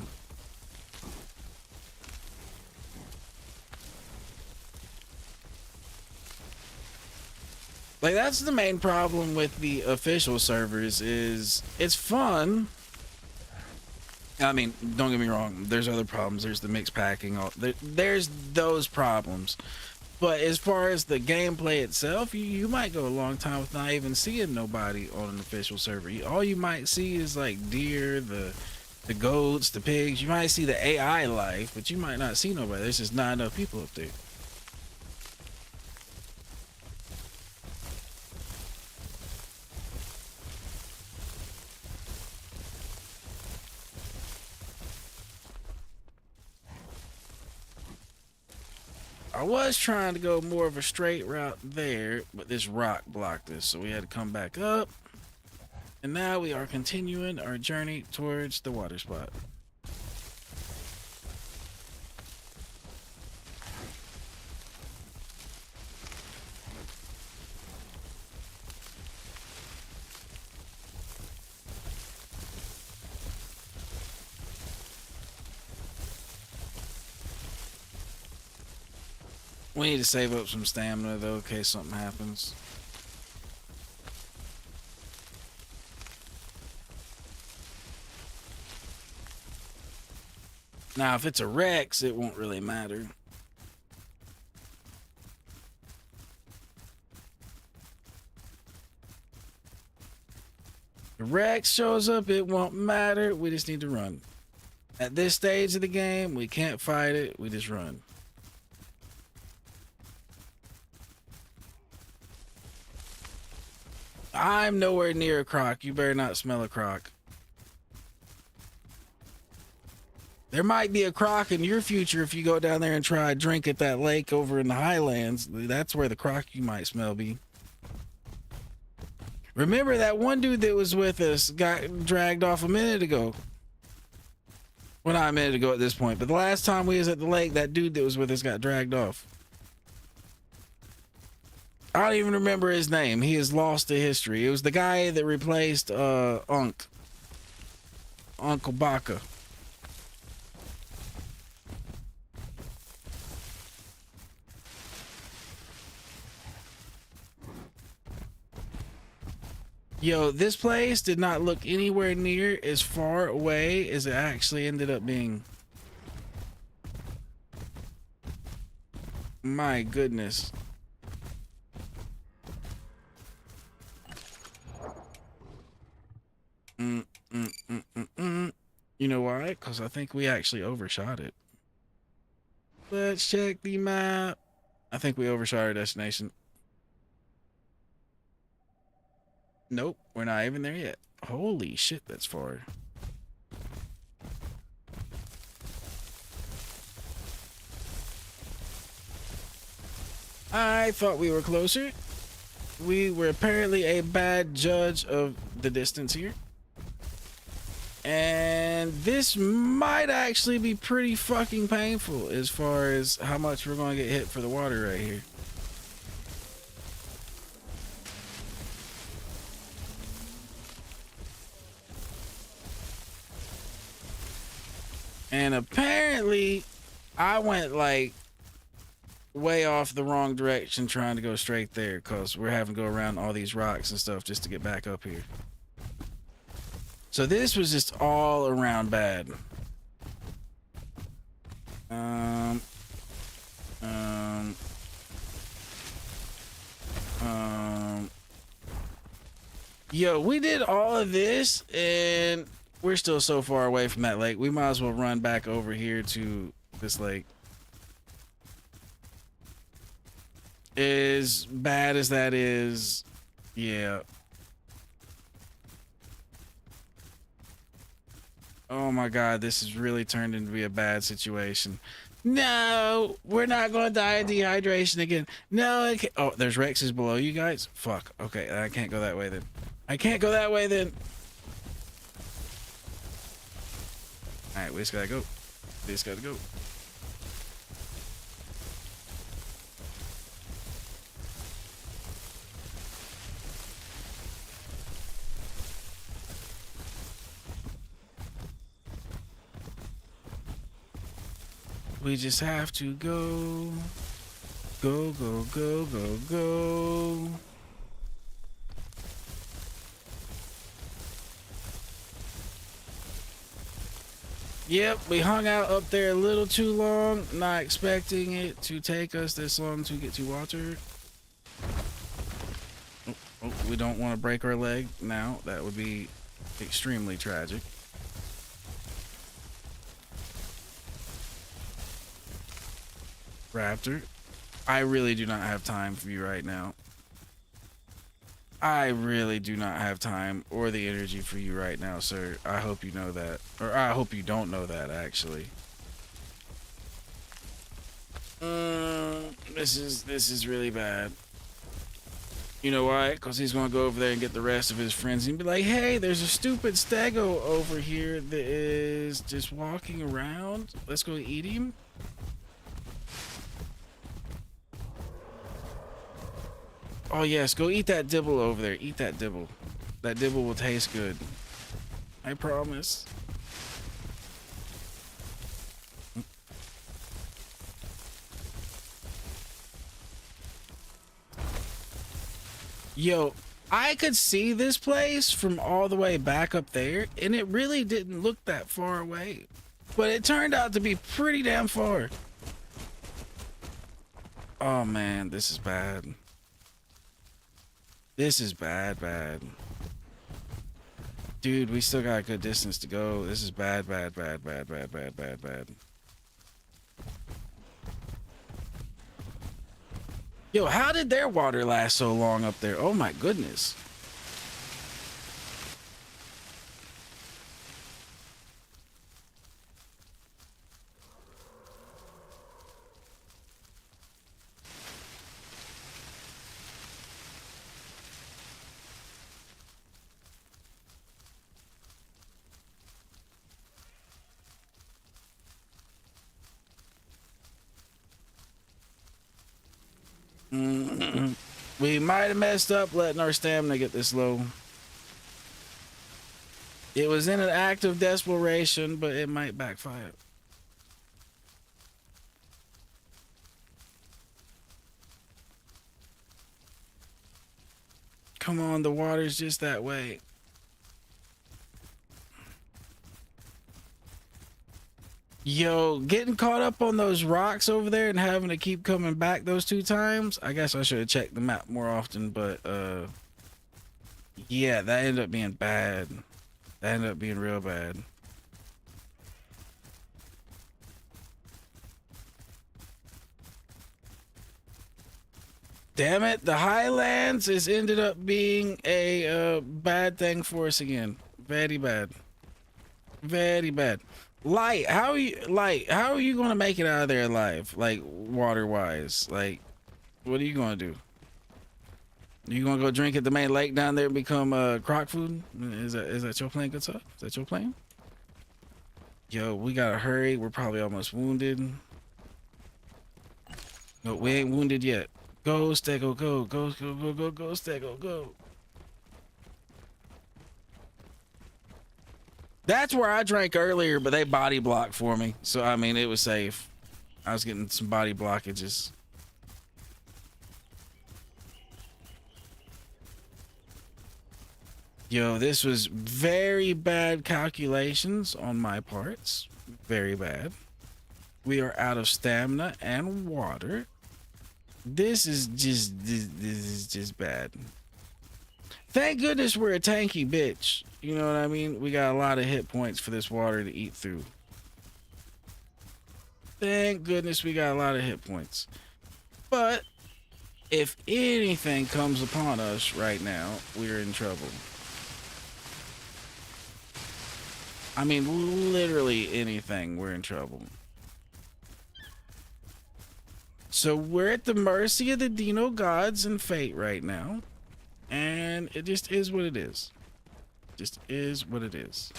Like, that's the main problem with the official servers is it's fun. I mean, don't get me wrong, there's other problems. There's the mixed packing, there's those problems. But as far as the gameplay itself, you might go a long time with not even seeing nobody on an official server. All you might see is like deer, the goats, the pigs. You might see the AI life, but you might not see nobody. There's just not enough people up there. I was trying to go more of a straight route there, but this rock blocked us, so we had to come back up. And now we are continuing our journey towards the water spot. We need to save up some stamina though in case something happens. Now if it's a Rex, it won't really matter. The Rex shows up, it won't matter. We just need to run. At this stage of the game, we can't fight it, we just run. I'm nowhere near a croc. You better not smell a croc. There might be a croc in your future if you go down there and try a drink at that lake over in the Highlands. That's where the croc you might smell be. Remember that one dude that was with us got dragged off a minute ago. Well, not a minute ago at this point, but the last time we was at the lake, that dude that was with us got dragged off. I don't even remember his name. He is lost to history. It was the guy that replaced Uncle Baka. Yo, this place did not look anywhere near as far away as it actually ended up being. My goodness. You know why? Because I think we actually overshot it. Let's check the map. I think we overshot our destination. Nope, we're not even there yet. Holy shit, that's far. I thought we were closer. We were apparently a bad judge of the distance here. And this might actually be pretty fucking painful as far as how much we're going to get hit for the water right here. And apparently I went like way off the wrong direction trying to go straight there because we're having to go around all these rocks and stuff just to get back up here. So this was just all around bad. Yo, we did all of this and we're still so far away from that lake. We might as well run back over here to this lake. As bad as that is, yeah. Oh my god, this has really turned into be a bad situation. No, we're not going to die of dehydration again. No, I can't. Oh, there's Rexes below you guys. Fuck. Okay, I can't go that way then. I can't go that way then. Alright, we just gotta go. We just gotta go. We just have to go. Go, go, go, go, go. Yep, we hung out up there a little too long, not expecting it to take us this long to get to water. Oh, we don't want to break our leg now. That would be extremely tragic. Raptor, I really do not have time for you right now. I really do not have time or the energy for you right now, sir. I hope you know that. Or I hope you don't know that, actually. This is really bad. You know why? Because he's going to go over there and get the rest of his friends and be like, hey, there's a stupid stego over here that is just walking around. Let's go eat him. Oh yes, go eat that dibble over there. Eat that dibble. That dibble will taste good. I promise. Yo, I could see this place from all the way back up there, and it really didn't look that far away. But it turned out to be pretty damn far. Oh man, this is bad. This is bad. Dude, we still got a good distance to go. This is bad. Yo, how did their water last so long up there? Oh my goodness. We might have messed up letting our stamina get this low. It was in an act of desperation, but it might backfire. Come on, the water's just that way. Yo, getting caught up on those rocks over there and having to keep coming back those 2 times. I guess I should have checked the map more often, but yeah, that ended up being bad. That ended up being real bad. Damn it, the Highlands has ended up being a bad thing for us again. Very bad. Very bad. Light, how are you gonna make it out of there alive? Like, water-wise? Like, what are you gonna do? You gonna go drink at the main lake down there and become croc food? Is that your plan, good stuff? Is that your plan? Yo, we gotta hurry. We're probably almost wounded. No, we ain't wounded yet. Go, Stego, go. Go, Stego, go. That's where I drank earlier, but they body blocked for me. So, I mean, it was safe. I was getting some body blockages. Yo, this was very bad calculations on my parts. Very bad. We are out of stamina and water. This is just bad. Thank goodness we're a tanky bitch. You know what I mean? We got a lot of hit points for this water to eat through. Thank goodness we got a lot of hit points. But if anything comes upon us right now, we're in trouble. I mean, literally anything, we're in trouble. So we're at the mercy of the Dino gods and fate right now. And it just is what it is. Just is what it is.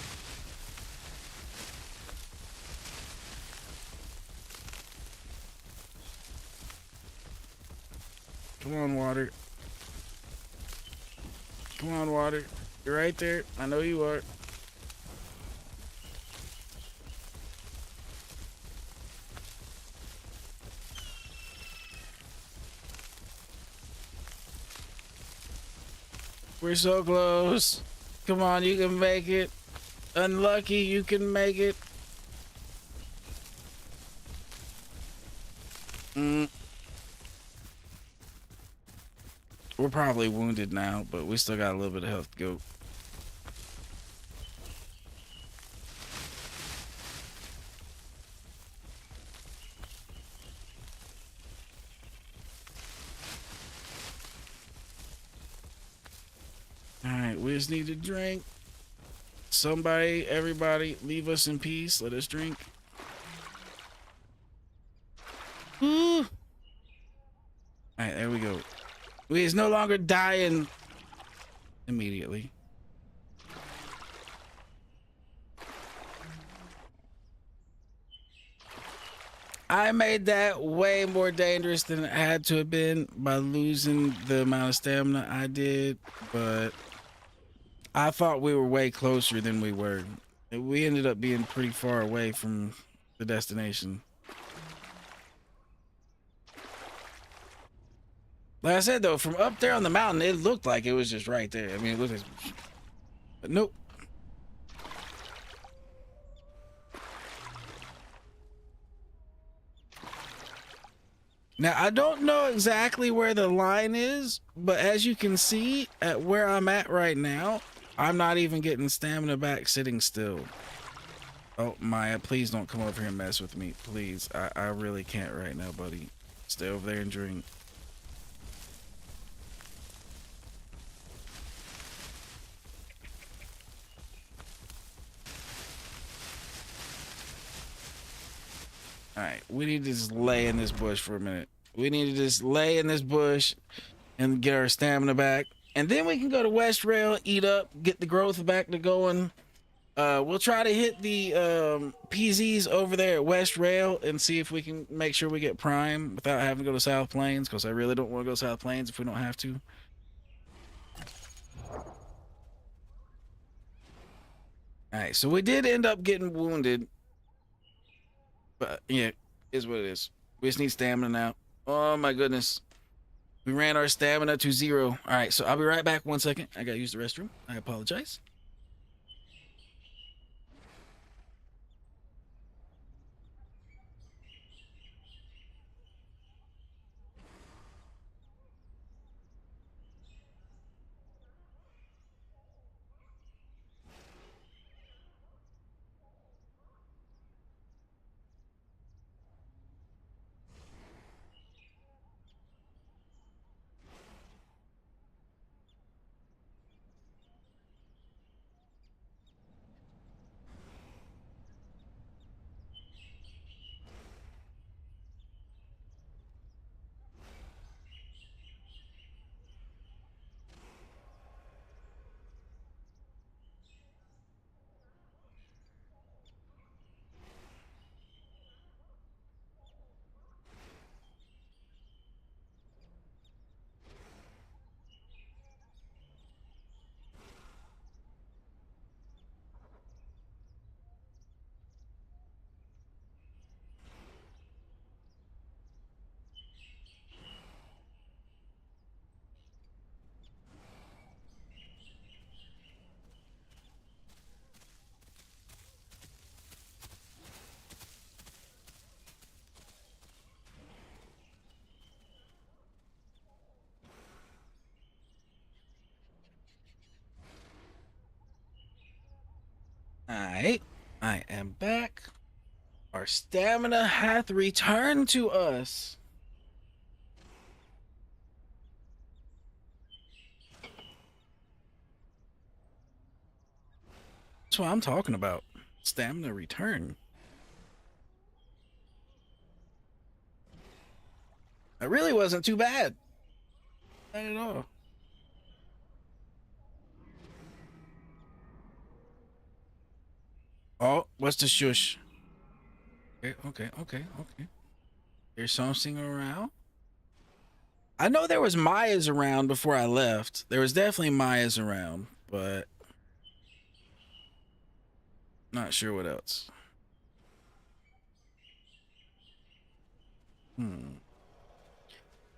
Come on, water. Come on, water. You're right there. I know you are. We're so close. Come on, you can make it. Unlucky, you can make it. We're probably wounded now, but we still got a little bit of health to go. Alright, we just need to drink. Somebody, everybody, leave us in peace. Let us drink. Alright, there we go. We is no longer dying immediately. I made that way more dangerous than it had to have been by losing the amount of stamina I did, but I thought we were way closer than we were. We ended up being pretty far away from the destination. Like I said, though, from up there on the mountain, it looked like it was just right there. I mean, it looked like... But nope. Now, I don't know exactly where the line is, but as you can see, at where I'm at right now, I'm not even getting stamina back sitting still. Oh, Maya, please don't come over here and mess with me. Please, I really can't right now, buddy. Stay over there and drink. Alright, we need to just lay in this bush for a minute. We need to just lay in this bush and get our stamina back. And then we can go to West Rail, eat up, get the growth back to going. We'll try to hit the PZs over there at West Rail and see if we can make sure we get Prime without having to go to South Plains, because I really don't want to go South Plains if we don't have to. All right, so we did end up getting wounded, but yeah, is what it is. We just need stamina now. Oh my goodness. We ran our stamina to 0. All right, so I'll be right back 1 second. I gotta use the restroom. I apologize. All right, I am back. Our stamina hath returned to us. That's what I'm talking about. Stamina return. It really wasn't too bad. Not at all. Oh, what's the shush? Okay. There's something around. I know there was Mayas around before I left. There was definitely Mayas around, but not sure what else.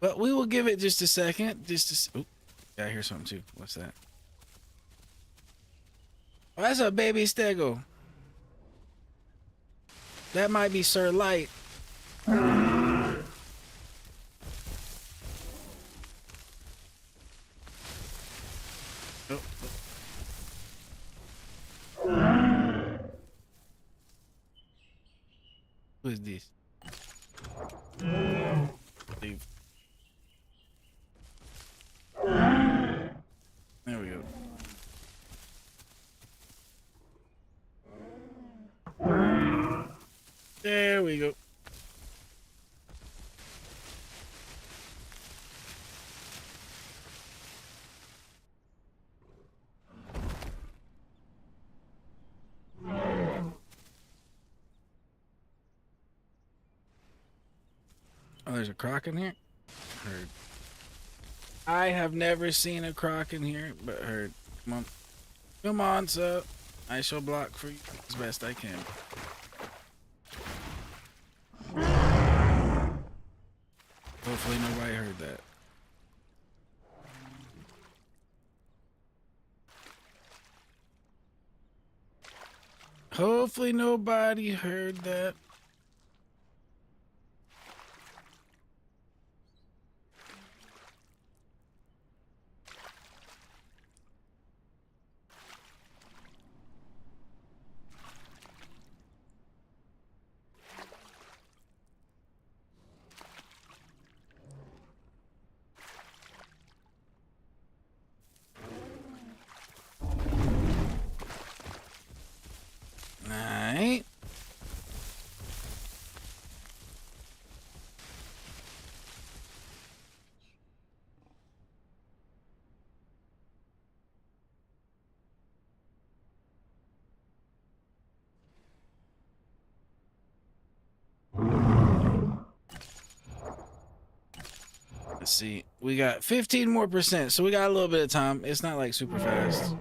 But we will give it just a second. Oh, yeah, I hear something too. What's that? Oh, that's a baby stego. That might be Sir Light. Oh. Who is this? Leave. There we go. There we go. Oh, there's a croc in here? Heard. I have never seen a croc in here, but heard. Come on. Come on, sir. I shall block for you as best I can. Hopefully nobody heard that. Hopefully nobody heard that. Alright. Let's see. We got 15% more, so we got a little bit of time. It's not like super fast.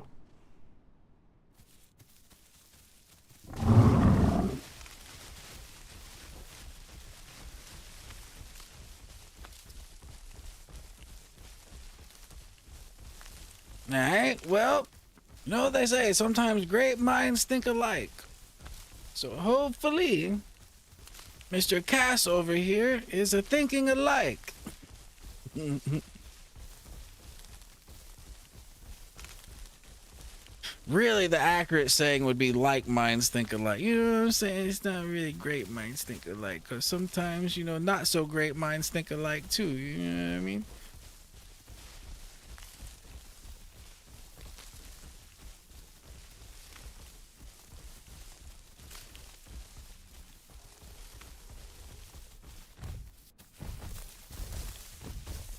Alright, well, you know what they say, sometimes great minds think alike. So hopefully, Mr. Cass over here is a thinking alike. Really, the accurate saying would be like minds think alike. You know what I'm saying? It's not really great minds think alike, because sometimes, you know, not so great minds think alike too. You know what I mean?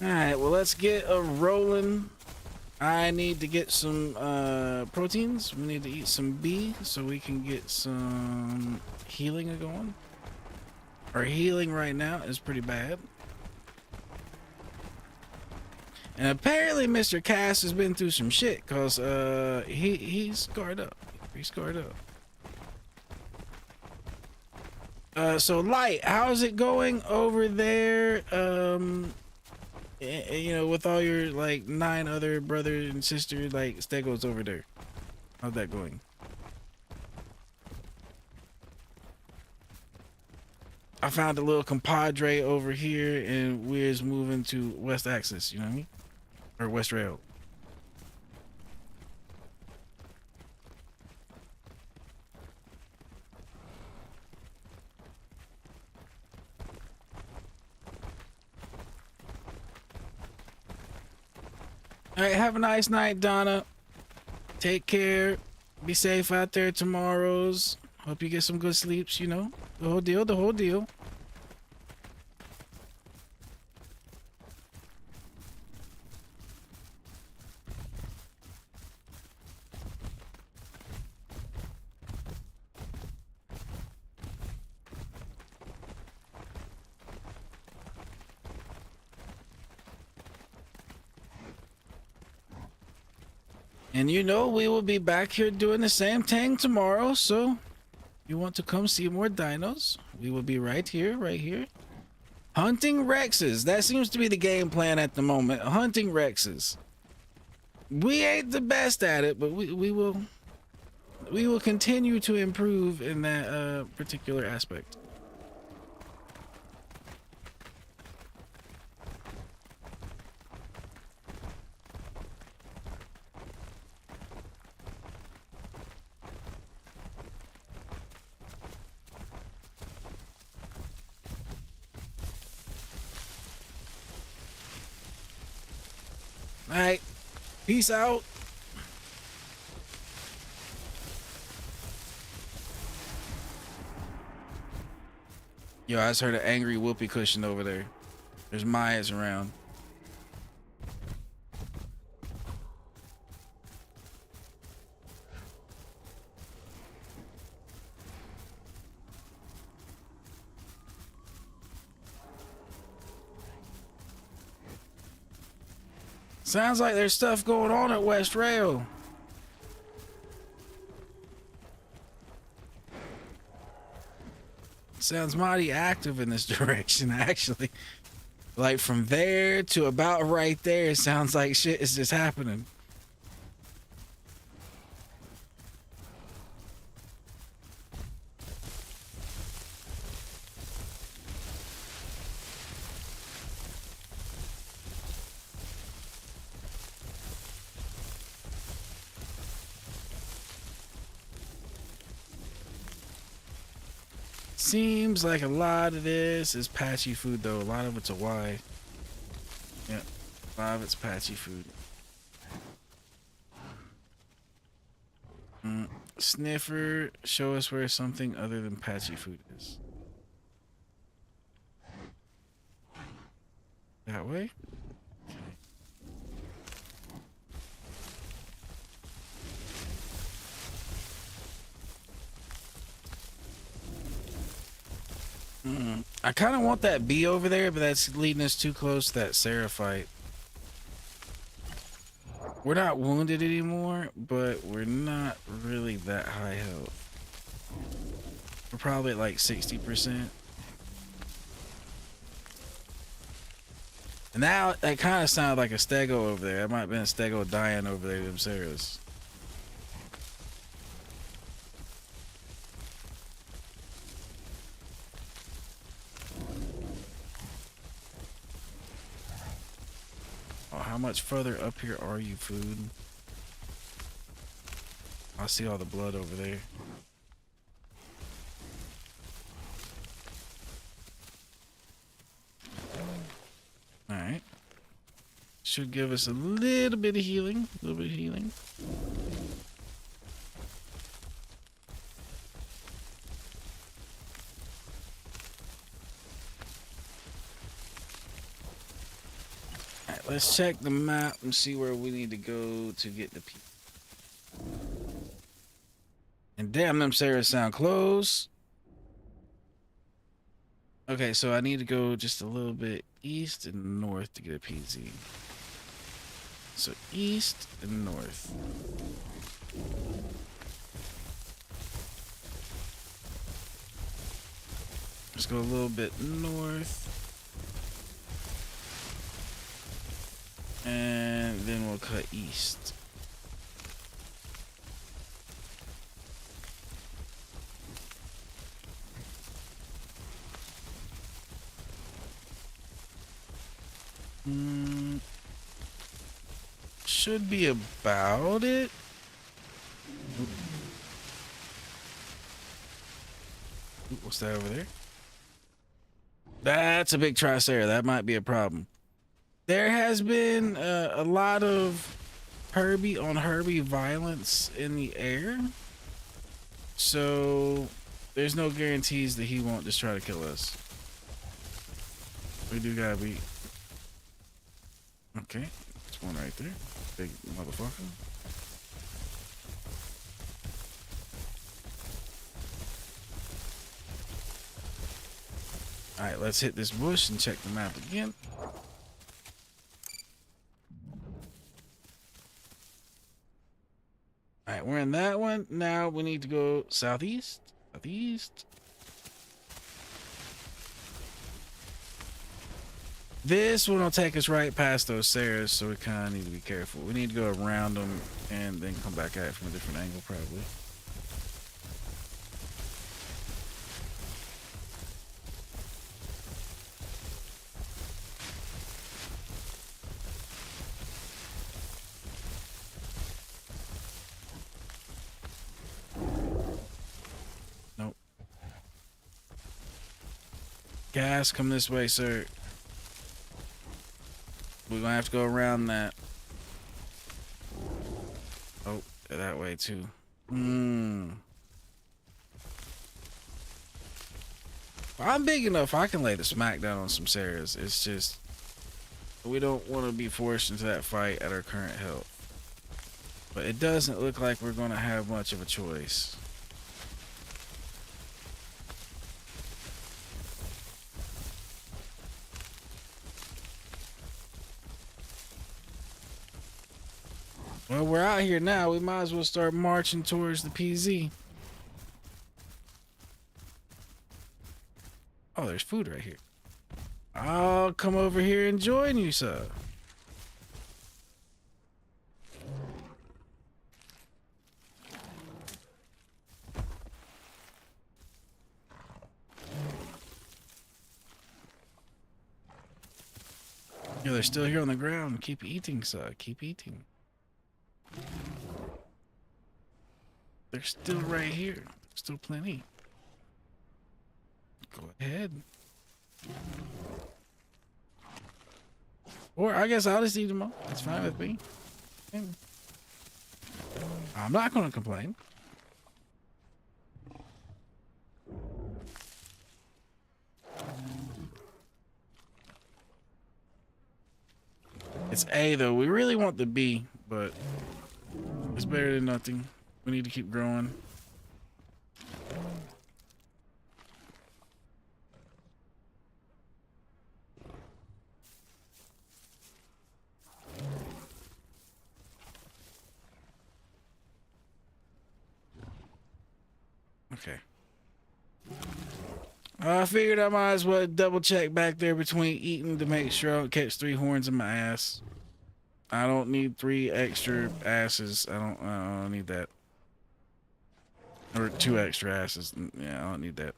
Alright, well, let's get a rolling. I need to get some proteins. We need to eat some B so we can get some healing going. Our healing right now is pretty bad. And apparently Mr. Cass has been through some shit, cause he's scarred up. He's scarred up. So Light, how's it going over there? You know, with all your like 9 other brothers and sisters, like Stegos over there. How's that going? I found a little compadre over here, and we're just moving to West Axis. You know what I mean? Or West Rail. All right, have a nice night, Donna. Take care. Be safe out there tomorrows. Hope you get some good sleeps, you know. The whole deal, the whole deal. And you know, we will be back here doing the same thing tomorrow, so you want to come see more dinos, we will be right here, right here. Hunting Rexes. That seems to be the game plan at the moment. Hunting Rexes. We ain't the best at it, but we will continue to improve in that particular aspect. All right, peace out. Yo, I just heard an angry whoopee cushion over there. There's Maya's around. Sounds like there's stuff going on at West Rail. Sounds mighty active in this direction, actually. Like from there to about right there, it sounds like shit is just happening. Seems like a lot of this is patchy food, though. A lot of it's a Y. Yeah, a lot of it's patchy food. Sniffer, show us where something other than patchy food is. That way? I kind of want that bee over there, but that's leading us too close to that Seraphite. We're not wounded anymore, but we're not really that high health. We're probably at like 60%. And now that kind of sounded like a stego over there. That might have been a stego dying over there, them Sarahs. Oh, how much further up here are you, food? I see all the blood over there. Alright. Should give us a little bit of healing. A little bit of healing. Alright, let's check the map and see where we need to go to get the people. And damn, them Sarahs sound close. Okay, so I need to go just a little bit east and north to get a PZ. So east and north. Let's go a little bit north. And then we'll cut east. Should be about it. What's that over there? That's a big Tricera. That might be a problem. There has been a lot of Herbie on Herbie violence in the air. So there's no guarantees that he won't just try to kill us. We do gotta be... Okay, there's one right there. Big motherfucker. Alright, let's hit this bush and check the map again. Alright, we're in that one. Now we need to go southeast. Southeast. This one will take us right past those Sarahs, so we kind of need to be careful. We need to go around them and then come back at it from a different angle, probably. Nope. Gas, come this way, sir. We're gonna have to go around that. Oh, that way too. I'm big enough I can lay the smack down on some Sarahs. It's just we don't want to be forced into that fight at our current health. But it doesn't look like we're gonna have much of a choice. Well, we're out here now. We might as well start marching towards the PZ. Oh, there's food right here. I'll come over here and join you, sir. Yeah, they're still here on the ground. Keep eating, sir. Keep eating. They're still right here. Still plenty. Go ahead. Or I guess I'll just eat them all. That's fine with me. I'm not going to complain. It's A though. We really want the B, but it's better than nothing. We need to keep growing. Okay. I figured I might as well double check back there between eating to make sure I don't catch 3 horns in my ass. I don't need 3 extra asses. I don't need that. Or 2 extra asses. Yeah, I don't need that.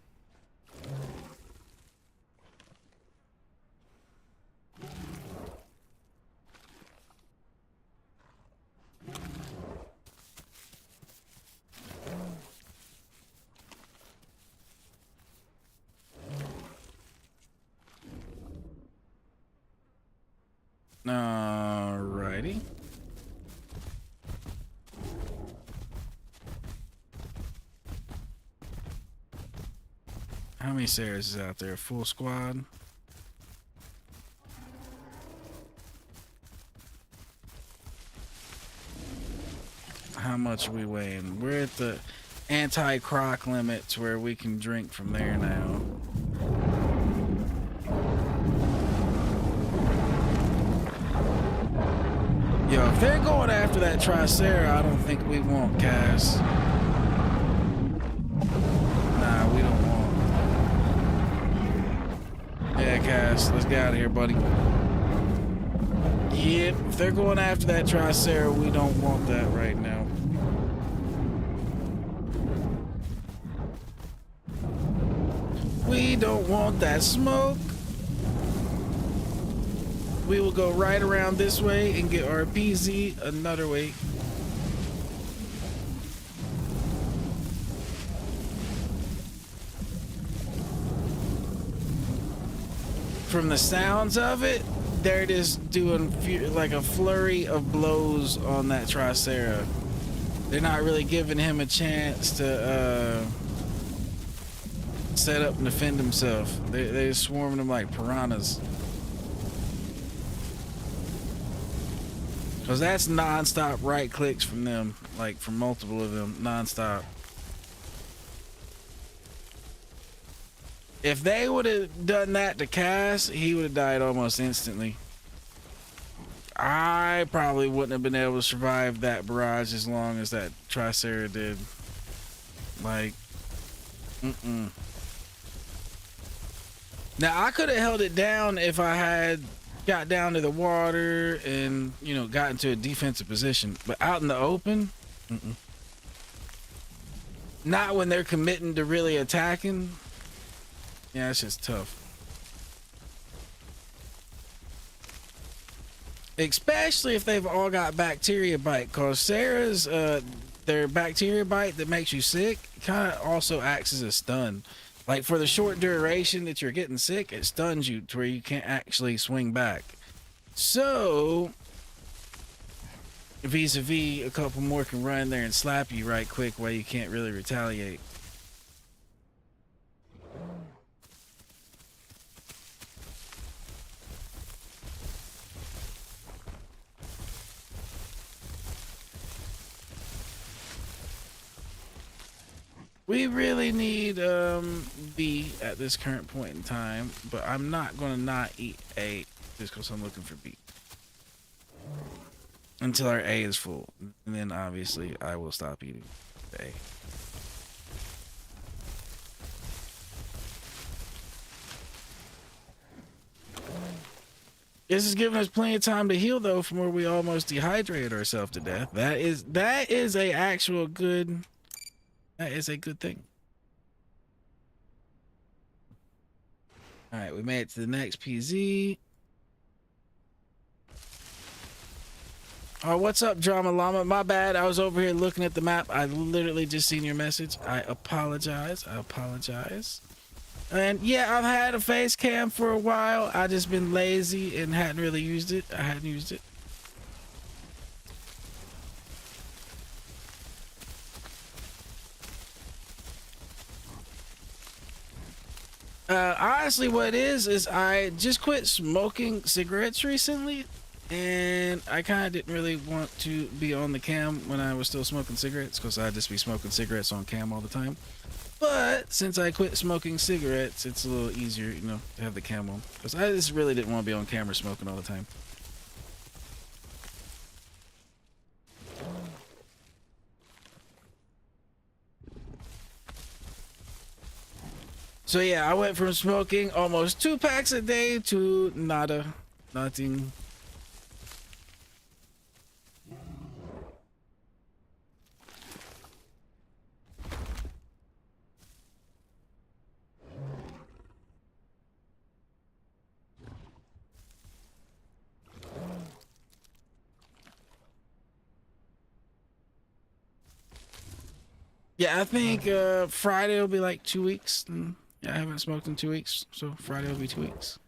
Alrighty. How many Sarahs is out there? Full squad? How much are we weighing? We're at the anti-croc limits where we can drink from there now. Yo, if they're going after that Tricera, I don't think we want Cass. Nah, we don't want. Yeah, Cass, let's get out of here, buddy. Yep, if they're going after that Tricera, we don't want that right now. We don't want that smoke. We will go right around this way and get our PZ another way. From the sounds of it, they're just doing like a flurry of blows on that Tricera. They're not really giving him a chance to set up and defend himself. They're swarming him like piranhas. Because that's non-stop right clicks from them, like from multiple of them, non-stop. If they would have done that to Cass, he would have died almost instantly. I probably wouldn't have been able to survive that barrage as long as that Tricera did. Like, Now, I could have held it down if I had got down to the water and, you know, got into a defensive position. But out in the open, not when they're committing to really attacking. Yeah, it's just tough. Especially if they've all got bacteria bite, because Sarah's their bacteria bite that makes you sick kind of also acts as a stun. Like for the short duration that you're getting sick, it stuns you to where you can't actually swing back. So vis-a-vis, a couple more can run there and slap you right quick while you can't really retaliate. We really need B at this current point in time, but I'm not gonna not eat A just because I'm looking for B until our A is full, and then obviously I will stop eating A. This is giving us plenty of time to heal though, from where we almost dehydrated ourselves to death. That is a actual good. That is a good thing. All right, we made it to the next PZ. Oh, what's up, Drama Llama? My bad. I was over here looking at the map. I literally just seen your message. I apologize. I apologize. And yeah, I've had a face cam for a while. I just been lazy and hadn't really used it. I hadn't used it. Honestly, what it is I just quit smoking cigarettes recently, and I kind of didn't really want to be on the cam when I was still smoking cigarettes, because I'd just be smoking cigarettes on cam all the time. But since I quit smoking cigarettes, it's a little easier, you know, to have the cam on, because I just really didn't want to be on camera smoking all the time. So yeah, I went from smoking almost 2 packs a day to nada, nothing. Yeah, I think Friday will be like 2 weeks. Yeah, I haven't smoked in 2 weeks, so Friday will be 2 weeks.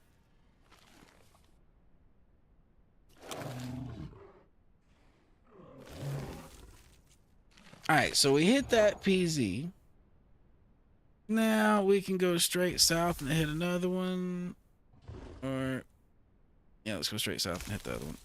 All right, so we hit that PZ. Now we can go straight south and hit another one. Or, yeah, let's go straight south and hit the other one.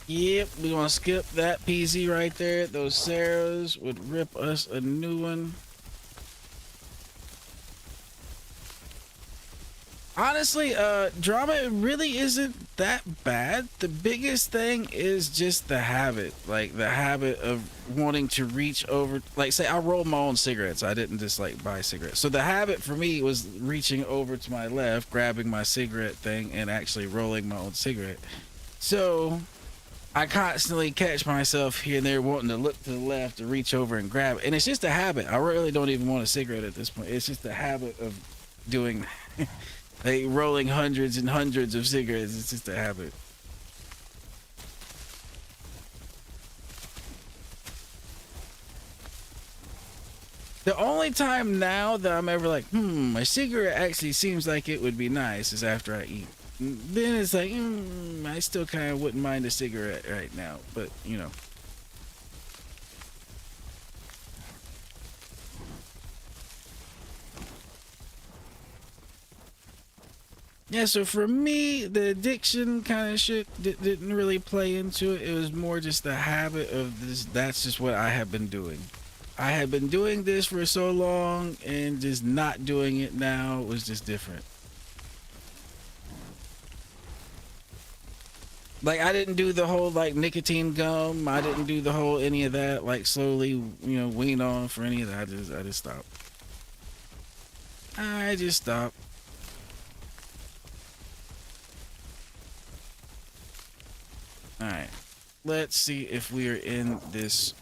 Yep, we're gonna skip that PZ right there. Those Sarahs would rip us a new one. Honestly, drama really isn't that bad. The biggest thing is just the habit, like the habit of wanting to reach over. Like, say I roll my own cigarettes. I didn't just like buy cigarettes. So the habit for me was reaching over to my left, grabbing my cigarette thing, and actually rolling my own cigarette. So I constantly catch myself here and there wanting to look to the left to reach over and grab it. And it's just a habit. I really don't even want a cigarette at this point. It's just a habit of doing like rolling hundreds and hundreds of cigarettes. It's just a habit. The only time now that I'm ever like, a cigarette actually seems like it would be nice is after I eat. Then it's like, I still kind of wouldn't mind a cigarette right now, but you know. Yeah, so for me, the addiction kind of shit didn't really play into it. It was more just the habit of this. That's just what I have been doing. I had been doing this for so long, and just not doing it now was just different. Like, I didn't do the whole like nicotine gum. I didn't do the whole any of that. Like, slowly, wean off for any of that. I just stopped. I just stopped. All right. Let's see if we are in this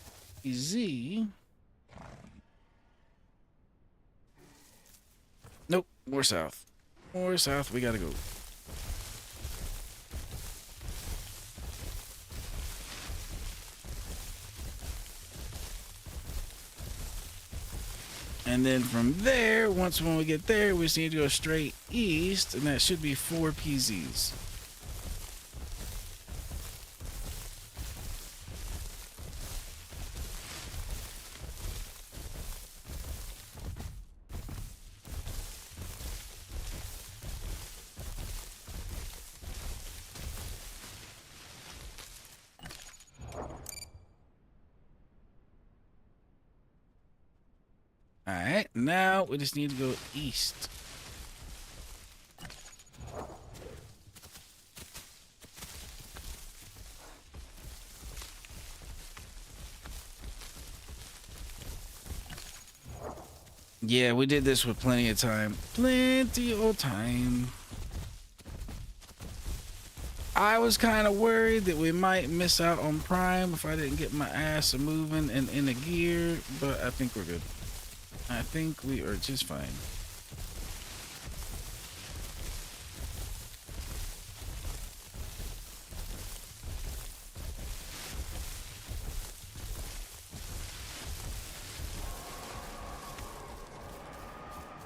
Z. Nope. More south. More south. We gotta go. And then from there, when we get there, we just need to go straight east, and that should be 4 PZs. Alright, now we just need to go east. Yeah, we did this with plenty of time. Plenty of time. I was kind of worried that we might miss out on Prime if I didn't get my ass moving and in a gear, but I think we're good. I think we are just fine.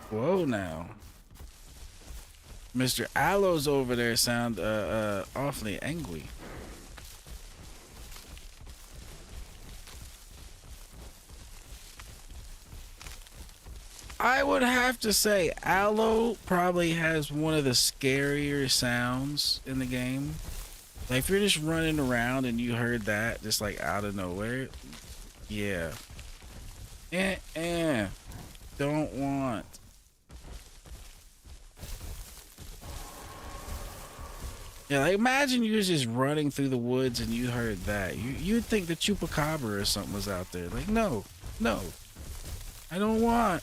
Whoa now. Mr. Aloes over there sound awfully angry. I would have to say aloe probably has one of the scarier sounds in the game. Like if you're just running around and you heard that just like out of nowhere, yeah. Don't want. Yeah, like imagine you was just running through the woods and you heard that. You'd think the chupacabra or something was out there. Like, no, no. I don't want.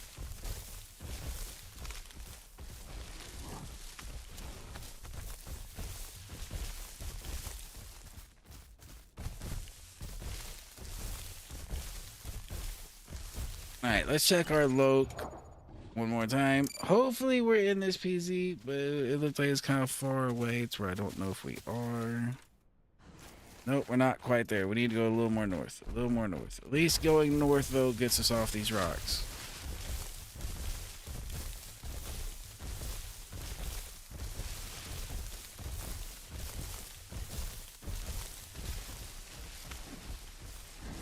Alright, let's check our loc one more time. Hopefully we're in this PZ, but it looks like it's kind of far away to where I don't know if we are. Nope, we're not quite there. We need to go a little more north. A little more north. At least going north, though, gets us off these rocks.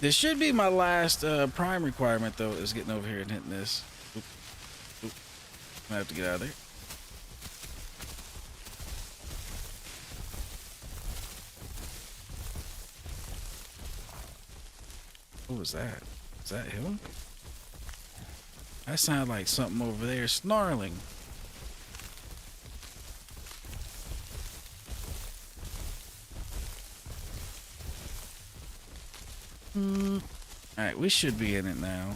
This should be my last prime requirement, though, is getting over here and hitting this. Oop, oop. I have to get out of there. What was that? Is that him? That sounded like something over there snarling. Alright, we should be in it now.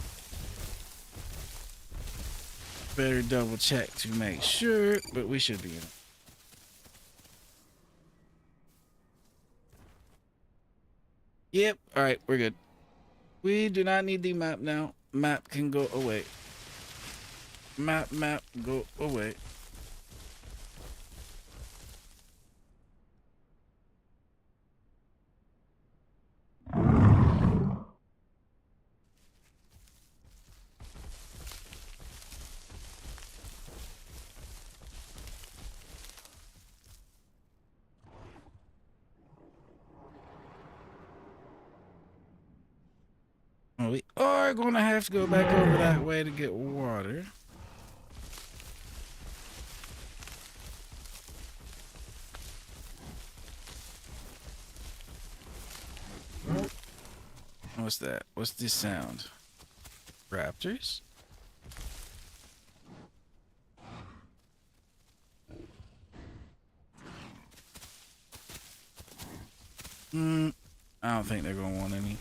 Better double check to make sure, but we should be in it. Yep, alright, we're good. We do not need the map now. Map can go away. Map, go away. We are going to have to go back over that way to get water. What's that? What's this sound? Raptors? I don't think they're going to want any.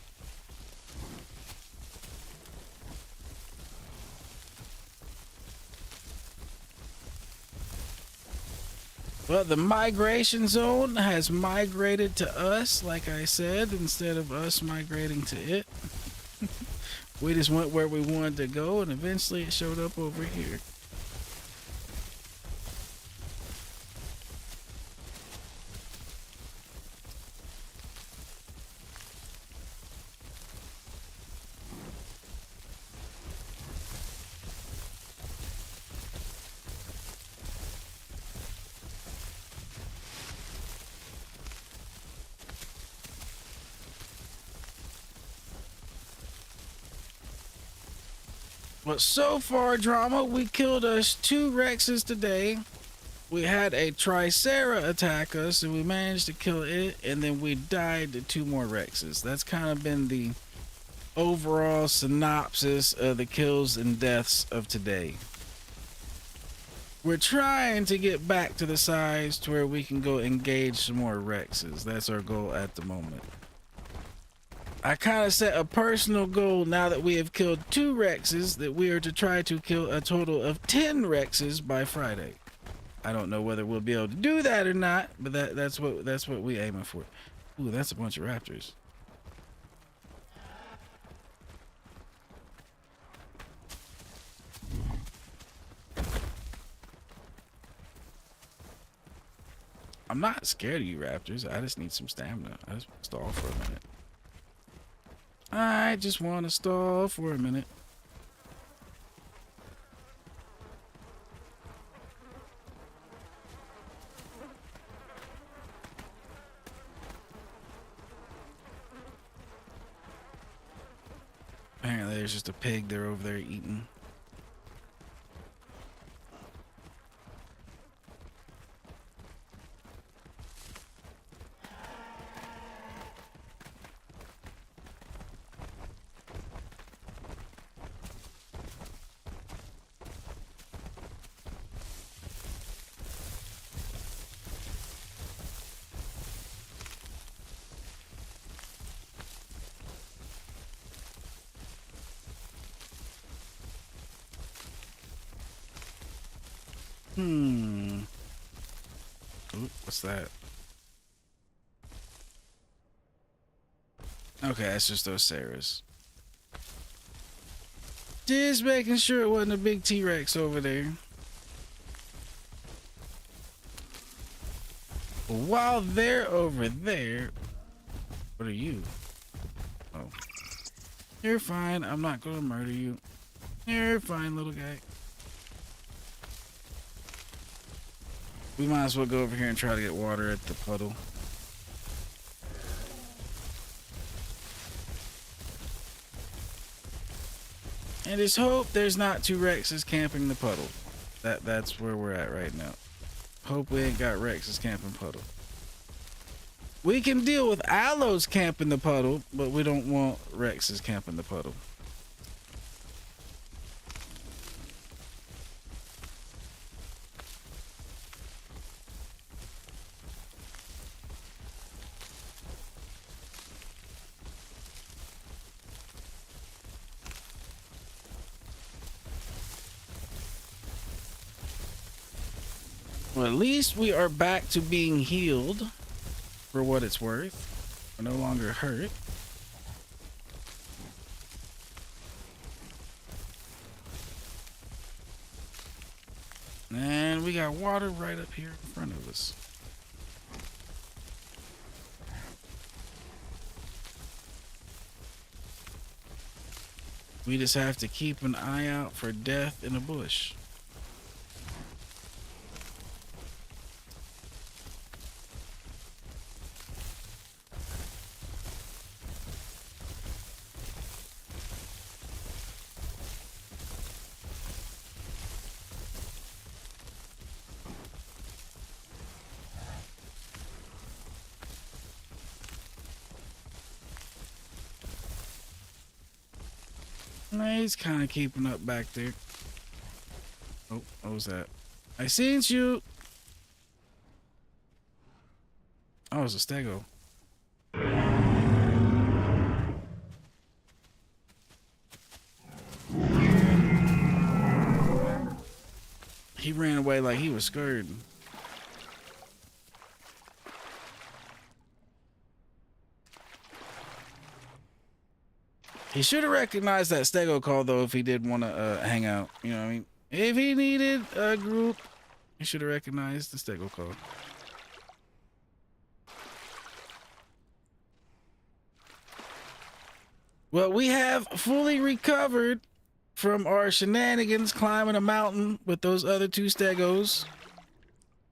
Well, the migration zone has migrated to us, like I said, instead of us migrating to it. We just went where we wanted to go, and eventually it showed up over here. But so far, drama, we killed us 2 Rexes today. We had a Tricera attack us, and we managed to kill it, and then we died to 2 more Rexes. That's kind of been the overall synopsis of the kills and deaths of today. We're trying to get back to the size to where we can go engage some more Rexes. That's our goal at the moment. I kind of set a personal goal now that we have killed 2 Rexes that we are to try to kill a total of 10 Rexes by Friday. I don't know whether we'll be able to do that or not, but that's what we aiming for. Ooh, that's a bunch of raptors. I'm not scared of you raptors. I just need some stamina. I just stall for a minute. I just want to stall for a minute. Apparently there's just a pig there over there eating. Hmm. Ooh, what's that? Okay, that's just those Sarahs. Just making sure it wasn't a big T-Rex over there. While they're over there, what are you? Oh, you're fine. I'm not gonna murder you. You're fine, little guy. We might as well go over here and try to get water at the puddle. And just hope there's not two Rexes camping the puddle. That's where we're at right now. Hope we ain't got Rexes camping puddle. We can deal with Aloes camping the puddle, but we don't want Rexes camping the puddle. Well, at least we are back to being healed for what it's worth. We're no longer hurt. And we got water right up here in front of us. We just have to keep an eye out for death in a bush. He's kind of keeping up back there. Oh, what was that? I seen you. Oh, it's a stego. He ran away like he was scared. He should have recognized that stego call though if he did want to hang out. You know what I mean? If he needed a group, he should have recognized the stego call. Well, we have fully recovered from our shenanigans climbing a mountain with those other two stegos,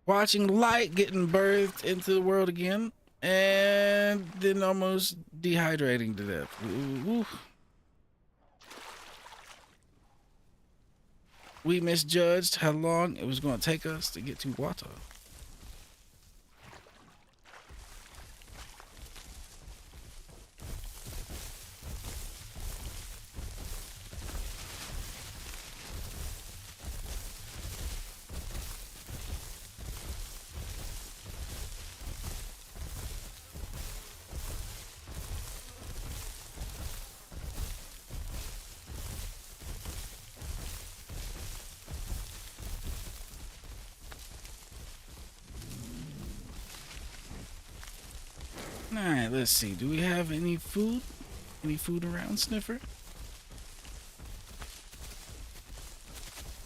watching light getting birthed into the world again, and then almost dehydrating to death. Ooh. We misjudged how long it was going to take us to get to water. All right, let's see. Do we have any food? Any food around, Sniffer?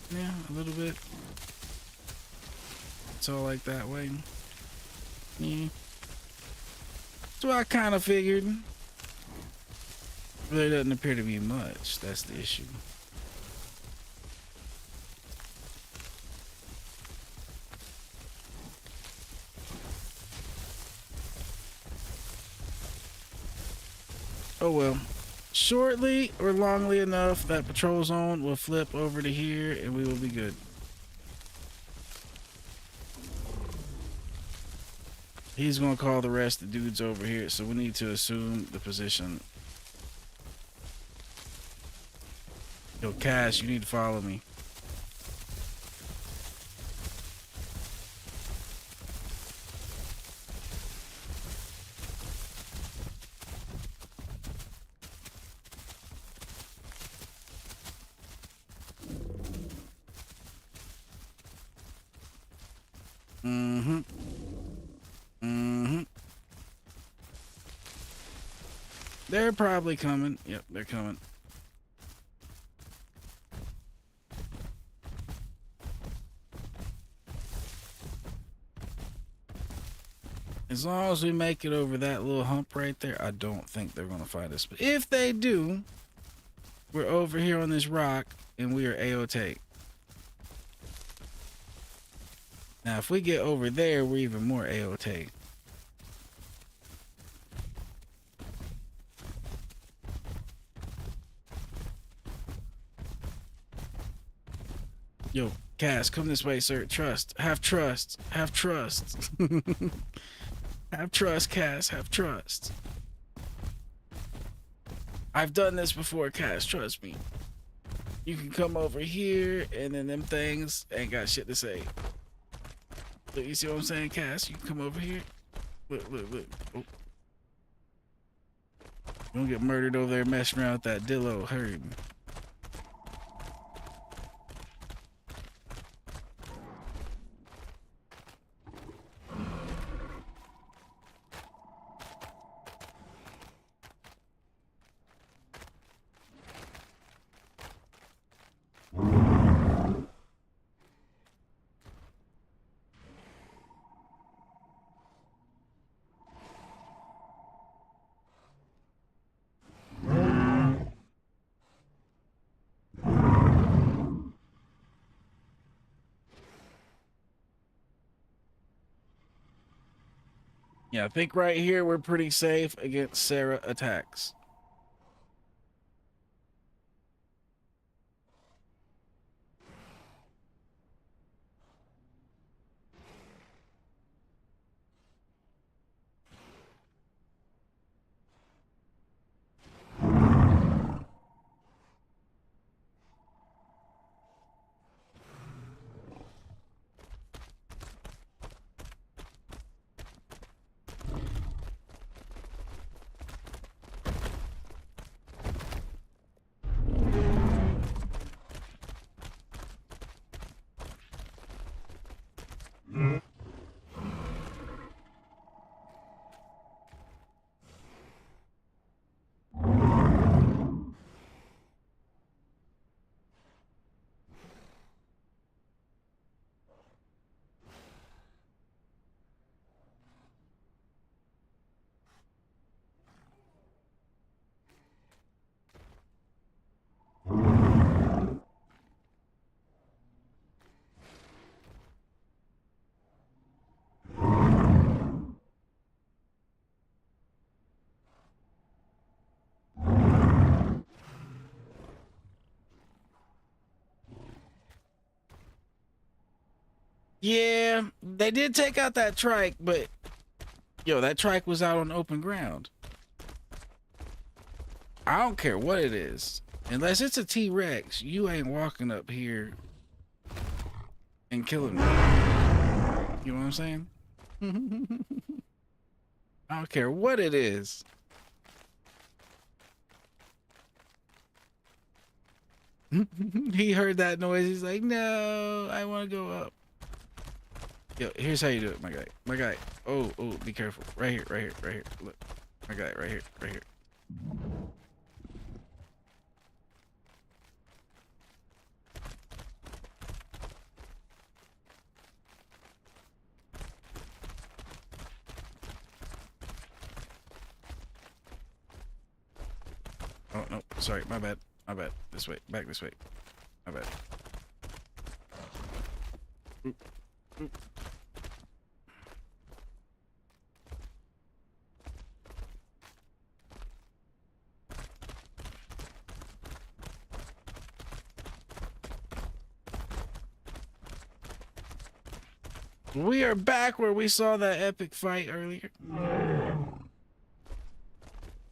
Yeah, a little bit. It's all like that way. Yeah. So I kind of figured. There doesn't appear to be much. That's the issue. Oh well. Shortly or longly enough, that patrol zone will flip over to here and we will be good. He's gonna call the rest of the dudes over here, so we need to assume the position. Yo, Cash, you need to follow me. Mm-hmm. Mm-hmm. They're probably coming. Yep, they're coming. As long as we make it over that little hump right there, I don't think they're gonna find us. But if they do, we're over here on this rock and we are A-OK. Now, if we get over there, we're even more A-OK. Yo, Cass, come this way, sir. Trust. Have trust. Have trust. Have trust, Cass. Have trust. I've done this before, Cass. Trust me. You can come over here, and then them things ain't got shit to say. Look, you see what I'm saying, Cass? You can come over here. Look, look, look. Oh. Don't get murdered over there messing around with that dillo. Hurry. Yeah, I think right here we're pretty safe against Sarah attacks. Yeah, they did take out that trike, but yo, that trike was out on open ground. I don't care what it is. Unless it's a T-Rex, you ain't walking up here and killing me. You know what I'm saying? I don't care what it is. He heard that noise. He's like, no, I want to go up. Yo, here's how you do it, my guy. My guy. Oh, be careful. Right here, right here, right here. Look. My guy, right here, right here. Oh, no. Sorry, my bad. My bad. This way. Back this way. My bad. Oop. Oop. We are back where we saw that epic fight earlier.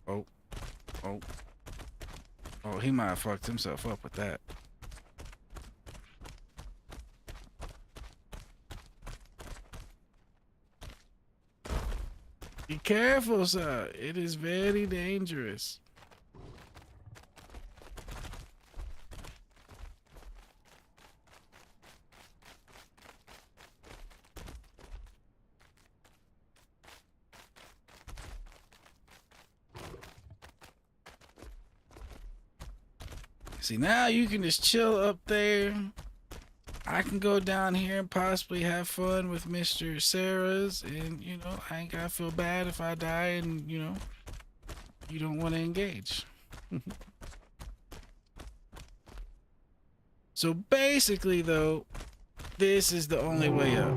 Oh. Oh. Oh, he might have fucked himself up with that. Be careful, sir. It is very dangerous. See, now you can just chill up there. I can go down here and possibly have fun with Mr. Sarah's, and you know, I ain't gotta feel bad if I die and you know, you don't want to engage. So basically though, this is the only way up.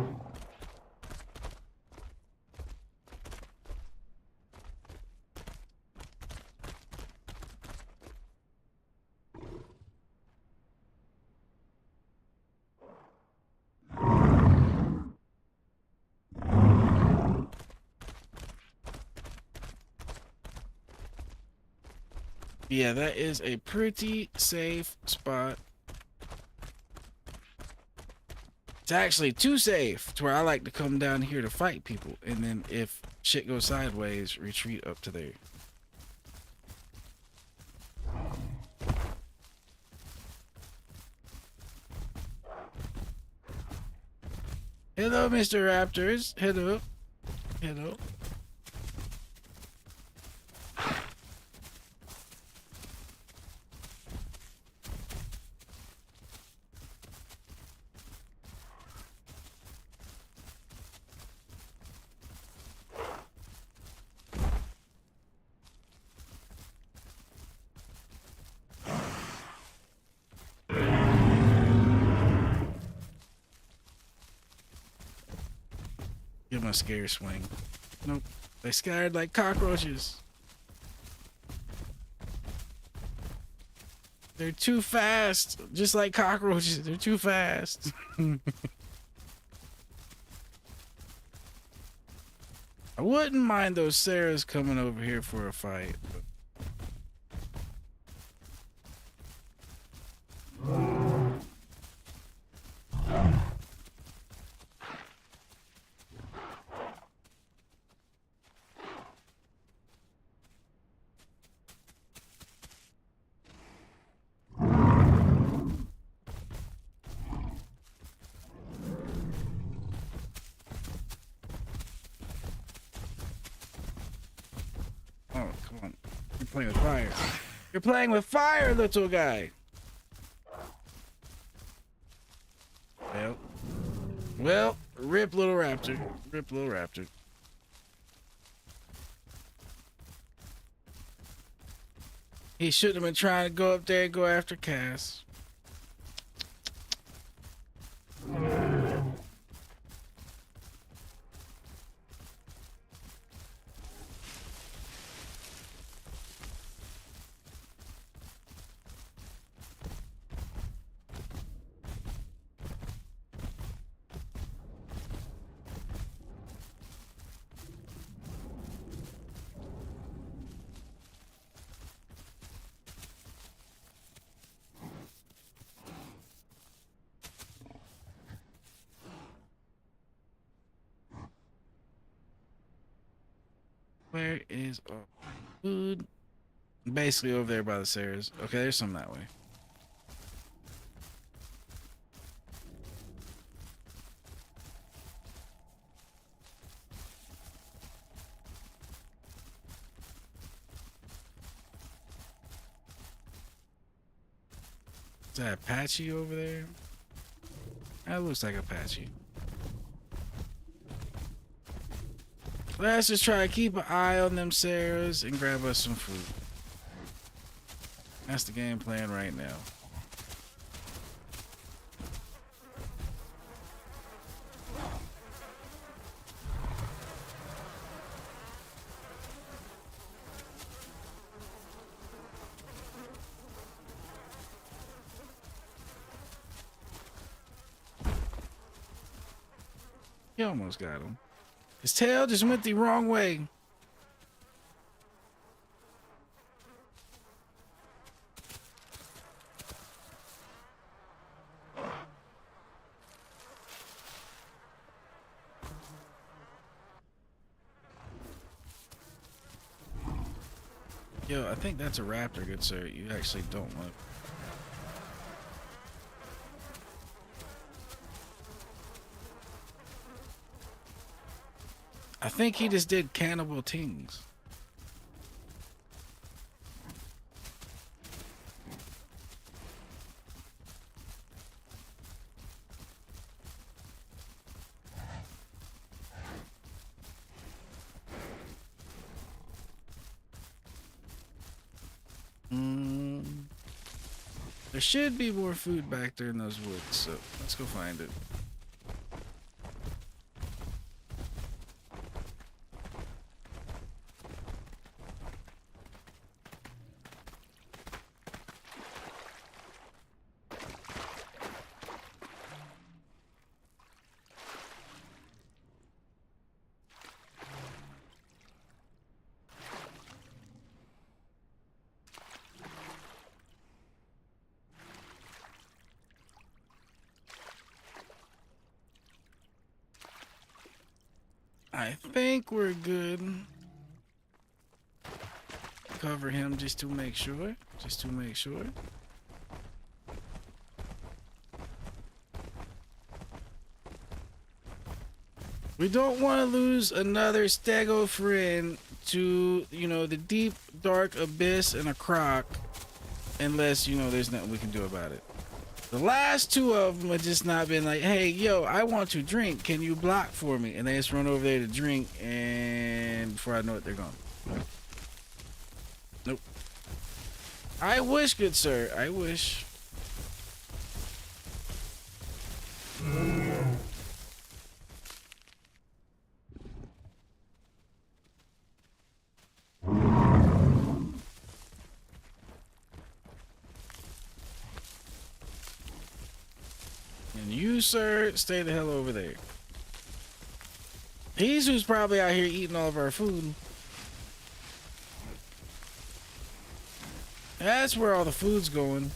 Yeah, that is a pretty safe spot. It's actually too safe to where I like to come down here to fight people, and then if shit goes sideways, retreat up to there. Hello, Mr. Raptors. Hello. Hello. Give him a scare swing. Nope. They scattered like cockroaches. They're too fast. Just like cockroaches. They're too fast. I wouldn't mind those Sarahs coming over here for a fight. Oh, come on. You're playing with fire. You're playing with fire, little guy. Well, rip little raptor. Rip little raptor. He shouldn't have been trying to go up there and go after Cass. Where is our food? Basically over there by the stairs. Okay, there's some that way. Is that Apache over there? That looks like Apache. Let's just try to keep an eye on them Sarahs and grab us some food. That's the game plan right now. You almost got him. His tail just went the wrong way. Yo, I think that's a raptor, good sir. You actually don't want to. I think he just did cannibal tings. Mm, there should be more food back there in those woods, so let's go find it. I think we're good. Cover him just to make sure. Just to make sure. We don't want to lose another stego friend to, you know, the deep, dark abyss and a croc. Unless, you know, there's nothing we can do about it. The last two of them have just not been like, hey, yo, I want to drink. Can you block for me? And they just run over there to drink, and before I know it, they're gone. Nope. I wish, good sir. I wish. And you, sir, stay the hell over there. He's who's probably out here eating all of our food. That's where all the food's going.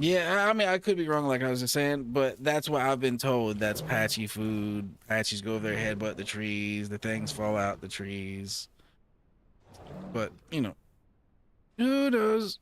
Yeah, I mean, I could be wrong, like I was just saying, but that's what I've been told. That's patchy food. Patchies go over their head, but the trees, the things fall out the trees. But, you know, who knows?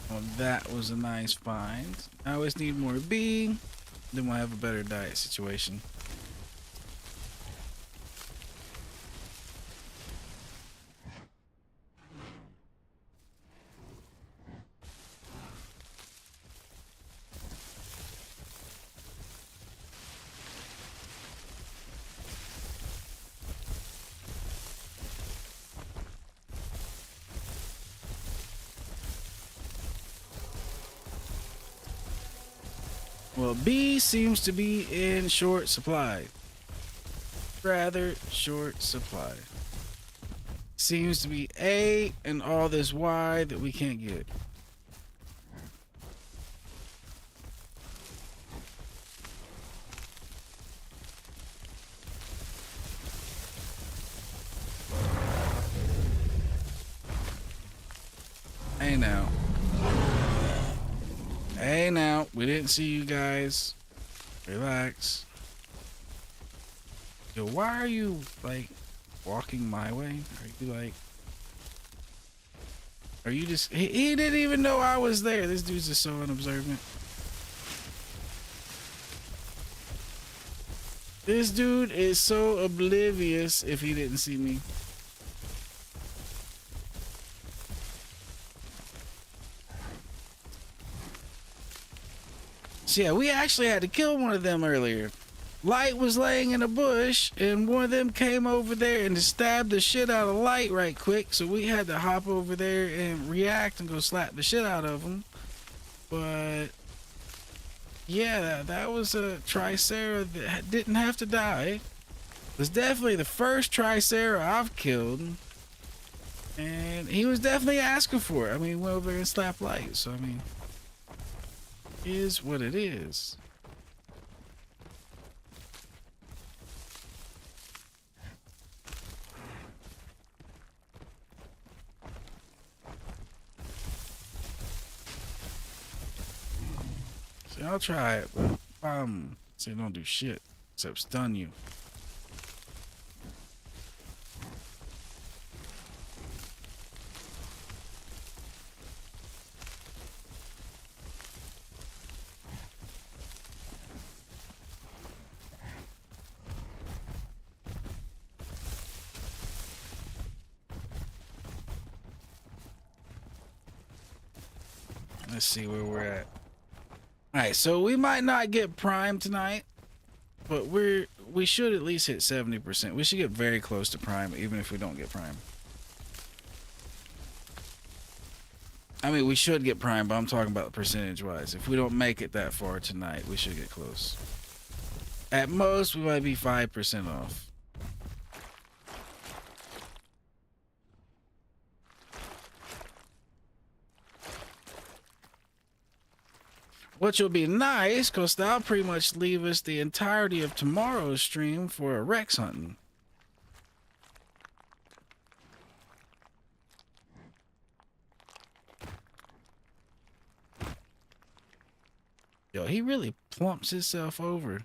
Well, that was a nice find. I always need more B, then we'll have a better diet situation. Well, B seems to be in short supply. Rather short supply. Seems to be A and all this Y that we can't get. Hey now. Hey now, we didn't see you guys. Relax. Yo, why are you like walking my way? Are you like, are you just, he didn't even know I was there. This dude's just so unobservant. This dude is so oblivious if he didn't see me. So yeah, we actually had to kill one of them earlier. Light was laying in a bush, and one of them came over there and stabbed the shit out of Light right quick. So we had to hop over there and react and go slap the shit out of him. But Yeah, that was a Tricera that didn't have to die. It was definitely the first Tricera I've killed. And he was definitely asking for it. I mean, he went over there and slapped light. So, I mean, it is what it is. See, I'll try it, but see, don't do shit except stun you. Let's see where we're at. All right, so we might not get prime tonight, but we should at least hit 70%. We should get very close to prime, even if we don't get prime. I mean, we should get prime, but I'm talking about percentage-wise. If we don't make it that far tonight, we should get close. At most, we might be 5% off. Which will be nice, because that'll pretty much leave us the entirety of tomorrow's stream for a Rex hunting. Yo, he really plumps himself over.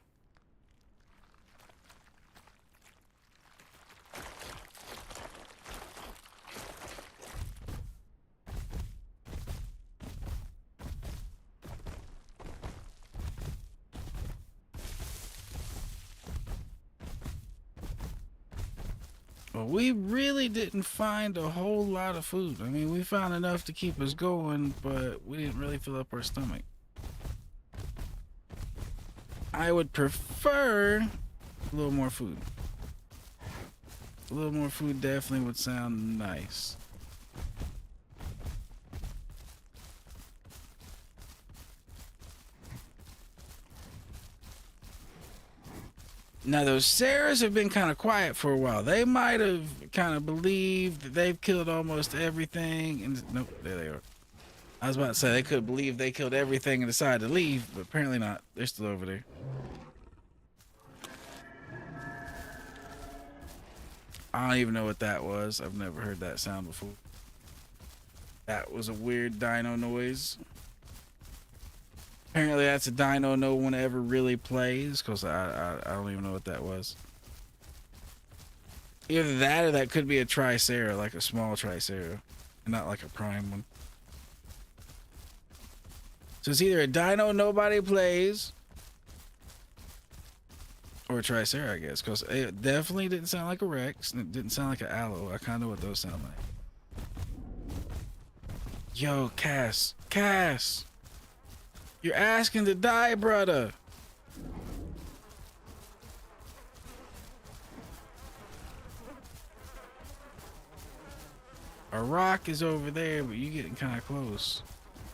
Well, we really didn't find a whole lot of food. I mean, we found enough to keep us going, but we didn't really fill up our stomach. I would prefer a little more food. A little more food definitely would sound nice. Now, those Sarahs have been kind of quiet for a while. They might have kind of believed that they've killed almost everything. And nope, there they are. I was about to say they could believe they killed everything and decided to leave, but apparently not. They're still over there. I don't even know what that was. I've never heard that sound before. That was a weird dino noise. Apparently that's a dino no one ever really plays, because I don't even know what that was. Either that or that could be a Tricera, like a small Tricera, and not like a prime one. So it's either a dino nobody plays, or a Tricera, I guess, because it definitely didn't sound like a Rex, and it didn't sound like an Aloe. I kind of know what those sound like. Yo, Cass. You're asking to die, brother. A rock is over there, but you're getting kind of close.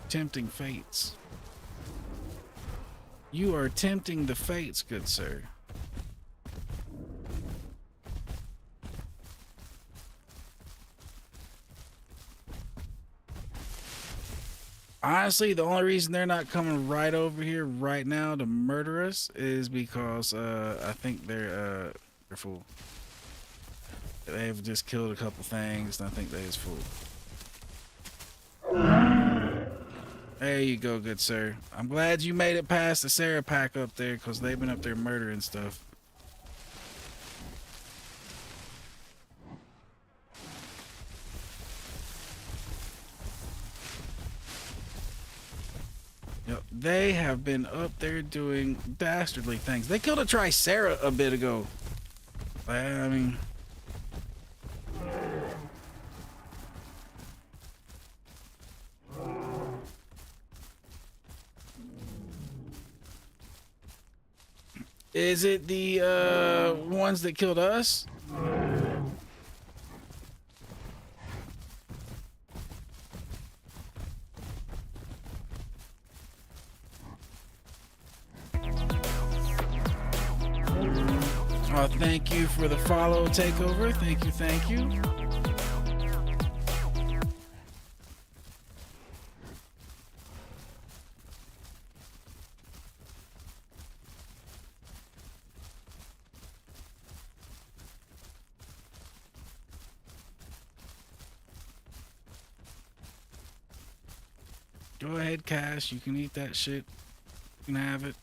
Tempting fates. You are tempting the fates, good sir. Honestly, the only reason they're not coming right over here right now to murder us is because I think they're full. They've just killed a couple things, and I think they're just full. There you go, good sir. I'm glad you made it past the Sarah pack up there, because they've been up there murdering stuff. Yep, they have been up there doing dastardly things. They killed a Tricera a bit ago. I mean... Is it the ones that killed us? Thank you for the follow takeover. Thank you, thank you. Go ahead, Cash. You can eat that shit. You can have it.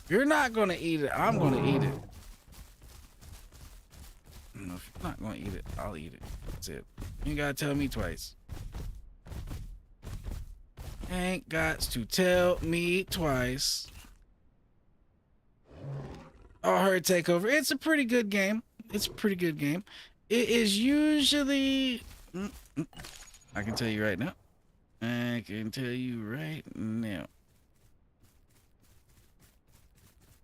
You're not gonna eat it. I'm gonna eat it. No, if you're not gonna eat it, I'll eat it. That's it. You gotta tell me twice. Ain't got to tell me twice. Oh, her takeover. It's a pretty good game. It's a pretty good game. It is usually. I can tell you right now. I can tell you right now.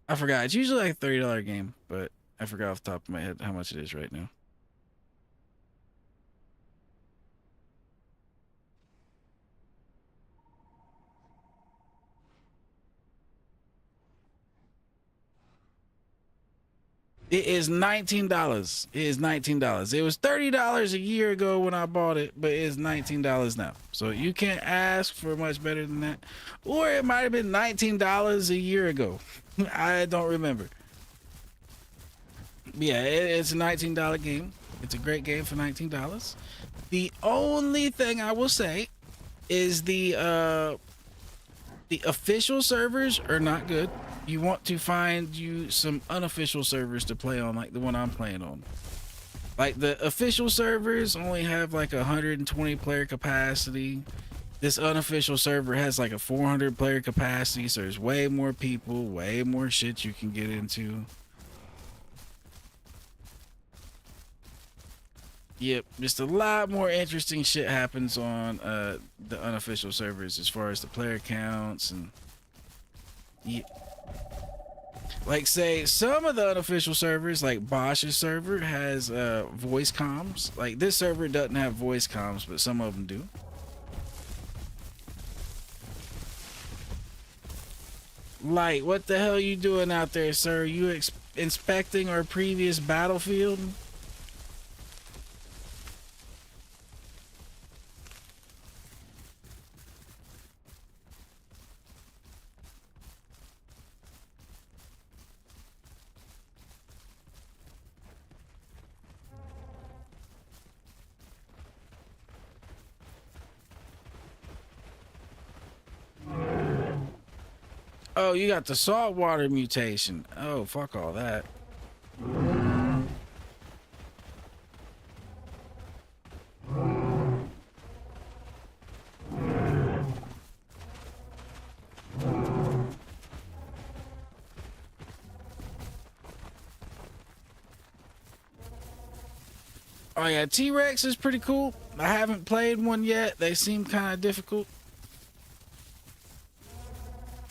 I forgot. It's usually like a $30 game, but I forgot off the top of my head how much it is right now. It is $19. It is $19. It was $30 a year ago when I bought it, but it is $19 now. So you can't ask for much better than that. Or it might have been $19 a year ago. I don't remember. Yeah, it's a $19 game. It's a great game for $19. The only thing I will say is the official servers are not good. You want to find you some unofficial servers to play on, like the one I'm playing on. Like the official servers only have like 120 player capacity. This unofficial server has like a 400 player capacity, so there's way more people, way more shit you can get into. Yep, just a lot more interesting shit happens on the unofficial servers as far as the player counts and like say some of the unofficial servers, like Bosch's server has voice comms. Like this server doesn't have voice comms, but some of them do. Light, what the hell you doing out there, sir? You inspecting our previous battlefield? Oh, you got the saltwater mutation. Oh, fuck all that. Oh yeah, T-Rex is pretty cool. I haven't played one yet. They seem kind of difficult.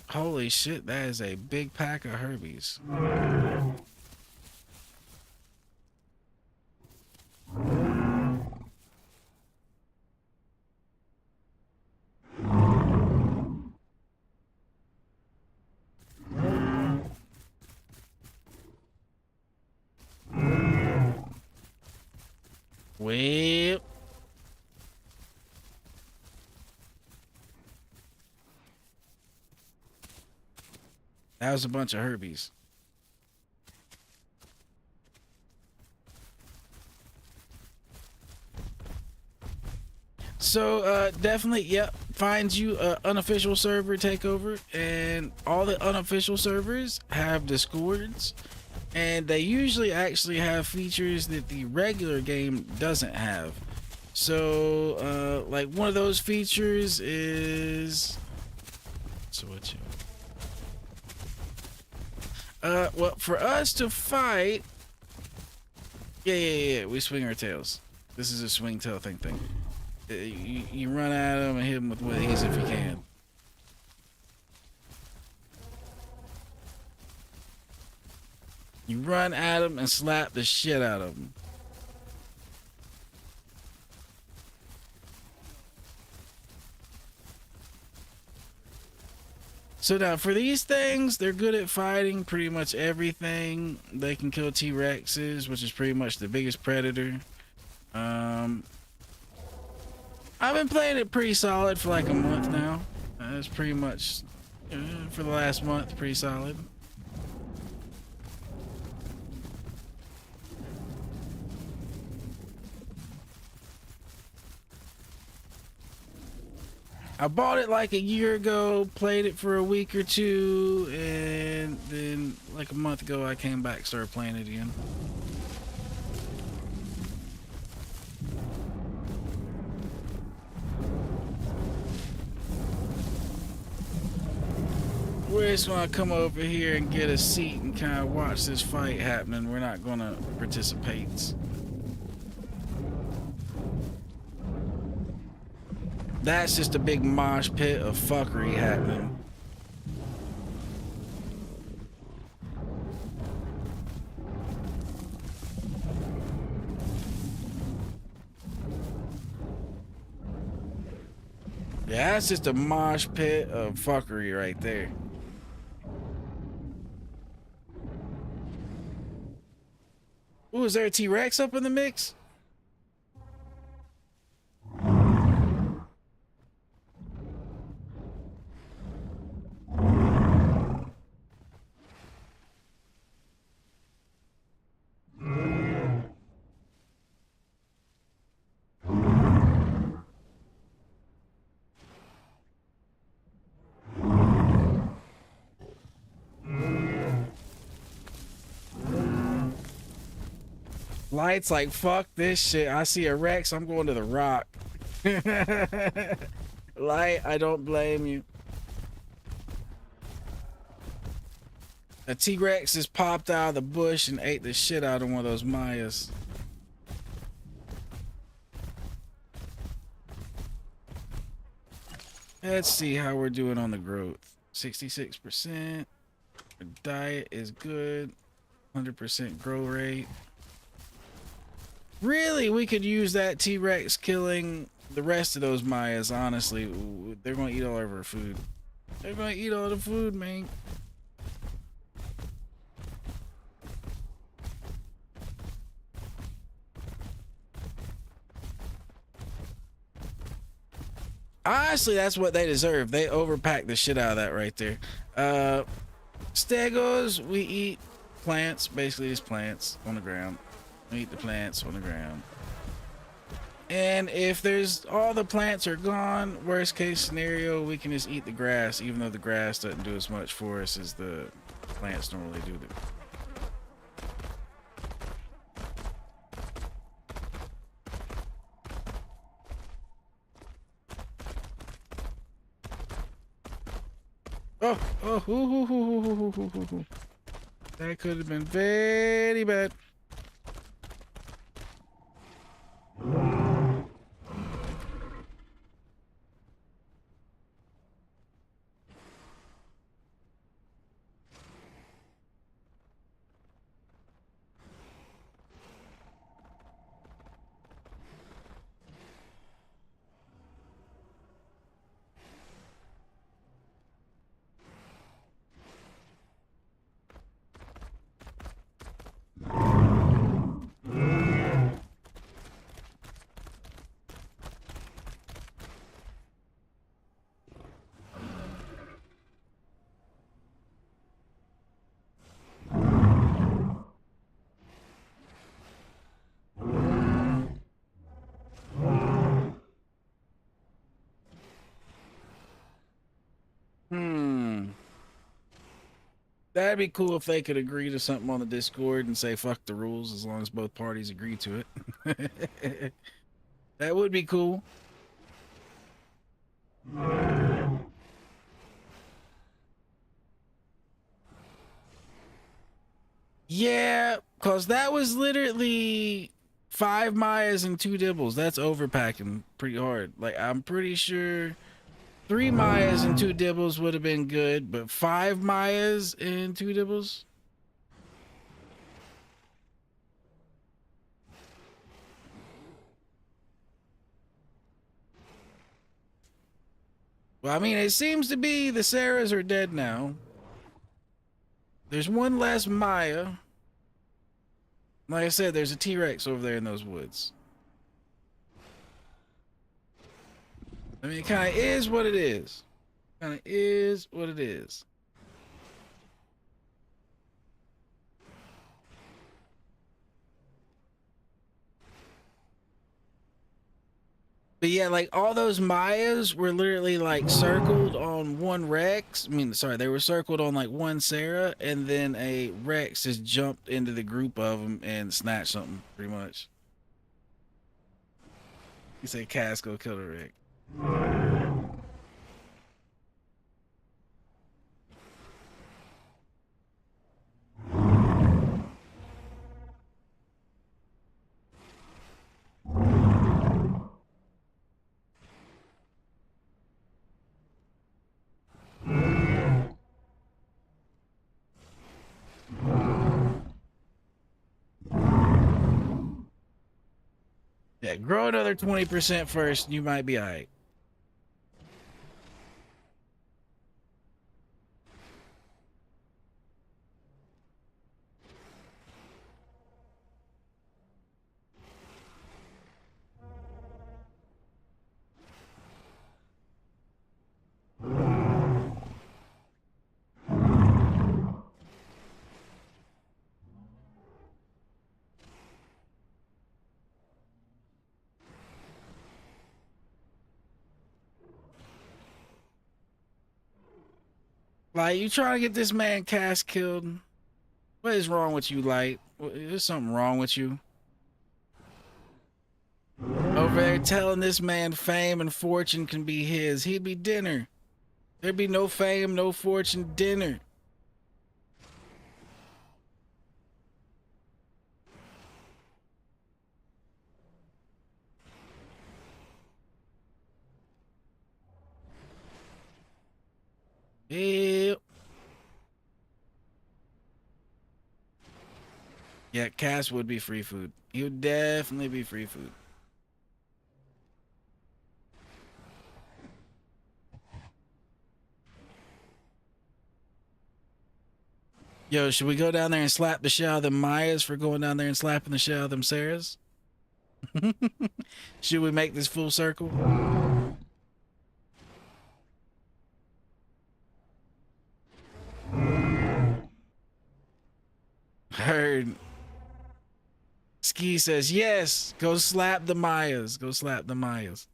Holy shit, that is a big pack of Herbies. Well, that was a bunch of Herbies. So definitely, yep, find you a unofficial server takeover, and all the unofficial servers have Discords, and they usually actually have features that the regular game doesn't have. So like one of those features is what you well, for us to fight, yeah, we swing our tails. This is a swing tail thing. You run at him and hit him with ease if you can. You run at him and slap the shit out of him. So now for these things, they're good at fighting pretty much everything. They can kill T-Rexes, which is pretty much the biggest predator. I've been playing it pretty solid for like a month now. It's pretty much for the last month, pretty solid. I bought it like a year ago, played it for a week or two, and then like a month ago I came back, started playing it again. We're just gonna come over here and get a seat and kind of watch this fight happening. We're not gonna participate. That's just a big mosh pit of fuckery happening. Yeah, that's just a mosh pit of fuckery right there. Ooh, is there a T-Rex up in the mix? Light's like, fuck this shit. I see a Rex, I'm going to the rock. Light, I don't blame you. A T-Rex just popped out of the bush and ate the shit out of one of those Mayas. Let's see how we're doing on the growth. 66%. Our diet is good. 100% grow rate. Really, we could use that T-Rex killing the rest of those Mayas, honestly. Ooh, they're going to eat all of our food. They're going to eat all the food, man. Honestly, that's what they deserve. They overpacked the shit out of that right there. Stegos, we eat plants, basically just plants on the ground. We eat the plants on the ground. And if there's all the plants are gone, worst case scenario, we can just eat the grass, even though the grass doesn't do as much for us as the plants normally do. Oh, that could have been very bad. That'd be cool if they could agree to something on the Discord and say fuck the rules as long as both parties agree to it. That would be cool. Yeah, cause that was literally 5 Mayas and 2 Dibbles. That's overpacking pretty hard. Like, I'm pretty sure 3 Mayas and 2 Dibbles would have been good, but 5 Mayas and 2 Dibbles? Well, I mean, it seems to be the Sarahs are dead now. There's one less Maya. Like I said, there's a T-Rex over there in those woods. I mean, it kind of is what it is. Kind of is what it is. But yeah, like all those Mayas were literally like circled on one Rex. I mean, sorry, they were circled on like one Sarah, and then a Rex just jumped into the group of them and snatched something, pretty much. You say Casco killed a Rex. Yeah, grow another 20% first, and you might be all right. Like, you trying to get this man Cass killed? What is wrong with you, Light? There's something wrong with you. Over there telling this man fame and fortune can be his. He'd be dinner. There'd be no fame, no fortune, dinner. Yep. Yeah, Cass would be free food. He would definitely be free food. Yo, should we go down there and slap the shit out of them Mayas for going down there and slapping the shit out of them Sarahs? Should we make this full circle? Heard. Ski says, yes, go slap the Mayas. Go slap the Mayas.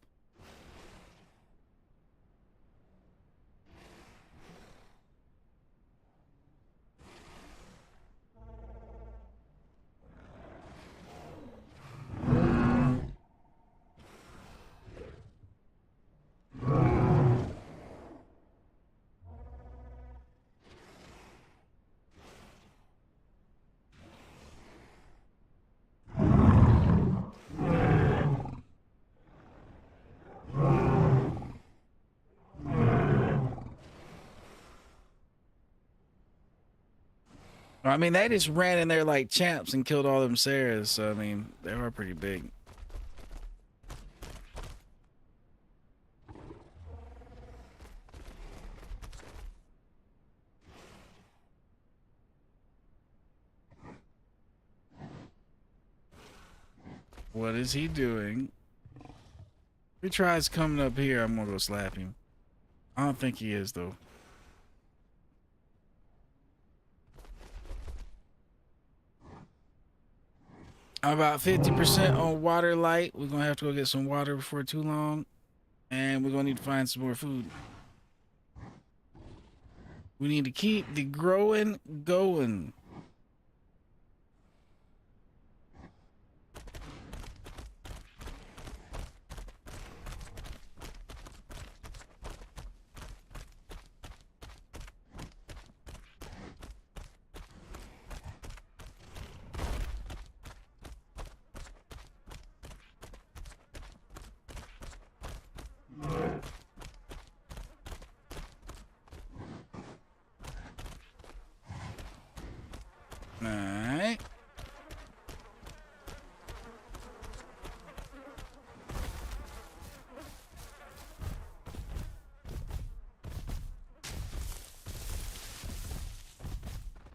I mean, they just ran in there like champs and killed all them Sarahs. So, I mean, they were pretty big. What is he doing? If he tries coming up here, I'm gonna go slap him. I don't think he is, though. I'm about 50% on water light. We're gonna have to go get some water before too long. And we're gonna need to find some more food. We need to keep the growing going. Alright.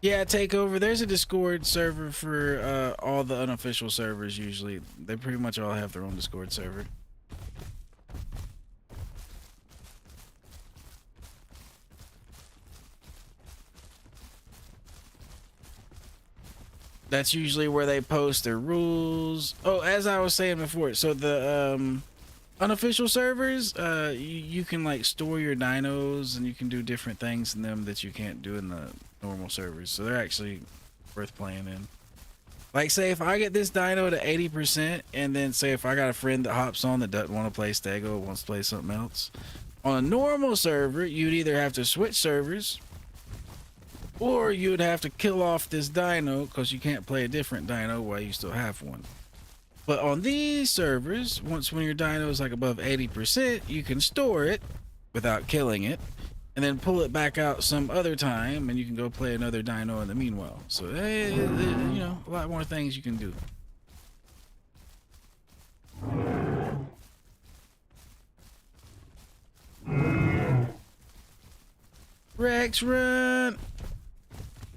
Yeah, Takeover. There's a Discord server for all the unofficial servers. Usually, they pretty much all have their own Discord server. That's usually where they post their rules. Oh, as I was saying before, so the unofficial servers, you can like store your dinos and you can do different things in them that you can't do in the normal servers. So they're actually worth playing in. Like, say if I get this dino to 80%, and then say if I got a friend that hops on that doesn't want to play Stego, wants to play something else, on a normal server, you'd either have to switch servers, or you'd have to kill off this dino because you can't play a different dino while you still have one. But on these servers, when your dino is like above 80%, you can store it without killing it, and then pull it back out some other time, and you can go play another dino in the meanwhile. So, you know, a lot more things you can do. Rex, run!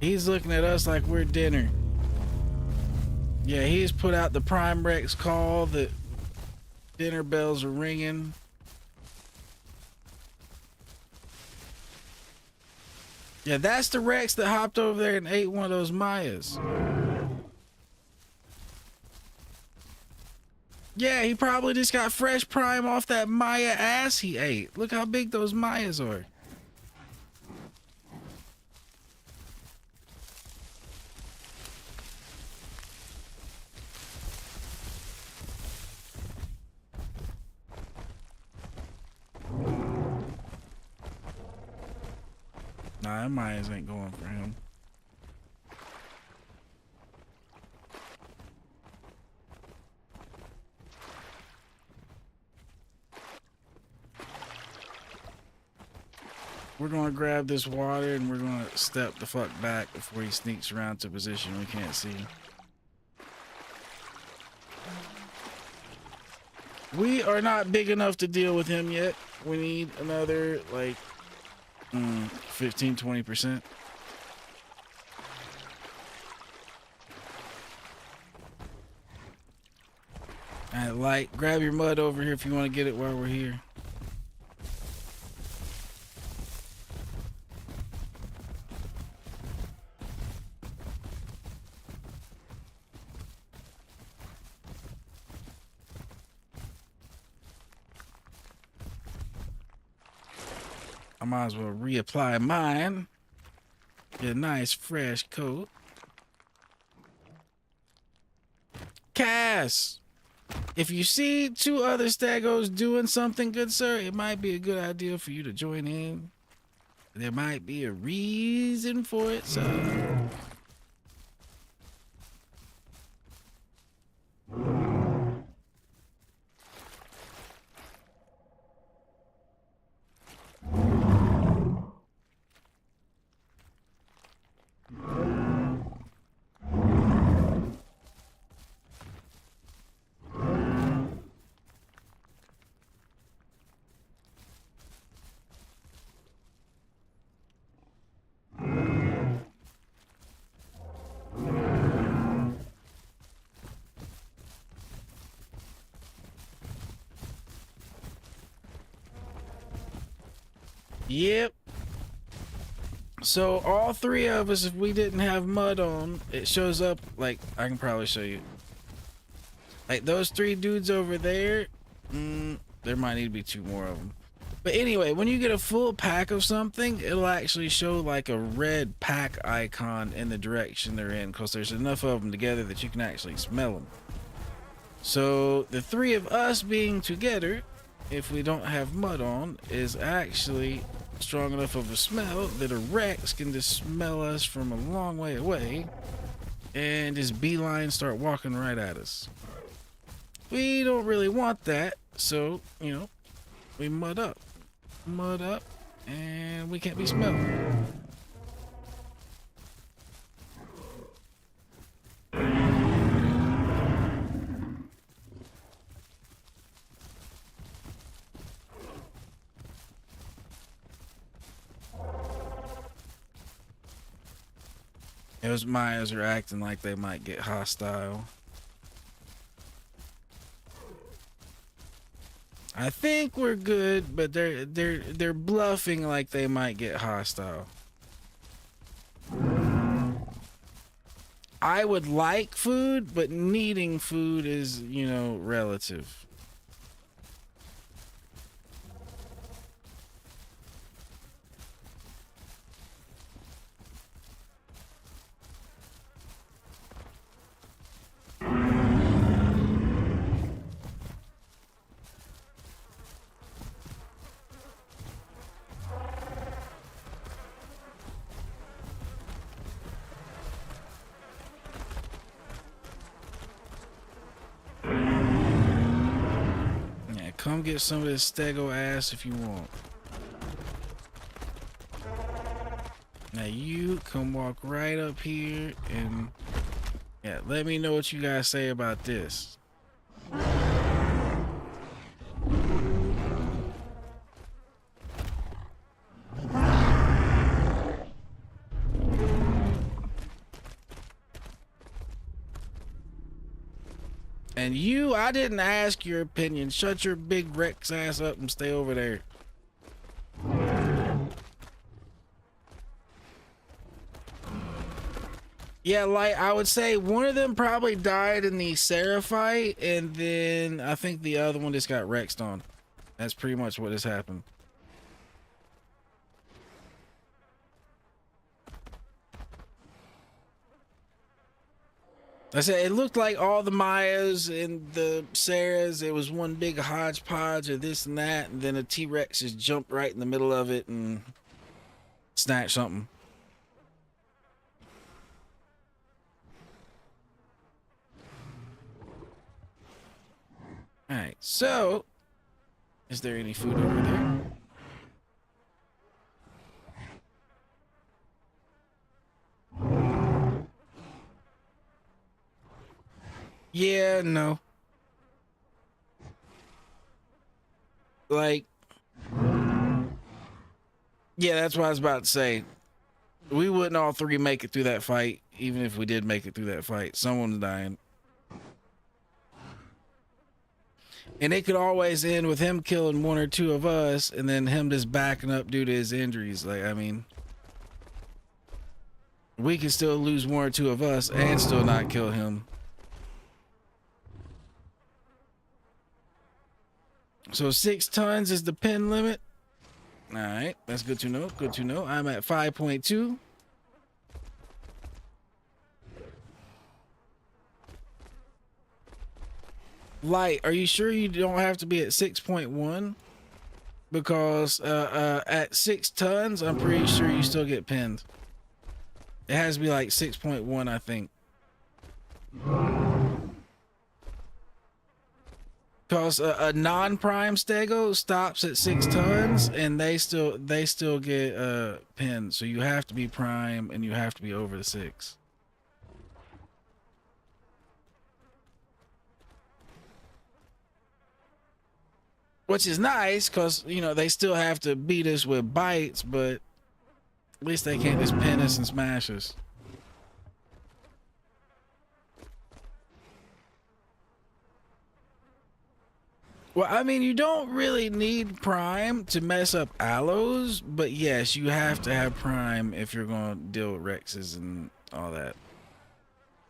He's looking at us like we're dinner. Yeah, he's put out the Prime Rex call that dinner bells are ringing. Yeah, that's the Rex that hopped over there and ate one of those Mayas. Yeah, he probably just got fresh Prime off that Maya ass he ate. Look how big those Mayas are. Nah, them Mayas ain't going for him. We're gonna grab this water and we're gonna step the fuck back before he sneaks around to a position we can't see. We are not big enough to deal with him yet. We need another like 15-20%. Alright, Light, grab your mud over here if you want to get it while we're here. I might as well reapply mine. Get a nice fresh coat. Cass, if you see two other Stagos doing something good, sir, it might be a good idea for you to join in. There might be a reason for it, sir. Yep. So all three of us, if we didn't have mud on, it shows up like, I can probably show you. Like those three dudes over there, there might need to be two more of them. But anyway, when you get a full pack of something, it'll actually show like a red pack icon in the direction they're in, because there's enough of them together that you can actually smell them. So the three of us being together, if we don't have mud on, is actually strong enough of a smell that a Rex can just smell us from a long way away and just beeline start walking right at us. We don't really want that, so, you know, we mud up, and we can't be smelled. Those Mayas are acting like they might get hostile. I think we're good, but they're bluffing like they might get hostile. I would like food, but needing food is, you know, relative. Come get some of this stego ass if you want. Now you come walk right up here and yeah, let me know what you guys say about this. And you, I didn't ask your opinion. Shut your big Rex ass up and stay over there. Yeah, like I would say one of them probably died in the Sarah fight, and then I think the other one just got Rexed on. That's pretty much what has happened. I said it looked like all the Mayas and the Sarahs, it was one big hodgepodge of this and that, and then a T-Rex just jumped right in the middle of it and snatched something. All right, so is there any food over there? Yeah, no. Like, yeah, that's what I was about to say. We wouldn't all three make it through that fight, even if we did make it through that fight. Someone's dying. And it could always end with him killing one or two of us and then him just backing up due to his injuries. Like, I mean, we could still lose one or two of us and still not kill him. So 6 tons is the pen limit. All right, that's good to know. Good to know. I'm at 5.2. Light, are you sure you don't have to be at 6.1? Because at 6 tons, I'm pretty sure you still get pinned. It has to be like 6.1, I think. Because a non-prime stego stops at 6 tons, and they still get pinned. So you have to be prime, and you have to be over the 6. Which is nice, because, you know, they still have to beat us with bites, but at least they can't just pin us and smash us. Well, I mean, you don't really need prime to mess up allos, but yes, you have to have prime if you're going to deal with Rexes and all that.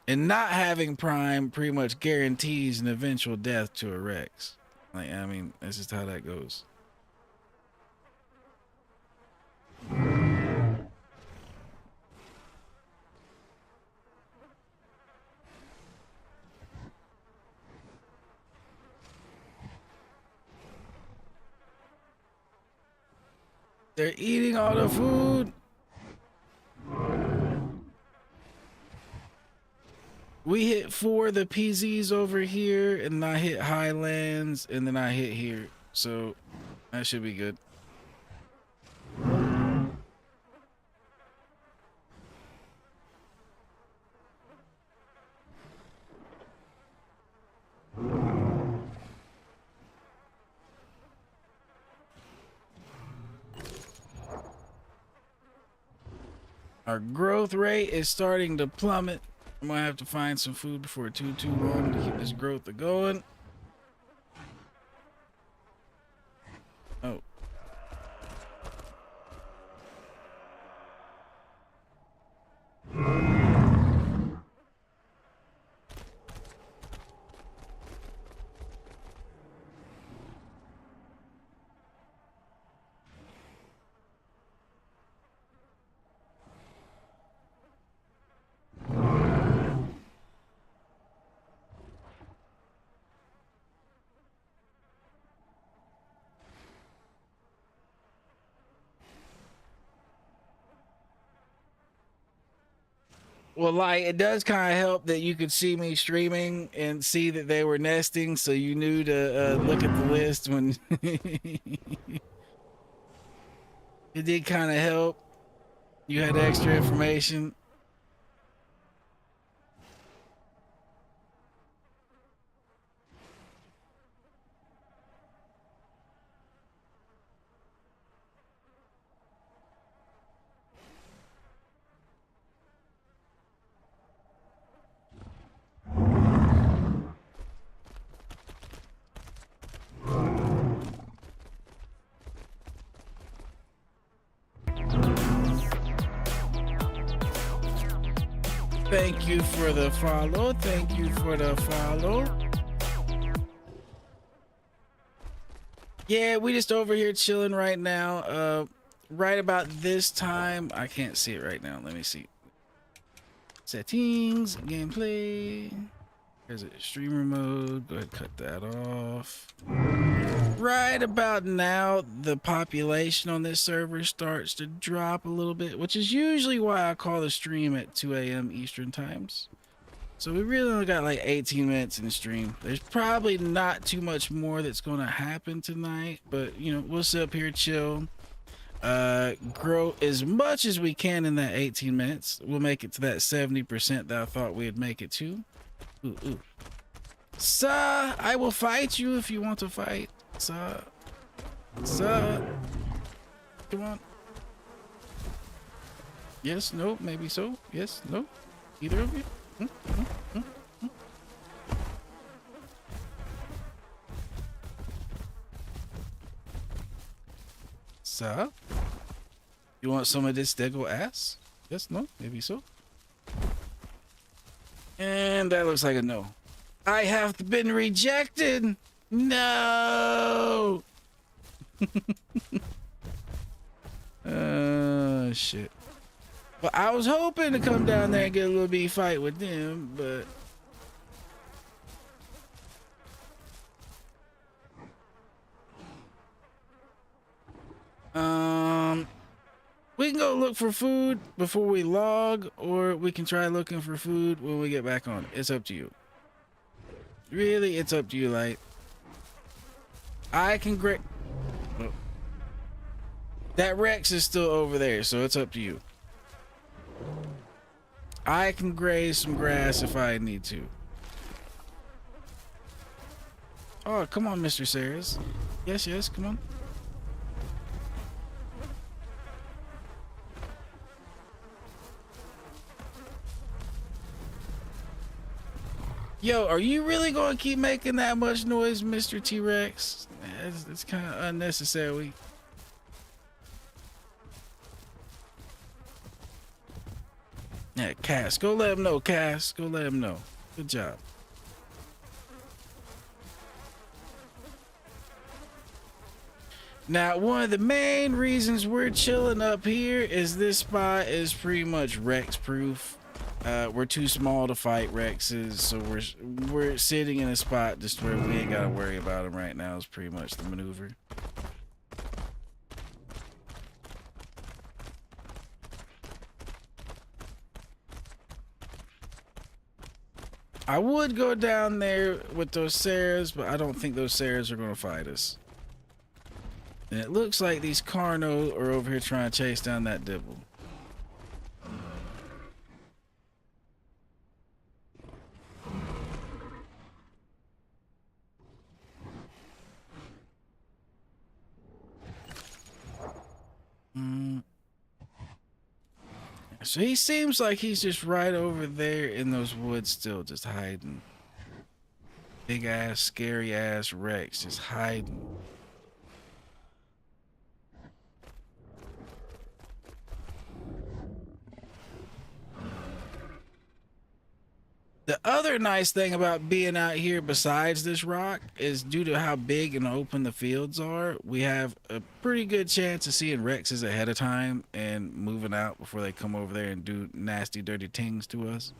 And not having prime pretty much guarantees an eventual death to a Rex. Like, I mean, that's just how that goes. They're eating all the food. We hit 4 of the PZs over here, and I hit Highlands, and then I hit here. So that should be good. Our growth rate is starting to plummet. I'm gonna have to find some food before too long to keep this growth going. Oh. Well, like, it does kind of help that you could see me streaming and see that they were nesting, so you knew to look at the list when it did kind of help. You had extra information. Thank you for the follow. Thank you for the follow. Yeah, we just over here chilling right now. Right about this time. I can't see it right now. Let me see. Settings, gameplay. There's it, streamer mode. Go ahead, cut that off. Right about now, the population on this server starts to drop a little bit, which is usually why I call the stream at 2 a.m. Eastern times. So we really only got like 18 minutes in the stream. There's probably not too much more that's going to happen tonight, but you know, we'll sit up here, chill, grow as much as we can in that 18 minutes. We'll make it to that 70% that I thought we'd make it to. Ooh, ooh. Sir, I will fight you if you want to fight. Sir. Sir. Come on. Yes, no, maybe so. Yes, no. Either of you. Sir? You want some of this Dego ass? Yes, no, maybe so. And that looks like a no. I have been rejected. No. Shit. Well, I was hoping to come down there and get a little bit fight with them, but we can go look for food before we log, or we can try looking for food when we get back on. It's up to you. Really, it's up to you. Like, I can oh. That Rex is still over there, so it's up to you. I can graze some grass if I need to. Oh, come on, Mr. Sayers. Yes, yes, come on. Yo, are you really gonna keep making that much noise, Mr. T-Rex? It's kind of unnecessary. Yeah, Cass, go let him know, Cass. Go let him know. Good job. Now, one of the main reasons we're chilling up here is this spot is pretty much Rex proof. We're too small to fight Rexes, so we're sitting in a spot just where we ain't gotta worry about them right now. Is pretty much the maneuver. I would go down there with those Saras, but I don't think those Saras are gonna fight us. And it looks like these Carno are over here trying to chase down that Dibble. So he seems like he's just right over there in those woods still, just hiding. Big ass, scary ass Rex just hiding. The other nice thing about being out here besides this rock is due to how big and open the fields are, we have a pretty good chance of seeing Rexes ahead of time and moving out before they come over there and do nasty, dirty things to us.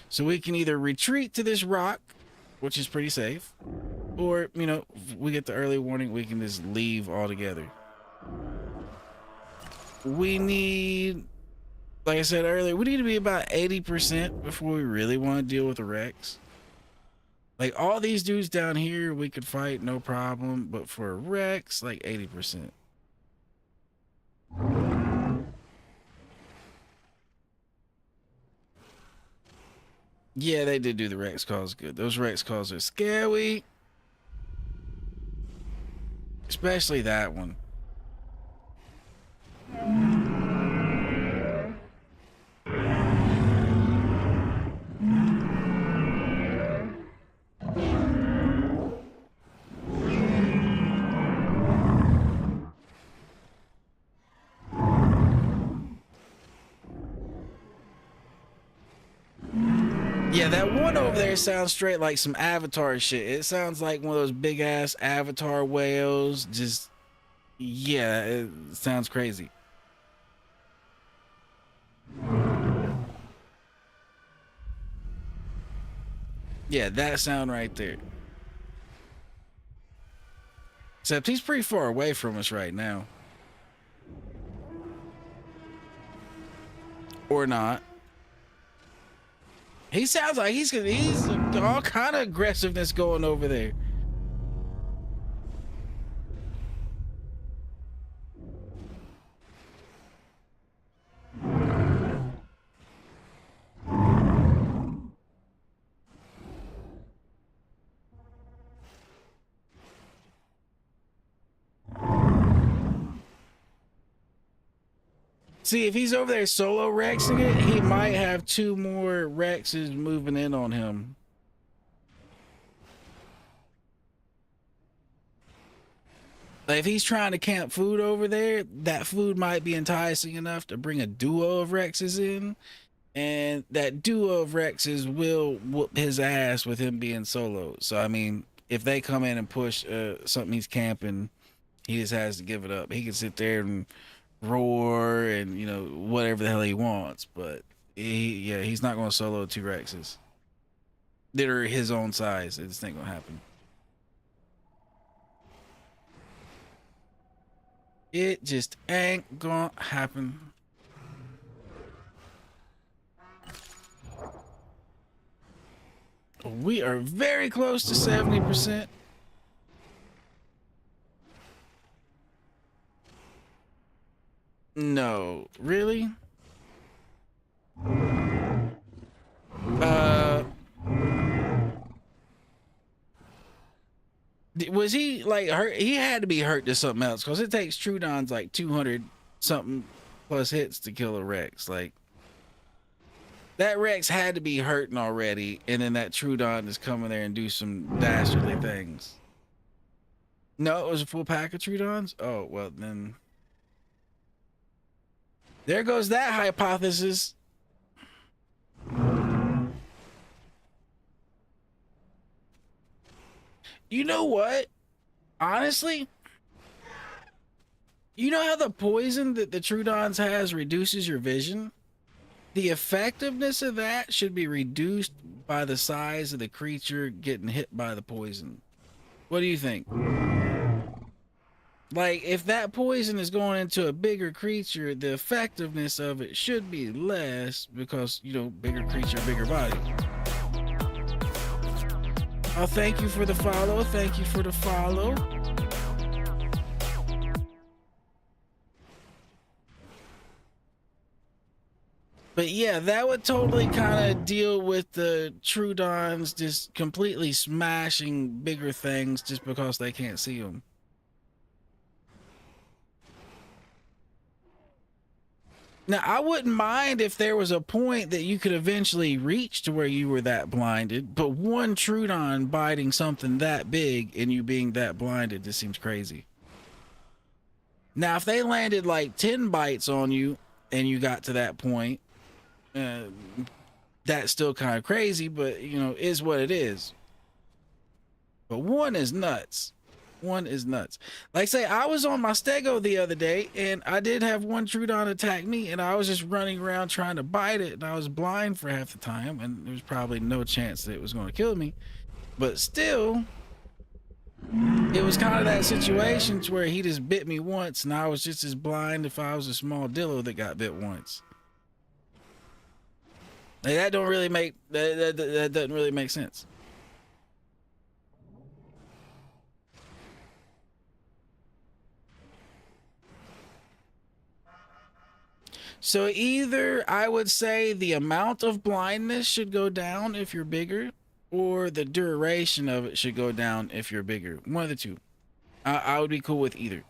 So we can either retreat to this rock, which is pretty safe, or, you know, if we get the early warning, we can just leave altogether. We need, like I said earlier, we need to be about 80% before we really want to deal with the Rex. Like all these dudes down here, we could fight no problem, but for a Rex, like 80%. Yeah, they did do the Rex calls good. Those Rex calls are scary. Especially that one. Yeah, that one over there sounds straight like some Avatar shit. It sounds like one of those big ass Avatar whales. Just, yeah, it sounds crazy. Yeah, that sound right there. Except he's pretty far away from us right now. Or not. He sounds like he's all kind of aggressiveness going over there. See, if he's over there solo Rexing it, he might have two more Rexes moving in on him. Like if he's trying to camp food over there, that food might be enticing enough to bring a duo of Rexes in, and that duo of Rexes will whoop his ass with him being solo. So I mean, if they come in and push something he's camping, he just has to give it up. He can sit there and roar and, you know, whatever the hell he wants, but he's not going to solo two Rexes that are his own size. It just ain't gonna happen. It just ain't gonna happen. We are very close to 70%. No, really? Was he like hurt? He had to be hurt to something else, because it takes Trudon's like 200 something plus hits to kill a Rex. Like that Rex had to be hurting already, and then that Trudon is coming there and do some dastardly things. No, it was a full pack of Trudons. Oh well, then there goes that hypothesis. You know what? Honestly, you know how the poison that the Trudons has reduces your vision? The effectiveness of that should be reduced by the size of the creature getting hit by the poison. What do you think? Like, if that poison is going into a bigger creature, the effectiveness of it should be less because, you know, bigger creature, bigger body. Oh, thank you for the follow. Thank you for the follow. But yeah, that would totally kind of deal with the Trudons just completely smashing bigger things just because they can't see them. Now, I wouldn't mind if there was a point that you could eventually reach to where you were that blinded, but one Trudon biting something that big and you being that blinded just seems crazy. Now, if they landed like 10 bites on you and you got to that point, that's still kind of crazy, but you know, is what it is. But one is nuts. One is nuts. Like say I was on my stego the other day and I did have one Trudon attack me and I was just running around trying to bite it and I was blind for half the time and there was probably no chance that it was going to kill me. But still, it was kind of that situation where he just bit me once and I was just as blind if I was a small dillo that got bit once. Like, that don't really make that doesn't really make sense. So either I would say the amount of blindness should go down if you're bigger, or the duration of it should go down if you're bigger. One of the two. I would be cool with either.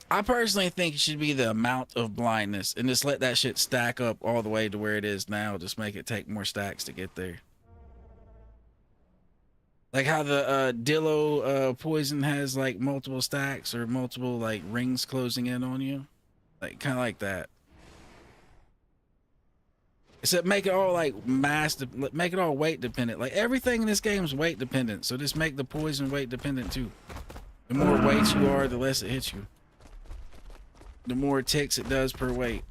I personally think it should be the amount of blindness and just let that shit stack up all the way to where it is now. Just make it take more stacks to get there. Like how the Dillo poison has like multiple stacks or multiple like rings closing in on you. Like kind of like that. Except make it all like make it all weight dependent. Like everything in this game is weight dependent. So just make the poison weight dependent too. The more weight you are, the less it hits you. The more ticks it does per weight.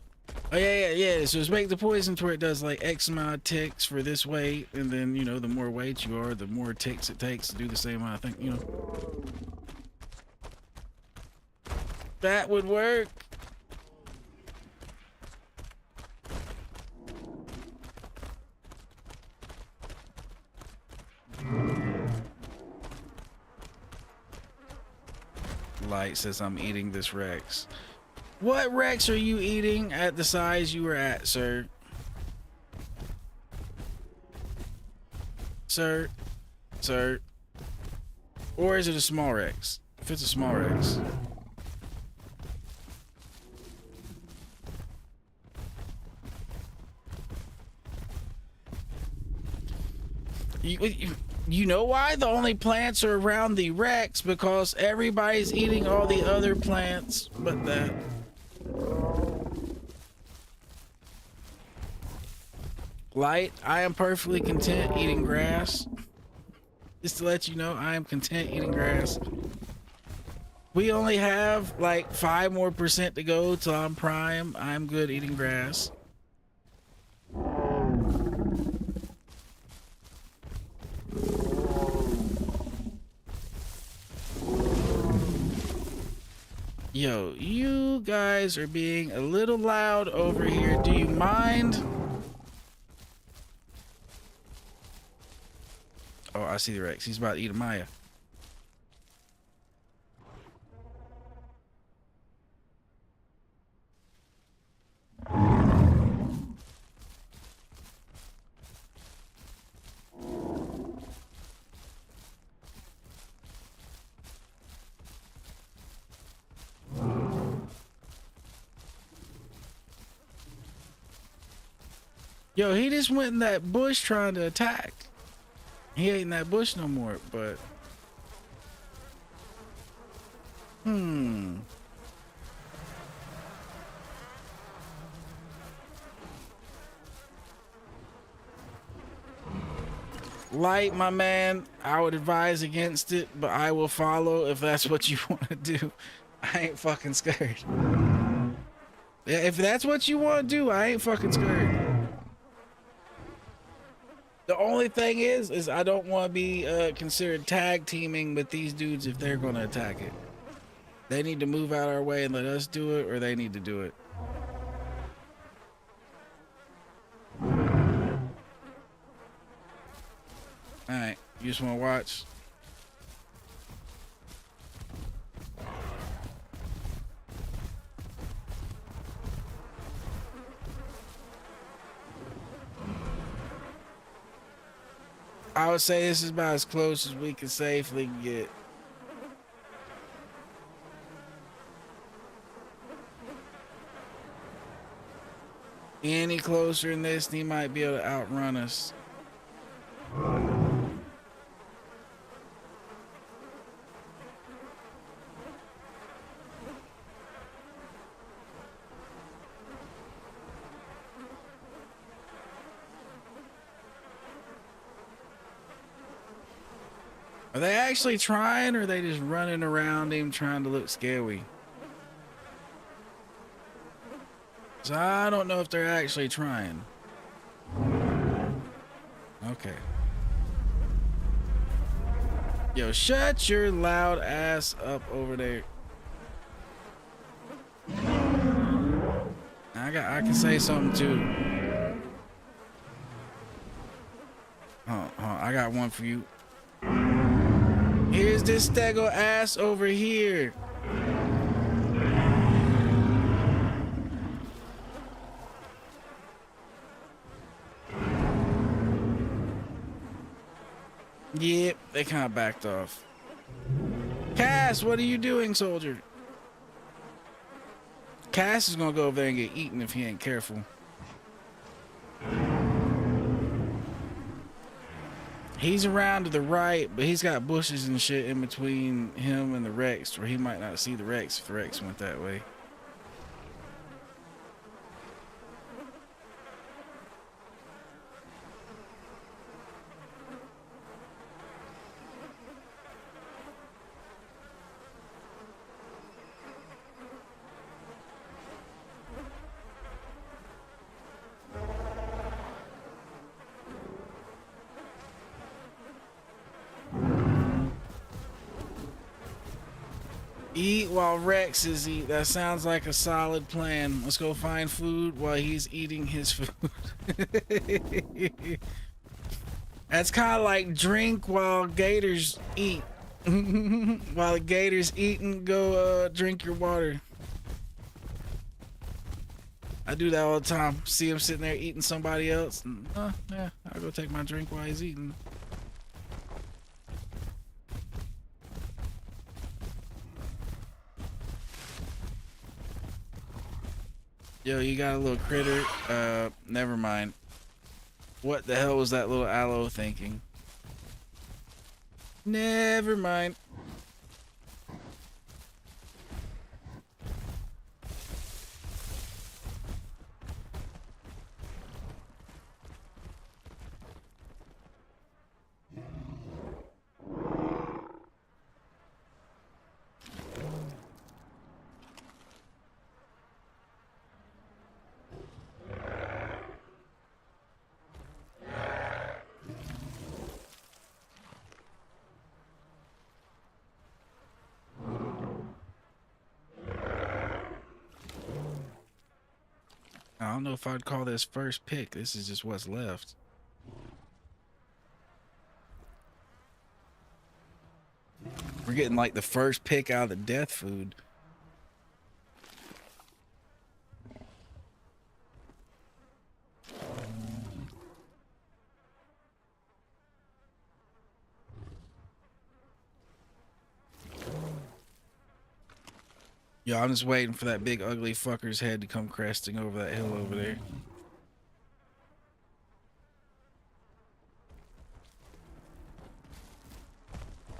Oh yeah. So just make the poison to where it does like X amount of ticks for this weight, and then you know the more weight you are, the more ticks it takes to do the same amount. I think you know that would work. Light says I'm eating this Rex. What Rex are you eating at the size you were at, sir? Sir? Or is it a small Rex? If it's a small Rex. You know why the only plants are around the Rex? Because everybody's eating all the other plants but that. Light, I am perfectly content eating grass. Just to let you know, I am content eating grass. We only have like 5% more to go till I'm prime. I'm good eating grass. Yo, you guys are being a little loud over here. Do you mind? Oh, I see the Rex. He's about to eat a Maya. Yo, he just went in that bush trying to attack. He ain't in that bush no more, but... Light, my man, I would advise against it, but I will follow if that's what you want to do. I ain't fucking scared. Yeah, if that's what you want to do, I ain't fucking scared. The only thing is I don't want to be considered tag teaming with these dudes if they're going to attack it. They need to move out our way and let us do it, or they need to do it. Alright, you just want to watch? I would say this is about as close as we can safely get. Any closer than this, he might be able to outrun us. Are they actually trying, or are they just running around him trying to look scary? So I don't know if they're actually trying. Okay. Yo, shut your loud ass up over there. I can say something too. I got one for you. Here's this stego ass over here. Yep, they kind of backed off. Cass, what are you doing, soldier? Cass is gonna go over there and get eaten if he ain't careful. He's around to the right, but he's got bushes and shit in between him and the Rex, where he might not see the Rex if the Rex went that way. Eat while Rex is eat. That sounds like a solid plan. Let's go find food while he's eating his food. That's kind of like drink while gators eat. While the gators eating, go drink your water. I do that all the time. See him sitting there eating somebody else. And, yeah, I'll go take my drink while he's eating. Yo, you got a little critter. Never mind. What the hell was that little aloe thinking? Never mind. I don't know if I'd call this first pick. This is just what's left. We're getting like the first pick out of the death food. Yo, I'm just waiting for that big ugly fucker's head to come cresting over that hill over there.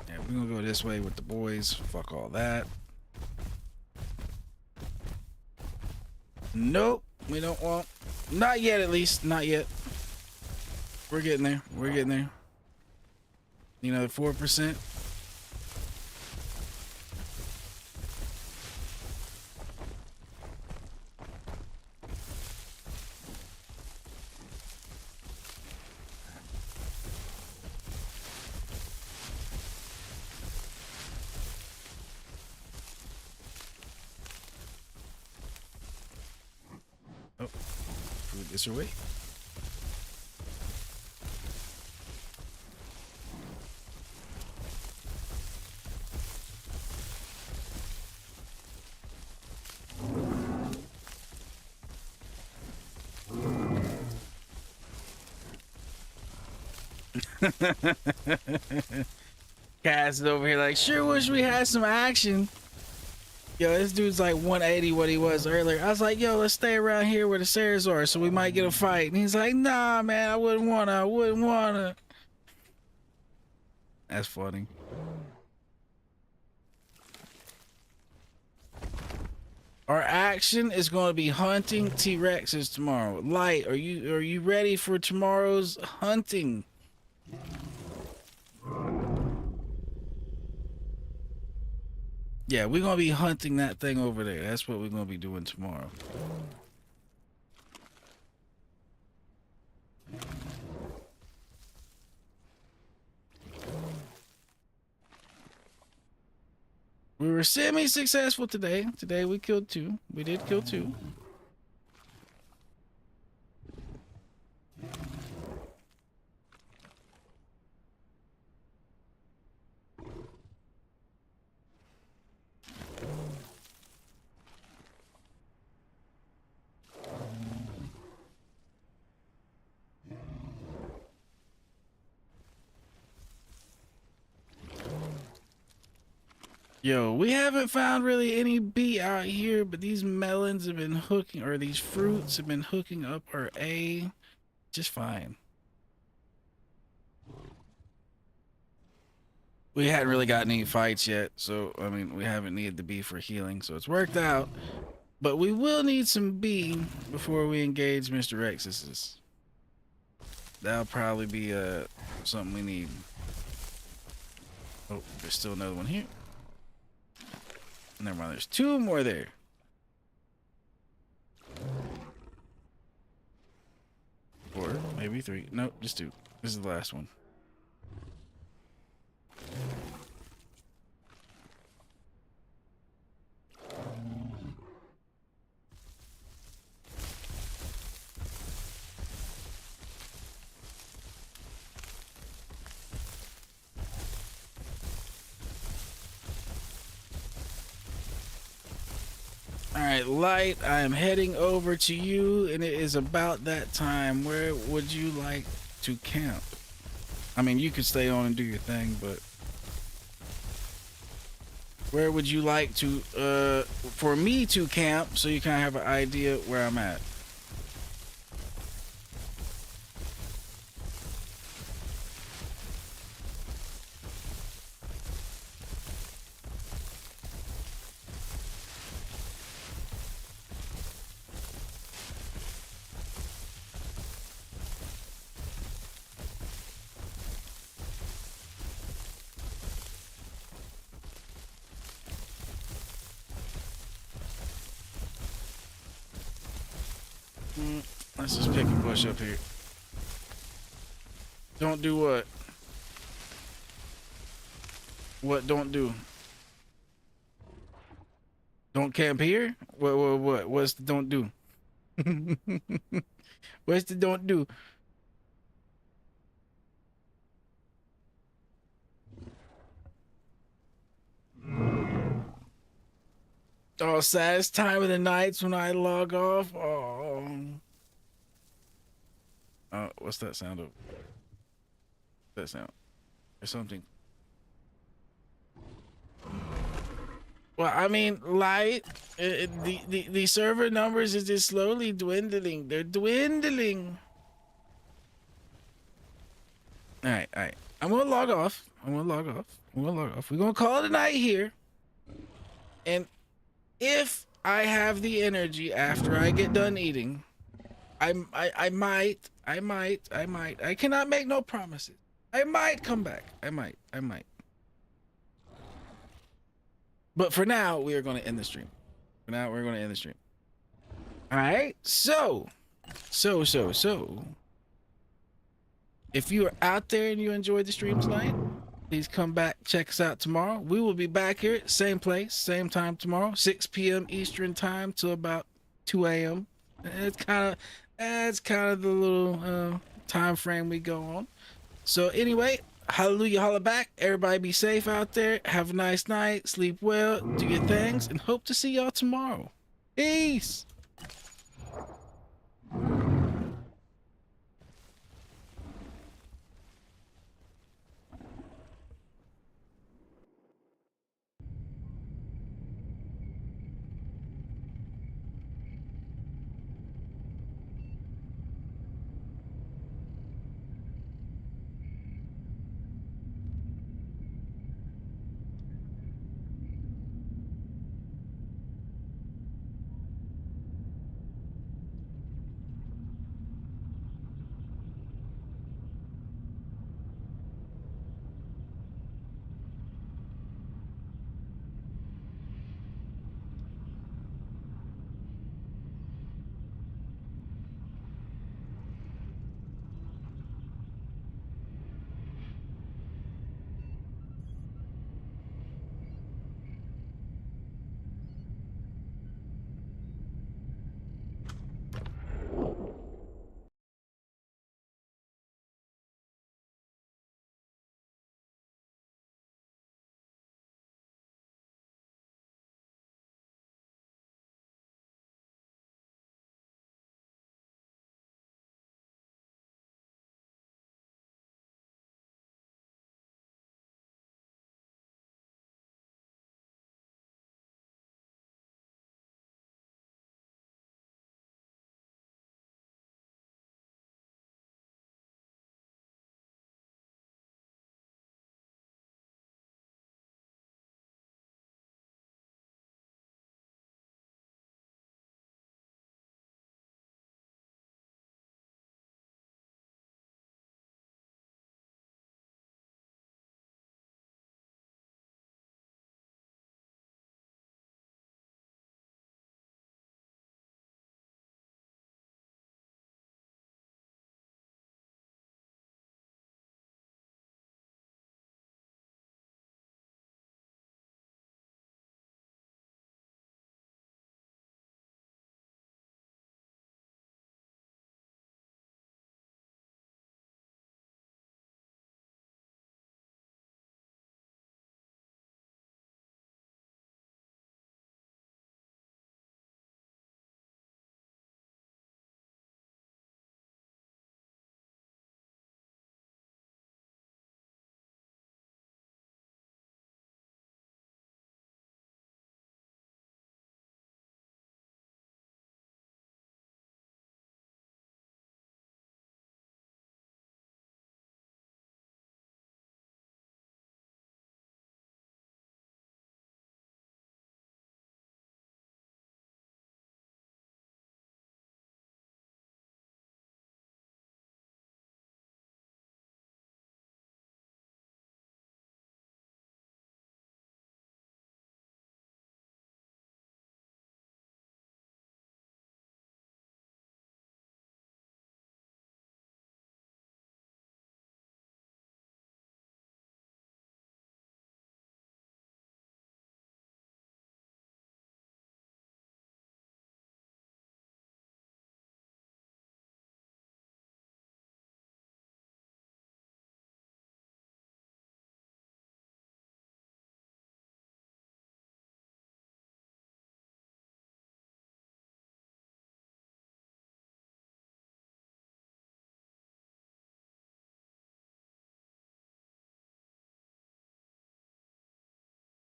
Yeah, we're gonna go this way with the boys. Fuck all that. Nope, we don't want. Not yet, at least. Not yet. We're getting there. We're getting there. You know, 4%. Oh, food this away. Cass is over here like, sure wish we had some action. Yo, this dude's like 180 what he was earlier. I was like, yo, let's stay around here where the stairs are so we might get a fight. And he's like, nah, man, I wouldn't wanna. That's funny. Our action is going to be hunting T-Rexes tomorrow. Light, are you ready for tomorrow's hunting? Yeah, we're gonna be hunting that thing over there. That's what we're gonna be doing tomorrow. We were semi-successful today. Today we killed 2. We did kill 2. Yo, we haven't found really any beet out here, but these melons have been hooking, or these fruits have been hooking up our A just fine. We hadn't really gotten any fights yet, so I mean, we haven't needed the B for healing, so it's worked out. But we will need some B before we engage Mr. Rex's. That'll probably be something we need. Oh, there's still another one here. Never mind, there's 2 more there. Or maybe 3. Nope, just 2. This is the last one. Alright, Light, I am heading over to you, and it is about that time. Where would you like to camp? I mean, you could stay on and do your thing, but where would you like to, for me to camp, so you kind of have an idea where I'm at? Let's just pick a bush up here. Don't do what? What don't do? Don't camp here? What? What's the don't do? What's the don't do? Oh, saddest time of the nights when I log off. Oh. What's that sound of? That sound? Or something. Well, I mean, Light, the server numbers is just slowly dwindling. They're dwindling. All right. I'm gonna log off. We're gonna call it a night here. And if I have the energy after I get done eating, I might. I cannot make no promises. I might come back. I might. But for now, we are going to end the stream. All right. So. If you are out there and you enjoyed the stream tonight, please come back, check us out tomorrow. We will be back here, same place, same time tomorrow, 6 p.m. Eastern time till about 2 a.m. It's kind of the little time frame we go on. So anyway, hallelujah, holla back. Everybody be safe out there. Have a nice night. Sleep well. Do your things, and hope to see y'all tomorrow. Peace.